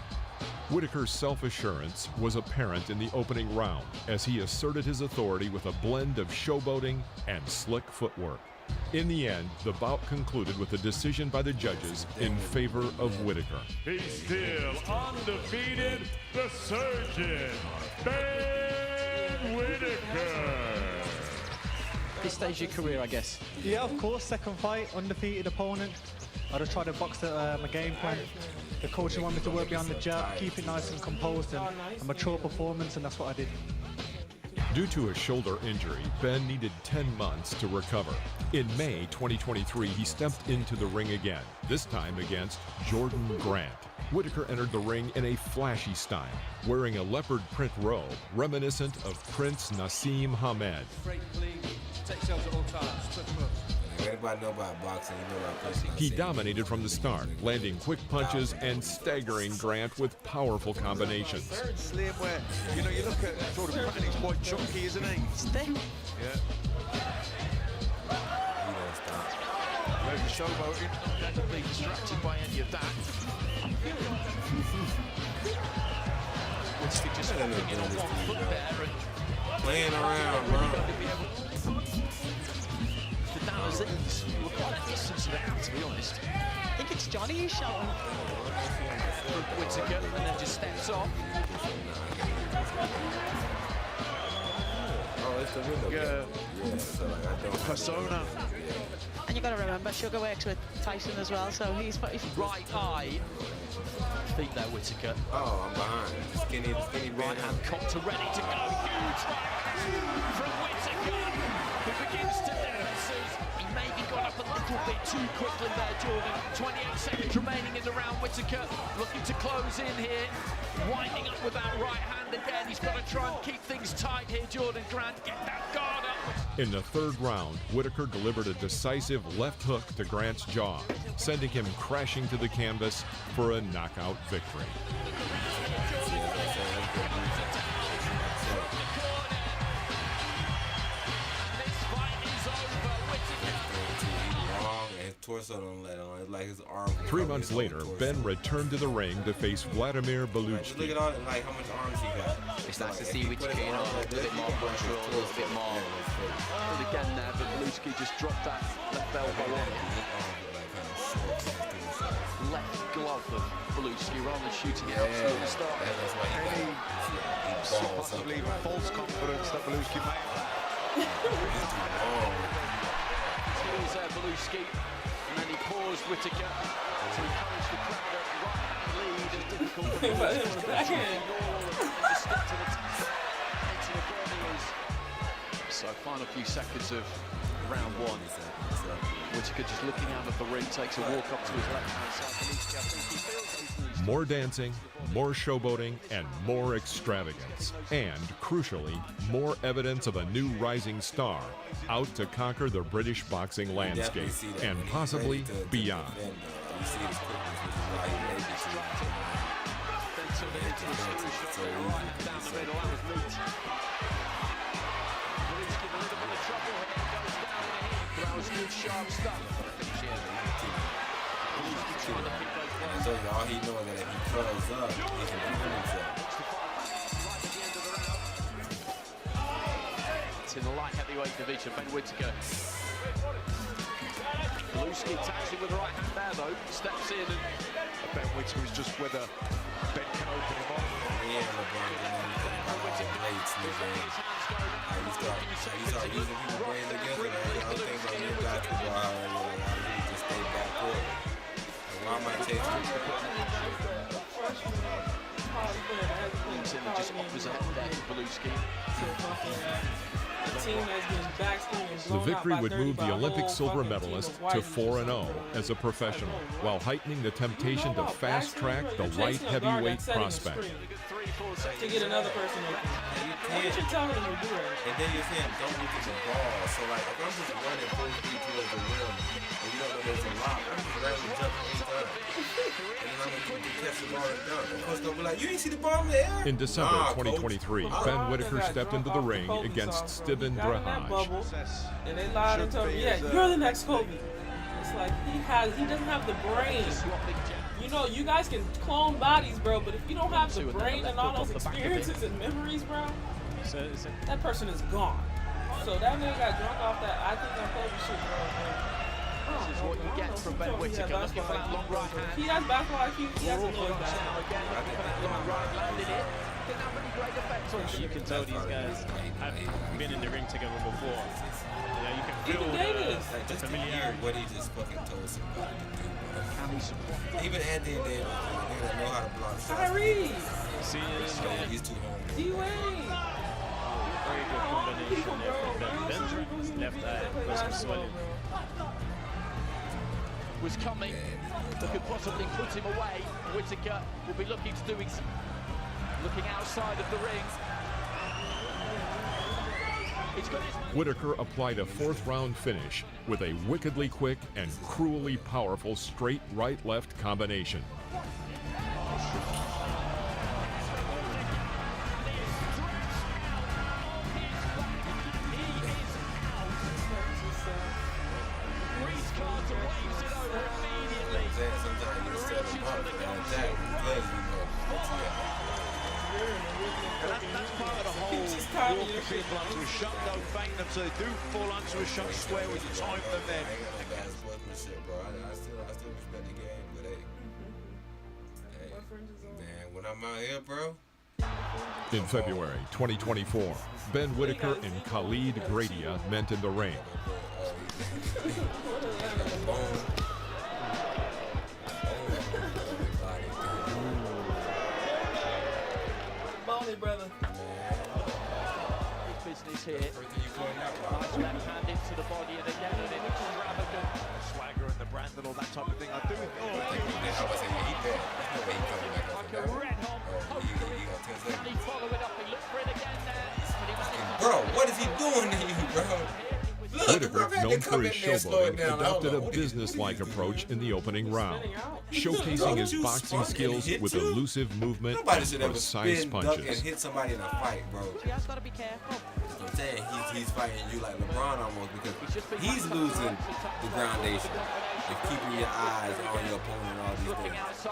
Whitaker's self-assurance was apparent in the opening round as he asserted his authority with a blend of showboating and slick footwork. In the end, the bout concluded with a decision by the judges in favor of Whitaker. He's still undefeated, the surgeon, Ben Whitaker. This stage of your career, I guess. Yeah, of course. Second fight, undefeated opponent. I just tried to box my game plan. The coach wanted me to work behind the jab, keep it nice and composed, and a mature performance, and that's what I did. Due to a shoulder injury, Ben needed 10 months to recover. In May 2023, he stepped into the ring again, this time against Jordan Grant. Whitaker entered the ring in a flashy style, wearing a leopard print robe reminiscent of Prince Nassim Hamed. Everybody know about boxing, you know about Prince Nassim. He dominated from the start, landing quick punches and staggering Grant with powerful combinations. Very slim where, you know, you look at Jordan Grant, he's quite chunky, isn't he? Yeah. There's a showboating, not going to be distracted by any of that. Winston just walking on 1 foot there and playing around, bro. The Dalazines were quite a distance to that, to be honest. I think it's Johnny who's shouting. Whitaker and then just steps off. Oh, it's the window. Yeah, so like I don't persona. And you got to remember, Sugar works with Tyson as well, so he's right eye. Feet there, Whitaker. Oh, I'm behind. Skinny right hand cocked to ready to go. Huge right hand from Whitaker, who begins to dance. He maybe got up a little bit too quickly there, Jordan. 28 seconds remaining in the round. Whitaker looking to close in here. Winding up with that right hand again. He's got to try and keep things tight here, Jordan Grant. Get that guard up. In the third round, Whitaker delivered a decisive left hook to Grant's jaw, sending him crashing to the canvas for a knockout victory. torso don't let on. It's like his arm. 3 months later, Ben returned to the ring to face Vladimir Look Belutsky. at all like how much arms he got. It's nice to see Whittaker in on a bit more control, a little bit more. But again there, but Belutsky just dropped that left elbow on it. Left glove of Belutsky rather than shooting it out to the start. That's why he got possibly even false confidence that Belutsky may have. Here's Belutsky, and then he paused Whittaker to encourage the crowd at right-hand lead. It's difficult for him to stick to the Berniers. So final few seconds of round one. Whittaker just looking out of the ring, takes a walk up to his left-hand side. Belutsky, I think he feels More dancing, more showboating, and more extravagance. And, crucially, more evidence of a new rising star out to conquer the British boxing landscape and possibly beyond. good sharp stuff. So all he knows that if he curls up, he can defend himself. It's in the light heavyweight division. Ben Whittaker. Belutsky taps him with the right hand there though. Steps in and Ben Whittaker is just whether Ben can open him up. Yeah, LeBron, blades, you start using people's brains together. I don't think about new basketball, how you just stay backward. Why am I chasing? Just offers a head there to Belutsky. The victory would move the Olympic silver medalist to 4-0 as a professional, while heightening the temptation to fast-track the light heavyweight prospect. To get another person open. What you telling him to do it? And then you're saying don't look at the ball. So like if I'm just running full speed towards the rim and you don't know there's a lock, I'm just randomly jumping anytime. And then I'm gonna catch the ball and dunk. And coach gonna be like, you ain't see the ball in the air? In December 2023, Ben Whittaker stepped into the ring against Steven Drahaj. And they lied and told me, yeah, you're the next Kobe. It's like he doesn't have the brain. You know, you guys can clone bodies, bro, but if you don't have the brain and all those experiences and memories, bro, that person is gone. So that nigga got drunk off that I think I'm Kobe shit, bro. This is what you get from Ben Whittaker. Looking for that long right hand. He has basketball IQ. He has a noise basketball. Right landed it. Didn't have any great effect on You can tell these guys have been in the ring together before. You know, you can feel the familiarity. What he just fucking told somebody to do. Even Anthony Davis, they don't know how to block shots. Kyrie! He's too hungry. D-Wayne! Very good combination there from Ben. Left eye was swelling. Was coming, that could possibly put him away. Whittaker will be looking to do it, looking outside of the ring. Whittaker applied a fourth-round finish with a wickedly quick and cruelly powerful straight right-left combination. That's part of the whole walking people onto a shot, don't bank them so they do fall onto a shot square when you time them then. I still respect the game, but hey, man, when I'm out here, bro. In February 2024, Ben Whittaker and Khalid Gradia met in the ring. Brother. Business here. Nice left hand into the body and again an extravagant swagger and the brand and all that type of thing. I do. Like a red hot poker. He followed it up. He looked for it again there. Bro, what is he doing to you, bro? Whittaker, known for his showboating, adopted a business-like approach in the opening round, showcasing his boxing skills with elusive movement and precise punches. And hit somebody in a fight, bro. He has got to be careful. I'm saying he's fighting you like LeBron almost because he's losing the groundation. and keeping your eyes on your opponent and all these things. So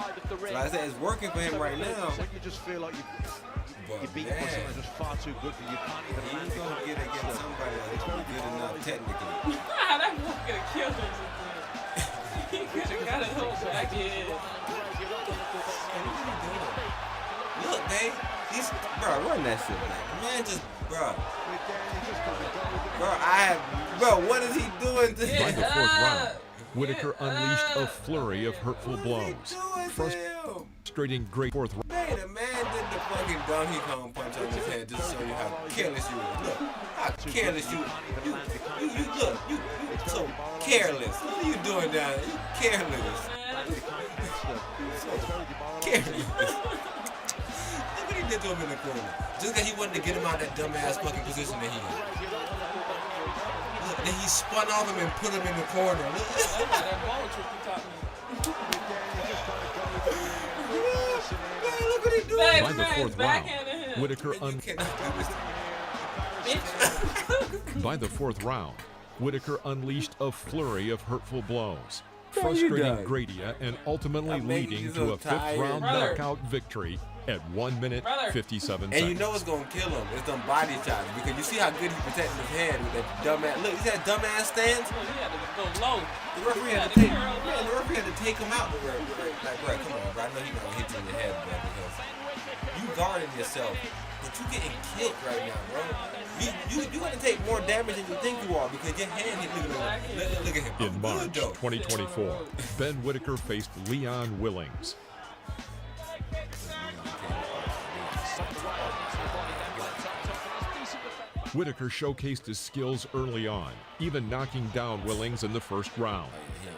like I said, it's working for him right now. When you just feel like you're beating someone just far too good for you can't even He's going to get against somebody that's good enough technically. That boy could have killed him. He could have got his whole back in. Look, man. Bro, run that shit, man. Man, just, bro. Bro, what is he doing to By the fourth round, Whitaker unleashed a flurry of hurtful blows. Frustrating great fourth round. Man, the man did the fucking Donkey Kong punch on his head just to show you how careless you are. Look, how careless you look, you so careless. What are you doing down there? You careless. So careless. Look what he did to him in the corner. Just because he wanted to get him out of that dumbass fucking position that he in. Look, then he spun off him and put him in the corner. By the fourth round, Whitaker unleashed a flurry of hurtful blows, frustrating Gradia and ultimately leading to a fifth-round knockout victory at 1 minute 57 seconds. And you know what's gonna kill him? It's them body shots, because you see how good he's protecting his head with that dumbass. Look, you see that dumbass stance? He had to go low. The referee had to take him out. Like, bro, come on, bro. I know he's gonna hit you in the head, bro, because you guarding yourself, but you getting killed right now, bro. You gonna take more damage than you think you are because your hand hit. Look at him. In March 2024, Ben Whitaker faced Leon Willings. Whitaker showcased his skills early on, even knocking down Willings in the first round.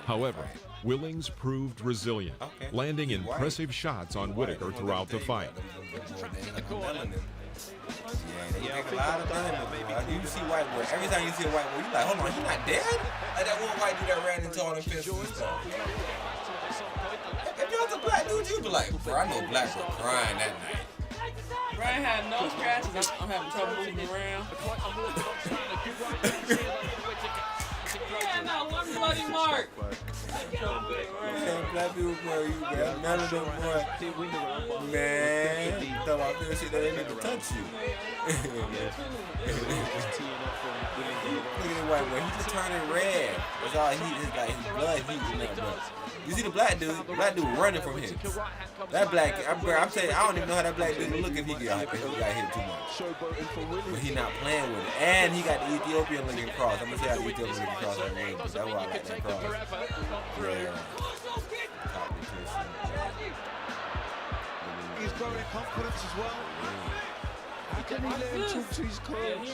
However, Willings proved resilient, landing impressive shots on Whitaker throughout the fight. You make a lot of time. You see white boy. Every time you see a white boy, you like, hold on, he not dead? Like that one white dude that ran into all them fences and stuff. If you was a black dude, you'd be like, bro, I know blacks were crying that night. Brian had no scratches. I'm having trouble moving around. He had not one bloody mark. Man, black people, bro, you got none of them, boy. Man, you talking about feel shit that they need to touch you. Look at the white boy, he's just turning red. That's all he is, like his blood heating up, bro. You see the black dude running from him. That black, I'm saying, I don't even know how that black dude would look if he got hit too much. But he not playing with it. And he got the Ethiopian looking cross. I'm gonna say how the Ethiopian looking cross I made, but that's why I like that cross. Yeah. He's growing in confidence as well. How can he let him talk to his coach?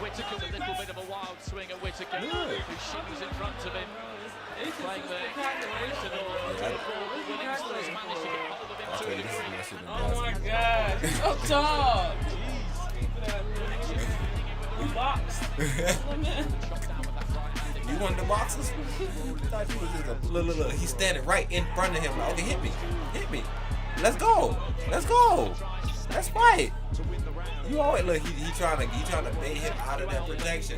Whitaker with a little bit of a wild swing at Whitaker, who shins in front of him. Playing the oh my God, he's so tall. Box. You wanted the boxes? I thought he was just a look. He's standing right in front of him. Like, okay, hit me. Let's go. Let's fight. You always look. He trying to bait him out of that protection.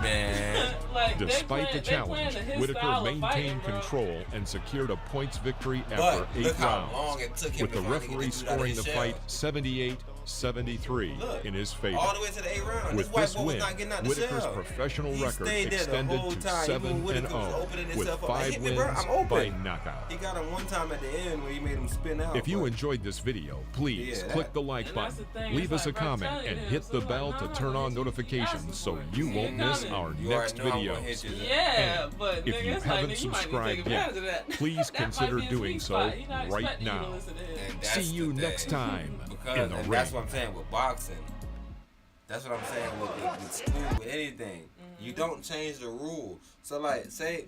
Man. Despite the challenge, Whitaker maintained control and secured a points victory after 8 rounds, with the referee scoring the fight 78-73 in his favor. All the way to the 8th round. With this win, Whitaker's professional record extended to 7-0 with 5 wins by knockout. He got him one time at the end where he made him spin out. If you enjoyed this video, please click the like button, leave us a comment, and hit the bell to turn on notifications so you won't miss our next videos. Yeah, but if you haven't subscribed yet, please consider doing so right now. See you next time in the ring. That's what I'm saying with boxing. That's what I'm saying with school, with anything. You don't change the rule. So like, say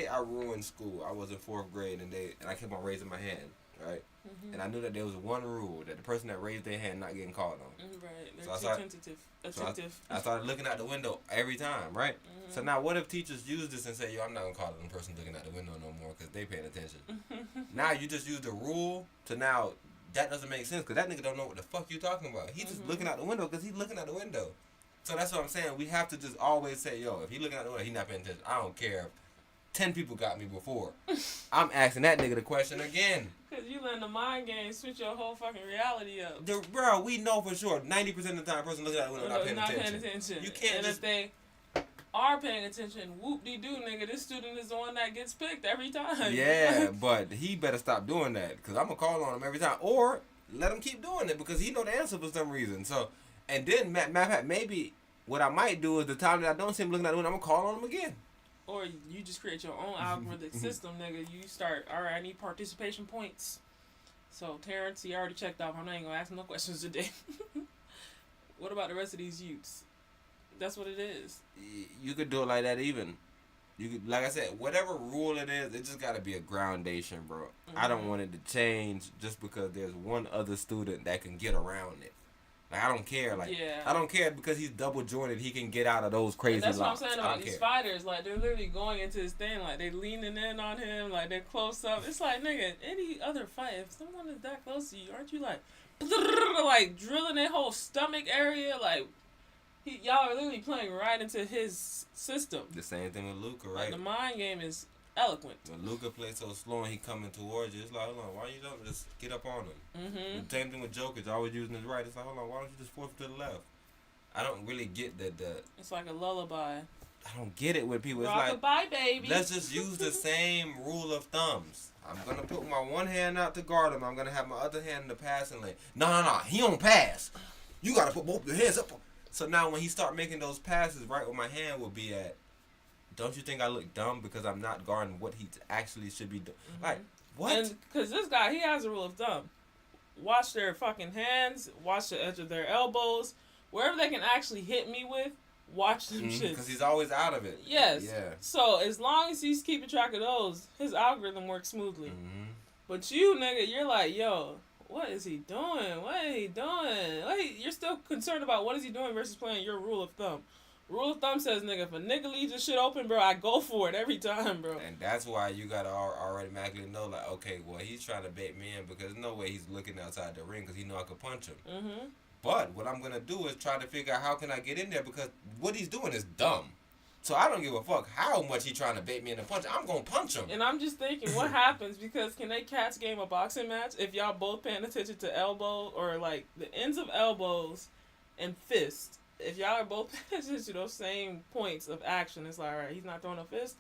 I ruined school. I was in 4th grade and I kept on raising my hand, right? And I knew that there was one rule that the person that raised their hand not getting called on. Right. So I started looking out the window every time, right? So now what if teachers use this and say, yo, I'm not gonna call the person looking out the window no more because they paying attention. Now you just use the rule to now. That doesn't make sense because that nigga don't know what the fuck you talking about. He's just looking out the window because he's looking out the window. So that's what I'm saying. We have to just always say, yo, if he looking out the window, he not paying attention. I don't care if 10 people got me before. I'm asking that nigga the question again. Because you letting the mind game switch your whole fucking reality up. Bro, we know for sure 90% of the time a person looking out the window not paying attention. You can't and if they are paying attention, whoop-de-doo, nigga, this student is the one that gets picked every time. Yeah, but he better stop doing that because I'm going to call on him every time. Or let him keep doing it because he know the answer for some reason. So, and then, matter of fact, maybe what I might do is the time that I don't see him looking out the window, I'm going to call on him again. Or you just create your own algorithmic system, nigga. You start, all right, I need participation points. So, Terrence, he already checked off. I'm not even going to ask him no questions today. What about the rest of these youths? That's what it is. You could do it like that even. You could, like I said, whatever rule it is, it just got to be a groundation, bro. I don't want it to change just because there's one other student that can get around it. Like, I don't care. Like, I don't care because he's double jointed. He can get out of those crazy locks. That's locks. what I'm saying about these fighters. Like, they're literally going into his thing. Like, they leaning in on him. Like, they're close up. It's like, nigga, any other fight, if someone is that close to you, aren't you like drilling their whole stomach area? Like, y'all are literally playing right into his system. The same thing with Luka, right? Like, the mind game is eloquent. When Luka plays so slow and he coming towards you, it's like, hold on, why you don't just get up on him? The same thing with Jokic, always using his right. It's like, hold on, why don't you just force it to the left? I don't really get the It's like a lullaby. I don't get it with people. It's Rock-a-bye, baby. Let's just use the same rule of thumbs. I'm going to put my one hand out to guard him. I'm going to have my other hand in the passing lane. No. He don't pass. You got to put both your hands up. So now when he start making those passes, right where my hand will be at, don't you think I look dumb because I'm not guarding what he actually should be doing? Like, what? Because this guy, he has a rule of thumb. Watch their fucking hands. Watch the edge of their elbows. Wherever they can actually hit me with, watch them shit. Because he's always out of it. Yes. Yeah. So as long as he's keeping track of those, his algorithm works smoothly. But you, nigga, you're like, yo, what is he doing? What is he doing? Like, you're still concerned about what is he doing versus playing your rule of thumb. Rule of thumb says, nigga, if a nigga leaves this shit open, bro, I go for it every time, bro. And that's why you gotta already automatically know, like, okay, well, he's trying to bait me in because there's no way he's looking outside the ring because he know I could punch him. But what I'm gonna do is try to figure out how can I get in there because what he's doing is dumb. So I don't give a fuck how much he's trying to bait me in and punch. I'm gonna punch him. And I'm just thinking, what happens? Because can they catch game a boxing match if y'all both paying attention to elbow or like the ends of elbows and fist? If y'all are both paying attention to those same points of action, it's like, all right, he's not throwing a fist.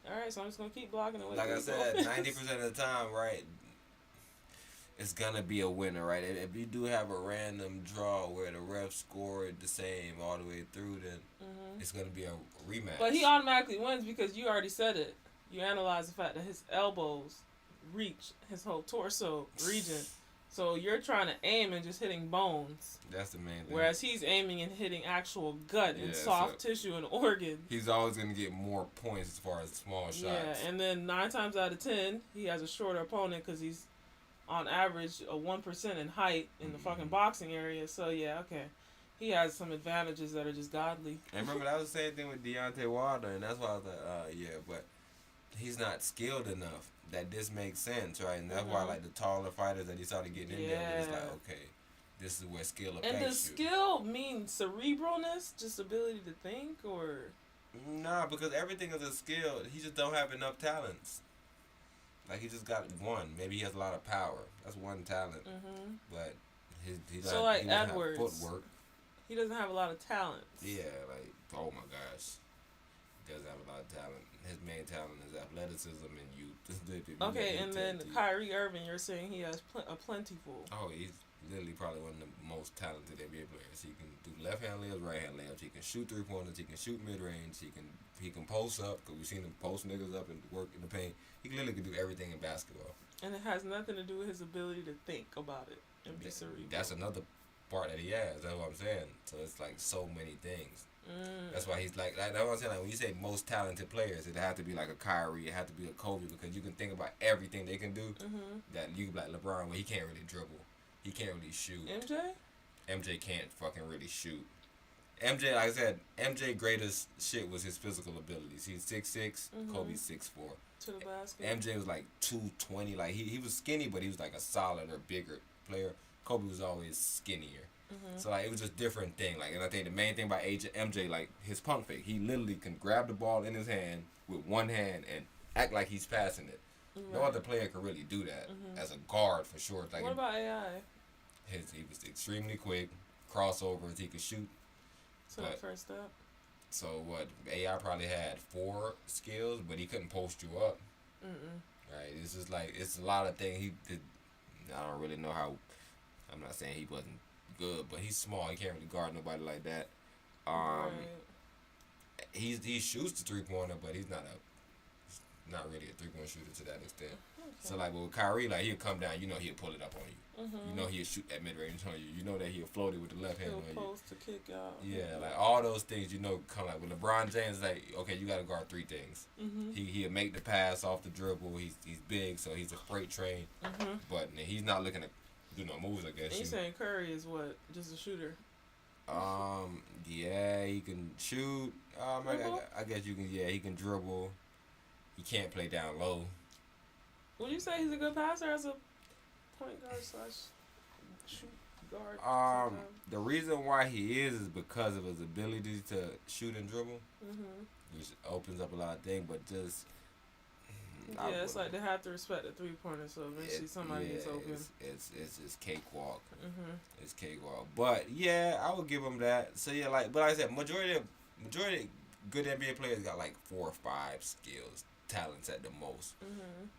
All right, so I'm just gonna keep blocking it. Like I said, 90% of the time, right, it's gonna be a winner, right? If you do have a random draw where the ref scored the same all the way through, then it's gonna be a rematch. But he automatically wins because you already said it. You analyze the fact that his elbows reach his whole torso region. So you're trying to aim and just hitting bones. That's the main thing. Whereas he's aiming and hitting actual gut and soft tissue and organ. He's always going to get more points as far as small shots. Yeah, and then 9 times out of 10, he has a shorter opponent because he's on average a 1% in height in the fucking boxing area. So yeah, okay. He has some advantages that are just godly. And remember, that was the same thing with Deontay Wilder, and that's why I was like, yeah, but he's not skilled enough that this makes sense, right? And that's why, like, the taller fighters that he started getting in there, it's like, okay, this is where skill affects you. And does skill mean cerebralness, just ability to think, or? Nah, because everything is a skill. He just don't have enough talents. Like, he just got one. Maybe he has a lot of power. That's one talent. But he doesn't, so, like, he doesn't Edwards, have footwork. He doesn't have a lot of talent. Yeah, like, oh my gosh. He doesn't have a lot of talent. His main talent is athleticism and youth. Okay, and then Kyrie Irving, you're saying he has a plentiful. Oh, he's literally probably one of the most talented NBA players. He can do left-hand layups, right-hand layups. He can shoot three-pointers. He can shoot mid-range. He can post up, because we've seen him post niggas up and work in the paint. He literally can do everything in basketball. And it has nothing to do with his ability to think about it and be cerebral. That's another part that he has. That's what I'm saying. So it's like so many things. That's why he's like, that's what I'm saying. Like, when you say most talented players, it have to be like a Kyrie, it have to be a Kobe, because you can think about everything they can do. That you can be like LeBron, where he can't really dribble, he can't really shoot. MJ can't fucking really shoot. MJ, like I said, MJ greatest shit was his physical abilities. He's 6'6", Kobe's 6'4". To the basket. MJ was like 220. Like he was skinny, but he was like a solid or bigger player. Kobe was always skinnier. So like it was just different thing. Like, and I think the main thing about MJ, like his pump fake, he literally can grab the ball in his hand with one hand and act like he's passing it. No other player can really do that as a guard for sure. Like what about AI? He was extremely quick, crossovers, he could shoot. So that first step. So what? AI probably had 4 skills, but he couldn't post you up. Right? It's just like it's a lot of things he did. I don't really know how. I'm not saying he wasn't good, but he's small. He can't really guard nobody like that. He shoots the 3-pointer, but he's not really a 3-point shooter to that extent. So like with Kyrie, like he'll come down, you know he'll pull it up on you. You know he'll shoot at mid range on you. You know that he'll float it with the left hand on you. Post to kick out. Yeah, like all those things, you know, come like with LeBron James, like okay, you got to guard 3 things. He'll make the pass off the dribble. He's big, so he's a freight train. But he's not looking to do no moves against you. You saying Curry is what? Just a shooter? Yeah, he can shoot. I guess you can. Yeah, he can dribble. He can't play down low. Would you say he's a good passer as a point guard / shoot guard? The reason why he is because of his ability to shoot and dribble, which opens up a lot of things. But just it's like they have to respect the 3-pointer, so eventually somebody gets open. It's just cakewalk. It's cakewalk. But yeah, I would give him that. So yeah, like I said, majority of good NBA players got like 4 or 5 skills, talents at the most.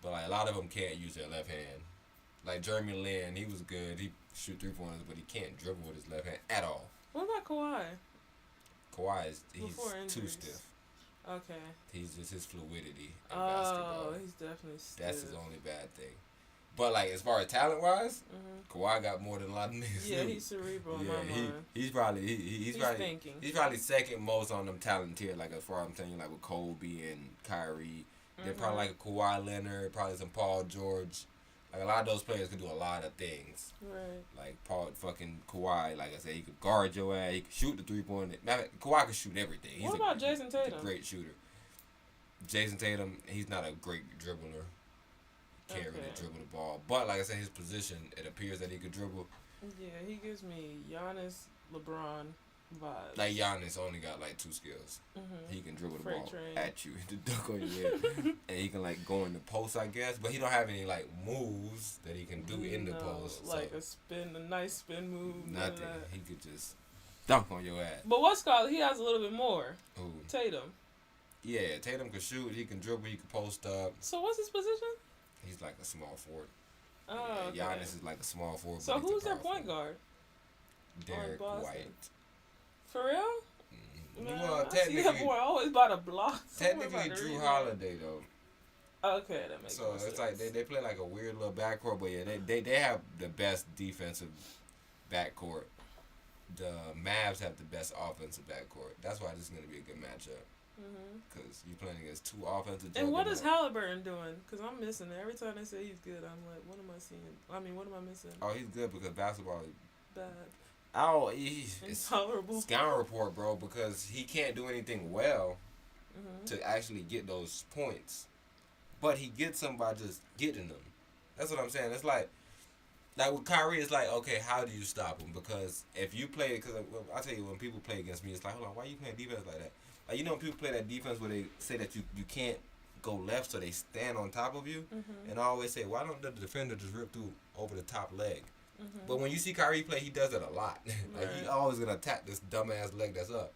But like a lot of them can't use their left hand. Like Jeremy Lin, he was good. He shoot 3-pointers, but he can't dribble with his left hand at all. What about Kawhi? Kawhi he's too stiff. Okay. He's just his fluidity in basketball. He's definitely stiff. That's his only bad thing. But like as far as talent wise, Kawhi got more than a lot of niggas. Yeah, he's cerebral. Yeah, in my mind. he's probably thinking. He's probably second most on them talent tier. Like as far as I'm telling you, like with Kobe and Kyrie, they're probably like a Kawhi Leonard, probably some Paul George. Like a lot of those players can do a lot of things. Right. Like Kawhi, like I said, he could guard your ass. He could shoot the 3-pointer. Kawhi can shoot everything. He's what about Jason Tatum? He's a great shooter. Jason Tatum, he's not a great dribbler. Can't really dribble the ball. But like I said, his position, it appears that he could dribble. Yeah, he gives me Giannis, LeBron vibes. Like Giannis only got like 2 skills. He can dribble the ball at you to dunk on your head. And he can like go in the post, I guess. But he don't have any like moves that he can do in the post. Like a nice spin move. Nothing. He could just dunk on your ass. But he has a little bit more. Who? Tatum. Yeah, Tatum can shoot. He can dribble. He can post up. So what's his position? He's like a small forward. Oh, okay. Giannis is like a small forward. So who's their point guard? Derek White. For real? Man, well, technically, that boy always by the block. Technically, Drew Holiday though. Okay, that makes sense. So it's like they play like a weird little backcourt, but yeah, they have the best defensive backcourt. The Mavs have the best offensive backcourt. That's why this is gonna be a good matchup. Because you're playing against 2 offensive. And what is Halliburton doing? Because I'm missing it. Every time they say he's good, I'm like, what am I seeing? I mean, what am I missing? Oh, he's good because basketball is bad. Oh, it's intolerable. Scout report, bro, because he can't do anything well to actually get those points. But he gets them by just getting them. That's what I'm saying. It's like with Kyrie, it's like, okay, how do you stop him? Because if you play, because I tell you, when people play against me, it's like, hold on, why are you playing defense like that? Like, you know, people play that defense where they say that you can't go left, so they stand on top of you. And I always say, why don't the defender just rip through over the top leg? But when you see Kyrie play, he does it a lot. Like, he always going to attack this dumbass leg that's up.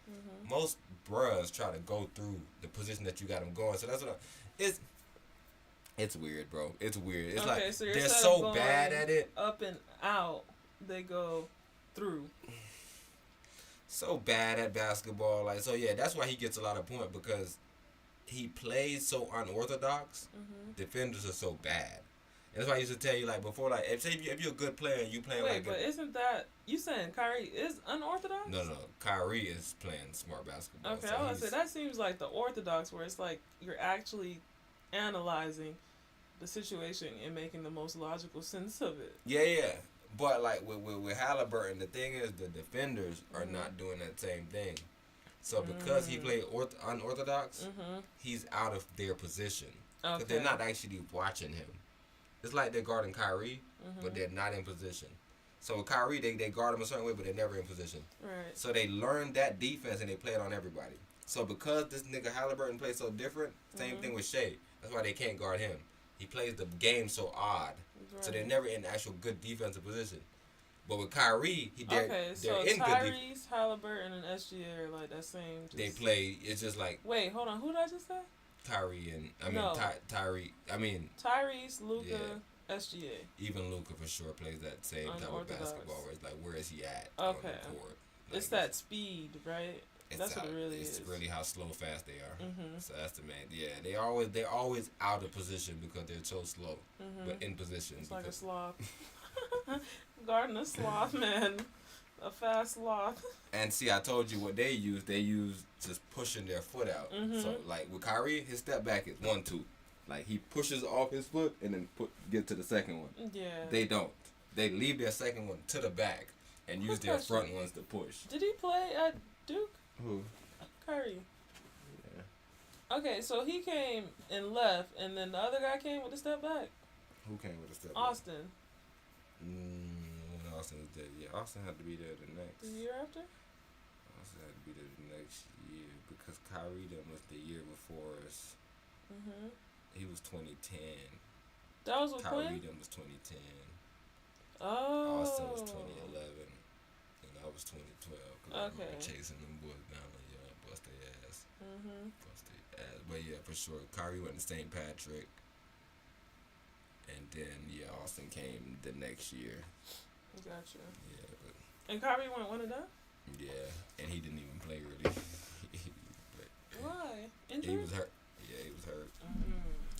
Most bruhs try to go through the position that you got him going. So that's what it's weird, bro. It's weird. It's like so they're so bad at it. Up and out, they go through. So bad at basketball. Like, so yeah, that's why he gets a lot of points, because he plays so unorthodox. Defenders are so bad. That's why I used to tell you, like, before, like, if you're a good player and you playing like... Wait, but isn't that... You saying Kyrie is unorthodox? No. Kyrie is playing smart basketball. Okay, so I was going to say, that seems like the orthodox, where it's like you're actually analyzing the situation and making the most logical sense of it. Yeah. But, like, with Halliburton, the thing is the defenders are not doing that same thing. So, because he played unorthodox, he's out of their position. Because they're not actually watching him. It's like they're guarding Kyrie, but they're not in position. So with Kyrie, they guard him a certain way, but they're never in position. Right. So they learned that defense and they play it on everybody. So because this nigga Halliburton plays so different, same thing with Shea. That's why they can't guard him. He plays the game so odd. Right. So they're never in actual good defensive position. But with Kyrie, they're in good defense. Tyrese, Halliburton, and SGA are like that same. They play. It's just like. Wait, hold on. Who did I just say? Tyrese, Luka, SGA. Even Luka for sure plays that same type of basketball where it's like, where is he at on the court? Like, it's that speed, right? That's what it really is. It's really how slow fast they are. So that's the main. Yeah, they're always out of position because they're so slow, but in position. It's like a sloth. Guarding a sloth, man. A fast sloth. And see, I told you what they use. They use just pushing their foot out. So like with Kyrie, his step back is 1-2. Like he pushes off his foot and then get to the second one. Yeah. They don't. They leave their second one to the back and use their front ones to push. Did he play at Duke? Who? Curry. Yeah. Okay, so he came and left, and then the other guy came with a step back. Who came with a step back? Austin. When Austin was there, yeah, Austin had to be there the next. The year after? Austin had to be there the next year because Kyrie then was the year before us. He was 2010. That was with Kyrie Quinn? then was 2010. Oh. Austin was 2011. And I was 2012. I remember chasing them boys down and bust their ass. Bust their ass. But yeah, for sure. Kyrie went to St. Patrick. And then, Austin came the next year. Gotcha. Yeah, but. And Kyrie went one and done? Yeah, and he didn't even play really. Why? Injury? He was hurt. Yeah, he was hurt.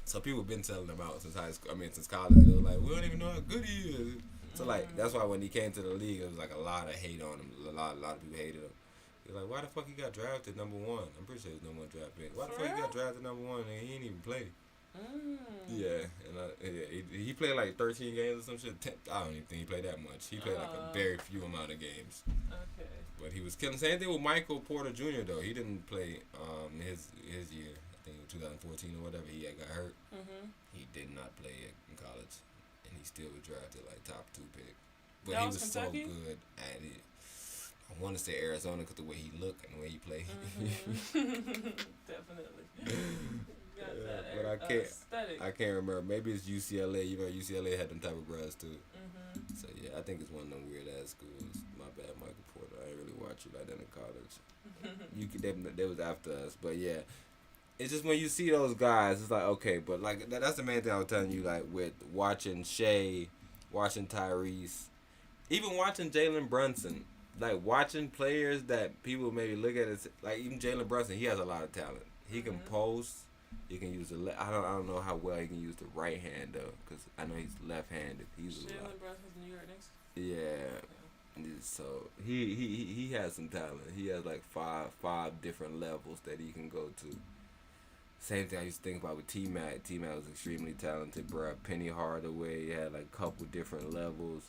So people been telling him out since high school. I mean, since college. They were like, we don't even know how good he is. So like, that's why when he came to the league, it was like a lot of hate on him. A lot of people hated him. They're like, why the fuck he got drafted number 1? I'm pretty sure he's number 1 draft pick. Why the fuck he got drafted number 1 and he didn't even play? Yeah, and he played like 13 games or some shit. I don't even think he played that much. He played like a very few amount of games. Okay. But he was killing. Same thing with Michael Porter Jr. though. He didn't play his year. I think it was 2014 or whatever. He got hurt. He did not play in college, and he still was drafted like top 2 pick. But he was Kentucky? So good at it. I want to say Arizona because the way he looked and the way he played. Definitely. But I can't remember. Maybe it's UCLA. You know, UCLA had them type of bros too. So yeah, I think it's one of them weird ass schools. My bad, Michael Porter. I didn't really watch you like that in college. They was after us, but yeah, it's just when you see those guys, it's like okay, but like that's the main thing I was telling you. Like with watching Shea, watching Tyrese, even watching Jalen Brunson. Like watching players that people maybe look at as like even Jalen Brunson, he has a lot of talent. He can post. He can use the I don't know how well he can use the right hand though, because I know he's left-handed. He's Jalen Brunson's New York Knicks. Yeah. So he has some talent. He has like five different levels that he can go to. Same thing I used to think about with T-Mac. T-Mac was extremely talented, bro. Penny Hardaway had like a couple different levels.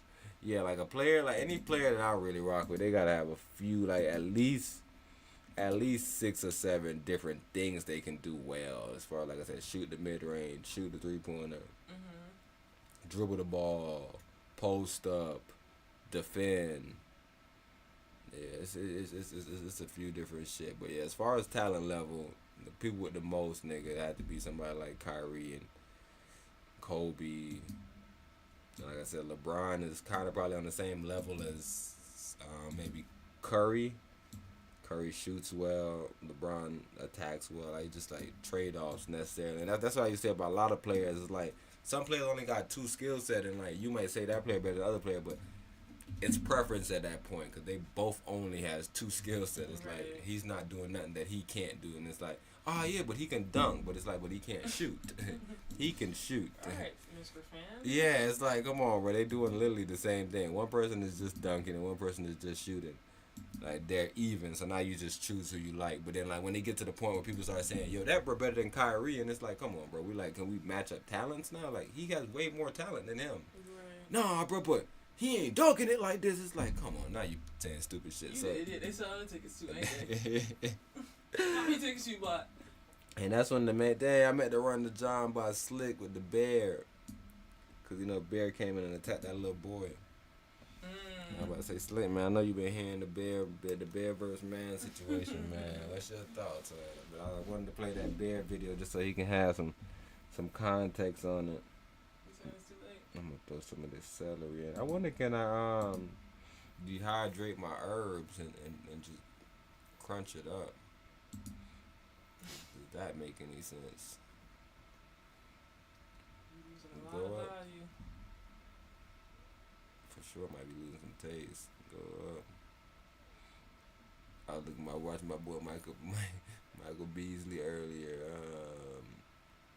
Yeah, like a player, like any player that I really rock with, they gotta have a few, like at least 6 or 7 different things they can do well. As far as, like I said, shoot the mid range, shoot the 3-pointer, dribble the ball, post up, defend. Yeah, it's a few different shit. But yeah, as far as talent level, the people with the most nigga had to be somebody like Kyrie and Kobe. Like I said, LeBron is kind of probably on the same level as maybe Curry. Curry shoots well. LeBron attacks well. Like just like trade-offs necessarily. And that's why you say about a lot of players. It's like some players only got 2 skill set, and like you might say that player better than the other player, but it's preference at that point because they both only has 2 skill sets. It's like he's not doing nothing that he can't do, and it's like, oh yeah, but he can dunk, but it's like, but he can't shoot. He can shoot. All right, Mr. Fan. Yeah, it's like, come on, bro. They doing literally the same thing. One person is just dunking and one person is just shooting. Like they're even, so now you just choose who you like. But then like when they get to the point where people start saying, yo, that bro better than Kyrie, and it's like, come on, bro. We like, can we match up talents now? Like he has way more talent than him. Right. Nah, bro, but he ain't dunking it like this. It's like, come on, now you saying stupid shit. You idiot. They sell other tickets too, ain't they? How many tickets you bought? And that's when I met the Run the John by Slick with the Bear. Because, you know, Bear came in and attacked that little boy. I'm about to say, Slick, man, I know you've been hearing the bear versus man situation, man. What's your thoughts on that? But I wanted to play that bear video just so he can have some context on it. I'm gonna throw some of this celery in. I wonder, can I dehydrate my herbs and just crunch it up? Does that make any sense? Go up. For sure, might be losing some taste. Go up. I watched my boy Michael Beasley earlier.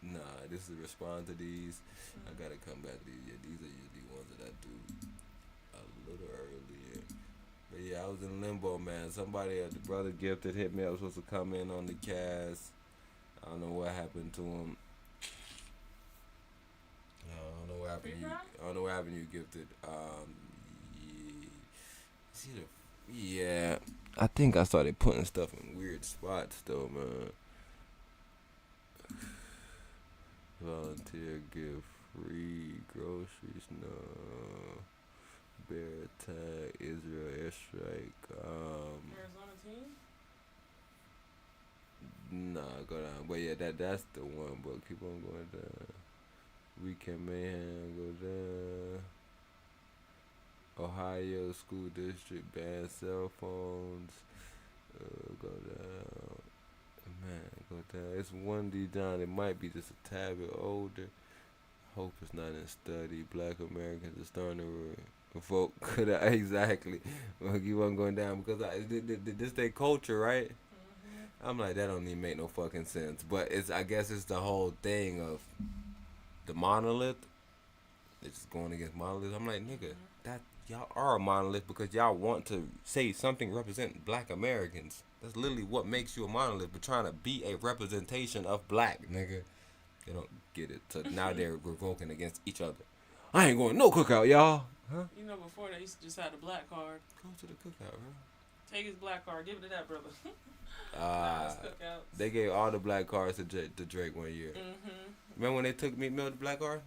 Nah, this is a respond to these. I gotta come back to these. Yeah, these are usually ones that I do a little earlier. But yeah, I was in limbo, man. Somebody, the brother Gifted hit me. I was supposed to come in on the cast. I don't know what happened to him. I don't know what happened to you, Gifted. Yeah, I think I started putting stuff in weird spots though, man. Volunteer, give free groceries, no. Bear attack, Israel airstrike. Arizona team? Nah, go down. But yeah, that's the one. But keep on going down. Weekend mayhem, go down. Ohio school district ban cell phones. Go down. Man, go down. It's 1D down. It might be just a tad bit older. Hope it's not in study. Black Americans are starting to revolt. Exactly. Well, keep on going down because this their culture, right? Mm-hmm. I'm like, that don't even make no fucking sense. But I guess it's the whole thing of the monolith. They're just going against monolith. I'm like, nigga, that y'all are a monolith because y'all want to say something represent Black Americans. That's literally what makes you a monolith, but trying to be a representation of black, nigga. They don't get it. So now they're revoking against each other. I ain't going no cookout, y'all. Huh? You know, before they used to just have the black card. Go to the cookout, bro. Take his black card. Give it to that brother. They gave all the black cards to Drake one year. Mm-hmm. Remember when they took Meek Mill the black card?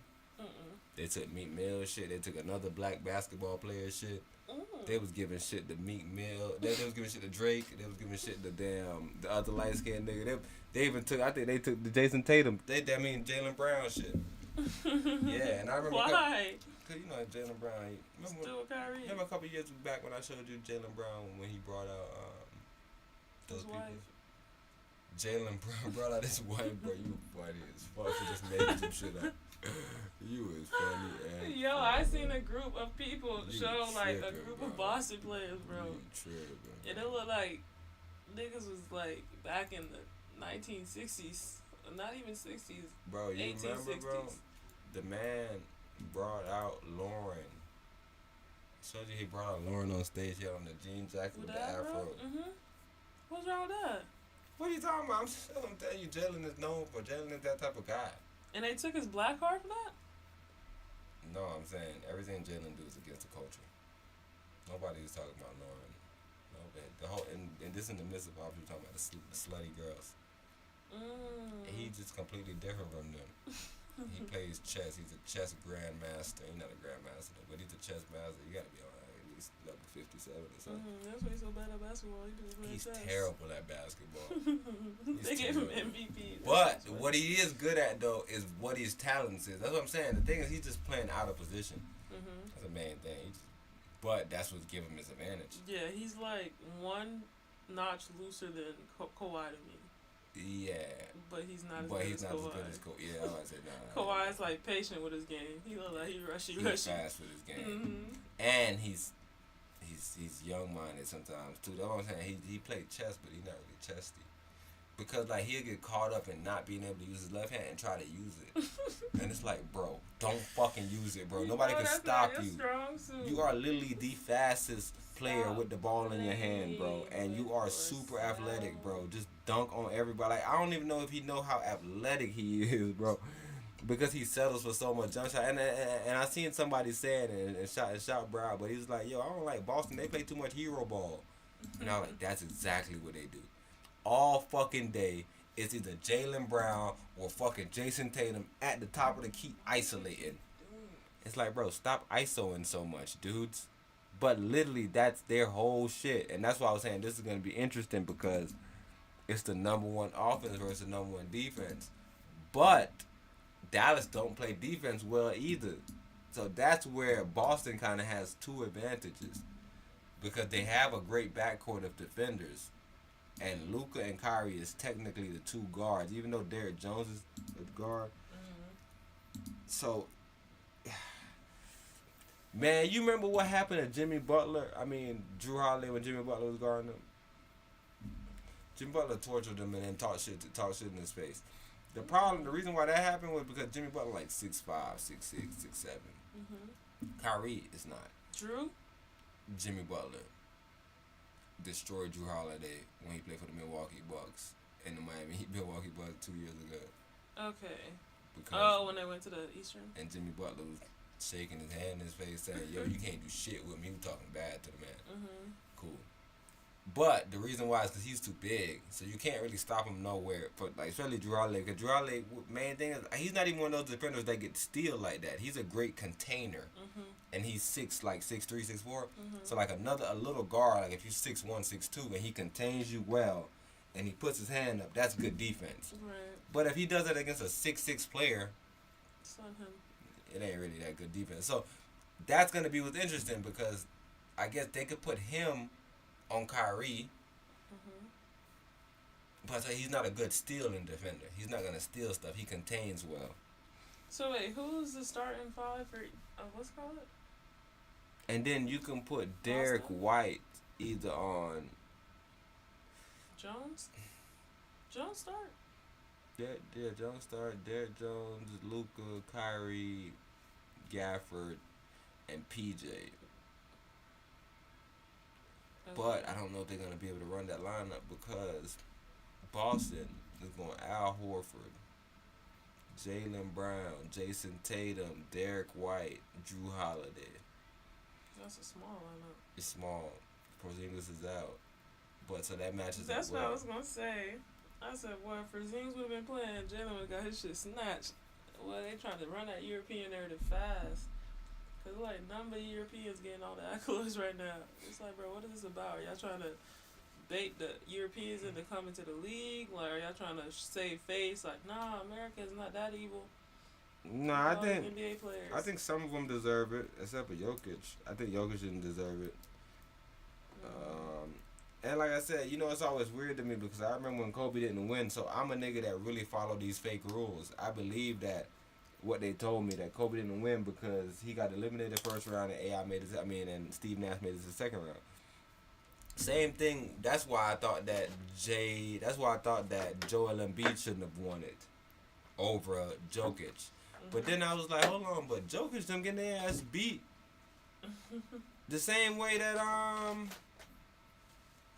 They took Meek Mill shit. They took another black basketball player shit. They was giving shit to Meek Mill. They was giving shit to Drake. They was giving shit to the other light skinned nigga. They even took. I think they took the Jason Tatum. Jaylen Brown shit. Yeah, and I remember. Why? Cause you know Jaylen Brown. Remember a couple years back when I showed you Jaylen Brown when he brought out those people. Jaylen Brown brought out his wife, bro. You funny as fuck. He just made some shit up. You was funny and yo, I seen a group of people show like a group of Boston players, bro. And it looked like niggas was like back in the 1960s, not even 60s. Bro, you 1860s. Remember, bro? The man brought out Lauren. Showed you he brought out Lauren on stage. He had on the jean jacket with the afro. What's wrong with that? What are you talking about? I'm telling you, Jaylen is known for. Jaylen is that type of guy. And they took his black card for that? No, I'm saying everything Jaylen do is against the culture. Nobody is talking about Lauren. No, the whole and this in the midst of all people talking about the slutty girls. And he's just completely different from them. He plays chess. He's a chess grandmaster. He's not a grandmaster, but he's a chess master. You gotta be on at least level 57 or something. That's why he's so bad at basketball. He's terrible at basketball. They gave him MVP. But what he is good at though is what his talents is. That's what I'm saying. The thing is he's just playing out of position. That's the main thing. But that's what's giving him his advantage. Yeah, he's like one notch looser than Kawhi to me. Yeah. But he's not as good as Kawhi. Yeah, I would say nah. Kawhi's like patient with his game. He look like he rushy. He's fast with his game. And he's young minded sometimes too. That's what I'm saying. He played chess, but he's not really chesty. Because like he'll get caught up in not being able to use his left hand and try to use it. And it's like, bro, don't fucking use it, bro. Nobody can stop you. You are literally the fastest player with the ball in your hand, bro. And you are super athletic, bro. Just dunk on everybody. Like, I don't even know if he know how athletic he is, bro. Because he settles for so much jump shot. And I seen somebody say it and shot Brown, but he was like, yo, I don't like Boston. They play too much hero ball. And I was like, that's exactly what they do. All fucking day, it's either Jaylen Brown or fucking Jason Tatum at the top of the key isolating. It's like, bro, stop ISOing so much, dudes. But literally, that's their whole shit. And that's why I was saying this is going to be interesting because it's the #1 offense versus the #1 defense. But Dallas don't play defense well either. So that's where Boston kind of has two advantages because they have a great backcourt of defenders. And Luka and Kyrie is technically the two guards, even though Derrick Jones is the guard. So, man, you remember what happened to Jimmy Butler? I mean, Drew Holiday when Jimmy Butler was guarding him. Jimmy Butler tortured him and then talk shit in his face. The reason why that happened was because Jimmy Butler like 6'5", 6'6", 6'7". Kyrie is not. Drew? Jimmy Butler destroyed Drew Holiday when he played for the Milwaukee Bucks and the Milwaukee Bucks 2 years ago. Okay. Because when they went to the Eastern? And Jimmy Butler was shaking his hand in his face saying, yo, you can't do shit with me. He was talking bad to the man. Cool. But the reason why is because he's too big. So you can't really stop him nowhere. For, like, especially Drew Holiday. Because Drew Holiday, main thing is, he's not even one of those defenders that get steal like that. He's a great container. And he's 6'3", 6'4". So like a little guard, like if you're 6'1", 6'2", and he contains you well, and he puts his hand up, that's good defense. Right. But if he does it against a 6'6" player, It's not him. it ain't really that good defense. So that's gonna be what's interesting because I guess they could put him on Kyrie, but he's not a good stealing defender. He's not gonna steal stuff. He contains well. So wait, who's the starting five for what's it called? And then you can put Derek White either on Jones. Jones start. Yeah, Jones start. Derek Jones, Luka, Kyrie, Gafford, and PJ. But I don't know if they're gonna be able to run that lineup because Boston is going Al Horford, Jaylen Brown, Jason Tatum, Derek White, Drew Holiday. That's a small lineup. It's small. Porzingis is out. But so that matches That's up well. what I was going to say. I said, well, if Porzingis would have been playing, Jalen would have got his shit snatched. Well, they trying to run that European narrative fast. Because, like, none of the Europeans getting all the accolades right now. It's like, bro, what is this about? Are y'all trying to bait the Europeans into coming to the league? Like, are y'all trying to save face? Like, nah, America is not that evil. No, I think NBA players. I think some of them deserve it, except for Jokic. I think Jokic didn't deserve it. And like I said, you know, it's always weird to me because I remember when Kobe didn't win, so I'm a nigga that really follow these fake rules. I believe that what they told me that Kobe didn't win because he got eliminated the first round and and Steve Nash made it to the second round. Same thing. That's why I thought that Joel Embiid shouldn't have won it over Jokic. But then I was like, hold on, but Jokic them getting their ass beat the same way that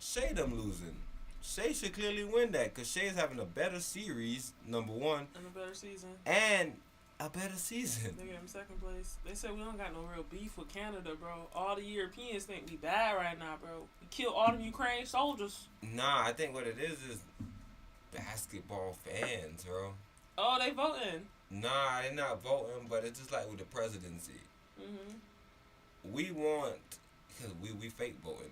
Shea them losing. Shea should clearly win that because Shea is having a better series, number one. And a better season. And a better season. They gave him second place. They said we don't got no real beef with Canada, bro. All the Europeans think we bad right now, bro. We killed all them Ukraine soldiers. Nah, I think what it is basketball fans, bro. Oh, they voting. Nah, they're not voting, but it's just like with the presidency. We want, because we fake voting.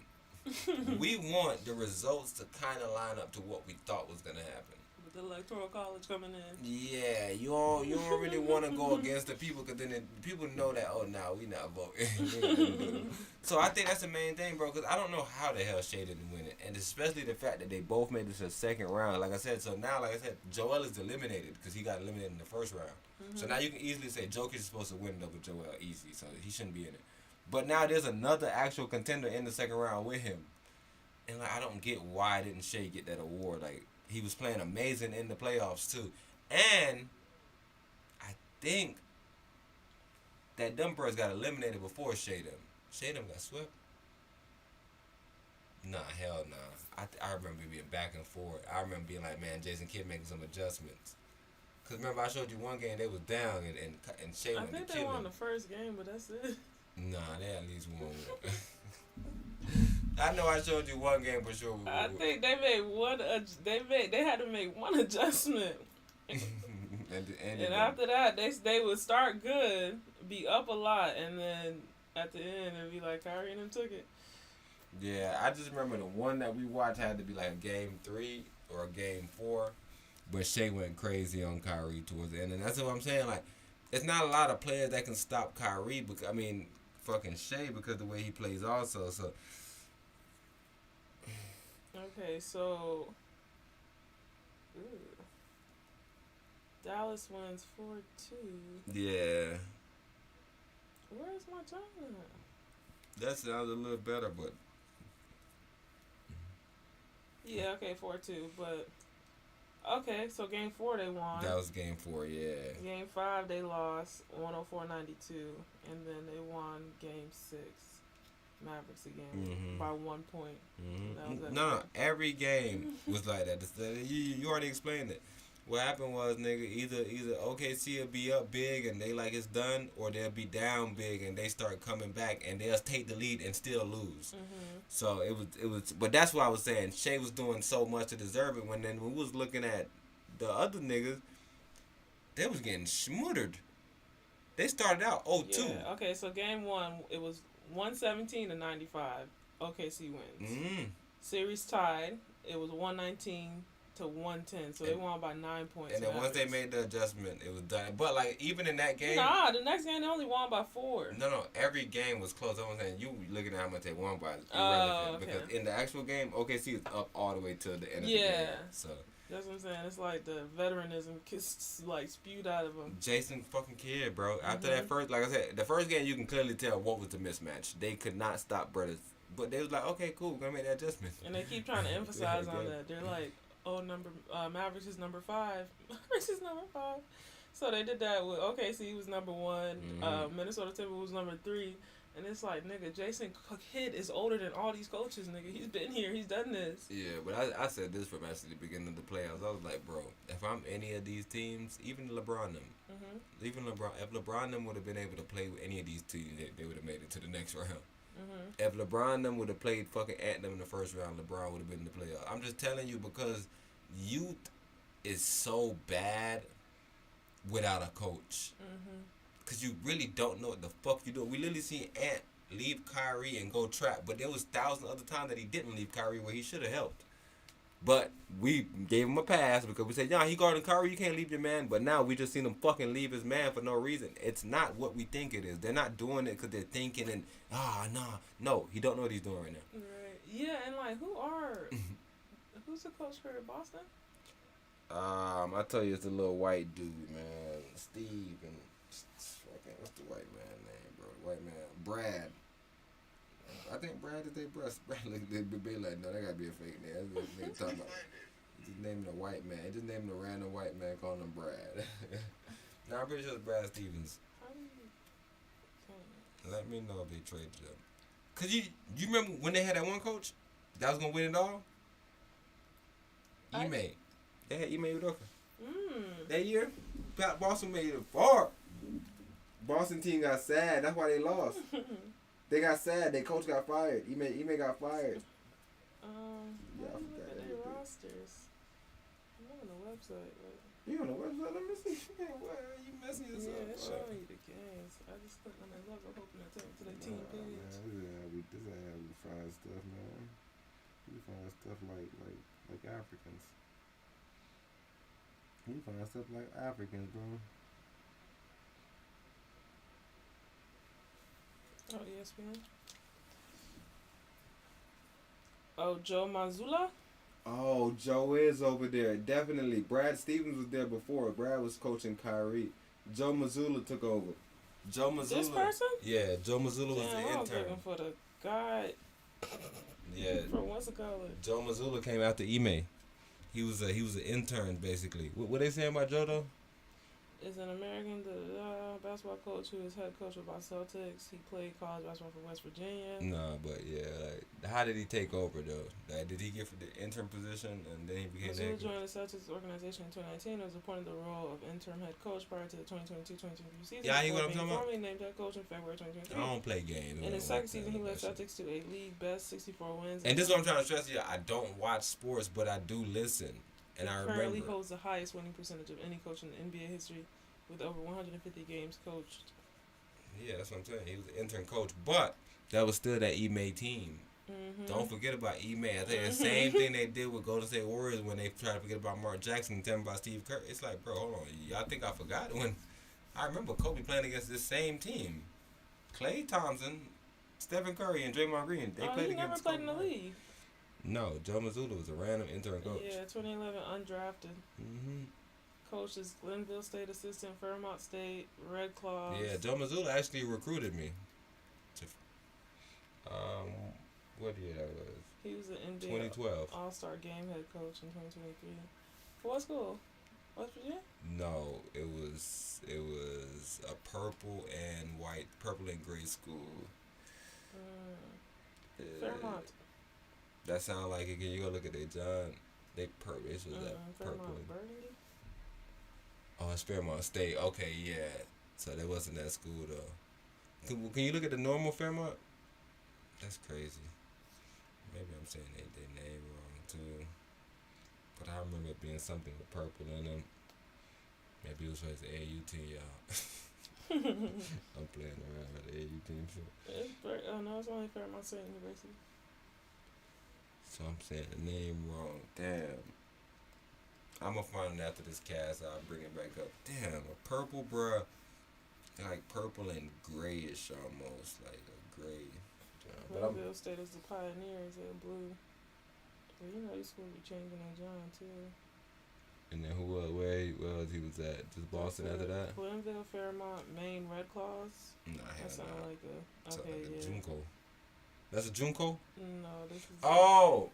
We want the results to kind of line up to what we thought was going to happen. With the electoral college coming in. Yeah, you don't really want to go against the people because then people know that, oh, nah, we not voting. So I think that's the main thing, bro, because I don't know how the hell Shea didn't win it. And especially the fact that they both made it to the second round. Like I said, so now, like I said, Joel is eliminated because he got eliminated in the first round. So now you can easily say Jokic is supposed to win it over Joel easy, so he shouldn't be in it. But now there's another actual contender in the second round with him. And like I don't get why didn't Shea get that award. Like he was playing amazing in the playoffs too. And I think that them birds got eliminated before Shea them. Shea them got swept. Nah, hell nah. I remember being back and forth. I remember being like, man, Jason Kidd making some adjustments. Cause remember I showed you one game they was down and Shea went to kill him. I think they won the first game, but that's it. Nah, they at least won. I know I showed you one game for sure. I think they made one. They had to make one adjustment. and after that, they would start good, be up a lot, and then at the end and be like, Kyrie and them took it. Yeah, I just remember the one that we watched had to be like a game 3 or a game 4, but Shea went crazy on Kyrie towards the end, and that's what I'm saying. Like, it's not a lot of players that can stop Kyrie. Because I mean, fucking Shea, because the way he plays also. So. Okay, so. Ooh. Dallas wins 4-2. Yeah. Where's my John at? That sounds a little better, but. Yeah, okay, 4-2, but. Okay, so game 4 they won. That was game 4, yeah. Game 5 they lost 104-92, and then they won game 6. Mavericks again by 1 point. No, every game was like that. You already explained it. What happened was, nigga, either OKC will be up big and they like it's done, or they'll be down big and they start coming back and they'll take the lead and still lose. So it was. But that's why I was saying Shea was doing so much to deserve it. When we was looking at the other niggas, they was getting smuttered. They started out 0-2. Yeah, okay, so game 1 it was 117-95. OKC wins. Series tied. It was 119-110. So they won by 9 points. And then once they made the adjustment, it was done. But like even in that game, nah, the next game they only won by 4. No, every game was close. I'm saying you looking at how much they won by is irrelevant because in the actual game, OKC is up all the way to the end of the game. So that's what I'm saying. It's like the veteranism like spewed out of them. Jason fucking Kidd, bro. After that first, like I said, the first game you can clearly tell what was the mismatch. They could not stop brothers, but they was like, okay, cool, we're gonna make that adjustment. And they keep trying to emphasize on that. They're like, oh, Mavericks is number 5. Mavericks is number 5. So they did that with OKC was number 1. Minnesota Timberwolves was number 3. And it's like, nigga, Jason Kidd is older than all these coaches, nigga. He's been here. He's done this. Yeah, but I said this from actually the beginning of the playoffs. I was like, bro, if I'm any of these teams, even LeBron them, if LeBron them would have been able to play with any of these teams, they would have made it to the next round. If LeBron them would have played fucking Anthem in the first round, LeBron would have been in the playoffs. I'm just telling you because youth is so bad without a coach. Because you really don't know what the fuck you doing. We literally seen Ant leave Kyrie and go trap, but there was thousands other times that he didn't leave Kyrie where he should have helped. But we gave him a pass because we said, yeah, he guarding Kyrie, you can't leave your man. But now we just seen him fucking leave his man for no reason. It's not what we think it is. They're not doing it because they're thinking and, no, he don't know what he's doing right now. Right. Yeah, and like, who's the coach for Boston? I tell you, it's a little white dude, man. Steve and fucking, what's the white man name, bro? The white man, Brad. I think Brad is their breast. Brad looked be like, no, that gotta be a fake name. That's what nigga talking about. Just naming a white man. Just naming a random white man calling him Brad. No, I'm pretty sure it's Brad Stevens. Let me know if they traded him. Cause you remember when they had that one coach that was gonna win it all? Ime. They had Ime Udoka. That year, Boston made it far. Boston team got sad. That's why they lost. They got sad. Their coach got fired. Ime got fired. Yeah, I forgot their rosters. I'm on the website. You on the website? Let me see. Why are you messing yourself up? Yeah, it's showing you the games. I just clicked on that logo, hoping to take me to the team page. Man, this is how we find stuff, man. We find stuff like Africans. We find stuff like Africans, bro. Oh, ESPN. Oh, Joe Mazzulla? Oh, Joe is over there. Definitely. Brad Stevens was there before. Brad was coaching Kyrie. Joe Mazzulla took over. Joe Mazzulla. This person? Yeah, Joe Mazzulla was the I was intern. looking for the guy. Yeah. From what's it called? Joe Mazzulla came after Ime. He was an intern basically. What they saying about Joe though? Is an American basketball coach who is head coach of our Celtics. He played college basketball for West Virginia. No, but yeah, like, how did he take over though? Like, did he get for the intern position and then he became Mazzulla joined the Celtics organization in 2019 and was appointed the role of interim head coach prior to the 2022-2023 season. Yeah, he what I'm talking about. Formally named head coach in February 2023. I don't play games. In his second season, he led Celtics to a league best 64 wins. And this is what I'm trying to stress here. I don't watch sports, but I do listen. And I remember. Currently holds the highest winning percentage of any coach in NBA history with over 150 games coached. Yeah, that's what I'm saying. He was an intern coach, but that was still that E-May team. Don't forget about E-May. I think the same thing they did with Golden State Warriors when they tried to forget about Mark Jackson and tell them about Steve Kerr. It's like, bro, hold on. I think I forgot when I remember Kobe playing against this same team. Klay Thompson, Stephen Curry, and Draymond Green. They played he against never played Kobe. in the league. No, Joe Mazzulla was a random intern coach. Yeah, 2011 undrafted. Coaches Glenville State assistant, Fairmont State, Red Claws. Yeah, Joe Mazzulla actually recruited me. What year that was? He was an NBA 2012 All-Star Game head coach in 2023. For what school? West Virginia? No, it was a purple and gray school. Fairmont. That sound like it. You go look at it, John. They purple. This was that purple. Fairmont Burgundy? Oh, it's Fairmont State. Okay, yeah. So that wasn't that school though. Can you look at the normal Fairmont? That's crazy. Maybe I'm saying their name wrong too. But I remember it being something with purple in them. Maybe it was for his AAU team, y'all. I'm playing around with the AAU team shit. No, it's only Fairmont State University. So I'm saying the name wrong. Damn. I'm gonna find it after this cast. I'll bring it back up. Damn, a purple, bruh. Like purple and grayish almost, like a gray. Glenville State is the Pioneers. They're blue. Well, you know, these schools be changing their John too. And then where was he was at? Just Boston after that? Glenville, Fairmont, Maine, Red Claws. Nah, that sounds like a like yeah. a Junco. That's a Junco? No, this is. Oh,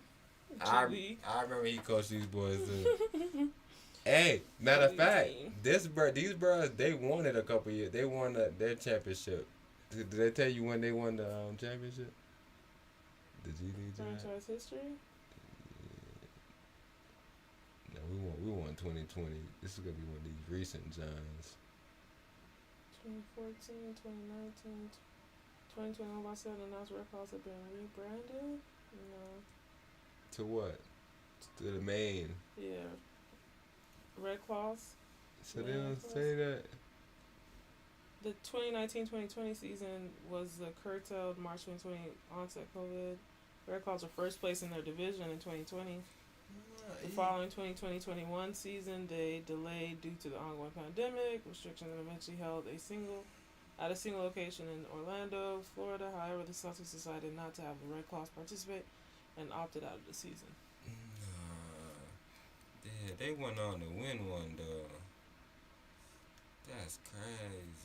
I remember he coached these boys too. Hey, matter of fact, these bros, they won it a couple years. They won their championship. Did they tell you when they won the championship? The G League franchise history? No, we won 2020. This is gonna be one of these recent Johns. 2014, 2019, 2021 by 7 announced Red Claws have been rebranded? No. To what? To the main. Yeah. Red Claws. So they don't say that. The 2019-2020 season was the curtailed March 2020 onset COVID. Red Claws were first place in their division in 2020. The following 2020-21 season, they delayed due to the ongoing pandemic restrictions and eventually held at a single location in Orlando, Florida. However, the Celtics decided not to have the Red Claws participate and opted out of the season. Yeah, they went on to win one though. That's crazy.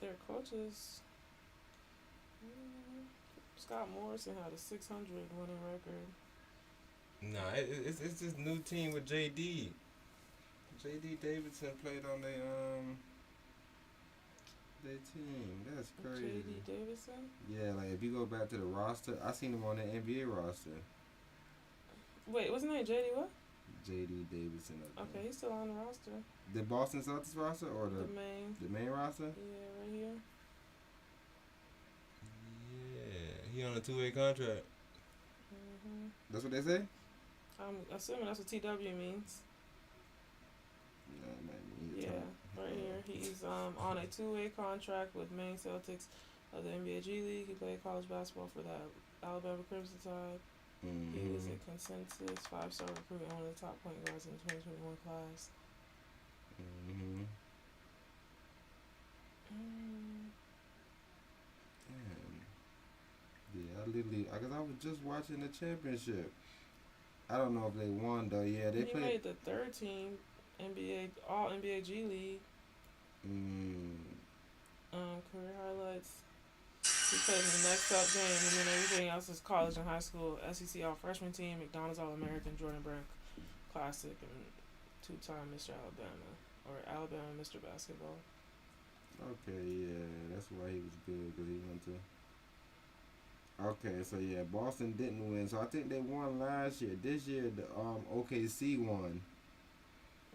Their coaches, Scott Morrison had a 600 winning record. Nah, it's this new team with JD. JD Davidson played on their team. That's crazy. JD Davidson? Yeah, like if you go back to the roster, I seen him on the NBA roster. Wait, wasn't that JD what? JD Davidson. Okay, he's still on the roster. The Boston Celtics roster or the main roster? Yeah, right here. Yeah, he on a 2-way contract. That's what they say? I'm assuming that's what TW means. Yeah, right here. He's on a 2-way contract with Maine Celtics of the NBA G League. He played college basketball for the Alabama Crimson Tide. He was a consensus 5-star recruit and one of the top point guards in the 2021 class. Damn. Yeah, because I was just watching the championship. I don't know if they won though. Yeah, they played. He made the third team All NBA G League. Career highlights. He played in the next up game, and then everything else is college and high school. SEC All Freshman Team, McDonald's All American, Jordan Brand Classic, and 2-time Mr. Alabama or Alabama Mr. Basketball. Okay, yeah, that's why he was good because he went to. Okay, so yeah, Boston didn't win, so I think they won last year. This year, the OKC won.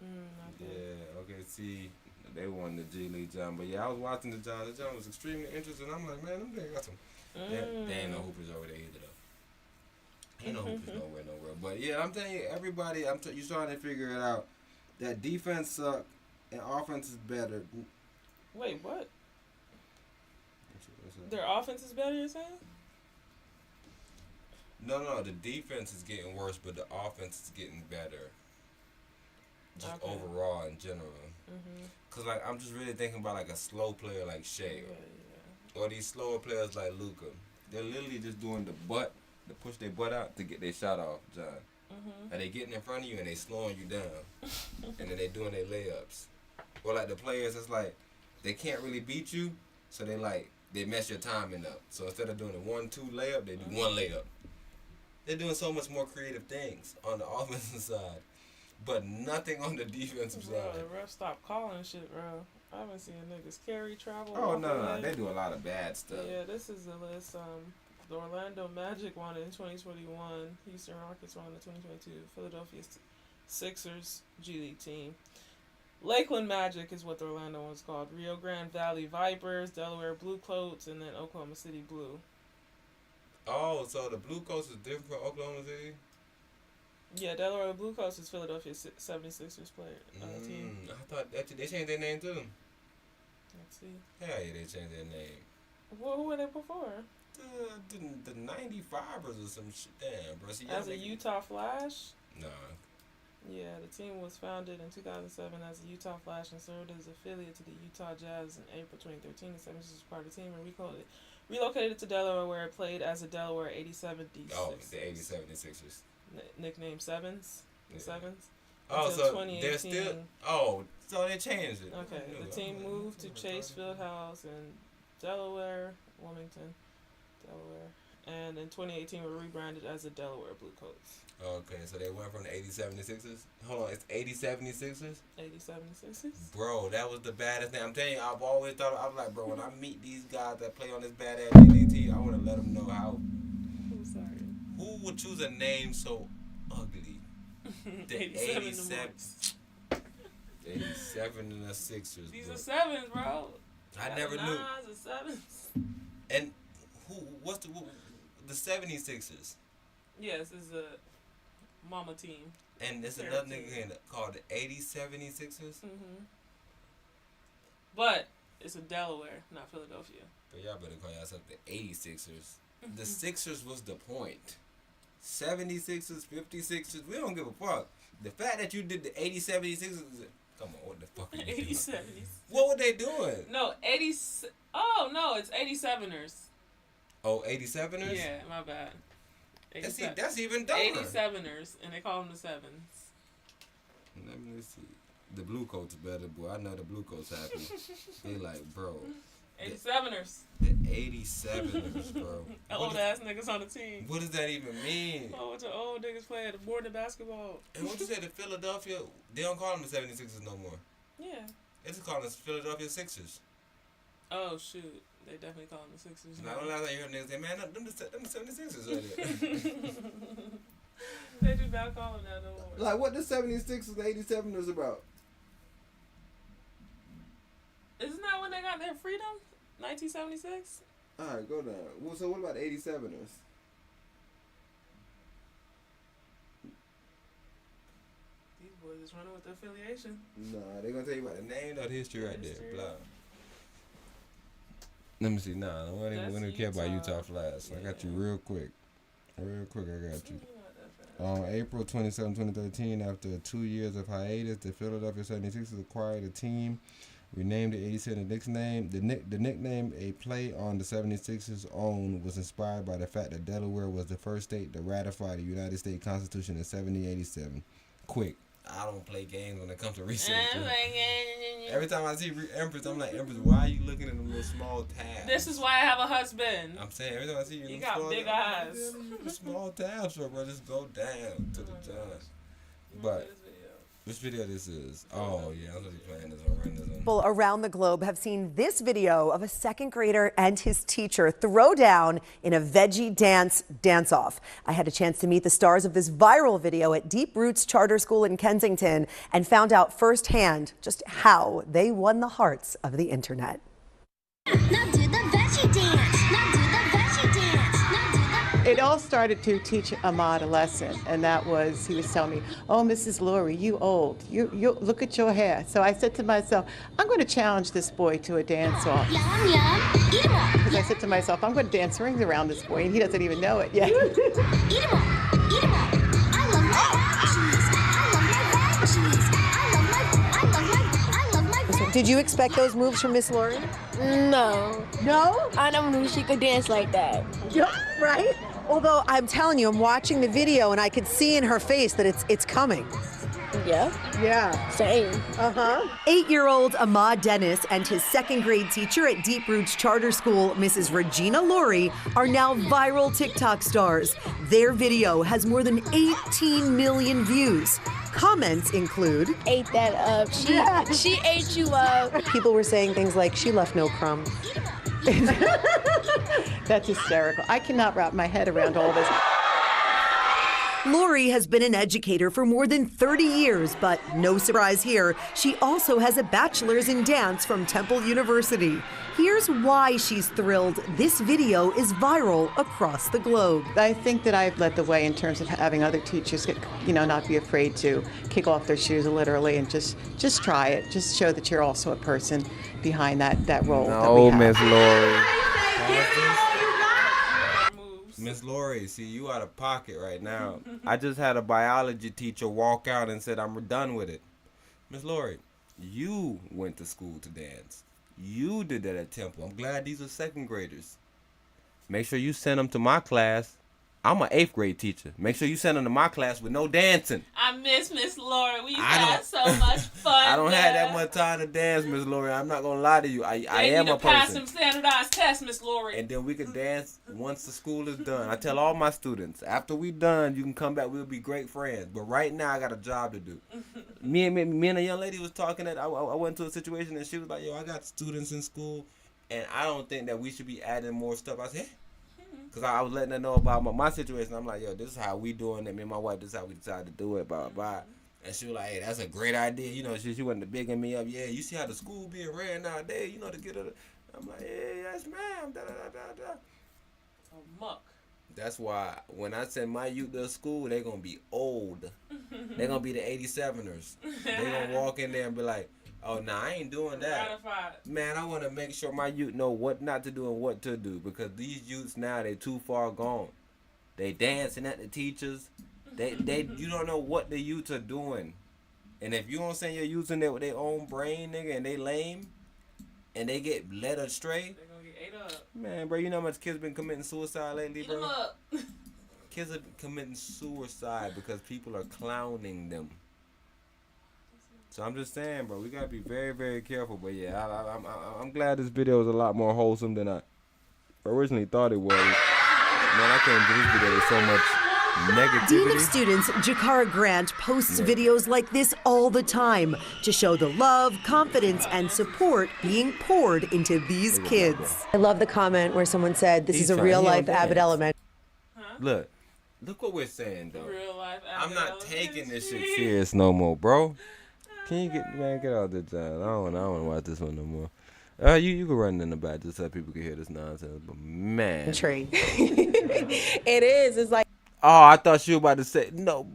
Okay. Yeah, OKC. They won the G League John, but yeah, I was watching the John. The John was extremely interesting. I'm like, man, them niggas got some. They ain't no hoopers over there either though. Ain't no hoopers nowhere. But yeah, I'm telling you, everybody, you starting to figure it out. That defense suck and offense is better. Wait, what? Their offense is better, you're saying? No, the defense is getting worse, but the offense is getting better. Just overall in general. Cause like I'm just really thinking about like a slow player like Shea, or these slower players like Luka. They're literally just doing the push their butt out to get their shot off, John. And they getting in front of you and they slowing you down, and then they doing their layups. Or like the players, it's like they can't really beat you, so they mess your timing up. So instead of doing a 1-2 layup, they do one layup. They're doing so much more creative things on the offensive side, but nothing on the defensive side. The refs stopped calling shit, bro. I haven't seen niggas carry, travel. Oh, no. They do a lot of bad stuff. Yeah, this is the list. The Orlando Magic won it in 2021. Houston Rockets won it in 2022. Philadelphia Sixers, G League team. Lakeland Magic is what the Orlando one's called. Rio Grande Valley Vipers, Delaware Blue Coats, and then Oklahoma City Blue. Oh, so the Blue Coats is different from Oklahoma City? Yeah, Delaware Blue Coats is Philadelphia 76ers player team. I thought they changed their name too. Let's see. Hell yeah, they changed their name. Well, who were they before? The 95ers or some shit. Damn, bro. See, as a Utah Flash? No. Yeah, the team was founded in 2007 as a Utah Flash and served as affiliate to the Utah Jazz in April 2013. The 76ers was part of the team and relocated to Delaware, where it played as a Delaware 80-76ers. Oh, the 80-76ers. Nicknamed Sevens? The Sevens? Oh, so they're still... Oh, so they changed it. Okay, the team moved to Chase Fieldhouse in Delaware, Wilmington, Delaware. And in 2018, were rebranded as the Delaware Blue Coats. Okay, so they went from the 80-76ers? Hold on, it's 80-76ers? 80-76ers? Bro, that was the baddest thing. I'm telling you, I've always thought, I was like, bro, when I meet these guys that play on this badass DDT, I want to let them know how. I'm sorry. Who would choose a name so ugly? The 87 and the Sixers. These are sevens, bro. I never knew. Nines and sevens. And what's the 76ers? Yes, it's a mama team. And there's another nigga called the 80-76ers? But it's in Delaware, not Philadelphia. But y'all better call yourself the 86ers. The Sixers was the point. 76ers, 56ers, we don't give a fuck. The fact that you did the 80-76ers, come on, what the fuck are you doing? 80-70s. What were they doing? No, 80. Oh, no, it's 87ers. Oh, 87ers? Yeah, my bad. That's even dumber. 87ers, and they call them the sevens. Let me see. The Blue Coats better, boy. I know the Blue Coats happy. They like, bro. 87ers. The 87ers, bro. Old ass niggas on the team. What does that even mean? Oh, what the old niggas play at the board of basketball. And what you say, the Philadelphia, they don't call them the 76ers no more. Yeah. They just call them the Philadelphia Sixers. Oh, shoot. They definitely call them the Sixers. Now, don't last time you heard niggas say, man, them the 76ers right there. They do not call them that no more. Like, what the 76ers and 87ers about? Isn't that when they got their freedom? 1976? Alright, go down. Well, so what about the 87ers? These boys is running with the affiliation. Nah, they gonna tell you about the name or the history right there. Blah. Let me see. Nah, we don't care about Utah Flash. I got you real quick. Real quick, I got you. On April 27, 2013, after 2 years of hiatus, the Philadelphia 76ers acquired a team, renamed the 87 nickname. The nickname, a play on the 76ers' own, was inspired by the fact that Delaware was the first state to ratify the United States Constitution in 1787. Quick. I don't play games when it comes to research. Every time I see Empress, I'm like, Empress, why are you looking at them little small tabs? This is why I have a husband. I'm saying, every time I see you got big eyes. Small tabs, bro, just go down to the judge. But which video this is? Oh, yeah, I'm going to be playing this one. People around the globe have seen this video of a second grader and his teacher throw down in a veggie dance-off. I had a chance to meet the stars of this viral video at Deep Roots Charter School in Kensington and found out firsthand just how they won the hearts of the internet. Now do the veggie dance. Now do the veggie dance. Now do the It all started to teach Ahmad a lesson, and that was, he was telling me, oh, Mrs. Laurie, you old. You look at your hair. So I said to myself, I'm going to challenge this boy to a dance-off. Because I said to myself, I'm going to dance rings around this boy, and he doesn't even know it yet. Did you expect those moves from Miss Laurie? No. No? I never knew she could dance like that. Yeah, right? Although I'm telling you, I'm watching the video and I could see in her face that it's coming. Yeah. Yeah. Same. Uh-huh. 8-year-old Ahmad Dennis and his second grade teacher at Deep Roots Charter School, Mrs. Regina Laurie, are now viral TikTok stars. Their video has more than 18 million views. Comments include, ate that up. She ate you up. People were saying things like, she left no crumbs. That's hysterical. I cannot wrap my head around all this. Laurie has been an educator for more than 30 years, but no surprise here, she also has a bachelor's in dance from Temple University. Here's why she's thrilled this video is viral across the globe. I think that I've led the way in terms of having other teachers, not be afraid to kick off their shoes literally and just try it. Just show that you're also a person behind that role that we have. Miss Laurie. Miss Laurie, see, you out of pocket right now. I just had a biology teacher walk out and said, I'm done with it. Miss Laurie, you went to school to dance. You did that at Temple. I'm glad these are second graders. Make sure you send them to my class. I'm an 8th grade teacher. Make sure you send them to my class with no dancing. I miss Miss Laurie. We had so much fun. I don't have that much time to dance, Miss Laurie. I'm not gonna lie to you. I am a person. Pass some standardized tests, Miss Laurie. And then we can dance once the school is done. I tell all my students, after we done, you can come back. We'll be great friends. But right now, I got a job to do. me and a young lady was talking that I went to a situation and she was like, yo, I got students in school, and I don't think that we should be adding more stuff. I said, because I was letting her know about my situation. I'm like, yo, this is how we doing it. Me and my wife, this is how we decided to do it, blah, blah. And she was like, hey, that's a great idea. You know, she wasn't bigging me up. Yeah, you see how the school being ran nowadays, to get her. I'm like, yeah, yes, ma'am. Da, da, da, da, da. Oh, muck. That's why when I send my youth to school, they're going to be old. They're going to be the 87ers. They're going to walk in there and be like, oh, nah, I ain't doing that. Ratified. Man, I want to make sure my youth know what not to do and what to do, because these youths now, they too far gone. They dancing at the teachers. You don't know what the youths are doing. And if you don't send your youths in there with their own brain, nigga, and they lame, and they get led astray, they're going to get ate up. Man, bro, you know how much kids been committing suicide lately, Eat bro? them up. Kids are committing suicide because people are clowning them. So I'm just saying, bro, we gotta be very, very careful. But yeah, I'm glad this video is a lot more wholesome than I originally thought it was. Man, I can't do this video with so much negativity. Dean of Students Jakara Grant posts videos like this all the time to show the love, confidence, and support being poured into these kids. I love the comment where someone said, this is a real-life Abbott Element. Look what we're saying, though. Real life I'm not taking this shit serious no more, bro. Can you get out this time? I don't want to watch this one no more. You can run in the back just so people can hear this nonsense. But man, It is. It's like. Oh, I thought she was about to say no.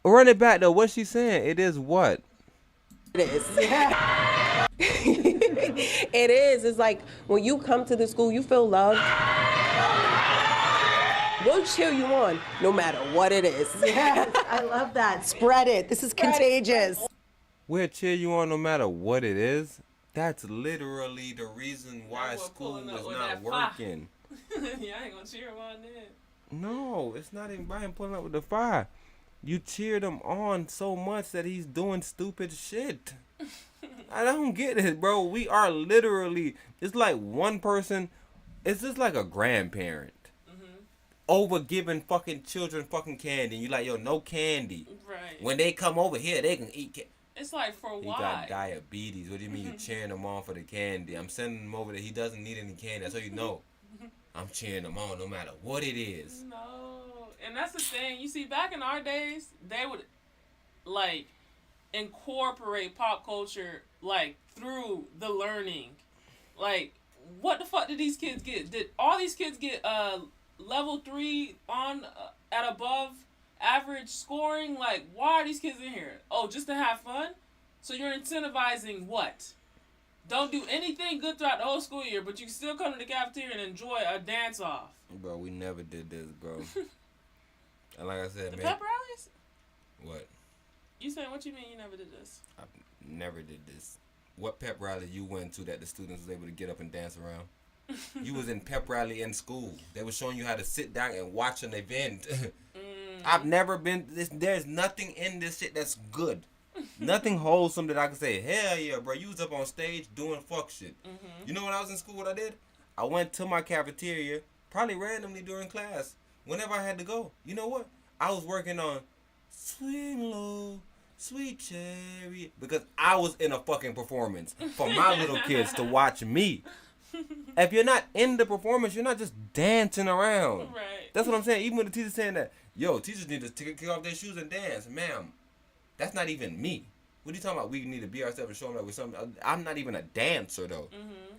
Run it back though. What's she saying? It is what? It is. It is. It's like when you come to the school, you feel loved. We'll cheer you on no matter what it is. Yes, I love that. Spread it. This is contagious. We'll cheer you on no matter what it is. That's literally the reason why school is not working. Yeah, I ain't gonna cheer him on then. No, it's not even by him pulling up with the fire. You cheered him on so much that he's doing stupid shit. I don't get it, bro. We are literally, it's like one person, it's just like a grandparent. Over giving fucking children fucking candy. You like, yo, no candy. Right. When they come over here, they can eat candy. It's like, for why? He got diabetes. What do you mean you cheering him on for the candy? I'm sending him over there. He doesn't need any candy. That's how you know. I'm cheering him on no matter what it is. No. And that's the thing. You see, back in our days, they would, like, incorporate pop culture, like, through the learning. Like, what the fuck did these kids get? Did all these kids get, level 3 on at above average scoring. Like, why are these kids in here? Oh, just to have fun? So you're incentivizing what? Don't do anything good throughout the whole school year, but you can still come to the cafeteria and enjoy a dance-off. Bro, we never did this, bro. And like I said, The man. pep rallies? What? You saying, what you mean you never did this? I never did this. What pep rally you went to that the students was able to get up and dance around? You was in pep rally in school. They were showing you how to sit down and watch an event. I've never been this. There's nothing in this shit that's good. Nothing wholesome that I can say, hell yeah, bro. You was up on stage doing fuck shit. You know when I was in school, what I did? I went to my cafeteria, probably randomly during class, whenever I had to go. You know what? I was working on Swing Low, Sweet Cherry, because I was in a fucking performance for my little kids to watch me. If you're not in the performance, you're not just dancing around. Right. That's what I'm saying. Even when the teacher's saying that, yo, teachers need to kick off their shoes and dance. Ma'am, that's not even me. What are you talking about? We need to be ourselves and show them that we're something. I'm not even a dancer, though.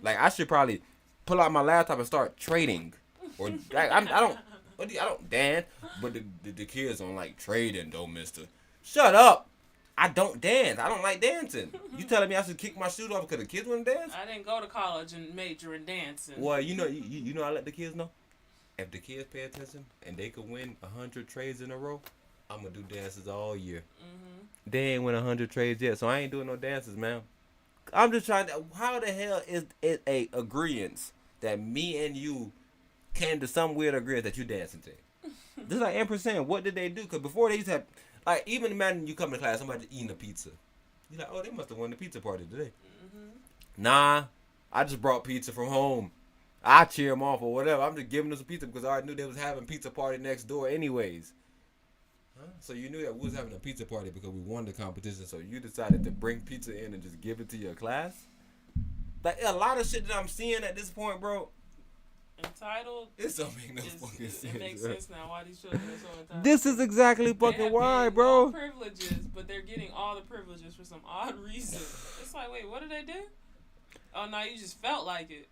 Like, I should probably pull out my laptop and start trading. Or, like, I don't dance. But the kids don't like trading, though, mister. Shut up. I don't dance. I don't like dancing. You telling me I should kick my shoes off because the kids want to dance? I didn't go to college and major in dancing. Well, you know I let the kids know. If the kids pay attention and they could win 100 trades in a row, I'm going to do dances all year. They ain't win 100 trades yet, so I ain't doing no dances, man. I'm just trying to... How the hell is it a agreeance that me and you came to some weird agreement that you dancing to? Just like Empress saying, what did they do? Because before they used to have... Like, even imagine you come to class, somebody eating a pizza. You're like, oh, they must have won the pizza party today. Nah, I just brought pizza from home. I cheer them off or whatever. I'm just giving them some pizza because I already knew they was having pizza party next door anyways. Huh? So you knew that we was having a pizza party because we won the competition, so you decided to bring pizza in and just give it to your class? Like, a lot of shit that I'm seeing at this point, bro. Entitled. It don't make no fucking sense. It makes sense now why these children are so entitled. This is exactly fucking why, bro. No privileges, but they're getting all the privileges for some odd reason. It's like, wait, what did they do? Oh no, you just felt like it.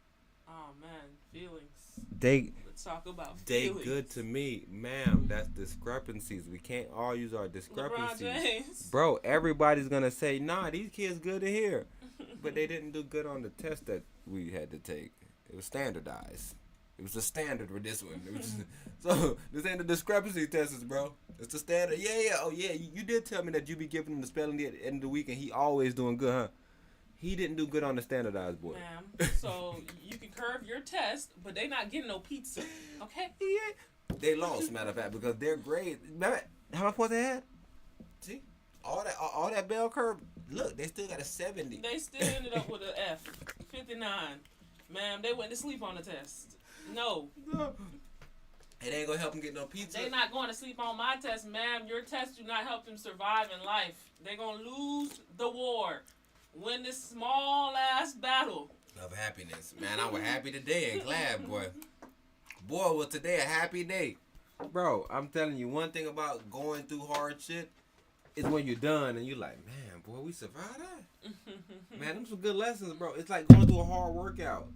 Oh man, feelings. Let's talk about feelings. They good to me, ma'am. That's discrepancies. We can't all use our discrepancies. LeBron James. Bro, everybody's gonna say, nah, these kids good to hear. But they didn't do good on the test that we had to take. It was standardized. It was the standard with this one. So this ain't the discrepancy tests, bro. It's the standard. Yeah. Oh yeah, you did tell me that you be giving him the spelling at the end of the week, and he always doing good, huh? He didn't do good on the standardized, boy. Ma'am, so you can curve your test, but they not getting no pizza, okay? Yeah. They lost, matter of fact, because their grade. How many points they had? See, all that bell curve. Look, they still got a 70. They still ended up with an F, 59. Ma'am, they went to sleep on the test. No. It ain't gonna help them get no pizza. They not going to sleep on my test, ma'am. Your test do not help them survive in life. They gonna lose the war. Win this small ass battle. Of happiness. Man, I was happy today and glad, boy. Boy, was today a happy day. Bro, I'm telling you, one thing about going through hard shit is when you're done and you're like, man, boy, we survived that. Man, them some good lessons, bro. It's like going through a hard workout.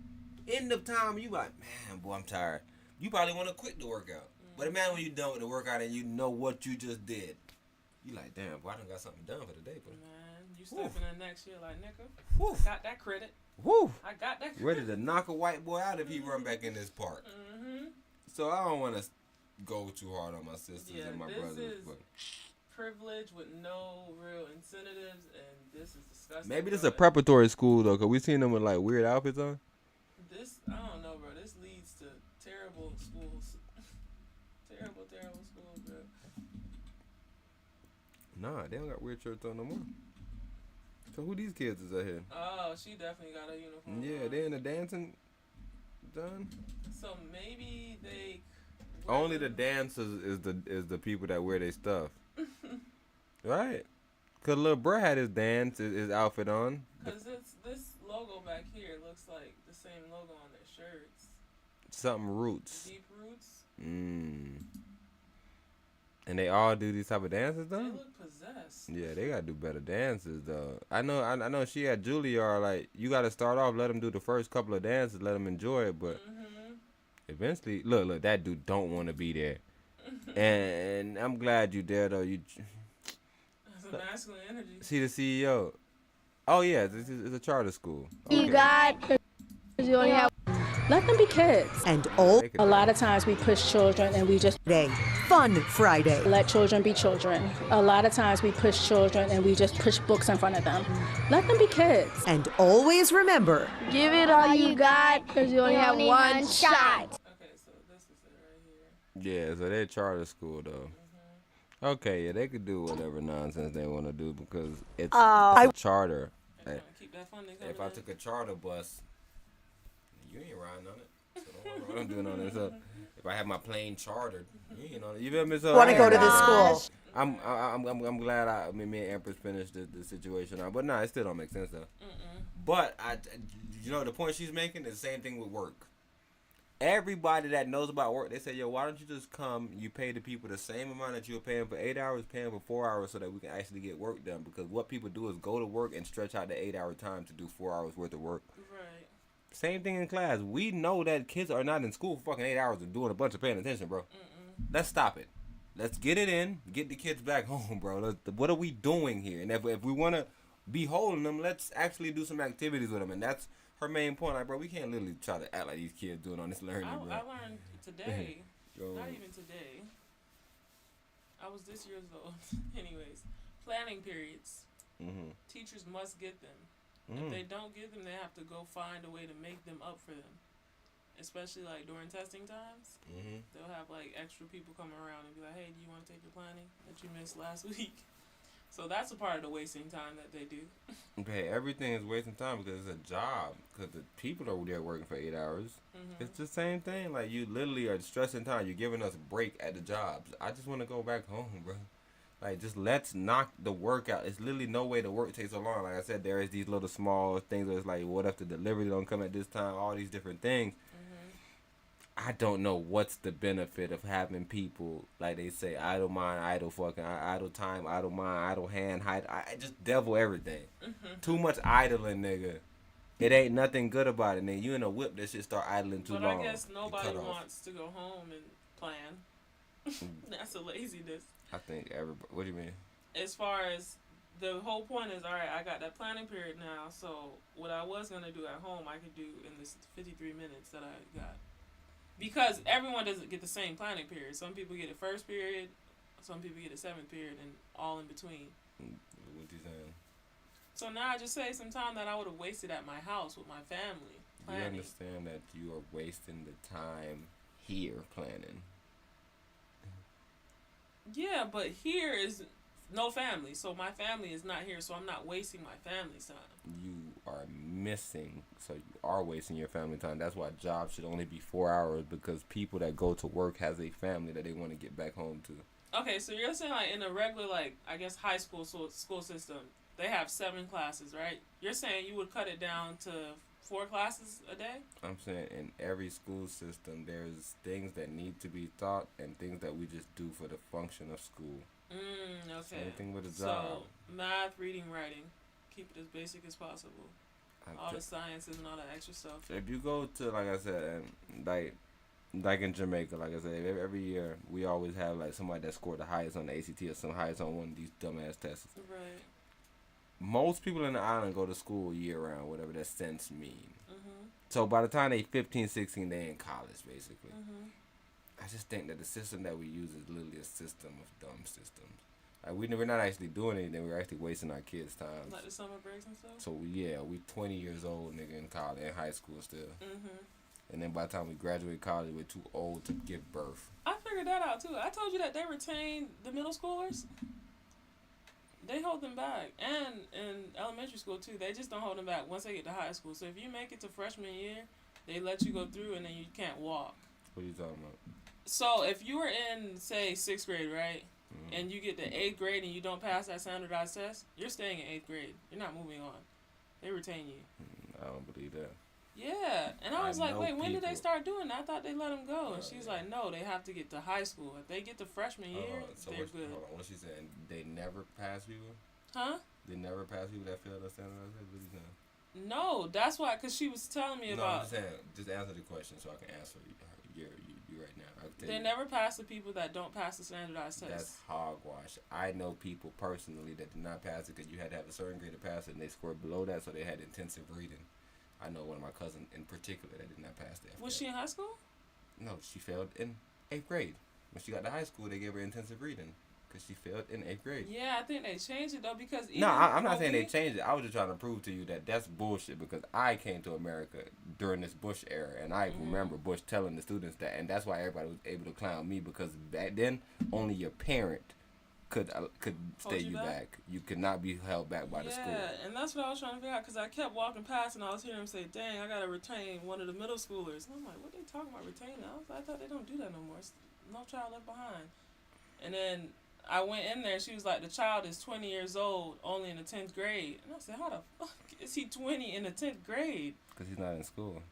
End of time, you like, man, boy, I'm tired. You probably want to quit the workout. But imagine when you're done with the workout and you know what you just did. You like, damn, boy, I done got something done for the day, bro. Man, you step in the next year like, nigga, got that credit. Woo! I got that credit. Ready to knock a white boy out if he run back in this park. So I don't want to go too hard on my sisters and my brothers. This is privilege with no real incentives, and this is disgusting. Maybe this is a preparatory school, though, because we seen them with, like, weird outfits on. This, I don't know, bro. This leads to terrible schools. terrible schools, bro. Nah, they don't got weird shirts on no more. So who these kids is out here? Oh, she definitely got a uniform. Yeah, they in the dancing done. So maybe they. Only the dancers is the people that wear their stuff. Right? Cause little bro had his his outfit on. Cause this logo back here looks like the same logo on their shirts. Something roots. Deep roots. And they all do these type of dances, though. They look possessed. Yeah, they gotta do better dances, though. I know. She at Juilliard, like, you gotta start off, let them do the first couple of dances, let them enjoy it, but Eventually, look, that dude don't want to be there. And I'm glad you there, though. That's a masculine energy. See the CEO. Oh, yeah, it's a charter school. You Okay. got, you only have. Let them be kids. And old. A lot of times we push children and we just Fun Friday. let children be children. A lot of times we push children and we just push books in front of them. Let them be kids. And always remember. Give it all you got because you only have one shot. Yeah, so they're charter school, though. Okay, yeah, they could do whatever nonsense they want to do because it's a charter. If I took a charter bus, you ain't riding on it. So don't worry what I'm doing on this. So if I have my plane chartered, you ain't on it. You feel me? So Want to go to this school? I'm glad me and Empress finished the situation out, but it still don't make sense though. But the point she's making is the same thing with work. Everybody that knows about work, they say, yo, why don't you just come? You pay the people the same amount that you were paying for 8 hours, paying for 4 hours, so that we can actually get work done. Because what people do is go to work and stretch out the 8-hour time to do 4 hours worth of work. Right. Same thing in class. We know that kids are not in school for fucking 8 hours and doing a bunch of paying attention, bro. Let's stop it. Let's get it in. Get the kids back home, bro. What are we doing here? And if we want to be holding them, let's actually do some activities with them. And that's her main point. Like, bro, we can't literally try to act like these kids doing on this learning, bro. I learned today. Not even today. I was this year's old. Anyways, planning periods. Teachers must get them. If they don't get them, they have to go find a way to make them up for them. Especially like during testing times, they'll have like extra people coming around and be like, "Hey, do you want to take your planning that you missed last week?" So that's a part of the wasting time that they do. Okay, everything is wasting time because it's a job. Because the people are there working for 8 hours. It's the same thing. Like, you literally are stressing time. You're giving us a break at the jobs. I just want to go back home, bro. Like, just let's knock the work out. It's literally no way the work takes so long. Like I said, there is these little small things where it's like, what if the delivery don't come at this time? All these different things. I don't know what's the benefit of having people, like they say, idle mind, idle fucking, idle time, idle mind, idle hand, I just devil everything. Too much idling, nigga. It ain't nothing good about it, nigga. You in a whip that shit start idling too long. But I guess nobody wants to go home and plan. That's a laziness. I think everybody, what do you mean? As far as, the whole point is, all right, I got that planning period now, so what I was going to do at home, I could do in this 53 minutes that I got. Because everyone doesn't get the same planning period. Some people get a first period, some people get a seventh period, and all in between. What you saying? So now I just say some time that I would have wasted at my house with my family planning. You understand that you are wasting the time here planning. Yeah, but here is no family, so my family is not here, so I'm not wasting my family's time. You are missing, so you are wasting your family time. That's why jobs should only be 4 hours, because people that go to work has a family that they want to get back home to. Okay, so you're saying like in a regular, like, I guess high school school system, they have 7 classes, right? You're saying you would cut it down to 4 classes a day? I'm saying in every school system, there's things that need to be taught and things that we just do for the function of school. Okay. Same thing with a job. So, math, reading, writing. Keep it as basic as possible. All the sciences and all that extra stuff. If you go to, like I said, like in Jamaica, like I said, every year we always have like somebody that scored the highest on the ACT or some highest on one of these dumbass tests. Right. Most people in the island go to school year round, whatever that sense mean. So by the time they 15, 16, they in college basically. I just think that the system that we use is literally a system of dumb systems. Like, we're not actually doing anything. We're actually wasting our kids' time. Like the summer breaks and stuff? So, yeah, we 20 years old, nigga, in college, in high school still. And then by the time we graduate college, we're too old to give birth. I figured that out, too. I told you that they retain the middle schoolers. They hold them back. And in elementary school, too. They just don't hold them back once they get to high school. So if you make it to freshman year, they let you go through and then you can't walk. What are you talking about? So if you were in, say, 6th grade, right, and you get to 8th grade and you don't pass that standardized test, you're staying in 8th grade. You're not moving on. They retain you. I don't believe that. Yeah. And I was like, wait, when did they start doing that? I thought they let them go. And she's like, no, they have to get to high school. If they get to freshman year, they're good. Hold on. What she saying? They never pass people? Huh? They never pass people that failed the standardized test? What are you saying? No, that's why, because she was telling me about... No, I'm saying, just answer the question so I can answer you're right now. I can tell They you. never pass the people that don't pass the standardized test. That's hogwash. I know people personally that did not pass it because you had to have a certain grade to pass it, and they scored below that, so they had intensive reading. I know one of my cousins in particular that did not pass that. Was she in high school? No, she failed in 8th grade. When she got to high school, they gave her intensive reading because she failed in 8th grade. Yeah, I think they changed it though because No, I'm not saying they changed it. I was just trying to prove to you that that's bullshit because I came to America during this Bush era, and I remember Bush telling the students that, and that's why everybody was able to clown me because back then only your parent could stay you back. You could not be held back by the school. Yeah, and that's what I was trying to figure out because I kept walking past and I was hearing him say, "Dang, I gotta retain one of the middle schoolers." And I'm like, "What are they talking about retaining?" I thought they don't do that no more. It's no child left behind. And then I went in there. She was like, "The child is 20 years old, only in the 10th grade." And I said, "How the fuck is he 20 in the 10th grade?" Because he's not in school.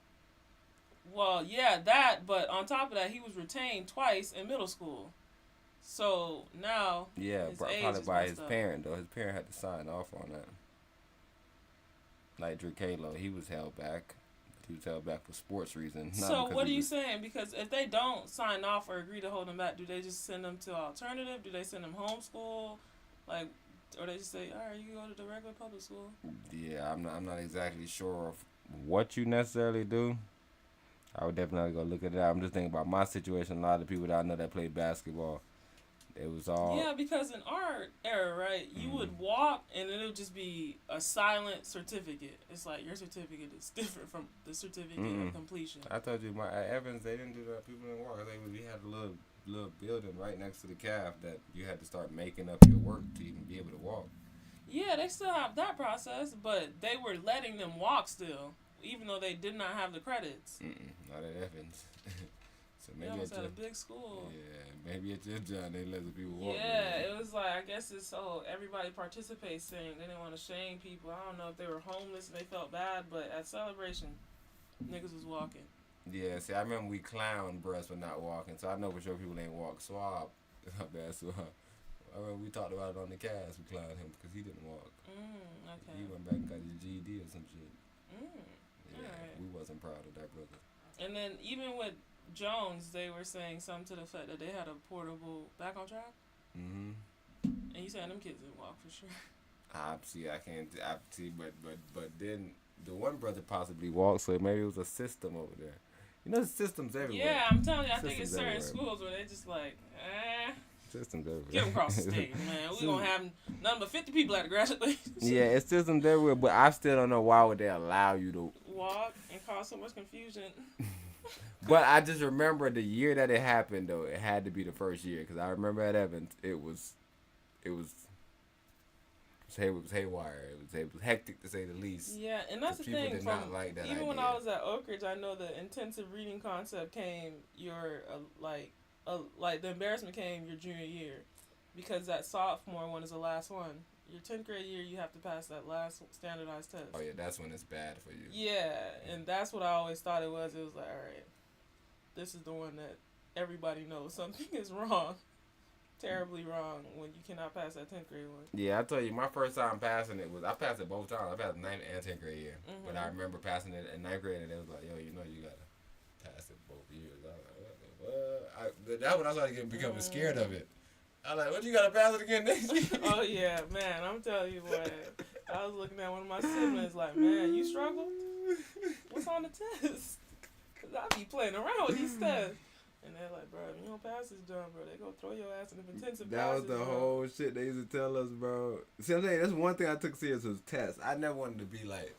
Well, yeah, that. But on top of that, he was retained twice in middle school. So now, yeah, his probably age is by messed his up. parent though. His parent had to sign off on that. Like Drew Kalo, he was held back. He was held back for sports reasons. So what are you saying? Because if they don't sign off or agree to hold them back, do they just send them to alternative? Do they send them homeschool? Like, or they just say, all right, you go to the regular public school? Yeah, I'm not exactly sure of what you necessarily do. I would definitely go look at that. I'm just thinking about my situation. A lot of people that I know that play basketball, it was all... Yeah, because in our era, right, you would walk and it would just be a silent certificate. It's like your certificate is different from the certificate of completion. I told you, at Evans, they didn't do that. People didn't walk. We had a little building right next to the calf that you had to start making up your work to even be able to walk. Yeah, they still have that process, but they were letting them walk still, even though they did not have the credits. Not at Evans. So maybe it's at a big school. Yeah, maybe at your job they let the people walk. Yeah, it was like, I guess it's so everybody participates thing. They didn't want to shame people. I don't know if they were homeless and they felt bad, but at Celebration, niggas was walking. Yeah, see, I remember we clowned Bruss for not walking, so I know for sure people ain't walk. Swab, bad Swab. I remember we talked about it on the cast. We clowned him because he didn't walk. Okay. He went back and got his GED or some shit. Yeah, right. We wasn't proud of that brother. And then even with Jones, they were saying something to the fact that they had a portable back on track. And you saying them kids didn't walk for sure. I can't see, but then the one brother possibly walked, so maybe it was a system over there. You know, the systems everywhere. Yeah, I'm telling you, I think it's certain schools where they just like, systems everywhere. Get them across the stage, man. We gonna have nothing but 50 people at the graduation. Yeah, it's systems everywhere, but I still don't know why would they allow you to walk and cause so much confusion. But I just remember the year that it happened, though. It had to be the first year because I remember at Evans, it was haywire. It was hectic to say the least. Yeah, and that's the thing. Did not like that even idea. When I was at Oak Ridge, I know the intensive reading concept came like the embarrassment came your junior year, because that sophomore one is the last one. Your 10th grade year, you have to pass that last standardized test. Oh yeah, that's when it's bad for you. Yeah, and that's what I always thought it was. It was like, all right, this is the one that everybody knows something is wrong. Terribly wrong when you cannot pass that 10th grade one. Yeah, I tell you, my first time passing it was, I passed it both times. I passed 9th and 10th grade year. But I remember passing it in 9th grade, and it was like, yo, you know you got to pass it both years. I was like, what? That's when I started becoming scared of it. I was like, what, you got to pass it again next year? Oh, yeah, man, I'm telling you what. I was looking at one of my siblings like, man, you struggled? What's on the test? Because I be playing around with these tests. And they're like, bro, if you don't pass this, John, bro, they gonna throw your ass in the intensive That was the whole shit they used to tell us, bro. See, I'm saying, that's one thing I took serious was tests. I never wanted to be, like,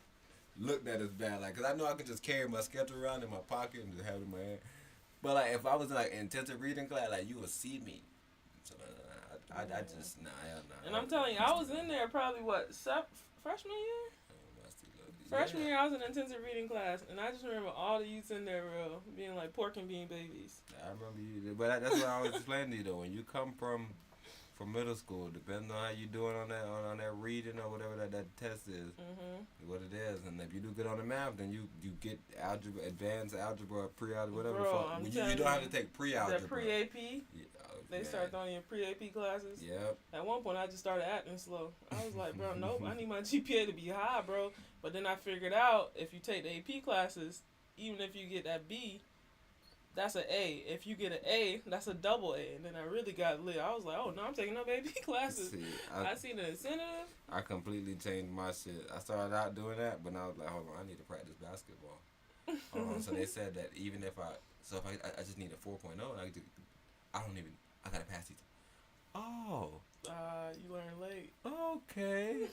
looked at as bad. Like, because I know I could just carry my schedule around in my pocket and just have it in my hand. But, like, if I was in, like, intensive reading class, like, you would see me. So, I just, nah. And I'm telling you, I was in there probably, freshman year? Freshman year, I was in intensive reading class, and I just remember all the youths in there being like pork and bean babies. I remember you, but that's what I always explain to you though. When you come from middle school, depending on how you doing on that reading or whatever that test is, what it is, and if you do good on the math, then you get algebra, advanced algebra, pre-algebra, whatever. Bro, you don't have to take pre-algebra. That pre-AP. Yeah. They start throwing you pre-AP classes. Yep. At one point, I just started acting slow. I was like, bro, nope, I need my GPA to be high, bro. But then I figured out if you take the AP classes, even if you get that B, that's an A. If you get an A, that's a double A. And then I really got lit. I was like, oh, no, I'm taking up AP classes. See, I seen the incentive. I completely changed my shit. I started out doing that, but now I was like, hold on, I need to practice basketball. So they said that even if I just need a 4.0, and I gotta pass these. Oh. You learn late. Okay.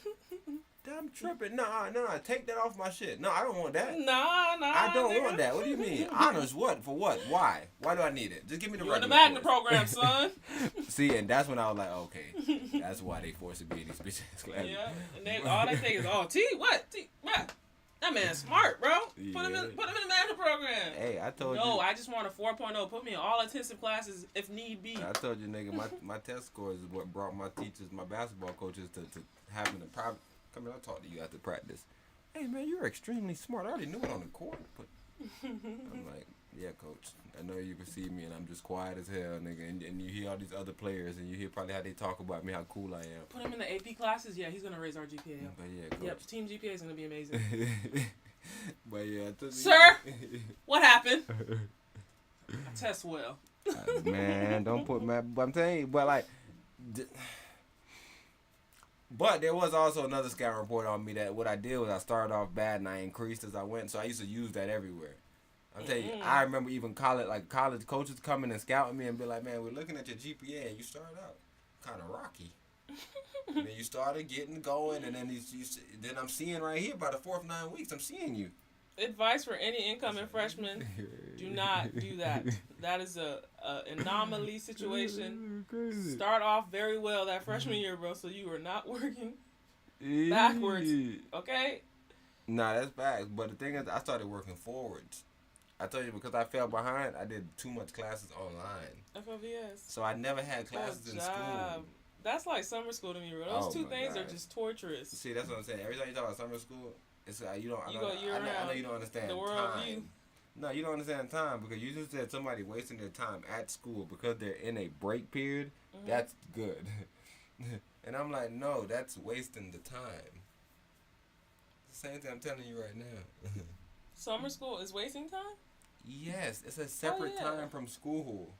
I'm tripping. Nah, take that off my shit. No, I don't want that. Nah. I don't want that. What do you mean? Honors what? For what? Why? Why do I need it? Just give me the You're in the regular magnet program, son. See, and that's when I was like, okay, that's why they forced me in these bitches classes. Yeah, and all they think is, T, what? That man's smart, bro. Put him in the magnet program. Hey, I told you. No, I just want a 4.0. Put me in all intensive classes if need be. I told you, nigga, my test scores is what brought my teachers, my basketball coaches to having a private. Come here, I'll talk to you after practice. Hey, man, you're extremely smart. I already knew it on the court, but I'm like, yeah, coach. I know you can see me, and I'm just quiet as hell, nigga. And you hear all these other players, and you hear probably how they talk about me, how cool I am. Put him in the AP classes. Yeah, he's gonna raise our GPA up. But yeah, coach. Yep, team GPA is gonna be amazing. But yeah, sir, what happened? I test well. Man, don't put my. But I'm telling you, but like. But there was also another scout report on me that what I did was I started off bad and I increased as I went. So I used to use that everywhere. I'm telling you, I remember even college coaches coming and scouting me and be like, man, we're looking at your GPA and you started out kind of rocky. And then you started getting going and then then I'm seeing right here by the 4th 9 weeks, I'm seeing you. Advice for any incoming freshmen, do not do that. That is a anomaly situation. Start off very well that freshman year, bro, so you are not working backwards, okay? Nah, that's facts. But the thing is, I started working forwards. I told you, because I fell behind, I did too much classes online. FLVS. So I never had classes in school. That's like summer school to me, bro. Those two things are just torturous. See, that's what I'm saying. Every time you talk about summer school, it's like I know you don't understand the world time. view. No, you don't understand time because you just said somebody wasting their time at school because they're in a break period. Mm-hmm. That's good. And I'm like, no, that's wasting the time. The same thing I'm telling you right now. Summer school is wasting time? Yes, it's a separate time from school.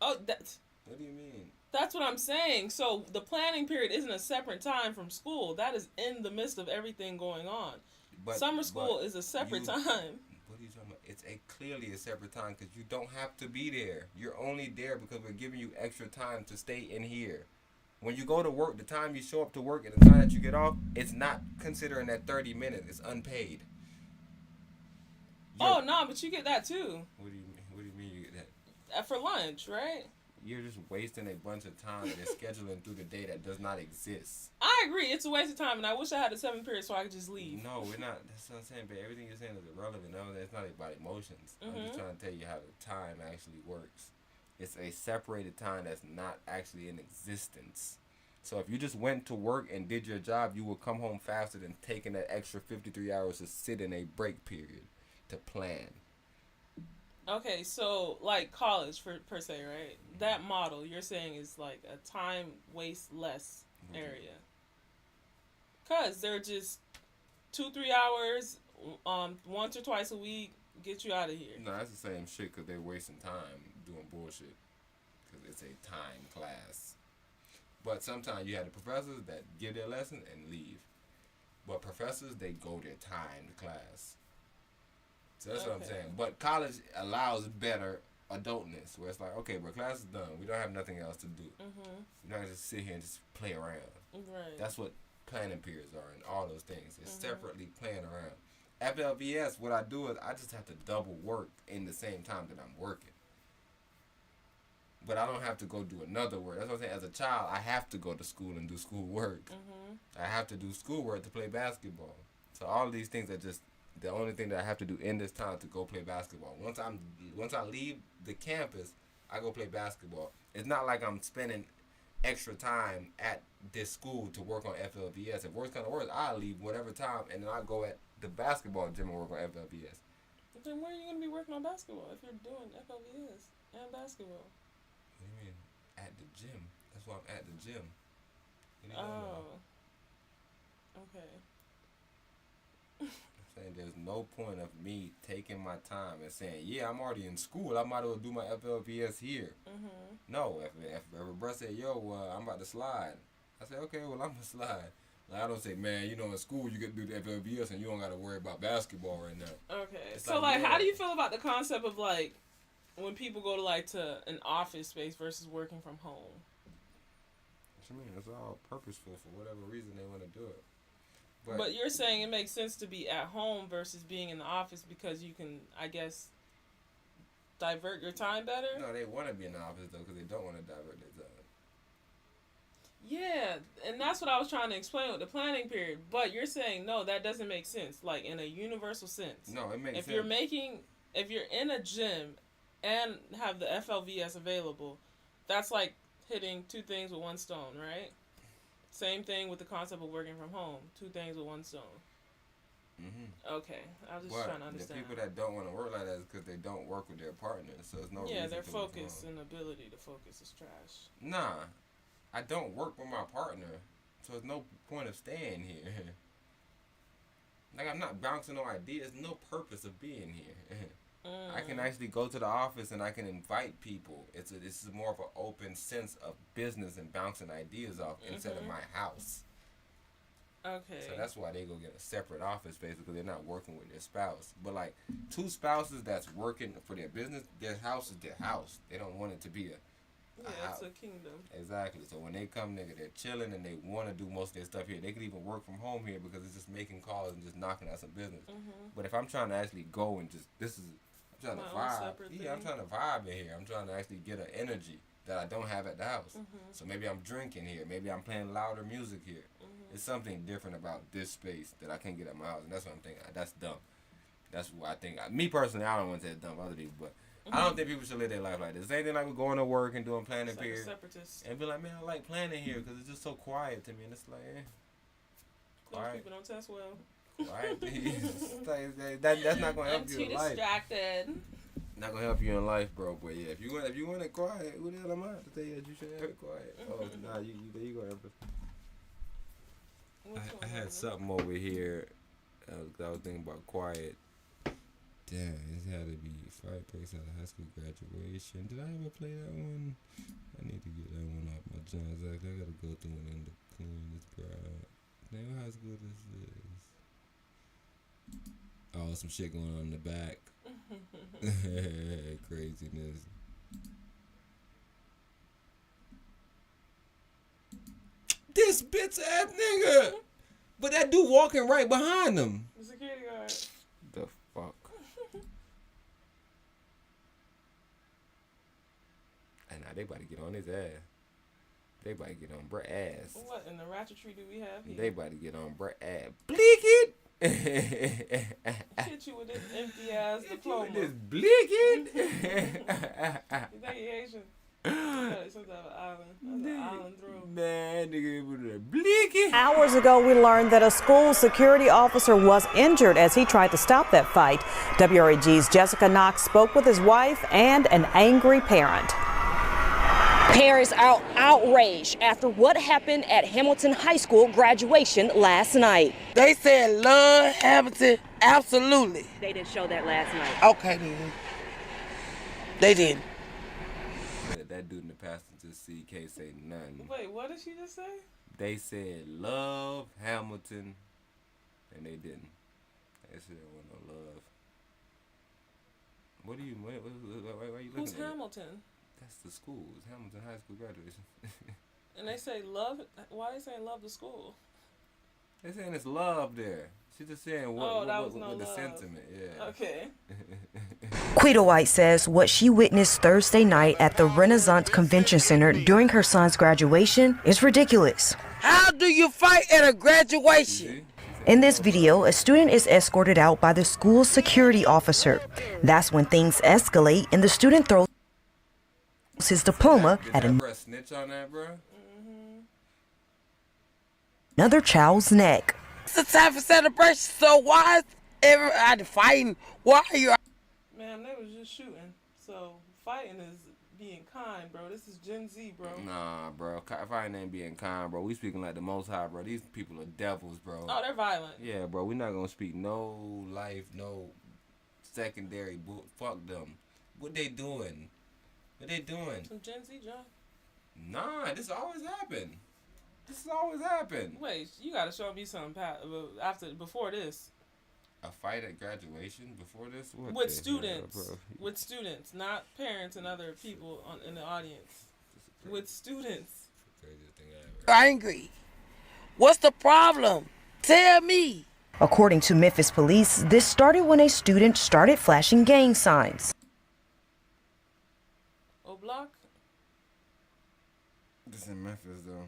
Oh, that's... What do you mean? That's what I'm saying. So the planning period isn't a separate time from school. That is in the midst of everything going on. Summer school is a separate time. What are you talking about? It's clearly a separate time because you don't have to be there. You're only there because we're giving you extra time to stay in here. When you go to work, the time you show up to work and the time that you get off, it's not considering that 30 minutes. It's unpaid. Oh, no, but you get that too. What do you mean you get that? For lunch, right? You're just wasting a bunch of time and scheduling through the day that does not exist. I agree. It's a waste of time, and I wish I had a 7 period so I could just leave. No, we're not. That's what I'm saying, but everything you're saying is irrelevant. No, that's not about emotions. I'm just trying to tell you how the time actually works. It's a separated time that's not actually in existence. So if you just went to work and did your job, you would come home faster than taking that extra 53 hours to sit in a break period to plan. Okay, so like college per se, right? That model you're saying is like a time waste less area. Cause they're just 2-3 hours, once or twice a week, get you out of here. No, that's the same shit. Cause they're wasting time doing bullshit. Cause it's a time class. But sometimes you have the professors that give their lesson and leave. But professors, they go their time to class. So that's what I'm saying. But college allows better adultness, where it's like, okay, but class is done. We don't have nothing else to do. We're not going to just sit here and just play around. Right. That's what planning periods are and all those things. It's separately playing around. FLVS, what I do is I just have to double work in the same time that I'm working. But I don't have to go do another work. That's what I'm saying. As a child, I have to go to school and do school work. I have to do schoolwork to play basketball. So all of these things are just the only thing that I have to do in this time to go play basketball. Once I leave the campus, I go play basketball. It's not like I'm spending extra time at this school to work on FLVS. If worse kind of worse, I'll leave whatever time and then I go at the basketball gym and work on FLVS. Then where are you going to be working on basketball if you're doing FLVS and basketball? What do you mean? At the gym. That's why I'm at the gym. Oh. Okay. Saying there's no point of me taking my time and saying, yeah, I'm already in school. I might as well do my FLVS here. No, if a brother say, yo, I'm about to slide, I say, okay, well, I'm going to slide. Like, I don't say, man, you know, in school you get to do the FLVS and you don't got to worry about basketball right now. Okay. It's So, like, how do you feel about the concept of, like, when people go to, like, to an office space versus working from home? What you mean? It's all purposeful for whatever reason they want to do it. But you're saying it makes sense to be at home versus being in the office because you can, I guess, divert your time better? No, they want to be in the office, though, because they don't want to divert their time. Yeah, and that's what I was trying to explain with the planning period. But you're saying, no, that doesn't make sense, like, in a universal sense. No, it makes sense. If you're in a gym and have the FLVS available, that's like hitting two things with one stone, right? Same thing with the concept of working from home. Two things with one stone. Okay, I was just trying to understand. The people that don't want to work like that is because they don't work with their partners, so it's no reason. Yeah, their focus and ability to focus is trash. Nah, I don't work with my partner, so there's no point of staying here. Like, I'm not bouncing no ideas. There's no purpose of being here. I can actually go to the office and I can invite people. This is more of an open sense of business and bouncing ideas off instead of my house. Okay. So that's why they go get a separate office space, because they're not working with their spouse. But like two spouses that's working for their business, their house is their house. They don't want it to be a house. It's a kingdom. Exactly. So when they come, nigga, they're chilling and they want to do most of their stuff here. They could even work from home here because it's just making calls and just knocking out some business. But if I'm trying to actually go and just, I'm trying to vibe. Yeah, I'm trying to vibe in here. I'm trying to actually get an energy that I don't have at the house. So maybe I'm drinking here. Maybe I'm playing louder music here. It's something different about this space that I can't get at my house. And that's what I'm thinking. That's dumb. That's what I think. Me personally, I don't want to say it's dumb for other people, but I don't think people should live their life like this. Same thing like we're going to work and doing planning period. Separatists. And be like, man, I like planning here because it's just so quiet to me. And it's like, Those people don't test well. Quiet. That's not going to help you in life. I'm too distracted. Not gonna help you in life, bro. But yeah, if you want it quiet, who the hell am I to tell you that you should have it quiet? Oh, nah, there you go, Empress. I had something over here. I was thinking about quiet. Damn, it had to be 5 breaks out of high school graduation. Did I ever play that one? I need to get that one off my John Zach. I gotta go through and end up cleaning this crowd. Damn, what high school this is? Oh, some shit going on in the back. Craziness. This bitch ass nigga. But that dude walking right behind him. The security guard. The fuck. And now they about to get on his ass. They about to get on Brett ass. What in the ratchetry do we have here? They about to get on Brett ass. Bleak it. Hit you with this empty ass diploma. This blinking. You think he Asian? Some type of island. That's an island through. Man, nigga, with that blinking. Hours ago, we learned that a school security officer was injured as he tried to stop that fight. WRAG's Jessica Knox spoke with his wife and an angry parent. Parents are outraged after what happened at Hamilton High School graduation last night. They said love Hamilton, absolutely. They didn't show that last night. Okay, then. They didn't. That dude in the passenger seat can't say nothing. Wait, what did she just say? They said love Hamilton, and they didn't. They said there wasn't no love. What are you looking Who's at? Hamilton? That's the school. It's Hamilton High School graduation. And they say love. Why are they saying love the school? They're saying it's love there. She's just saying what the sentiment. Yeah. Okay. Quita White says what she witnessed Thursday night at the Renaissance Convention Center during her son's graduation is ridiculous. How do you fight at a graduation? In this video, a student is escorted out by the school's security officer. That's when things escalate and the student throws his diploma at snitch on that, bro? another child's neck. It's a time for celebration, so why is everybody fighting? Why are you? Man, they was just shooting. So fighting is being kind, bro. This is Gen Z, bro. Nah, bro. Fighting ain't being kind, bro. We speaking like the Most High, bro. These people are devils, bro. Oh, they're violent. Yeah, bro. We not gonna speak no life, no secondary. Fuck them. What they doing? What they doing? Some Gen Z, John. Nah, this always happened. This has always happened. Wait, you gotta show me something before this. A fight at graduation before this? What With the students. hell, bro? With students, not parents and other people in the audience. With students. Craziest thing ever. Angry. What's the problem? Tell me. According to Memphis police, this started when a student started flashing gang signs. O'Block? This in Memphis, though.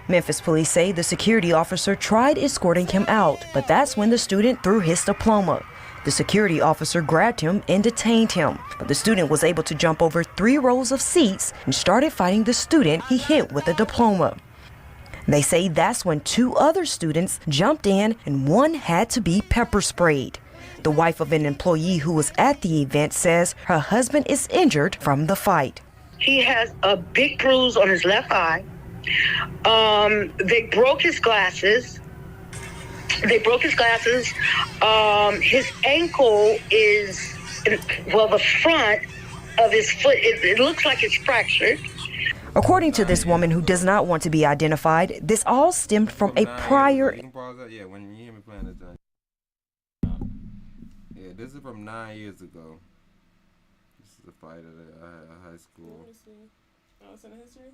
Memphis police say the security officer tried escorting him out, but that's when the student threw his diploma. The security officer grabbed him and detained him, but the student was able to jump over 3 rows of seats and started fighting the student he hit with the diploma. They say that's when 2 other students jumped in and one had to be pepper sprayed. The wife of an employee who was at the event says her husband is injured from the fight. He has a big bruise on his left eye. They broke his glasses. His ankle is, well, the front of his foot, it looks like it's fractured. According to this woman who does not want to be identified, this all stemmed from a prior... Yeah, when you hear me playing this done. Yeah, this is from 9 years ago. This is a fight at a high school. Let me see. Oh, it's in the history?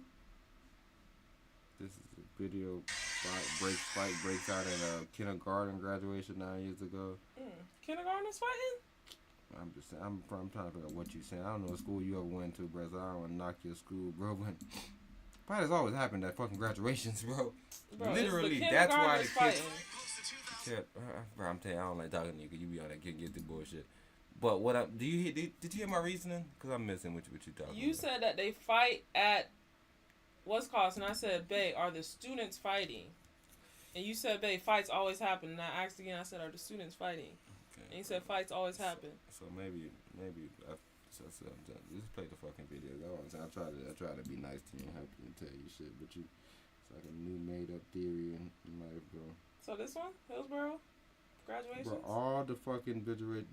This is a video fight breaks out at a kindergarten graduation 9 years ago. Kindergartners fighting? I'm just saying, I'm trying to figure out what you're saying. I don't know what school you ever went to, bro, so I don't want to knock your school, bro, but fights always happened at fucking graduations, bro. Literally, that's why the kids... Bro, I'm telling you, I don't like talking to you because you be on that kid get the bullshit. But what did you hear my reasoning? Because I'm missing what you talking about. You said that they fight at what's called, and I said, babe, are the students fighting? And you said, babe, fights always happen. And I asked again, I said, are the students fighting? Okay. And you said, fights always happen. So maybe just play the fucking video. I try to be nice to you and help you and tell you shit, but it's like a new made up theory in life, bro. So this one, Hillsborough? Graduation? Bro, all the fucking videos.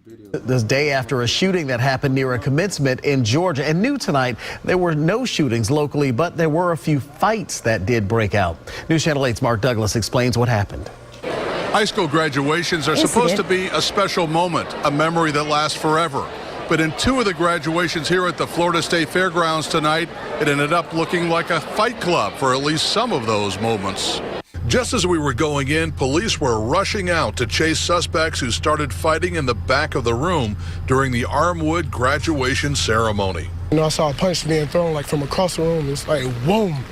This day after a shooting that happened near a commencement in Georgia. And new tonight, there were no shootings locally, but there were a few fights that did break out. News Channel 8's Mark Douglas explains what happened. High school graduations are supposed to be a special moment, a memory that lasts forever. But in 2 of the graduations here at the Florida State Fairgrounds tonight, it ended up looking like a fight club for at least some of those moments. Just as we were going in, police were rushing out to chase suspects who started fighting in the back of the room during the Armwood graduation ceremony. You know, I saw a punch being thrown like from across the room. It's like, whoom.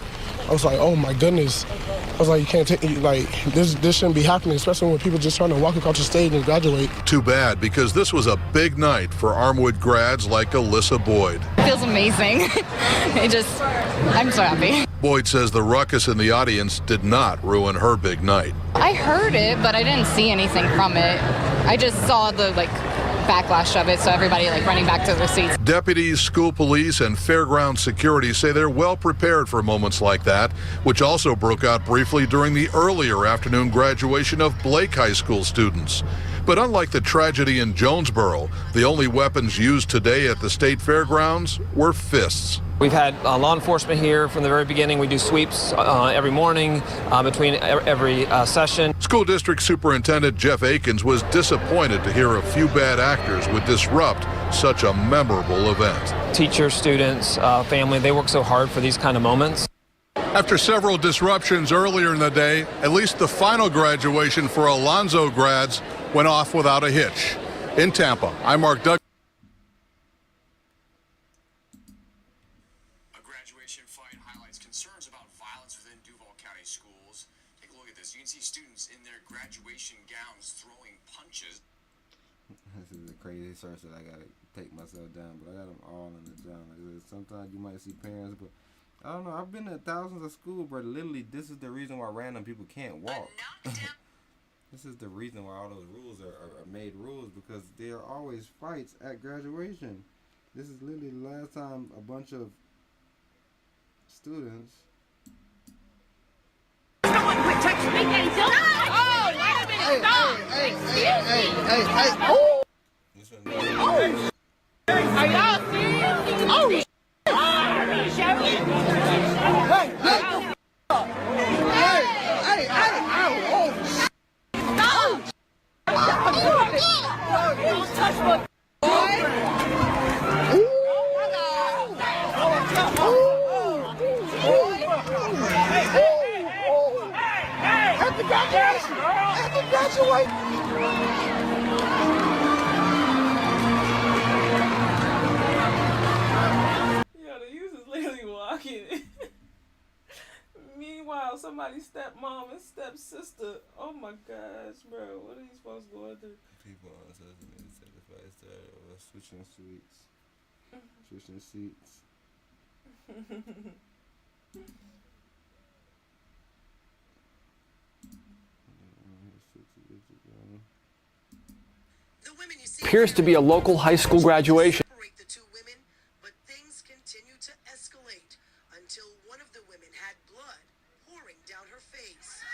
I was like, oh my goodness. I was like, you can't take, like, this shouldn't be happening, especially when people just trying to walk across the stage and graduate. Too bad, because this was a big night for Armwood grads like Alyssa Boyd. It feels amazing. I'm so happy. Boyd says the ruckus in the audience did not ruin her big night. I heard it, but I didn't see anything from it. I just saw the, backlash of it, so everybody, running back to their seats. Deputies, school police, and fairground security say they're well prepared for moments like that, which also broke out briefly during the earlier afternoon graduation of Blake High School students. But unlike the tragedy in Jonesboro, the only weapons used today at the state fairgrounds were fists. We've had law enforcement here from the very beginning. We do sweeps every morning between every session. School District Superintendent Jeff Akins was disappointed to hear a few bad actors would disrupt such a memorable event. Teachers, students, family, they work so hard for these kind of moments. After several disruptions earlier in the day, at least the final graduation for Alonzo grads went off without a hitch. In Tampa, I'm Mark Douglas. A graduation fight highlights concerns about violence within Duval County schools. Take a look at this. You can see students in their graduation gowns throwing punches. This is a crazy search that I gotta take myself down, but I got them all in the down. Sometimes you might see parents, but I don't know. I've been to thousands of schools, but literally, this is the reason why random people can't walk. This is the reason why all those rules are made rules, because there are always fights at graduation. This is literally the last time a bunch of students. Someone quit touching me, Daddy. Don't. Oh, wait a minute. Stop. Hey. Oh. Oh. Are y'all serious? Oh. Don't touch my Yeah, the youth is literally walking. Meanwhile, somebody's stepmom and stepsister. Oh my gosh, bro. What are these folks going through? People on social media sacrifice their switching seats. Switching seats. Appears to be a local high school graduation. The two women, but things continued to escalate until one of the women had blood pouring down her face.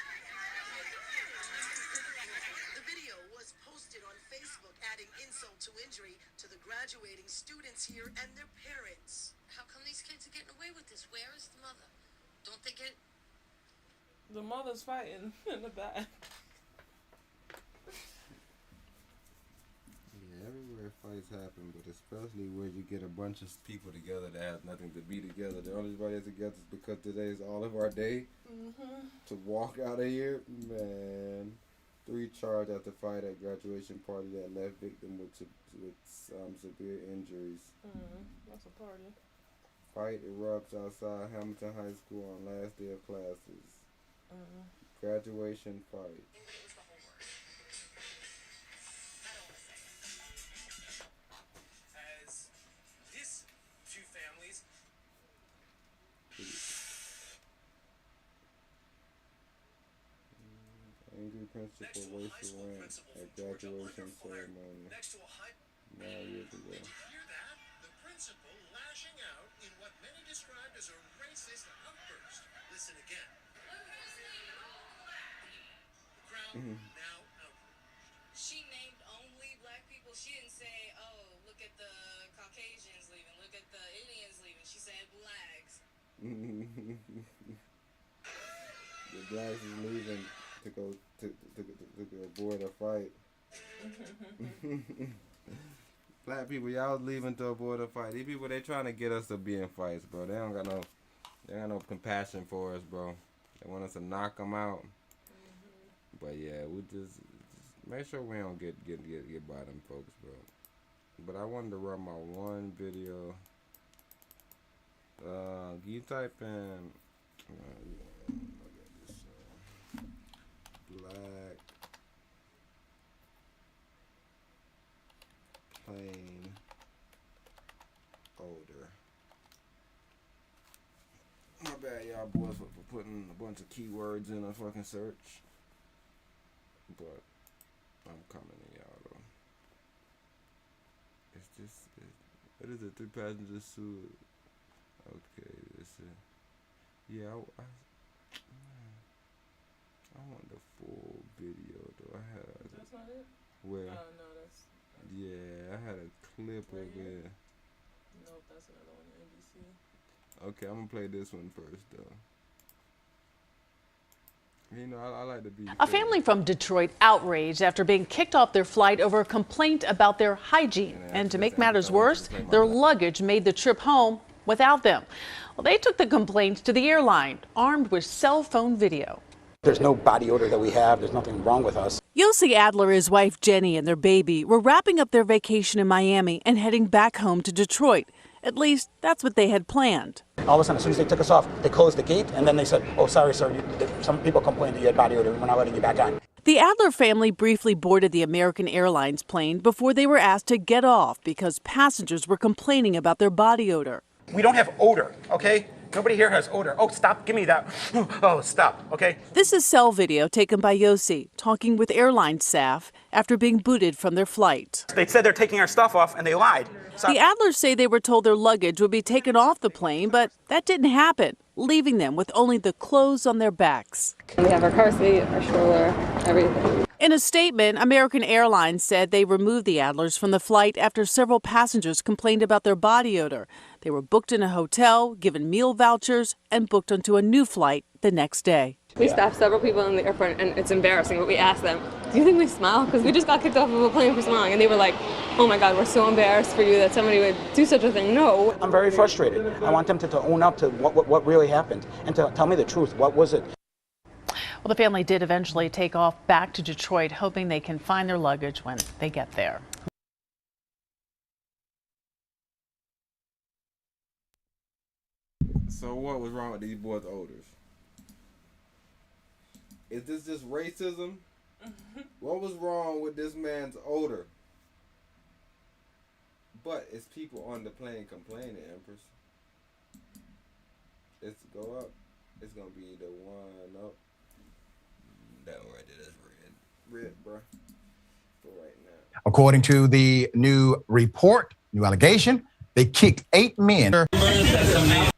The video was posted on Facebook, adding insult to injury to the graduating students here and their parents. How come these kids are getting away with this? Where is the mother? Don't they get... The mother's fighting in the back. Everywhere fights happen, but especially where you get a bunch of people together that have nothing to be together. The only reason together is because today is all of our day. To walk out of here, man. 3 charged after fight at graduation party that left victim with severe injuries. That's a party. Fight erupts outside Hamilton High School on last day of classes. Graduation fight. Angry principal wasted rent at graduation ceremony 9 years ago. Hear that? The principal lashing out in what many described as a racist outburst. Listen again. The crowd now outraged. She named only black people. She didn't say, oh, look at the Caucasians leaving, look at the Indians leaving. She said blacks. The blacks is leaving to go to avoid a fight. Black people, y'all was leaving to avoid a fight. These people, they trying to get us to be in fights, bro. They got no compassion for us, bro. They want us to knock them out. But yeah, we just make sure we don't get by them folks, bro. But I wanted to run my one video. You type in black plain older. My bad, y'all boys, for putting a bunch of keywords in a fucking search. But I'm coming to y'all though. It's just, what is it? 3 passengers sued. Okay, this is, yeah, I want the full video though. I had That's not it? Where? No, that's... Yeah, I had a clip right of here? it. Nope, that's another one, NBC. Okay, I'm gonna play this one first though. You know, I like to be A family from Detroit outraged after being kicked off their flight over a complaint about their hygiene. And to make matters worse, their luggage made the trip home without them. Well, they took the complaint to the airline, armed with cell phone video. There's no body odor that we have. There's nothing wrong with us. Yossi Adler, his wife Jenny, and their baby were wrapping up their vacation in Miami and heading back home to Detroit. At least that's what they had planned. All of a sudden, as soon as they took us off, they closed the gate, and then they said, oh, sorry, sir, some people complained that you had body odor. We're not letting you back on. The Adler family briefly boarded the American Airlines plane before they were asked to get off because passengers were complaining about their body odor. We don't have odor, okay? Nobody here has odor. Oh, stop, give me that. Oh, stop, okay? This is cell video taken by Yossi talking with airline staff after being booted from their flight. They said they're taking our stuff off, and they lied. So The Adlers say they were told their luggage would be taken off the plane, but that didn't happen, leaving them with only the clothes on their backs. We have our car seat, our stroller, everything. In a statement, American Airlines said they removed the Adlers from the flight after several passengers complained about their body odor. They were booked in a hotel, given meal vouchers, and booked onto a new flight the next day. We staffed several people in the airport, and it's embarrassing, but we asked them, do you think we smell? Because we just got kicked off of a plane for smelling. And they were like, oh my God, we're so embarrassed for you that somebody would do such a thing. No. I'm very frustrated. I want them to own up to what really happened and to tell me the truth. What was it? Well, the family did eventually take off back to Detroit, hoping they can find their luggage when they get there. So what was wrong with these boys' odors? Is this just racism? What was wrong with this man's odor? But it's people on the plane complaining, Empress. It's go up. It's gonna be the one up. That one right there, that's red. Red, bro. For right now. According to the new report, new allegation, they kicked 8 men.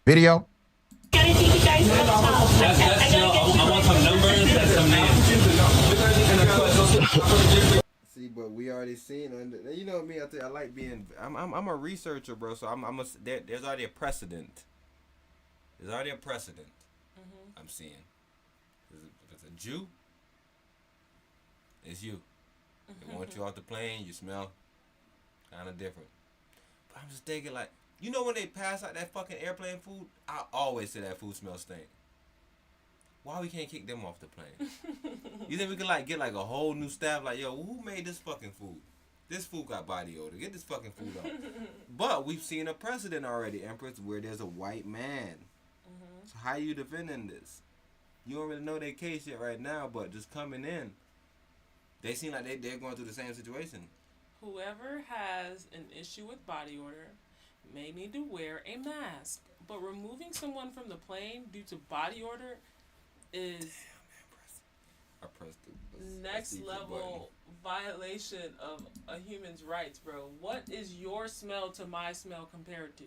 Video. See, but we already seen, and you know me. I like being. I'm a researcher, bro. So there's already a precedent. There's already a precedent. I'm seeing. If it's a Jew, it's you. They want you off the plane. You smell kind of different. But I'm just thinking, like, you know when they pass out that fucking airplane food, I always say that food smells stink. Why we can't kick them off the plane? You think we could like get like a whole new staff? Like, yo, who made this fucking food? This food got body odor. Get this fucking food off. But we've seen a precedent already, Empress, where there's a white man. So how you defending this? You don't really know their case yet right now, but just coming in, they seem like they're going through the same situation. Whoever has an issue with body odor may need to wear a mask. But removing someone from the plane due to body odor is next level violation of a human's rights, bro. What is your smell to my smell compared to?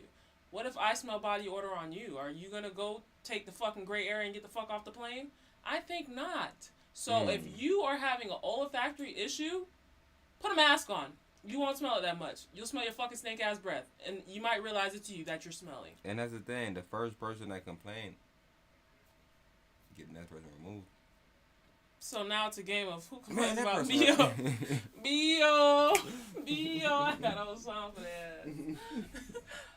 What if I smell body odor on you? Are you gonna go take the fucking gray area and get the fuck off the plane? I think not. So if you are having an olfactory issue, put a mask on. You won't smell it that much. You'll smell your fucking snake ass breath, and you might realize it's you that you're smelling. And that's the thing. The first person that complained, getting that person removed. So now it's a game of who complains about B.O. B.O. B.O. I got a whole song for that.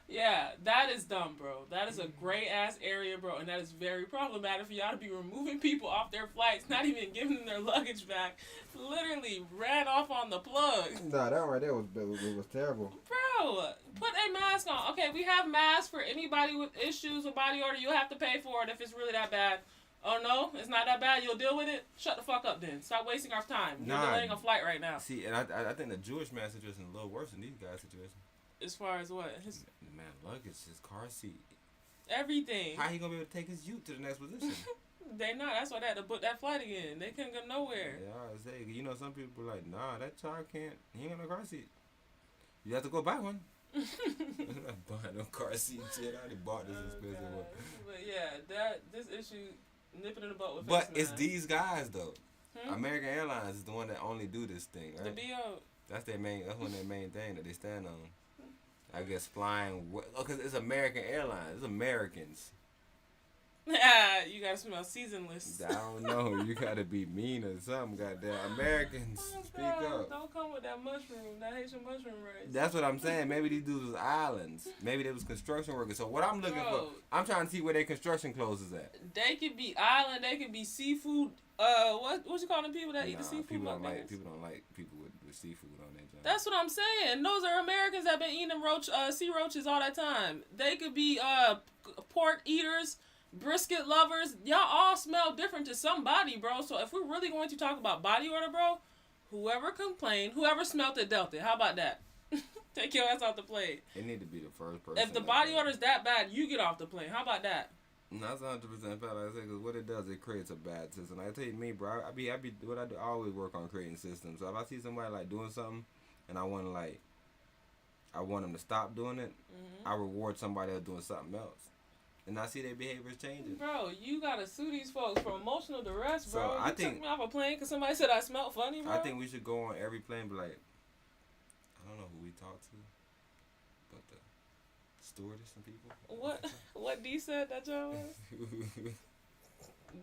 Yeah, that is dumb, bro. That is a gray ass area, bro, and that is very problematic for y'all to be removing people off their flights, not even giving them their luggage back. Literally ran off on the plug. Nah, that right there was terrible. Bro, put a mask on. Okay, we have masks for anybody with issues with body odor. You'll have to pay for it if it's really that bad. Oh no, it's not that bad. You'll deal with it. Shut the fuck up, then. Stop wasting our time. You're delaying a flight right now. See, and I think the Jewish man situation is a little worse than these guys' situation. As far as what? His man luggage, his car seat, everything. How he gonna be able to take his youth to the next position? They not. That's why they had to book that flight again. They couldn't go nowhere. Yeah, I say, you know, some people are like, nah, that child can't. He ain't got no car seat. You have to go buy one. I'm not buying no car seat shit. I already bought this expensive one. But yeah, this issue nipping in the butt with. But it's these guys though. American Airlines is the one that only do this thing, right? The BO. That's their main. That's one of their main thing that they stand on. I guess flying, because it's American Airlines. It's Americans. You gotta smell seasonless. I don't know. You gotta be mean or something. Goddamn Americans, speak up. Don't come with that mushroom, that Haitian mushroom rice. That's what I'm saying. Maybe these dudes was islands. Maybe they was construction workers. So what I'm looking for, I'm trying to see where their construction clothes is at. They could be island. They could be seafood. What you call them people that eat the seafood? People don't like people with seafood on their job. That's what I'm saying. Those are Americans that been eating sea roaches all that time. They could be pork eaters, brisket lovers. Y'all all smell different to somebody, bro. So if we're really going to talk about body odor, bro, whoever complained, whoever smelled it dealt it. How about that? Take your ass off the plane. It need to be the first person. If the body odor is that bad, you get off the plane. How about that? That's 100% fact. Like I said, because what it does, it creates a bad system. Like I tell you, me, bro, what I do, I always work on creating systems. So if I see somebody like doing something, and I want them to stop doing it, I reward somebody else doing something else. And I see their behavior is changing. Bro, you gotta sue these folks for emotional duress, bro. So I think took me off a plane because somebody said I smelled funny, bro. I think we should go on every plane, but like, I don't know who we talk to, but the stewardess and people. What D said that y'all was?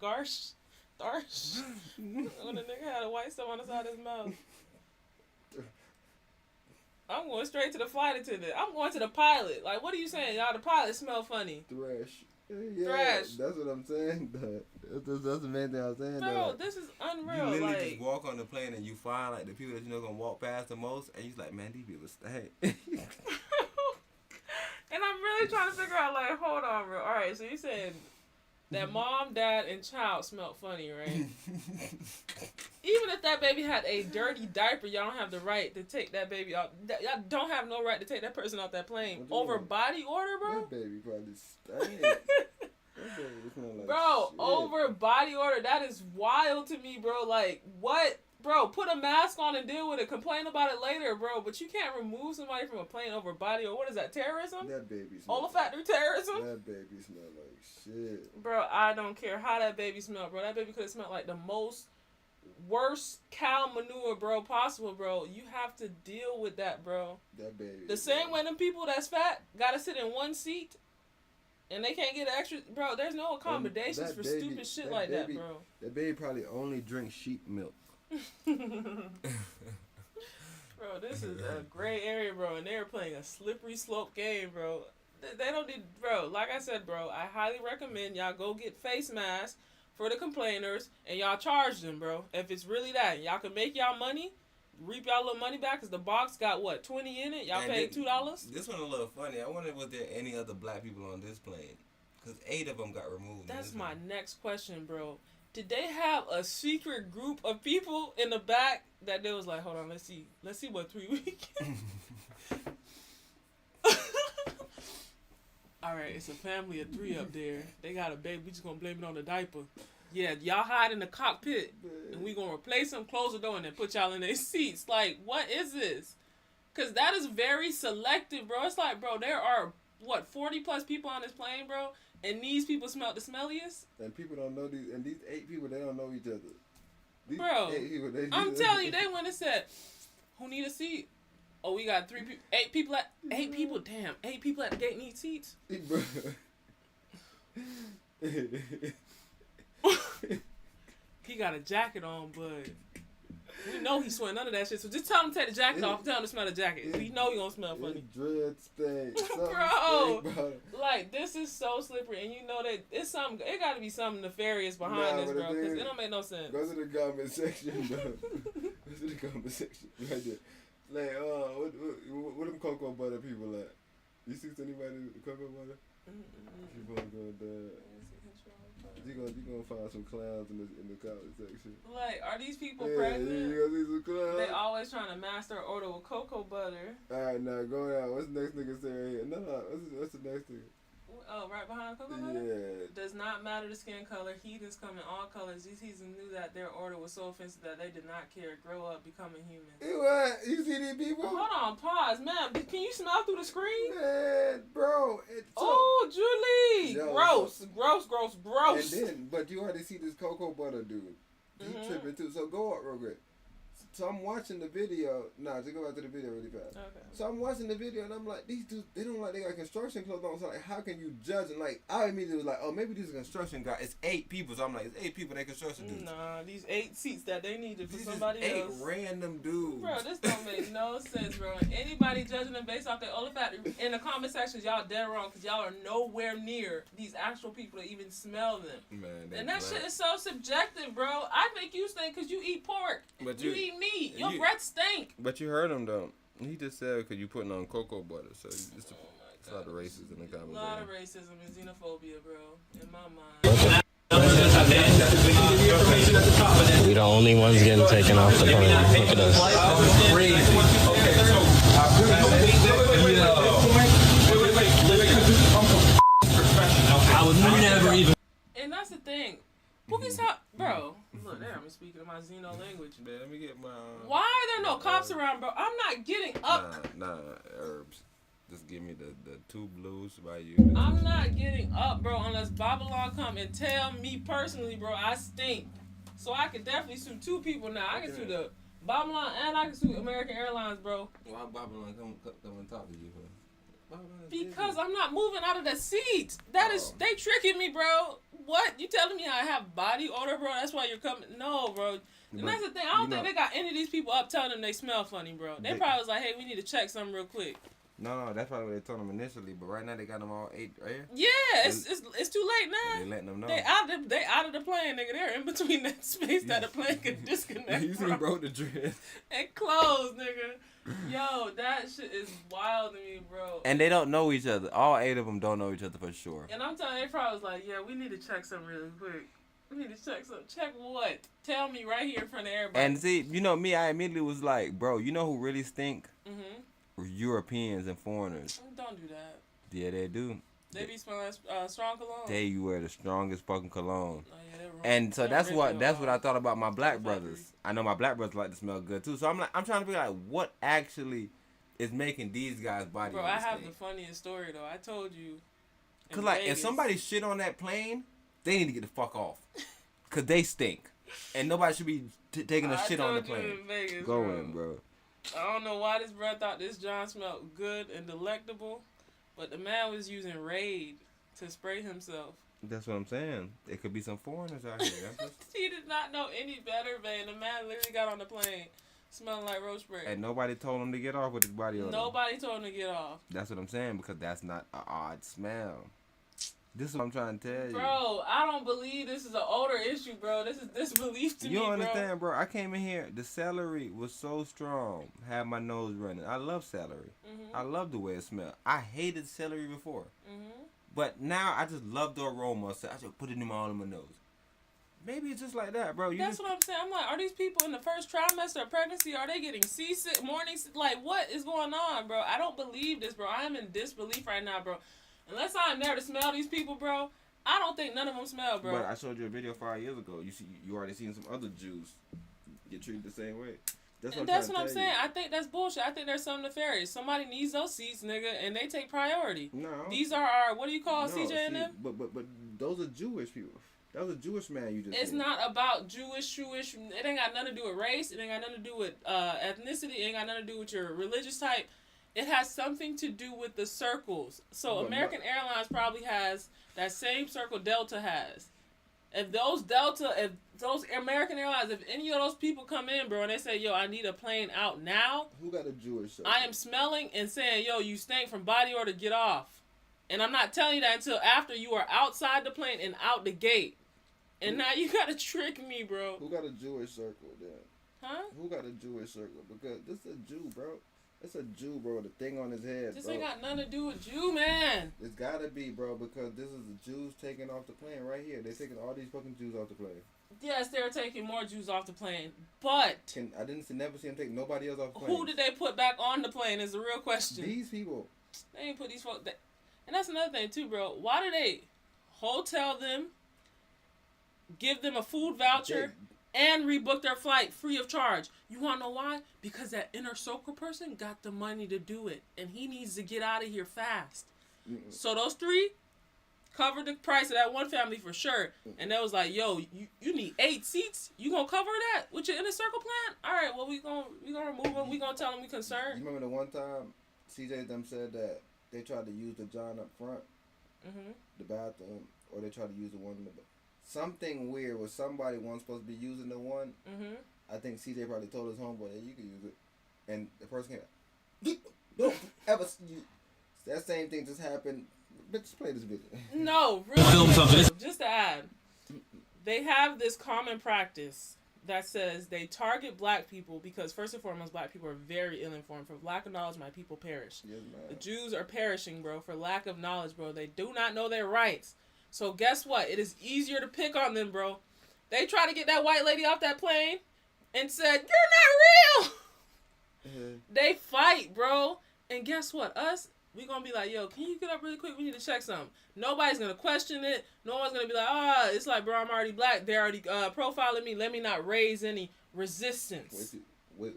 Garsh? Darsh? When the nigga had a white stuff on the side of his mouth. I'm going straight to the flight attendant. I'm going to the pilot. Like, what are you saying? Y'all, the pilot smell funny. Thrash. Yeah, Thrash. That's what I'm saying. That's the main thing I'm saying. Bro, this is unreal. You literally like, just walk on the plane and you find like the people that you know gonna walk past the most, and you're like, man, these people stink. And I'm really trying to figure out, like, hold on, bro. All right, so you said that mom, dad, and child smelled funny, right? Even if that baby had a dirty diaper, y'all don't have the right to take that baby out. Y'all don't have no right to take that person off that plane over body order, bro. That baby probably stank. That baby smell like bro, shit. over body order, that is wild to me, bro. Like, what? Bro, put a mask on and deal with it. Complain about it later, bro. But you can't remove somebody from a plane over body or what is that, terrorism? That baby smell olfactory terrorism? That baby smell like shit. Bro, I don't care how that baby smelled, bro. That baby could have smelled like the worst cow manure, bro, possible, bro. You have to deal with that, bro. That baby. The same way them people that's fat gotta sit in one seat and they can't get extra, bro. There's no accommodations for stupid shit like that, bro. That baby probably only drinks sheep milk. Bro, this is a gray area, bro, and they're playing a slippery slope game, bro. They don't need, bro, like I said, bro, I highly recommend y'all go get face masks for the complainers and y'all charge them, bro. If it's really that, y'all can make y'all money, reap y'all little money back, because the box got, what, 20 in it? Y'all paid $2? This one a little funny. I wonder was there any other black people on this plane? Because 8 of them got removed. That's my next question, bro. Did they have a secret group of people in the back that they was like, hold on, let's see what 3 weeks. All right, it's a family of 3 up there. They got a baby. We just gonna blame it on the diaper. Yeah, y'all hide in the cockpit, and we gonna replace them, close the door, and then put y'all in their seats. Like, what is this? Cause that is very selective, bro. It's like, bro, there are what 40 plus people on this plane, bro. And these people smelled the smelliest? And people don't know these, and these 8 people, they don't know each other. These bro, 8 people, I'm telling you, they went and said, who need a seat? Oh, we got 3 people, 8 people at, 8 people, damn, 8 people at the gate need seats? He got a jacket on, but we know he's sweating none of that shit, so just tell him to take the jacket off, tell him to smell the jacket. We know he gonna smell funny. Dread stink. Bro, like, this is so slippery, and you know that it's something, it gotta be something nefarious behind this, bro, because it don't make no sense. Go to the comment section, bro. Go to the comment section, right there. Like, what them cocoa butter people at? You see anybody with the cocoa butter? You gonna go there. You gonna find some clowns in the comment section. Like, are these people pregnant? You gonna see some clowns? They always trying to master an order with cocoa butter. Alright, now go out. What's the next nigga saying here? No, what's the next nigga? Oh, right behind cocoa butter? Yeah. Does not matter the skin color. Heathens come in all colors. These heathens knew that their order was so offensive that they did not care. Grow up, becoming human. What? You see these people? Hold on, pause. Man, can you smell through the screen? Man, bro. Oh, Julie. Yo, gross. And then, but you already see this cocoa butter dude. He tripping too. So go up real quick. So I'm watching the video. Just go back to the video really fast. Okay. So I'm watching the video and I'm like, these dudes, they don't like they got construction clothes on. So like, how can you judge? And like, I immediately was like, oh, maybe these are construction guys. It's 8 people. So I'm like, it's 8 people. They construction dudes. Nah, these 8 seats that they needed for these somebody else. 8 random dudes. Bro, this don't make no sense, bro. And anybody judging them based off their olfactory in the comment sections, y'all dead wrong because y'all are nowhere near these actual people to even smell them. Man, and that shit is so subjective, bro. I think you stink because you eat pork. But you eat meat. Your breath stink. But you heard him though. He just said because you putting on cocoa butter, so it's a lot of racism in the comments. A lot of racism and xenophobia, bro. In my mind. We the only ones getting taken off the plane. Look at us. I would never even in my Xeno language. Man, let me get my. Why are there no cops around, bro? I'm not getting up. Nah, herbs. Just give me the 2 blues by you. I'm not getting up, bro, unless Babylon come and tell me personally, bro, I stink. So I can definitely sue 2 people now. I can sue the Babylon and I can sue American Airlines, bro. Why Babylon come and talk to you? Because I'm not moving out of the seat. That is, they tricking me, bro. What? You telling me I have body odor, bro? That's why you're coming? No, bro. And that's the thing. I don't think they got any of these people up telling them they smell funny, bro. They probably was like, hey, we need to check something real quick. No, that's probably what they told them initially. But right now they got them all 8 right here. Yeah, it's too late now. They letting them know. They out of the plane, nigga. They're in between that space that the plane can disconnect. You seen bro the dress and clothes, nigga. Yo, that shit is wild to me, bro. And they don't know each other. All 8 of them don't know each other for sure. And I'm telling you, they probably was like, yeah, we need to check something really quick. We need to check something. Check what? Tell me right here in front of everybody. And see, you know me, I immediately was like, bro, you know who really stink? Mm-hmm. Europeans and foreigners. Don't do that. Yeah, they do. They be smelling strong cologne. They wear the strongest fucking cologne. Oh, yeah, and so that's what I thought about my black brothers. I know my black brothers like to smell good too. So I'm trying to figure out what actually is making these guys body. Bro, I have the funniest story though. I told you. Cause like if somebody shit on that plane, they need to get the fuck off. Cause they stink, and nobody should be taking a shit on the plane. In Vegas, Go in, bro. I don't know why this bro thought this John smelled good and delectable, but the man was using Raid to spray himself. That's what I'm saying. It could be some foreigners out here. He did not know any better, man. The man literally got on the plane smelling like roach spray. And nobody told him to get off with his body odor. Nobody told him to get off. That's what I'm saying, because that's not an odd smell. This is what I'm trying to tell you. Bro, I don't believe this is an odor issue, bro. This is disbelief to me, bro. You don't understand, bro. I came in here. The celery was so strong. Had my nose running. I love celery. I love the way it smells. I hated celery before. But now I just love the aroma. So I just put it all in my nose. Maybe it's just like that, bro. That's what I'm saying. I'm like, are these people in the first trimester of pregnancy? Are they getting seasick, morning? Like, what is going on, bro? I don't believe this, bro. I am in disbelief right now, bro. Unless I'm there to smell these people, bro, I don't think none of them smell, bro. But I showed you a video 5 years ago. You already seen some other Jews get treated the same way. That's what I'm saying. I think that's bullshit. I think there's something nefarious. Somebody needs those seats, nigga, and they take priority. No. These are our, what do you call CJ and them? But those are Jewish people. That was a Jewish man you just It's said. not about Jewish. It ain't got nothing to do with race. It ain't got nothing to do with ethnicity. It ain't got nothing to do with your religious type. It has something to do with the circles. So American Airlines probably has that same circle Delta has. If those American Airlines, if any of those people come in, bro, and they say, yo, I need a plane out now. Who got a Jewish circle? I am smelling and saying, yo, you stink from body odor, get off. And I'm not telling you that until after you are outside the plane and out the gate. And now you got to trick me, bro. Who got a Jewish circle then? Huh? Who got a Jewish circle? Because this is a Jew, bro. It's a Jew, bro. The thing on his head, This bro. ain't got nothing to do with Jew, man. It's gotta be, bro, because this is the Jews taking off the plane right here. They're taking all these fucking Jews off the plane. Yes, they're taking more Jews off the plane, but I didn't never see them take nobody else off the plane. who did they put back on the plane is the real question. These people. They ain't put these folks. And that's another thing too, bro. Why do they hotel them, give them a food voucher, and rebook their flight free of charge? You want to know why? Because that inner circle person got the money to do it, and he needs to get out of here fast. So those 3 covered the price of that one family for sure. And they was like, yo, you need 8 seats? You gonna cover that with your inner circle plan? All right, well, we gonna remove them. We gonna tell them we concerned. You remember the one time CJ them said that they tried to use the John up front, the bathroom, or they tried to use the one in the something weird was somebody wasn't supposed to be using the one. I think CJ probably told his homeboy that you can use it, and the person came. Don't ever. That same thing just happened. Bitch, play this video. No, really. Just to add, they have this common practice that says they target black people because first and foremost, black people are very ill-informed. For lack of knowledge, my people perish. Yes, the Jews are perishing, bro, for lack of knowledge, bro. They do not know their rights. So guess what? It is easier to pick on them, bro. They try to get that white lady off that plane and said, "You're not real." They fight, bro. And guess what? Us we gonna be like, yo, can you get up really quick? We need to check something. Nobody's gonna question it. No one's gonna be like, it's like, bro, I'm already black. They're already profiling me. Let me not raise any resistance. Wait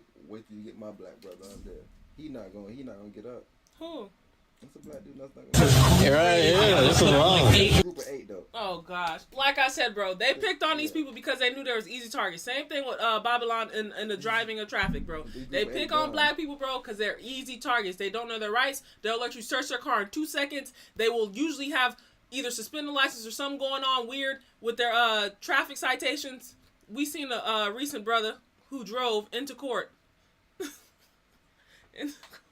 till you get my black brother up there. He not gonna get up. Who? That's a black dude. That's not gonna. Right, yeah, this is wrong. Group of 8 though. Oh gosh, like I said, bro, they picked on these people because they knew there was easy targets. Same thing with Babylon and the driving of traffic, bro. They pick on black people, bro, because they're easy targets. They don't know their rights. They'll let you search their car in 2 seconds. They will usually have either suspended license or something going on weird with their traffic citations. We seen a recent brother who drove into court.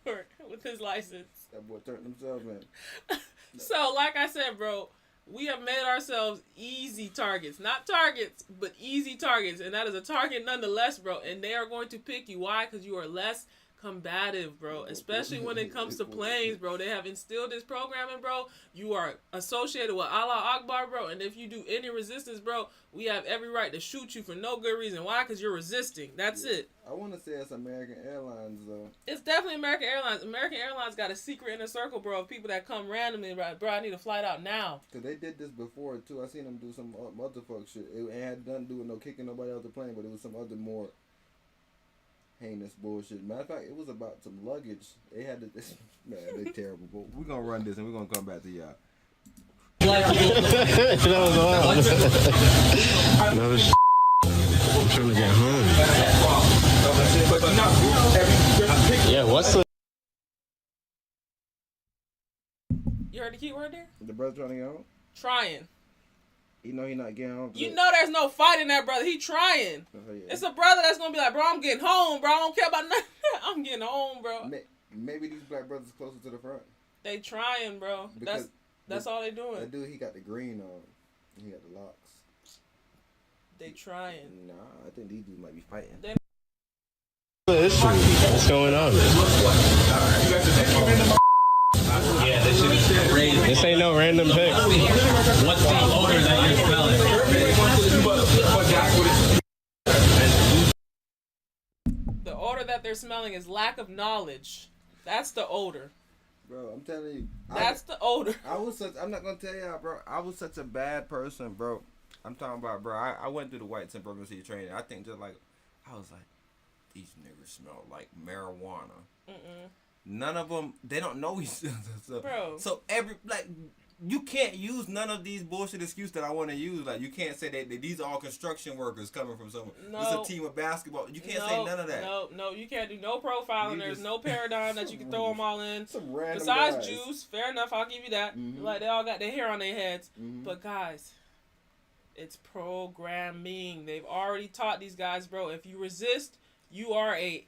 With his license. That boy turned himself in. So, like I said, bro, we have made ourselves easy targets. Not targets, but easy targets. And that is a target nonetheless, bro. And they are going to pick you. Why? Because you are less combative, bro. Especially when it comes to planes, bro. They have instilled this programming, bro. You are associated with Allah Akbar, bro. And if you do any resistance, bro, we have every right to shoot you for no good reason. Why? Because you're resisting. That's it. I want to say it's American Airlines, though. It's definitely American Airlines. American Airlines got a secret inner circle, bro, of people that come randomly, bro, I need a flight out now. Because they did this before, too. I seen them do some motherfuck shit. It had nothing to do with no kicking nobody out the plane, but it was some other more heinous bullshit. Matter of fact, it was about some luggage. They had to... Man, they terrible. But we're going to run this, and we're going to come back to y'all. That was awesome. No shit. I'm trying to get home. Yeah, what's the... You heard the key word there? The brother trying to get home? Trying. You know he not getting home. You know there's no fight in that brother. He trying. Oh, yeah. It's a brother that's going to be like, bro, I'm getting home, bro. I don't care about nothing. I'm getting home, bro. Maybe these black brothers closer to the front. They trying, bro. That's all they doing. That dude, he got the green on. He got the locks. They trying. Nah, I think these dudes might be fighting. What's going on? This ain't no random pick. What's the odor that you're smelling? The odor that they're smelling is lack of knowledge. That's the odor. Bro, I'm telling you. That's the odor. I'm not going to tell y'all, bro. I was such a bad person, bro. I'm talking about, bro. I went through the white supremacy training. I think just like, I was like, these niggas smell like marijuana. None of them, they don't know each other. Bro. So you can't use none of these bullshit excuses that I want to use. Like, you can't say that these are all construction workers coming from somewhere. No. It's a team of basketball. You can't say none of that. No, you can't do no profiling. There's no paradigm that you can throw them all in. Some random Besides guys. Jews, fair enough, I'll give you that. Like, they all got their hair on their heads. But guys, it's programming. They've already taught these guys, bro. If you resist, you are a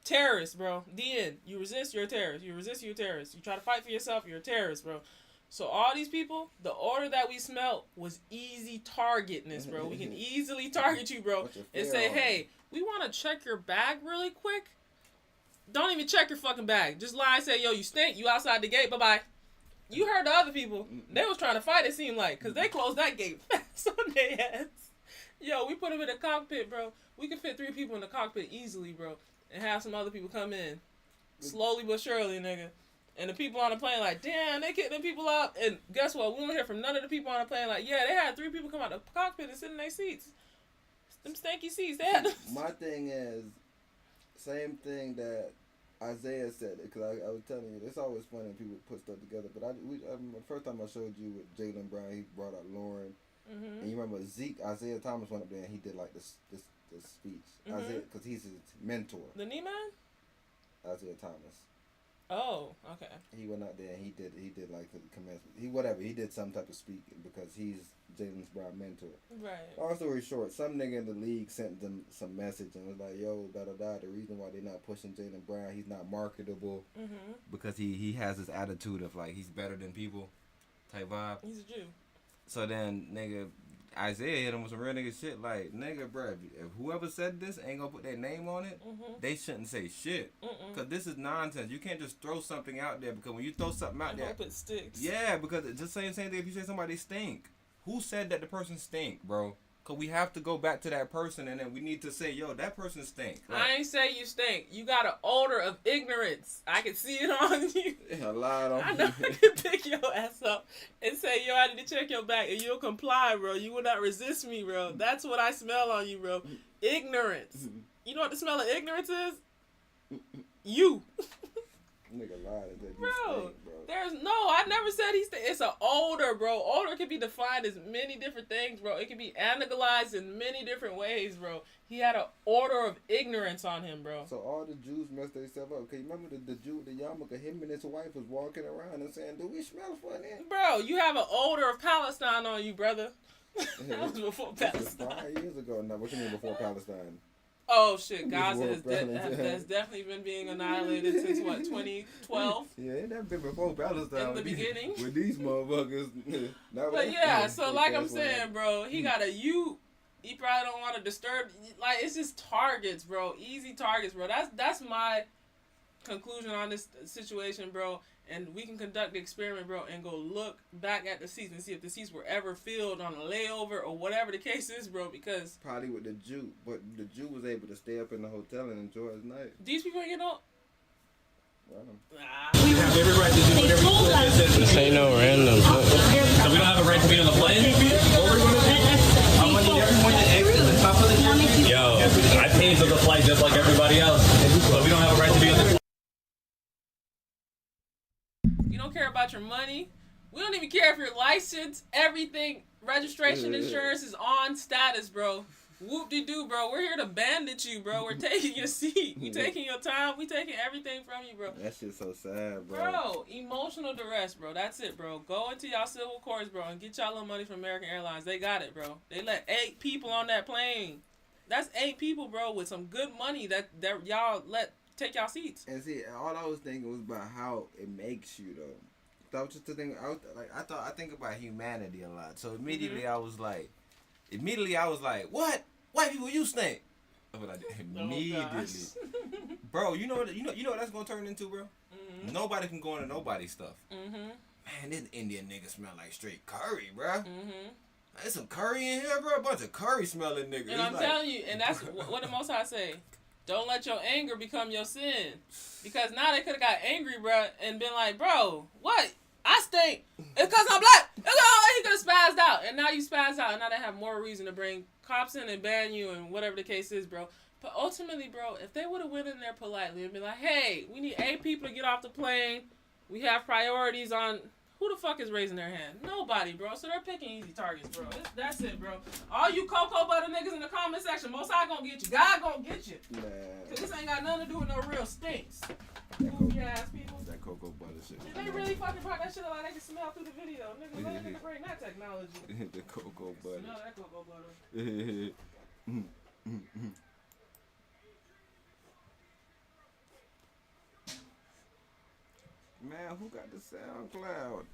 terrorist, bro. The end. You resist, you're a terrorist. You resist, you're a terrorist. You try to fight for yourself, you're a terrorist, bro. So all these people, the order that we smelt was easy targetness, bro. We can easily target you, bro, and say, hey, we want to check your bag really quick. Don't even check your fucking bag. Just lie and say, yo, you stink. You outside the gate. Bye-bye. You heard the other people. They was trying to fight, it seemed like, because they closed that gate fast on their heads. Yo, we put them in the cockpit, bro. We can fit 3 people in the cockpit easily, bro, and have some other people come in. Slowly but surely, nigga. And the people on the plane like, damn, they kicked them people up. And guess what? We don't hear from none of the people on the plane like, yeah, they had 3 people come out the cockpit and sit in their seats. Them stanky seats. They had them. My thing is, same thing that Isaiah said, because I was telling you, it's always funny when people put stuff together. But the first time I showed you with Jalen Brown, he brought out Lauren. And you remember Isaiah Thomas went up there and he did like this speech. Isaiah, because he's his mentor. The knee man? Isaiah Thomas. Oh, okay. He went out there and he did like the commencement. He did some type of speaking because he's Jalen Brown's mentor. Right. Long story short, some nigga in the league sent them some message and was like, yo, da-da-da, the reason why they're not pushing Jalen Brown, he's not marketable because he has this attitude of like he's better than people type vibe. He's a Jew. So then, nigga, Isaiah hit him with some real nigga shit like, nigga, bro, if whoever said this ain't gonna put their name on it, they shouldn't say shit. Because this is nonsense. You can't just throw something out there because when you throw something out there, hope it sticks. Yeah, because it's just same thing if you say somebody stink. Who said that the person stink, bro? Cause we have to go back to that person, and then we need to say, yo, that person stink. Like, I ain't say you stink. You got an odor of ignorance. I can see it on you. a lot of I know I can pick your ass up and say, yo, I need to check your back, and you'll comply, bro. You will not resist me, bro. That's what I smell on you, bro. Ignorance. You know what the smell of ignorance is? You. Nigga lied that you Bro, stink, bro. there's no, I never said he stink. It's an odor, bro. Odor can be defined as many different things, bro. It can be analyzed in many different ways, bro. He had an odor of ignorance on him, bro. So all the Jews messed themselves up. Okay, remember the Jew, the yarmulke, him and his wife was walking around and saying, do we smell funny? Bro, you have an odor of Palestine on you, brother. That was before Palestine. 5 years ago. Now, what you mean before Palestine? Oh shit, Gaza has definitely been being annihilated since what, 2012? Yeah, it never been before Palestine. In the beginning. With these motherfuckers. But yeah, so like I'm saying, bro, he got a you. He probably don't want to disturb. Like, it's just targets, bro. Easy targets, bro. That's my conclusion on this situation, bro. And we can conduct the experiment, bro, and go look back at the seats and see if the seats were ever filled on a layover or whatever the case is, bro, because... Probably with the Jew, but the Jew was able to stay up in the hotel and enjoy his night. These people ain't getting up. We have every right to do whatever you want. This ain't no random. So we don't have a right to be on the plane? What we're going to do? I'm going to need everyone to exit the top of the plane. Yo, I paid for the flight just like everybody else, but we don't have a right to be on the plane. You don't care about your money. We don't even care if you're licensed. Everything, registration, insurance is on status, bro. Whoop-de-doo, bro. We're here to bandit you, bro. We're taking your seat. We taking your time. We taking everything from you, bro. That shit's so sad, bro. Bro, emotional duress, bro. That's it, bro. Go into y'all civil courts, bro, and get y'all little money from American Airlines. They got it, bro. They let 8 people on that plane. That's 8 people, bro, with some good money that y'all let take y'all seats. And see, all I was thinking was about how it makes you, though. That was just the thing. I think about humanity a lot. So immediately I was like, what? White people, you stink. Immediately, bro. You know what that's gonna turn into, bro. Mm-hmm. Nobody can go into nobody's stuff. Mm-hmm. Man, this Indian nigga smell like straight curry, bro. Mm-hmm. There's some curry in here, bro. A bunch of curry smelling niggas. And I'm telling you, and that's what the Most High say. Don't let your anger become your sin. Because now they could have got angry, bro, and been like, bro, what? I stink. It's because I'm black. He could have spazzed out. And now you spazzed out. And now they have more reason to bring cops in and ban you and whatever the case is, bro. But ultimately, bro, if they would have went in there politely and been like, hey, we need 8 people to get off the plane. We have priorities on... Who the fuck is raising their hand? Nobody, bro. So they're picking easy targets, bro. That's it, bro. All you cocoa butter niggas in the comment section, Most High gonna get you. God gonna get you. Nah. Cause this ain't got nothing to do with no real stinks. Goofy ass people. That cocoa butter shit. And they really fucking brought that shit up like they can smell through the video. Niggas, let niggas bring that technology. The cocoa butter. Smell that cocoa butter. Man, who got the SoundCloud?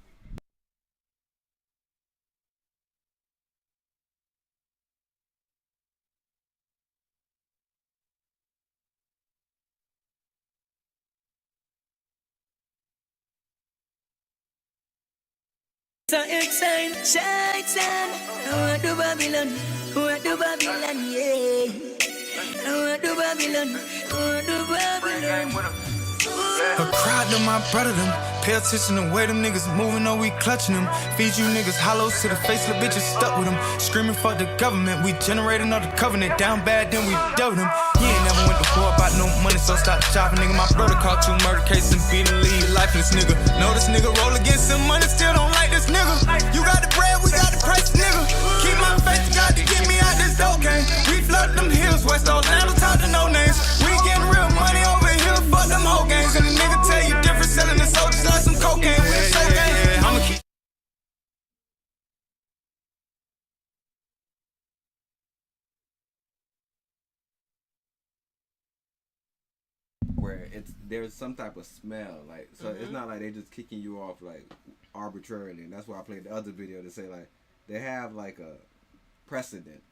So exciting, I do Babylon, yeah. I do Babylon, A crowd to my brother them. Pay attention to where them niggas moving, or we clutching them. Feed you niggas hollows to the face, the bitches stuck with them. Screaming for the government, we generating all the covenant. Down bad, then we dealt them. You ain't never went to war about no money, so stop shopping, nigga. My brother caught 2 murder cases and beat and leave lifeless, nigga. Know this nigga roll against some money, still don't like this nigga. You got the bread, we got the price, nigga. Keep my faith to God to get me out this dope game. We flood them hills, West Orlando, talk to no names. We getting real money over here, fuck them whole games. And the nigga tell you different, selling the soldiers like some cocaine. I'ma keep. Where there's some type of smell, like, so it's not like they just kicking you off like arbitrarily. And that's why I played the other video to say like they have like a precedent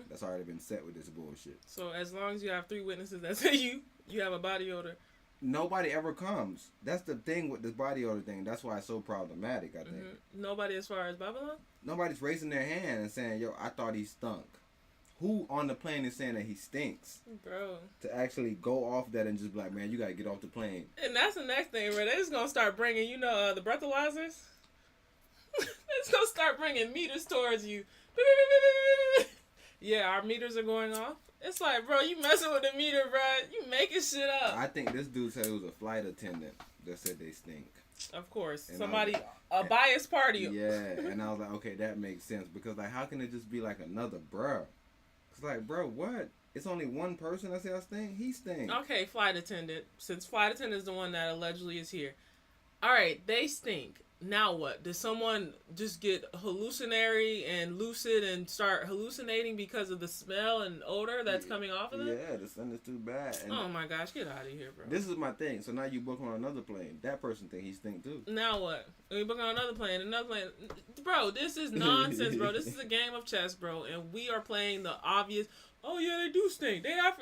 that's already been set with this bullshit. So as long as you have 3 witnesses that say you have a body odor, nobody ever comes. That's the thing with this body odor thing. That's why it's so problematic, I think. Nobody as far as Babylon? Nobody's raising their hand and saying, yo, I thought he stunk. who on the plane is saying that he stinks? Bro. To actually go off that and just be like, man, you got to get off the plane. And that's the next thing, bro. They just going to start bringing, the breathalyzers. They just going to start bringing meters towards you. Yeah, our meters are going off. It's like, bro, you messing with the meter, bro. You making shit up. I think this dude said it was a flight attendant that said they stink. Of course. And Somebody, a biased party. Yeah, and I was like, okay, that makes sense. Because, like, how can it just be like another bruh? It's like, bro, what? It's only one person that said I stink? He stink. Okay, flight attendant. Since flight attendant is the one that allegedly is here. All right, they stink. Now what? Did someone just get hallucinatory and lucid and start hallucinating because of the smell and odor that's coming off of them? Yeah, the sun is too bad. And oh my gosh, get out of here, bro. This is my thing. So now you book on another plane. That person think he stink too. Now what? We book on another plane. Bro, this is nonsense, bro. This is a game of chess, bro. And we are playing the obvious, oh yeah, they do stink. They are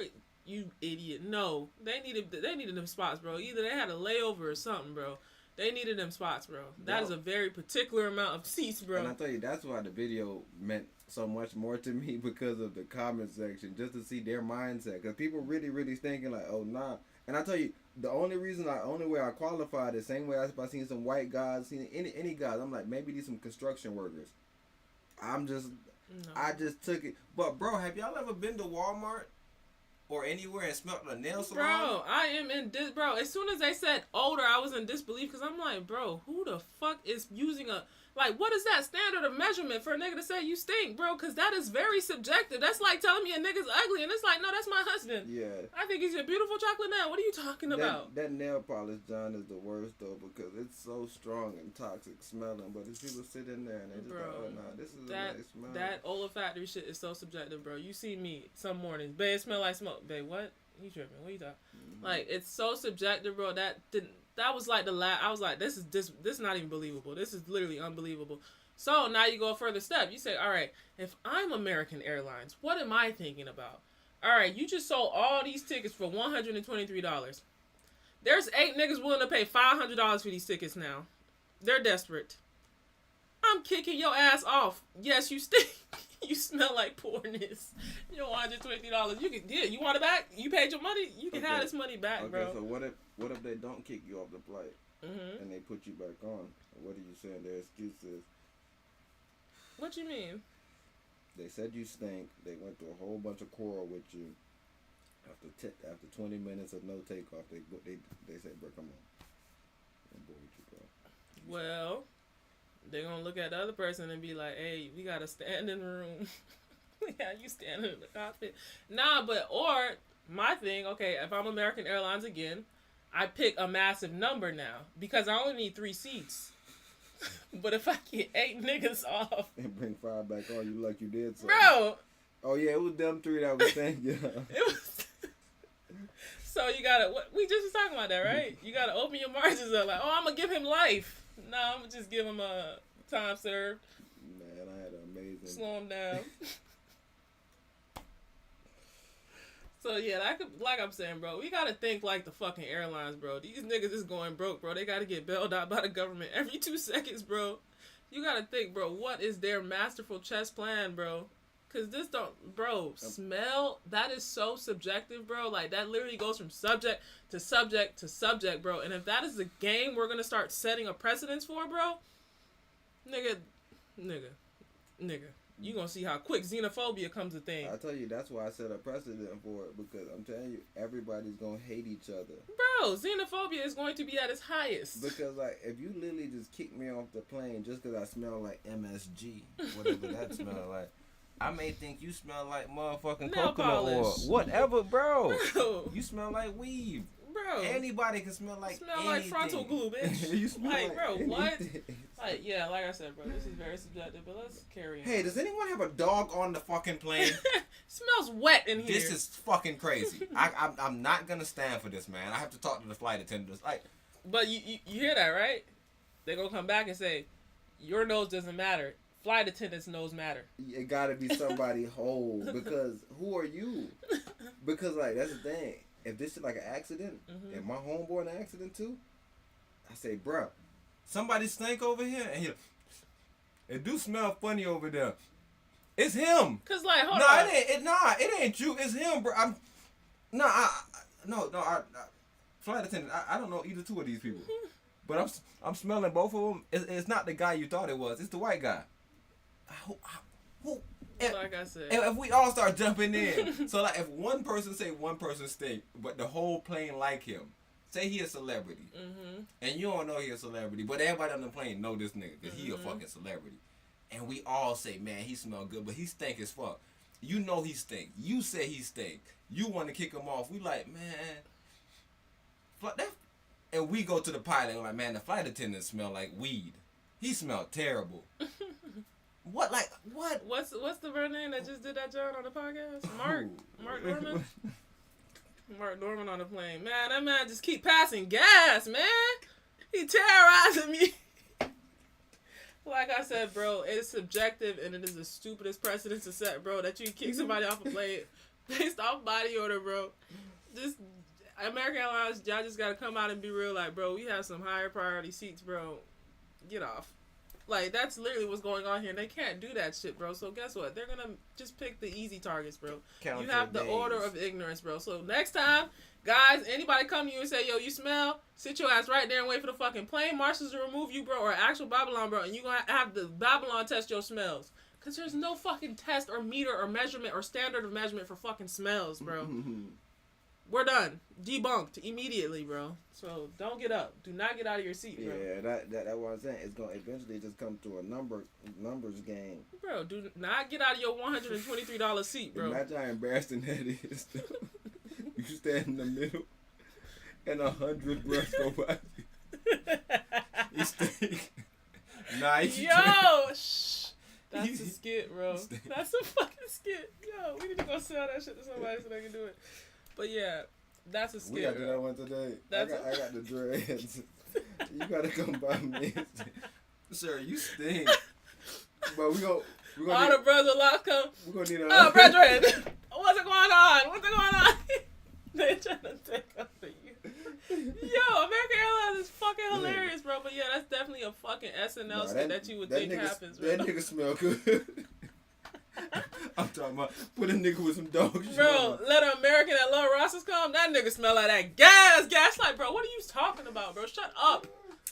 you idiot. No. They needed them spots, bro. Either they had a layover or something, bro. They needed them spots, bro. That is a very particular amount of seats, bro. And I tell you, that's why the video meant so much more to me, because of the comment section, just to see their mindset. Because people really, really thinking like, oh, nah. And I tell you, the only way I qualified, the same way if I seen some white guys, seen any guys, I'm like, maybe these some construction workers. I just took it. But, bro, have y'all ever been to Walmart? Or anywhere and smelled a nail salon? Bro, I am in bro, as soon as they said odor, I was in disbelief, because I'm like, bro, who the fuck is using what is that standard of measurement for a nigga to say you stink, bro? Because that is very subjective. That's like telling me a nigga's ugly, and it's like, no, that's my husband. Yeah. I think he's a beautiful chocolate nail. What are you talking about? That nail polish, John, is the worst, though, because it's so strong and toxic smelling, but if people sit in there and they just go, oh, nah, this is a nice smell. That olfactory shit is so subjective, bro. You see me some mornings, babe, it smell like smoke. Babe, what? You tripping? What are you talking? Mm-hmm. Like, it's so subjective, bro. That was like the last. I was like, this is not even believable. This is literally unbelievable. So now you go a further step. You say, all right, if I'm American Airlines, what am I thinking about? All right, you just sold all these tickets for $123. There's 8 niggas willing to pay $500 for these tickets now. They're desperate. I'm kicking your ass off. Yes, you stink. You smell like poorness. Your $123. You want it back? You paid your money. You can have this money back, bro. Okay, so what if they don't kick you off the flight and they put you back on? What are you saying? Their excuse is. What you mean? They said you stink. They went through a whole bunch of quarrel with you. After 20 minutes of no takeoff, they said, "Bro, come on." I'm bored with you, bro. Well, they're gonna look at the other person and be like, "Hey, we got a standing room. Yeah, you standing in the cockpit." Nah, or my thing. Okay, if I'm American Airlines again, I pick a massive number now because I only need 3 seats. But if I get 8 niggas off and bring 5 back on, you like you did something. Bro. Oh yeah, it was them 3 that was saying yeah. It was. So you gotta. We just was talking about that, right? You gotta open your margins up. Like, oh, I'm gonna give him life. No, I'm gonna just give him a time served. Man, I had an amazing. Slow him down. So yeah, like I'm saying, bro, we gotta think like the fucking airlines, bro. These niggas is going broke, bro. They gotta get bailed out by the government every 2 seconds, bro. You gotta think, bro, what is their masterful chess plan, bro? Cause this smell, that is so subjective, bro. Like that literally goes from subject to subject to subject, bro. And if that is the game we're gonna start setting a precedence for, bro, nigga. You gonna see how quick xenophobia comes a thing. I tell you, that's why I set a precedent for it, because I'm telling you, everybody's gonna hate each other. Bro, xenophobia is going to be at its highest. Because like, if you literally just kick me off the plane just because I smell like MSG, whatever that smell like, I may think you smell like motherfucking nail coconut polish. oil, whatever, bro. You smell like weave. Bro, anybody can smell like anything. Like frontal glue, bitch. You smell like bro, anything. What? Like, yeah, like I said, bro, this is very subjective, but let's carry on. Hey, does anyone have a dog on the fucking plane? Smells wet in here. This is fucking crazy. I'm not gonna stand for this, man. I have to talk to the flight attendants. Like, but you hear that, right? They're gonna come back and say, your nose doesn't matter. Flight attendants' nose matter. It gotta be somebody whole, because who are you? Because like, that's the thing. If this is like an accident, and my homeboy in an accident too, I say, bruh, somebody stink over here, and it do smell funny over there. It's him. Cause like, hold nah, on. It ain't you. It's him, bro. Flight attendant. I don't know either two of these people, but I'm smelling both of them. It's not the guy you thought it was. It's the white guy. Like I said, if we all start jumping in, so like if one person say one person stink, but the whole plane like him, say he a celebrity, and you don't know he a celebrity, but everybody on the plane know this nigga because he a fucking celebrity, and we all say, man, he smell good, but he stink as fuck. You know he stink. You say he stink. You want to kick him off. We like, man, and we go to the pilot and like, man, the flight attendant smell like weed. He smelled terrible. What? What's the brand name that just did that job on the podcast? Mark Norman. Mark Norman on the plane. Man, that man just keep passing gas, man. He terrorizing me. Like I said, bro, it's subjective and it is the stupidest precedent to set, bro, that you kick somebody off a plane based off body odor, bro. Just American Airlines, y'all just gotta come out and be real, like, bro, we have some higher priority seats, bro. Get off. Like, that's literally what's going on here. And they can't do that shit, bro. So guess what? They're gonna just pick the easy targets, bro. You have the order of ignorance, bro. So next time, guys, anybody come to you and say, yo, you smell, sit your ass right there and wait for the fucking plane marshals to remove you, bro, or actual Babylon, bro, and you gonna have the Babylon test your smells. Because there's no fucking test or meter or measurement or standard of measurement for fucking smells, bro. We're done. Debunked immediately, bro. So don't get up. Do not get out of your seat, bro. Yeah, that's what I'm saying. It's gonna eventually just come to a numbers game. Bro, do not get out of your $123 seat, bro. Imagine how embarrassing that is. You stand in the middle and 100 breaths go by. You stink. Nice. Yo, shh. That's a skit, bro. That's a fucking skit. Yo, we need to go sell that shit to somebody so they can do it. But yeah, that's a skit. We got to do that one today. I got the dreads. You gotta come by me. Sir, you stink. But we gonna all the brothers lost come. We're gonna need oh, brethren, what's going on? What's going on? They're trying to take over you. Yo, American Airlines is fucking hilarious, bro. But yeah, that's definitely a fucking SNL skit that you would think happens, bro. That nigga smell good. I'm talking about put a nigga with some dog shit. Bro, let an American that love Rosses come. That nigga smell like that gas. Like, bro, what are you talking about, bro? Shut up.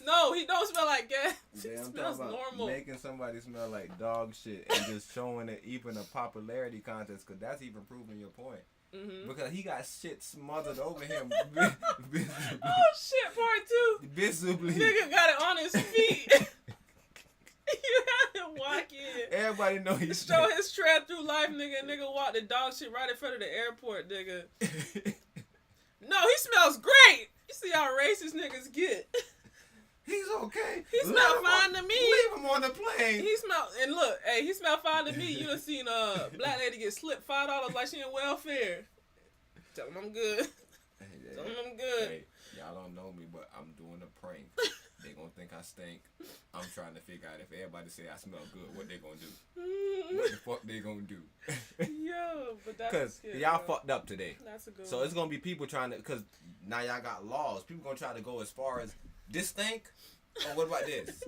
No, he don't smell like gas. Yeah, he smells normal. Making somebody smell like dog shit and just showing it even a popularity contest, because that's even proving your point. Because he got shit smothered over him. Oh shit, part 2. Visibly. Nigga got it on his feet. You have to walk in. Everybody know he's show his tread through life, nigga. Nigga walk the dog shit right in front of the airport, nigga. No, he smells great. You see how racist niggas get. He's okay. He smell fine to me. Leave him on the plane. He smell, and look, hey, he smell fine to me. You done seen a black lady get slipped $5 like she in welfare. Tell him I'm good. Tell him I'm good. Hey, y'all don't know me, but I'm doing a prank. They gonna think I stink. I'm trying to figure out if everybody say I smell good, what they gonna do. What the fuck they gonna do? Yo, but that's because y'all fucked up today. That's a good so one. It's gonna be people trying to, because now y'all got laws. People gonna try to go as far as this stink. Or what about this?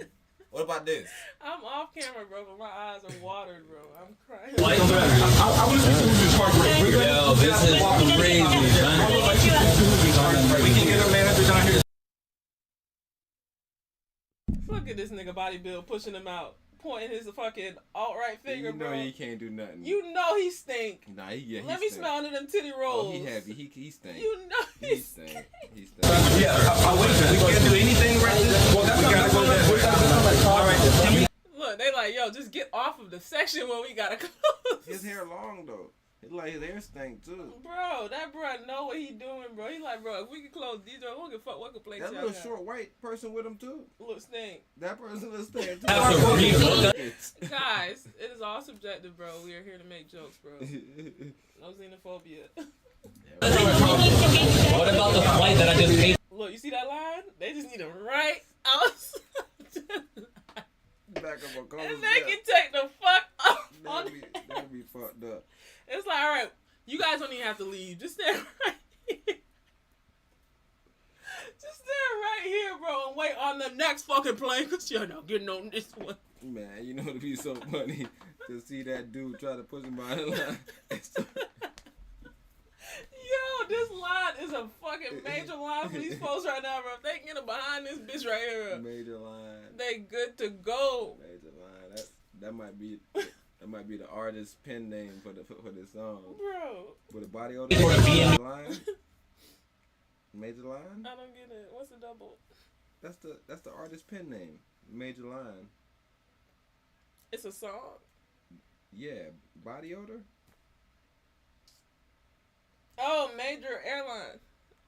What about this? I'm off camera, bro, but my eyes are watered, bro. I'm crying. I want to see who's part great. Yo, this is crazy, man. We can get a manager down here. Look at this nigga body build pushing him out, pointing his fucking alt-right finger, bro. You know he can't do nothing. You know he stink. Nah, he Let me smell under them titty rolls. Oh, he heavy. He stink. You know he stink. He stink. Yeah, I'll wait. We can't do anything right now. Well, we gotta go there. All right. Look, they like, yo, just get off of the section where we gotta close. His hair long though. It's like his hair stink too. Bro, that bro know what he doing, bro. He like, bro, if we can close these doors, we don't give a fuck what complaints that y'all little got. short white person with him too. Look stink. That person looks stink too. Guys, it is all subjective, bro. We are here to make jokes, bro. No xenophobia. What about the flight that I just paid? Look, you see that line? They just need to right outside. Back up a couple and they can take the fuck off. That'd be fucked up. It's like, all right, you guys don't even have to leave. Just stand right here. Just stand right here, bro, and wait on the next fucking plane because you're not getting on this one. Man, you know it'd be so funny to see that dude try to push him behind the line. Yo, this line is a fucking major line for these folks right now, bro. If they get behind this bitch right here, Major line. they good to go. Major line. That might be the artist's pen name for this song. Bro. With a body odor. Major line. Major line. I don't get it. What's the double? That's the artist's pen name. Major line. It's a song. Yeah, body odor. Oh, major airline.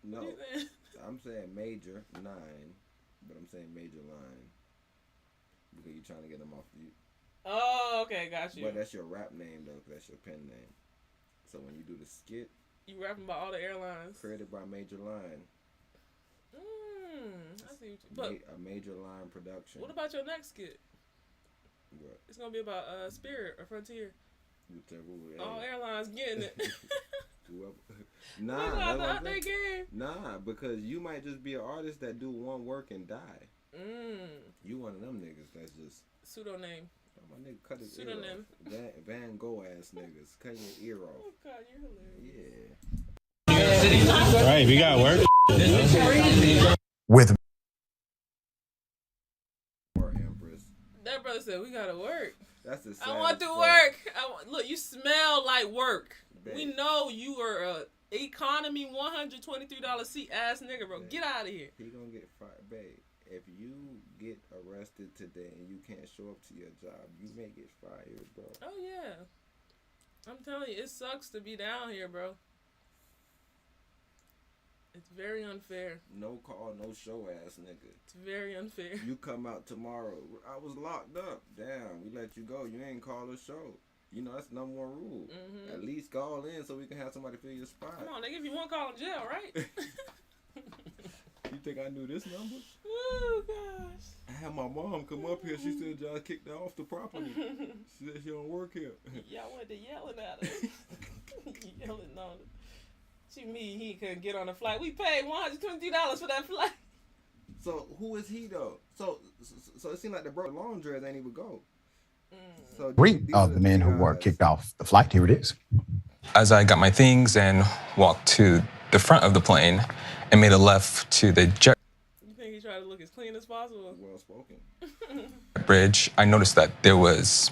No, I'm saying major 9, but I'm saying major line because you're trying to get them off you. Oh, okay, got you. But that's your rap name though, 'cause that's your pen name. So when you do the skit, you rapping about all the airlines. Created by Major Line. I see. But a Major Line production. What about your next skit? What? It's gonna be about Spirit or Frontier. All Hey. airlines getting it. Nah, because you might just be an artist that do one work and die. You one of them niggas that's just pseudonym. Oh, my nigga cut his Pseudonym. ear off. Van Gogh ass niggas cut your ear off. Oh God, you're hilarious. Yeah. Right, we got work. With That brother said we gotta work. That's the I want to work. Look, you smell like work. Babe. We know you are a economy $123 seat ass nigga, bro. Babe. Get out of here. He gonna get fired, babe. If you get arrested today and you can't show up to your job, you may get fired, bro. Oh yeah. I'm telling you, it sucks to be down here, bro. It's very unfair. No call, no show ass nigga. It's very unfair. You come out tomorrow. I was locked up. Damn, we let you go. You ain't call a show. You know, that's number one rule. At least call in so we can have somebody fill your spot. Come on, they give you one call in jail, right? You think I knew this number? Oh, gosh. I had my mom come up here. She said y'all kicked her off the property. She said she don't work here. Y'all went to yelling at her. Yelling on her. She mean he couldn't get on the flight. We paid $123 for that flight. So who is he though? So it seemed like the bro long dress ain't even go. So 3 of the men who were kicked off the flight. Here it is. As I got my things and walked to the front of the plane and made a left to the jet You think he tried to look as clean as possible? Well spoken. bridge, I noticed that there was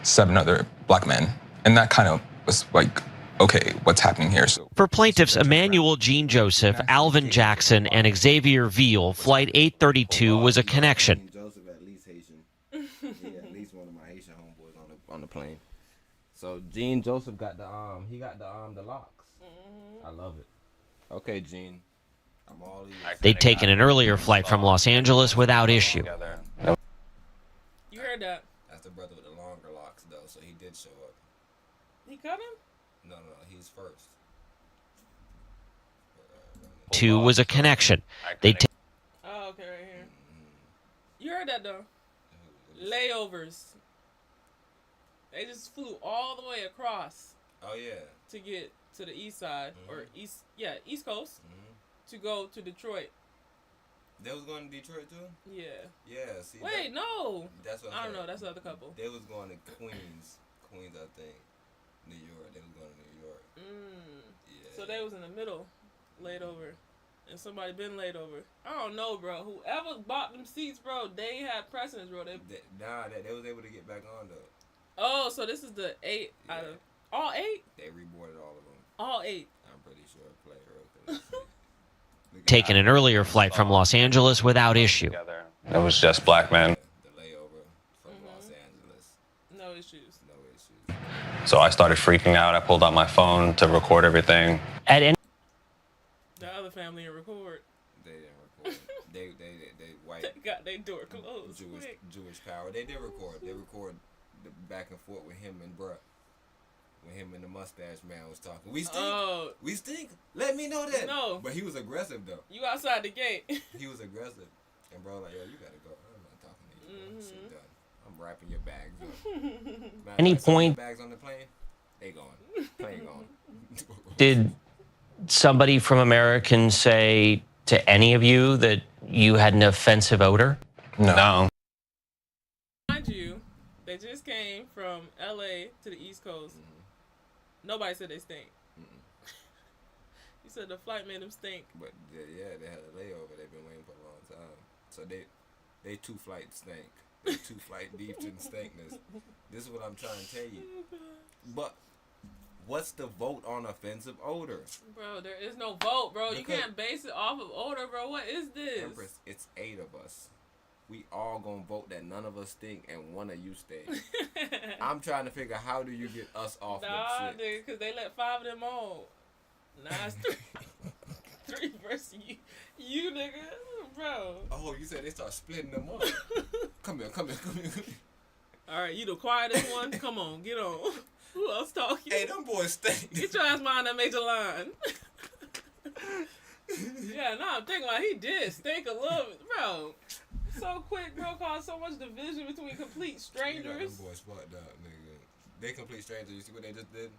7 other black men, and that kind of was like, okay, what's happening here? So for plaintiffs Emmanuel Jean Joseph, Alvin Jackson, and Xavier Veal, Flight 832 was a connection. Joseph at least Haitian. Yeah, at least one of my Haitian homeboys on the plane. So Jean Joseph got the the locks. I love it. Okay, Jean. I'm all ears. They'd taken an earlier flight from Los Angeles without issue. You heard that? That's the brother with the longer locks though, so he did show up. He cut him? No, he's first. 2 was a connection. They'd Oh, okay, right here. You heard that though? Layovers. They just flew all the way across. Oh yeah. To get to the east side or East Coast to go to Detroit. They was going to Detroit too? Yeah. Yeah, see. Wait, no. That's what I don't know. That's the other couple. They was going to Queens, I think. New York. They was going to New York. Yeah. So they was in the middle, laid over, and somebody been laid over. I don't know, bro. Whoever bought them seats, bro, they had precedence, bro. They was able to get back on though. Oh, so this is the 8 out of all 8? They reboarded all of them. All 8. I'm pretty sure. Play real quick. taken an earlier flight from Los Angeles without issue. it was just black men. The layover from Los Angeles. No issues. No issues. So I started freaking out. I pulled out my phone to record everything. At any The other family didn't record. They didn't record. they white. They got their door closed. Jewish power. They did record. They record the back and forth with him and bruh. When him and the mustache man was talking. We stink. We stink. Let me know that. No. But he was aggressive though. You outside the gate. He was aggressive. And bro, like, yo, you gotta go. I'm not talking to you. Bro. Shit done. I'm wrapping your bags up. Any point bags on the plane? They gone. Plane gone. did somebody from American say, to any of you that you had an offensive odor? No. Mind you, they just came from LA to the East Coast. Nobody said they stink. You said the flight made them stink. But yeah, they had a layover. They've been waiting for a long time. So they 2 flight stink. They 2 flight deep in stinkness. This is what I'm trying to tell you. But what's the vote on offensive odor? Bro, there is no vote, bro. Because you can't base it off of odor, bro. What is this? Empress, it's 8 of us. We all gonna vote that none of us stink and one of you stink. I'm trying to figure how do you get us off Nah, that shit. nigga, because they let 5 of them on. Nah, it's 3 versus you, nigga. Bro. Oh, you said they start splitting them up. Come here. All right, you the quietest one. Come on, get on. Who else talking? Hey, them boys stink. Get your ass behind that major line. Yeah, no, I'm thinking about he did stink a little bit, bro. So quick, bro, caused so much division between complete strangers. You got them boys fucked up, nigga. They complete strangers. You see what they just did?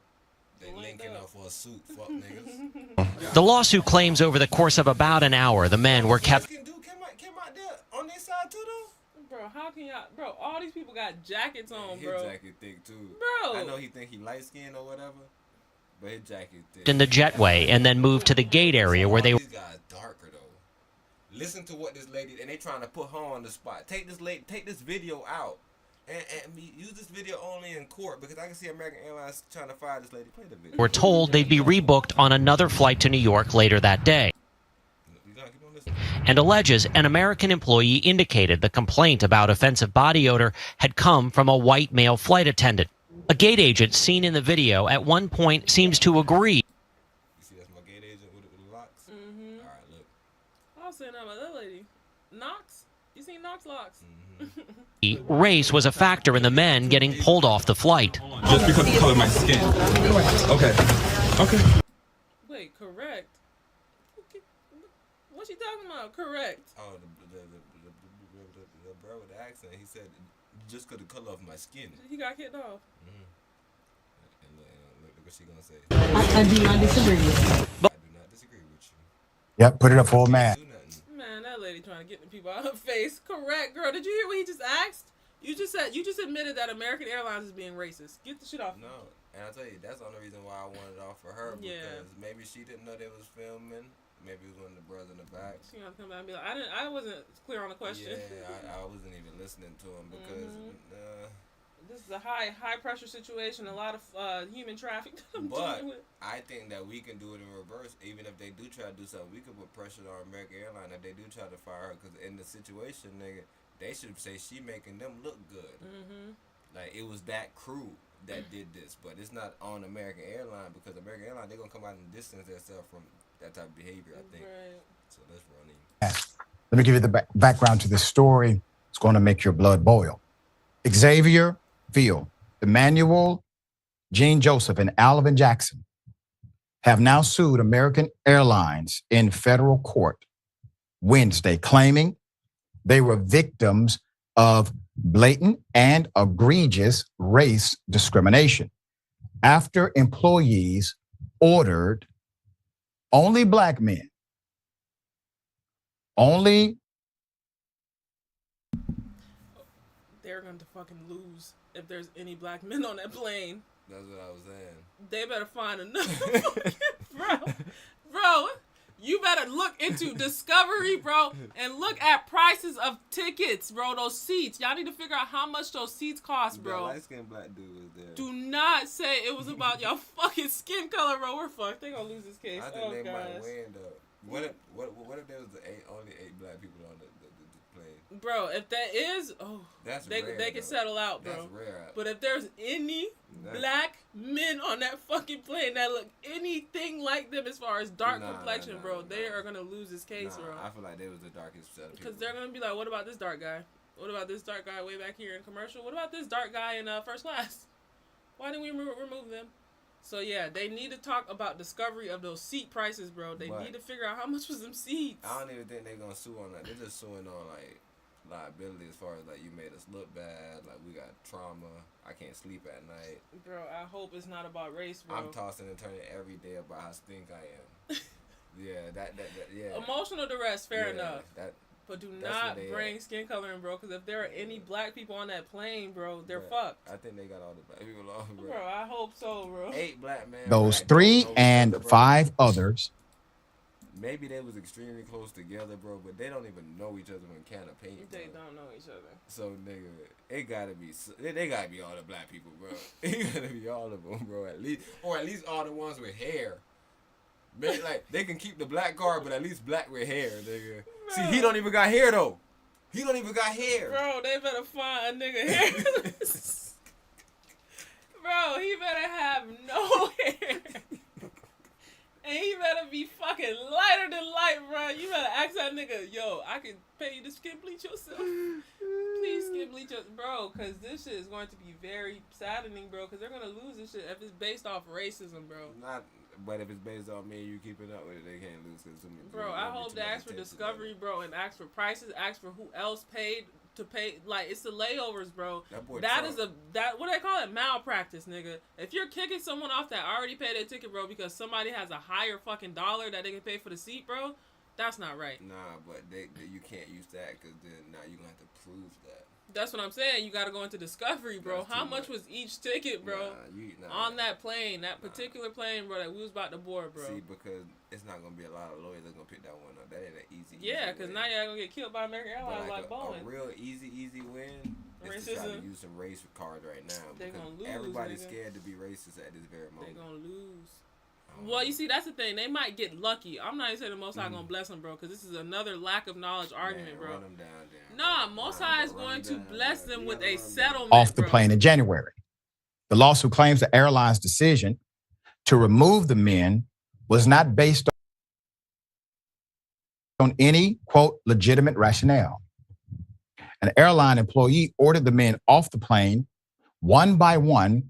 They linking up for a suit. Fuck niggas. The lawsuit claims over the course of about an hour, the men were kept. Came out there on their side too, though. Bro, how can y'all, bro? All these people got jackets on, His bro. jacket thick too. Bro. I know he think he light skinned or whatever, but his jacket thick. In the jetway and then moved to the gate area where they. These guys darker though. Listen to what this lady, and they trying to put her on the spot. Take this video out, and use this video only in court because I can see American Airlines trying to fire this lady. Play the video. Were told they'd be rebooked on another flight to New York later that day. And alleges an American employee indicated the complaint about offensive body odor had come from a white male flight attendant. A gate agent seen in the video at one point seems to agree. You see, that's my gate agent with the locks. Mm-hmm. All right, look. I was saying that about that lady. Knox? You seen Knox locks? Race was a factor in the men getting pulled off the flight. Just because of the color of my skin. Okay. Wait, correct? What's she talking about? Correct. Oh, the bro with the accent, he said, just because the color of my skin. He got kicked off. And look what she gonna say. I do not disagree with you. I do not disagree with you. Yep, put it up for a man. Man, that lady trying to get the people out of her face. Correct, girl. Did you hear what he just asked? You just admitted that American Airlines is being racist. Get the shit off. No, and I'll tell you, that's the only reason why I wanted it off for her, because maybe she didn't know they was filming. Maybe it was one of the brothers in the back. She gonna come back and be like, I wasn't clear on the question. Yeah, I wasn't even listening to him because this is a high pressure situation. A lot of human traffic. But I think that we can do it in reverse. Even if they do try to do something, we could put pressure on American Airlines if they do try to fire her. Because in the situation, nigga, they should say she making them look good. Like it was that crew that did this, but it's not on American Airlines because American Airlines they're gonna come out and distance themselves from that type of behavior. I think. So let's run in. Let me give you the background to this story. It's going to make your blood boil. Xavier Veal, Emmanuel, Jean Joseph, and Alvin Jackson have now sued American Airlines in federal court Wednesday, claiming they were victims of blatant and egregious race discrimination after employees ordered only black men, they're going to fucking lose if there's any black men on that plane. That's what I was saying. They better find another bro. You better look into Discovery, bro, and look at prices of tickets, bro. Those seats. Y'all need to figure out how much those seats cost, bro. That light-skinned black dude was there. Do not say it was about your fucking skin color, bro. We're fucked. They gonna lose this case. I think they might win, though. What if there was only 8 black people on the plane? Bro, if that is, that's they rare, they can settle out, bro. That's rare. But if there's any black men on that fucking plane that look anything like them as far as dark complexion, bro, they are gonna lose this case, bro. I feel like they was the darkest set of people. Because they're gonna be like, what about this dark guy? What about this dark guy way back here in commercial? What about this dark guy in first class? Why didn't we remove them? So yeah, they need to talk about Discovery of those seat prices, bro. They need to figure out how much was them seats. I don't even think they're gonna sue on that. They're just suing on like liability as far as like you made us look bad, like we got trauma, I can't sleep at night. Bro, I hope it's not about race, bro. I'm tossing and turning every day about how stink I am. Yeah. Emotional duress, fair Yeah, enough. But do that's not what they bring at. skin coloring, bro. Because if there are any black people on that plane, bro, they're fucked. I think they got all the black people on, bro. Bro, I hope so, bro. 8 black men. Those bro, 3 don't know each and other, bro. 5 others. Maybe they was extremely close together, bro, but they don't even know each other when can of paint. They don't know each other. So, nigga, it gotta be. They gotta be all the black people, bro. It gotta be all of them, bro. At least all the ones with hair. Maybe, like they can keep the black card, but at least black with hair, nigga. Bro. See, he don't even got hair though. He don't even got hair. Bro, they better find a nigga hair. Bro, he better have no hair. And he better be fucking lighter than light, bro. You better ask that nigga, yo, I can pay you to skin bleach yourself. Please skin bleach yourself. Bro, because this shit is going to be very saddening, bro. Because they're going to lose this shit if it's based off racism, bro. But if it's based on me and you keeping up with it, they can't lose. Bro, I hope they ask for discovery, bro, and ask for prices, ask for who else paid to pay. Like, it's the layovers, bro. That is what they call it, malpractice, nigga. If you're kicking someone off that already paid their ticket, bro, because somebody has a higher fucking dollar that they can pay for the seat, bro, that's not right. Nah, but you can't use that because then now you're going to have to prove that. That's what I'm saying. You got to go into discovery, bro. How much was each ticket, bro? On that plane, that particular plane, bro, that we was about to board, bro. See, because it's not going to be a lot of lawyers that going to pick that one up. That ain't an easy because now y'all going to get killed by American Airlines like Boeing. A real easy win is to try to use some race cards right now. They going to lose, everybody's nigga. scared to be racist at this very moment. They going to lose. Well, you see, that's the thing. They might get lucky. I'm not even saying the Most High gonna bless them, bro, because this is another lack of knowledge argument, bro. Run them down. Nah, Most High is going to bless them with a settlement, Off the plane in January. The lawsuit claims the airline's decision to remove the men was not based on any, quote, legitimate rationale. An airline employee ordered the men off the plane one by one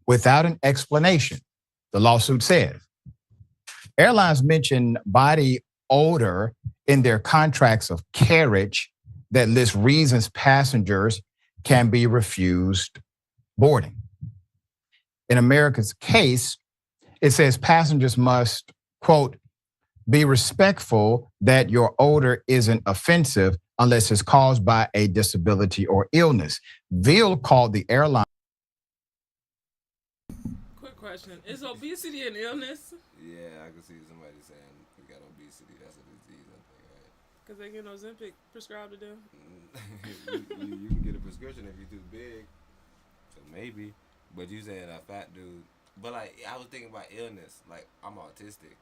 without an explanation. The lawsuit says airlines mention body odor in their contracts of carriage that list reasons passengers can be refused boarding. In America's case, it says passengers must, quote, be respectful that your odor isn't offensive unless it's caused by a disability or illness. Veal called the airline. Question. Is obesity an illness? Yeah, I can see somebody saying you got obesity. That's a disease, I think, right? Because they get Ozempic prescribed to them. you can get a prescription if you're too big. So maybe. But you saying a fat dude. But, like, I was thinking about illness. Like, I'm autistic.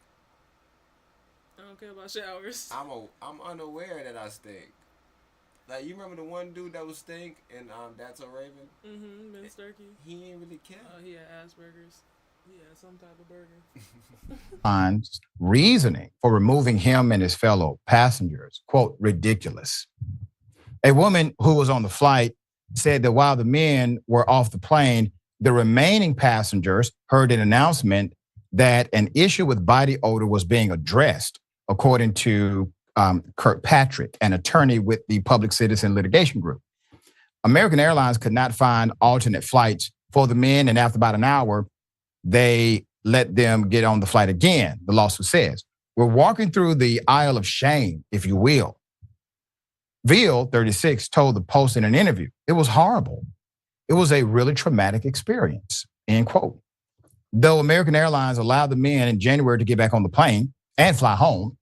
I don't care about showers. I'm unaware that I stink. Like, you remember the one dude that was stink in That's So Raven? Mm-hmm, Ben Sturkey. He ain't really care. He had Asperger's. He had some type of burger. Reasoning for removing him and his fellow passengers, quote, ridiculous. A woman who was on the flight said that while the men were off the plane, the remaining passengers heard an announcement that an issue with body odor was being addressed, according to Kirkpatrick, an attorney with the Public Citizen Litigation Group. American Airlines could not find alternate flights for the men, and after about an hour, they let them get on the flight again, the lawsuit says. We're walking through the aisle of shame, if you will. Veal, 36, told the Post in an interview, it was horrible. It was a really traumatic experience, end quote. Though American Airlines allowed the men in January to get back on the plane and fly home,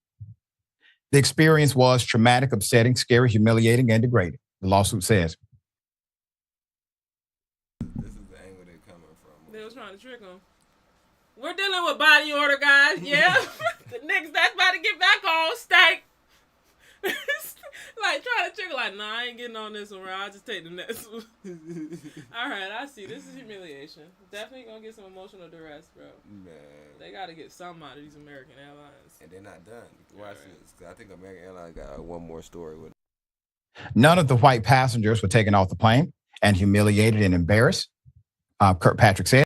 the experience was traumatic, upsetting, scary, humiliating, and degrading, the lawsuit says. This is the angle they're coming from. They was trying to trick them. We're dealing with body odor, guys. Yeah. The niggas that's about to get back on stank. Like, trying to trick, like, nah, I ain't getting on this one, bro. I'll just take the next one. All right, I see. This is humiliation. Definitely gonna get some emotional duress, bro. Man. They gotta get something out of these American Airlines. And they're not done. Watch this. I think American Airlines got one more story with it. None of the white passengers were taken off the plane and humiliated and embarrassed, Kirkpatrick said.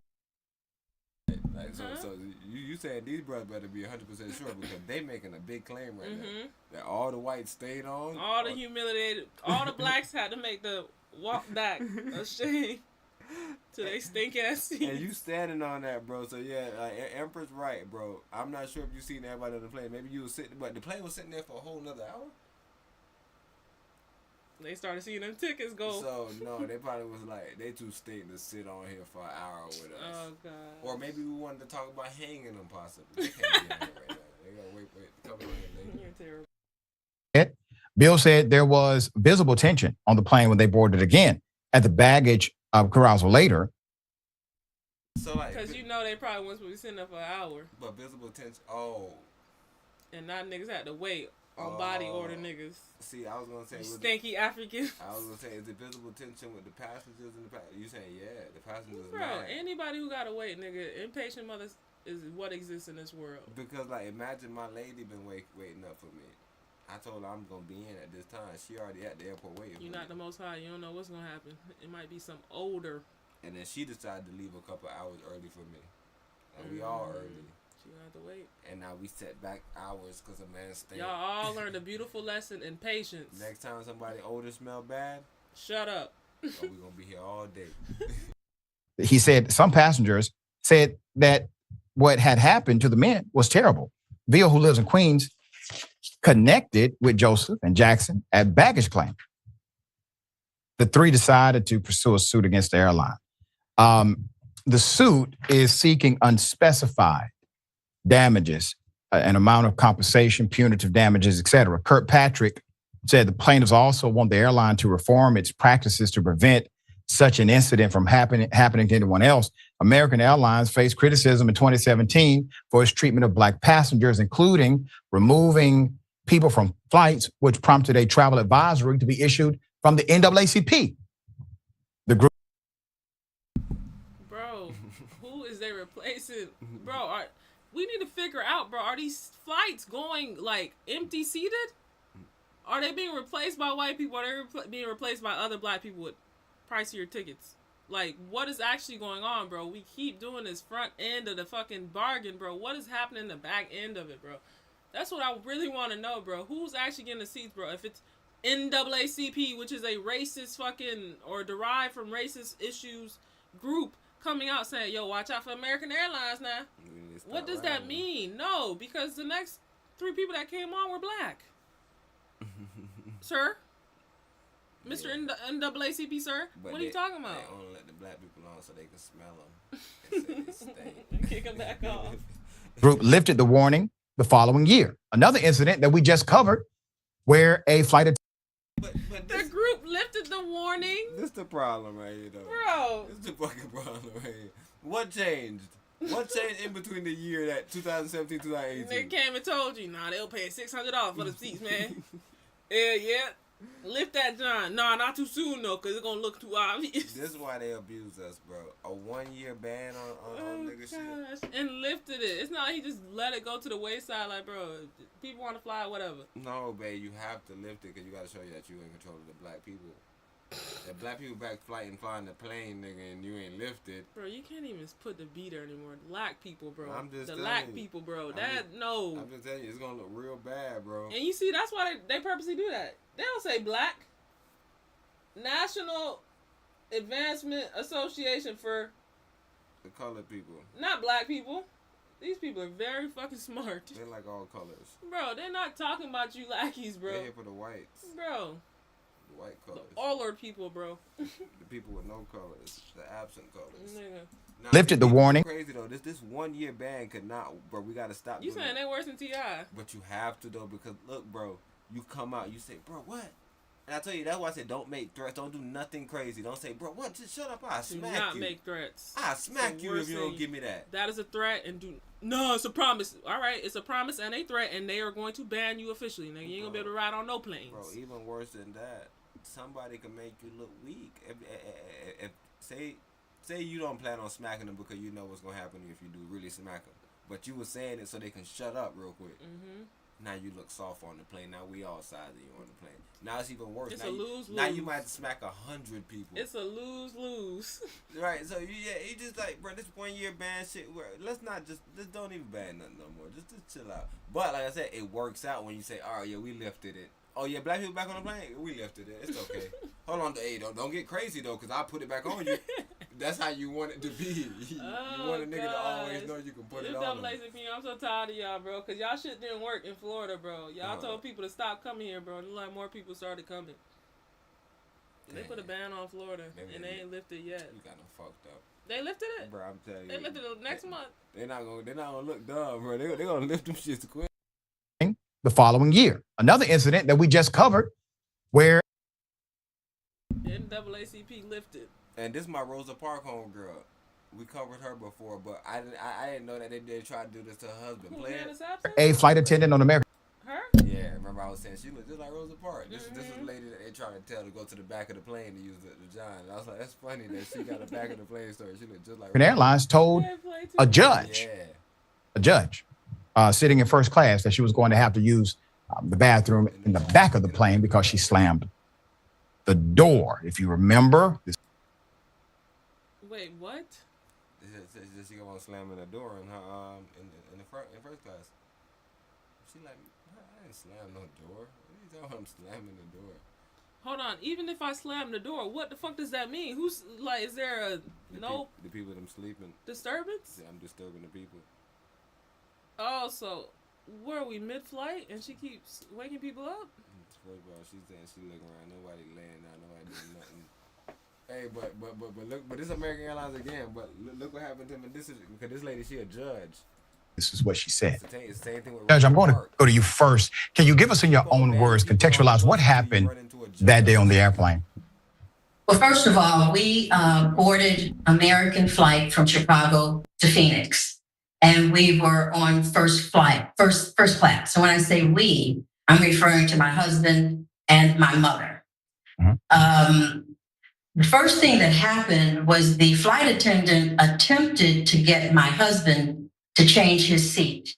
Like, so you saying these brothers better be 100% sure because they making a big claim right now that all the whites stayed on. All the humiliated, all the blacks had to make the walk back of shame. To they stink ass seats. And you standing on that, bro. So yeah, Empress right, bro. I'm not sure if you seen everybody on the plane. Maybe you was sitting, but the plane was sitting there for a whole nother hour. They started seeing them tickets go. So no, they probably was like, they too stink to sit on here for an hour with us. Oh God. Or maybe we wanted to talk about hanging them possibly. They can't be on here right now. They gotta wait. Come on, You're terrible. Bill said there was visible tension on the plane when they boarded again. At the baggage carousal later. So like, because you know they probably once we sitting there for an hour. But visible tension. Oh. And now niggas had to wait on body order niggas. See, I was gonna say stinky Africans. I was gonna say, is it visible tension with the passengers and you saying the passengers? Bro, anybody who gotta wait, nigga, impatient mothers is what exists in this world. Because like, imagine my lady been waiting up for me. I told her I'm gonna be in at this time. She already at the airport waiting. You're not the Most High. You don't know what's gonna happen. It might be some older. And then she decided to leave a couple hours early for me. And we all early. She gonna have to wait. And now we set back hours because a man stayed. Y'all all learned a beautiful lesson in patience. Next time somebody older smell bad, shut up. Or we gonna be here all day. He said some passengers said that what had happened to the men was terrible. Bill, who lives in Queens, connected with Joseph and Jackson at baggage claim. The three decided to pursue a suit against the airline. The suit is seeking unspecified damages, an amount of compensation, punitive damages, etc. Kirkpatrick said the plaintiffs also want the airline to reform its practices to prevent such an incident from happening to anyone else. American Airlines faced criticism in 2017 for its treatment of Black passengers, including removing people from flights, which prompted a travel advisory to be issued from the NAACP. The group. Bro, who is they replacing? Bro, we need to figure out, bro, are these flights going like empty seated? Are they being replaced by white people? Are they being replaced by other Black people with pricier tickets? Like, what is actually going on, bro? We keep doing this front end of the fucking bargain, bro. What is happening in the back end of it, bro? That's what I really want to know, bro. Who's actually getting the seats, bro? If it's NAACP, which is a racist fucking, or derived from racist issues group, coming out saying, yo, watch out for American Airlines now. What does that mean? No, because the next 3 people that came on were Black. Sir? Mr. NAACP, sir? But what are you talking about? They only let the Black people on so they can smell them. They stink. Kick them back off. Group lifted the warning the following year. Another incident that we just covered where a flight attendant. The group lifted the warning. This the problem right here, though. Bro. This is the fucking problem right here. What changed? What changed in between the year that 2017, 2018? They came and told you, nah, they'll pay $600 for the seats, man. Yeah. Lift that John. Nah, not too soon, though, because it's going to look too obvious. This is why they abused us, bro. A 1-year ban on nigga shit. And lifted it. It's not like he just let it go to the wayside like, bro, people want to fly, whatever. No, babe, you have to lift it because you got to show you that you in control of the Black people. If Black people back flying the plane, nigga, and you ain't lifted. Bro, you can't even put the B there anymore. Black people, bro. I'm just the Black people, bro. I'm just telling you, it's going to look real bad, bro. And you see, that's why they purposely do that. They don't say Black. National Advancement Association for the colored people. Not Black people. These people are very fucking smart. They like all colors. Bro, they're not talking about you lackeys, bro. They're here for the whites. Bro. The white colors. The all-or people, bro. The people with no colors. The absent colors. Nigga. Now, lifted the warning. Crazy though. This 1-year ban could not, bro. We gotta stop. You saying they worse than T.I. But you have to though, because look, bro. You come out, you say, bro, what? And I tell you, that's why I said don't make threats. Don't do nothing crazy. Don't say, bro, what? Just shut up. I'll smack you. Do not make threats. I'll smack you if you don't give me that. That is a threat, and no, it's a promise. All right, it's a promise and a threat, and they are going to ban you officially. Now, you ain't going to be able to ride on no planes. Bro, even worse than that, somebody can make you look weak. If say you don't plan on smacking them because you know what's going to happen if you do really smack them. But you were saying it so they can shut up real quick. Mm-hmm. Now you look soft on the plane. Now we all sizing you on the plane. Now it's even worse. It's now a lose-lose. Now you might smack 100 people. It's a lose-lose. Right. So you just like, bro, this 1-year ban shit. Let's don't even ban nothing no more. Just chill out. But like I said, it works out when you say, oh yeah, we lifted it. Oh yeah, Black people back on the plane. We lifted it. It's okay. Hold on, hey, don't get crazy though, cause I'll put it back on you. That's how you want it to be. You want a nigga to always know you can put it on him. I'm so tired of y'all, bro, because y'all shit didn't work in Florida, bro. Y'all told people to stop coming here, bro. And like more people started coming. They put a ban on Florida, and they ain't lifted yet. You got them fucked up. They lifted it? Bro, I'm telling you. They lifted it next month. They're not gonna look dumb, bro. They're gonna lift them shits quick. The following year. Another incident that we just covered where NAACP lifted. And this is my Rosa Parks homegirl. We covered her before, but I didn't know that they tried to do this to her husband. a flight attendant on American. Her? Yeah, remember I was saying she looked just like Rosa Parks. This is the lady that they trying to tell to go to the back of the plane to use the John. And I was like, that's funny that she got the back of the plane story. She looked just like Rosa Airlines told a judge, sitting in first class, that she was going to have to use the bathroom in the back of the plane because she slammed the door. If you remember. Wait, what? She go on slamming the door in her in first class. She like, I didn't slam no door. What are you talking about? I'm slamming the door. Hold on. Even if I slam the door, what the fuck does that mean? Who's like? Is there the people them sleeping disturbance? Yeah, I'm disturbing the people. Oh, so where are we mid-flight and she keeps waking people up? First of all, she's saying she looking around, nobody laying down, nobody doing nothing. Hey, but look, but this American Airlines again. But look what happened to him. And this is because this lady, she a judge. This is what she said. It's the same thing with Judge, I'm going to go to you first. Can you give us in your own words, contextualize what happened that day on the airplane? Well, first of all, we boarded American flight from Chicago to Phoenix, and we were on first class. So when I say we, I'm referring to my husband and my mother. The first thing that happened was the flight attendant attempted to get my husband to change his seat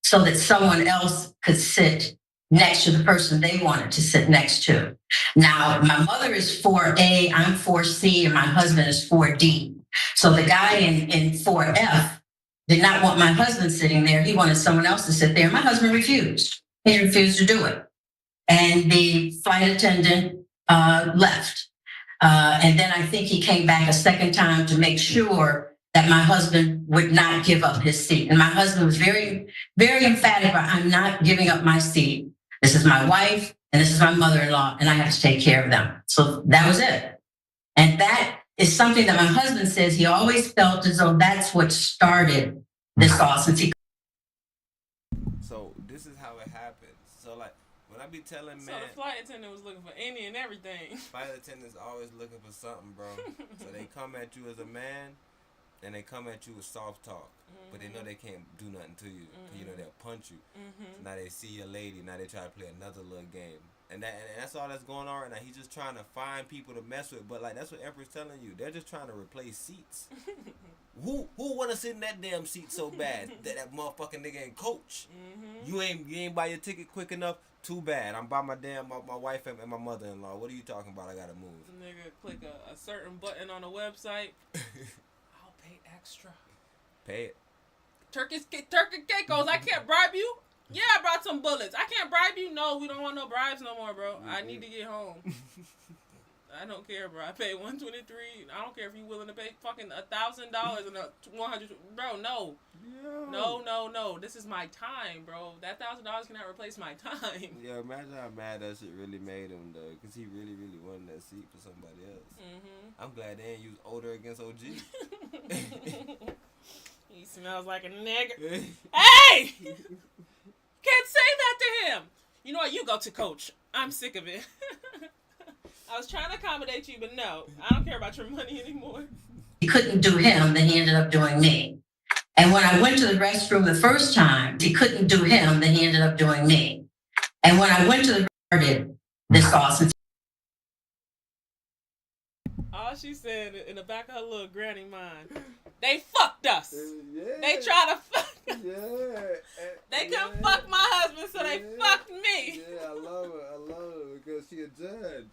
so that someone else could sit next to the person they wanted to sit next to. Now, my mother is 4A, I'm 4C, and my husband is 4D. So the guy in 4F did not want my husband sitting there. He wanted someone else to sit there. My husband refused. He refused to do it. And the flight attendant left. And then I think he came back a second time to make sure that my husband would not give up his seat. And my husband was very, very emphatic about, I'm not giving up my seat. This is my wife and this is my mother-in-law, and I have to take care of them. So that was it. And that is something that my husband says he always felt as though that's what started this all since he. So this is how it happened. So like, when I be telling so the flight attendant was looking for any and everything. Flight attendants always looking for something, bro. So they come at you as a man, and they come at you with soft talk, but they know they can't do nothing to you. You know they'll punch you. So now they see a lady, now they try to play another little game, and that's all that's going on right now. He's just trying to find people to mess with, but like that's what Emperor's telling you. They're just trying to replace seats. Who want to sit in that damn seat so bad that motherfucking nigga ain't coach? You ain't buy your ticket quick enough. Too bad. I'm by my wife and my mother-in-law. What are you talking about? I gotta move. Nigga, click a certain button on a website. I'll pay extra. Pay it. Turkey Caicos, I can't bribe you. Yeah, I brought some bullets. I can't bribe you. No, we don't want no bribes no more, bro. I need to get home. I don't care, bro. I paid $123. I don't care if you're willing to pay fucking $1,000 and $100. Bro, no. No. This is my time, bro. That $1,000 cannot replace my time. Yeah, imagine how mad that shit really made him, though, because he really, really wanted that seat for somebody else. I'm glad they didn't use odor against OG. He smells like a nigger. Hey! Can't say that to him. You know what? You go to coach. I'm sick of it. I was trying to accommodate you, but no. I don't care about your money anymore. He couldn't do him, then he ended up doing me. And when I went to the restroom the first time, he couldn't do him, then he ended up doing me. And when I went to the restroom, this awesome. All she said in the back of her little granny mind, they fucked us. They tried to fuck us. They couldn't fuck my husband, so they fucked me. Yeah, I love her because she a judge.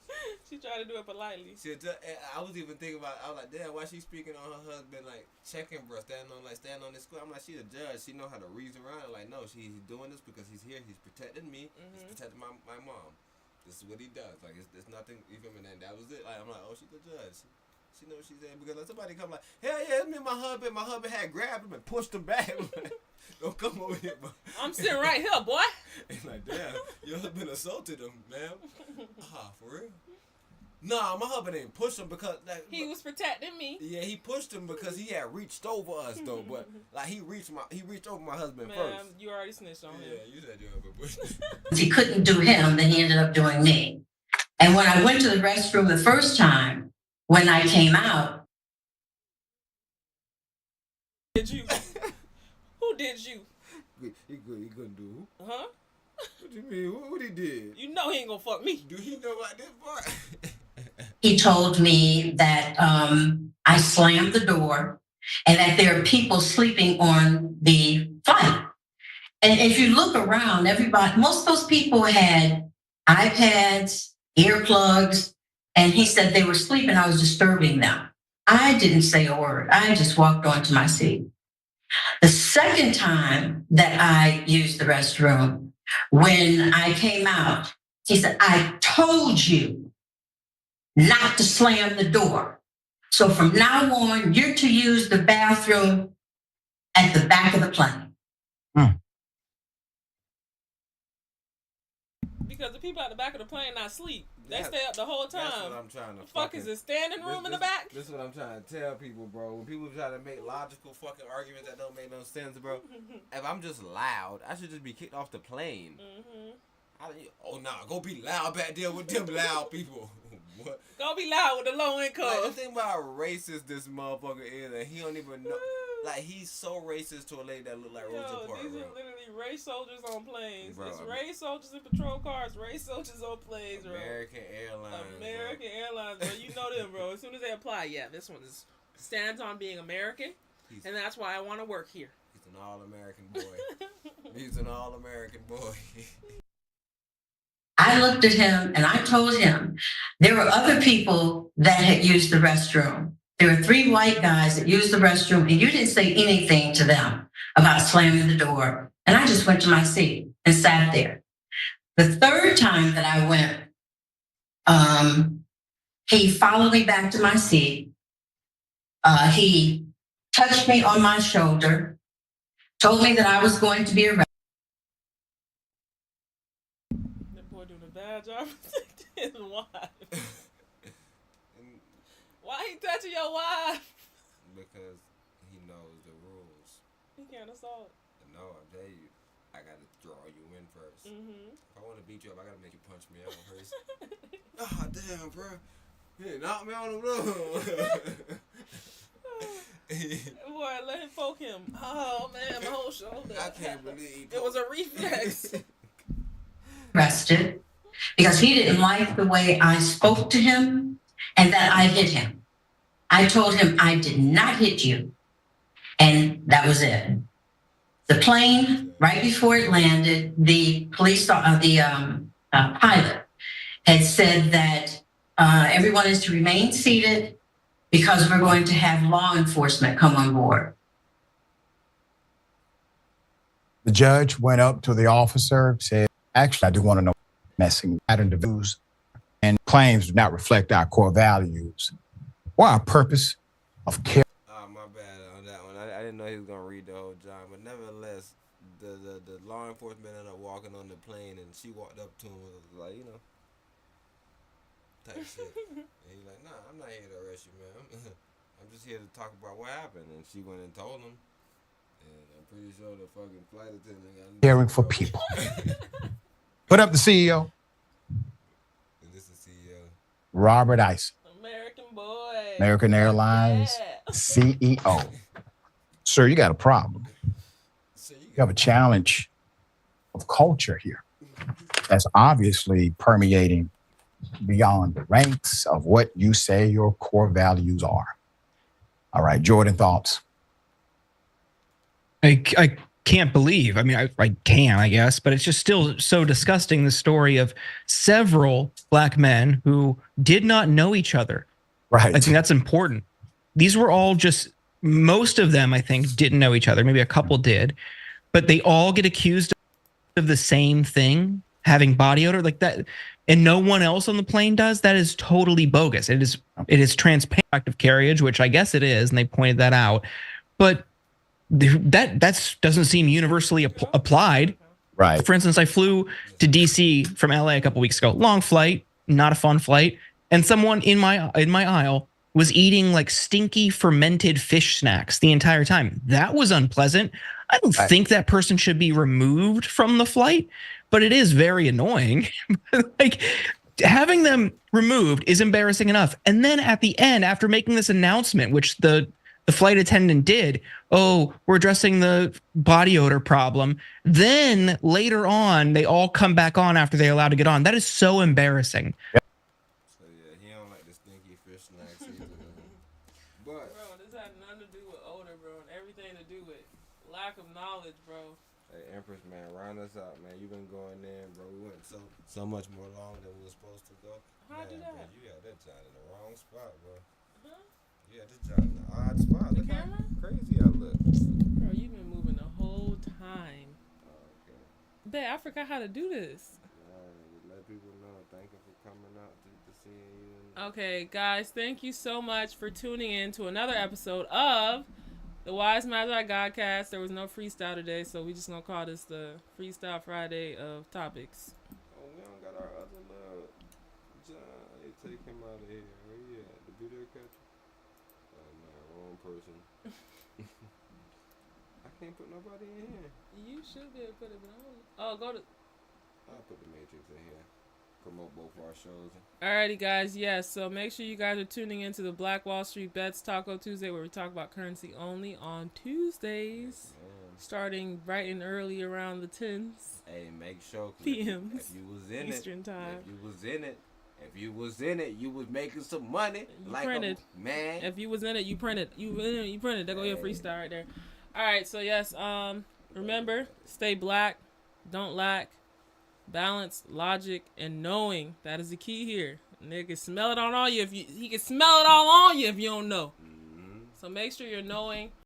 She tried to do it politely. I was even thinking about, I was like, damn, why she speaking on her husband, like, checking, bro, standing on this square. I'm like, she a judge. She know how to reason around it. Like, no, he's doing this because he's here. He's protecting me. He's protecting my mom. This is what he does. Like, it's nothing, you feel me? And that was it. Like, I'm like, oh, she's a judge. She know what she's saying because like, somebody come like, hell yeah, it's me and my husband. My husband had grabbed him and pushed him back. Like, don't come over here, bro. I'm sitting right here, boy. And like, damn, your husband assaulted him, man. For real? Nah, my husband didn't push him because like, he was protecting me. Yeah, he pushed him because he had reached over us though. But like he reached over my husband first. You already snitched on him. Yeah, you said you husband pushed. He couldn't do him, then he ended up doing me. And when I went to the restroom the first time, when I came out, did you? Who did you? He couldn't do. Huh? What do you mean? What he did? You know he ain't gonna fuck me. Do he know about this part? he told me that I slammed the door and that there are people sleeping on the flight. And if you look around, most of those people had iPads, earplugs, and he said they were sleeping. I was disturbing them. I didn't say a word. I just walked onto my seat. The second time that I used the restroom, when I came out, he said, I told you not to slam the door. So from now on, you're to use the bathroom at the back of the plane. Because the people at the back of the plane not sleep. They stay up the whole time. That's what I'm trying to fuck is it, standing room in the back? This is what I'm trying to tell people, bro. When people try to make logical fucking arguments that don't make no sense, bro. If I'm just loud, I should just be kicked off the plane. Go be loud back there with them loud people. What? Go be loud with the low income. Like, the thing about how racist this motherfucker is, and he don't even know. Like, he's so racist to a lady that look like Rosa Parks. These are literally race soldiers on planes. Bro, it's race soldiers in patrol cars, race soldiers on planes, bro. American Airlines, bro. You know them, bro. As soon as they apply, this one stands on being American, and that's why I want to work here. He's an all-American boy. He's an all-American boy. I looked at him and I told him there were other people that had used the restroom. There were 3 white guys that used the restroom, and you didn't say anything to them about slamming the door. And I just went to my seat and sat there. The third time that I went, he followed me back to my seat. He touched me on my shoulder, told me that I was going to be arrested. That boy doing a bad job protecting his wife. Why he touching your wife? Because he knows the rules. He can't assault. No, I tell you, I gotta draw you in first. If I want to beat you up, I gotta make you punch me out first. Oh damn, bro! He knocked me on the floor. Boy, let him poke him. Oh man, my whole shoulder. I can't believe it was a reflex. Arrested because he didn't like the way I spoke to him and that I hit him. I told him I did not hit you, and that was it. The plane, right before it landed, the pilot had said that everyone is to remain seated because we're going to have law enforcement come on board. The judge went up to the officer, said, actually, I do want to know messing pattern the views and claims do not reflect our core values or our purpose of care. Oh, my bad on that one. I didn't know he was going to read the whole John, but nevertheless, the law enforcement ended up walking on the plane, and she walked up to him and was like, type shit. And he's like, nah, I'm not here to arrest you, man. I'm just here to talk about what happened. And she went and told him. And I'm pretty sure the fucking flight attendant got caring for people. Put up the CEO. And this is CEO. Robert Isom. American boy. American Airlines CEO. Sir, you got a problem. You have a challenge of culture here that's obviously permeating beyond the ranks of what you say your core values are. All right, Jordan, thoughts? I can't believe, I can, I guess, but it's just still so disgusting, the story of several black men who did not know each other. Right. I think that's important. These were all most of them, I think, didn't know each other. Maybe a couple did, but they all get accused of the same thing, having body odor like that. and no one else on the plane does, that is totally bogus. It is transparent active carriage, which I guess it is, and they pointed that out. But that doesn't seem universally applied. Right. For instance, I flew to DC from LA a couple weeks ago. Long flight, not a fun flight, and someone in my aisle was eating like stinky fermented fish snacks the entire time. That was unpleasant. I don't think that person should be removed from the flight, but it is very annoying. Like, having them removed is embarrassing enough. And then at the end, after making this announcement, which the flight attendant did, oh, we're addressing the body odor problem. Then later on, they all come back on after they're allowed to get on. That is so embarrassing. So yeah, he don't like the stinky fish snacks either. But bro, this had nothing to do with odor, bro, and everything to do with lack of knowledge, bro. Hey, Empress, man, round us out, man. You been going in, bro. We went so much more long than we were supposed to go. How'd you do that? Man, you got that joint in the wrong spot, bro. Huh? You got this joint in the odd spot. The Look camera? how crazy I look. Bro, you've been moving the whole time. Okay. Bet I forgot how to do this. Let people know. Thank you for coming out to seeing you. Okay, guys, thank you so much for tuning in to another episode of the Wise Magi Godcast. There was no freestyle today, so we just gonna call this the Freestyle Friday of topics. Oh, we don't got our other little John. They take him out of here. Where you at? The video catcher? Oh, man, wrong person. I can't put nobody in here. You should be able to put it on. Oh, go to... I'll put the Matrix in here. Promote both our shows. Alrighty, guys. Yes, so make sure you guys are tuning into the Black Wall Street Bets Taco Tuesday, where we talk about currency only on Tuesdays, starting bright and early around the 10s. Hey, make sure PMs. if you was in Eastern time. If you was in it, you was making some money. You like printed. Man. If you was in it, you printed. You printed. There go your freestyle right there. All right, so yes, remember, stay black, don't lack. Balance, logic, and knowing. That is the key here. Nigga can smell it on all you. He can smell it all on you if you don't know. So make sure you're knowing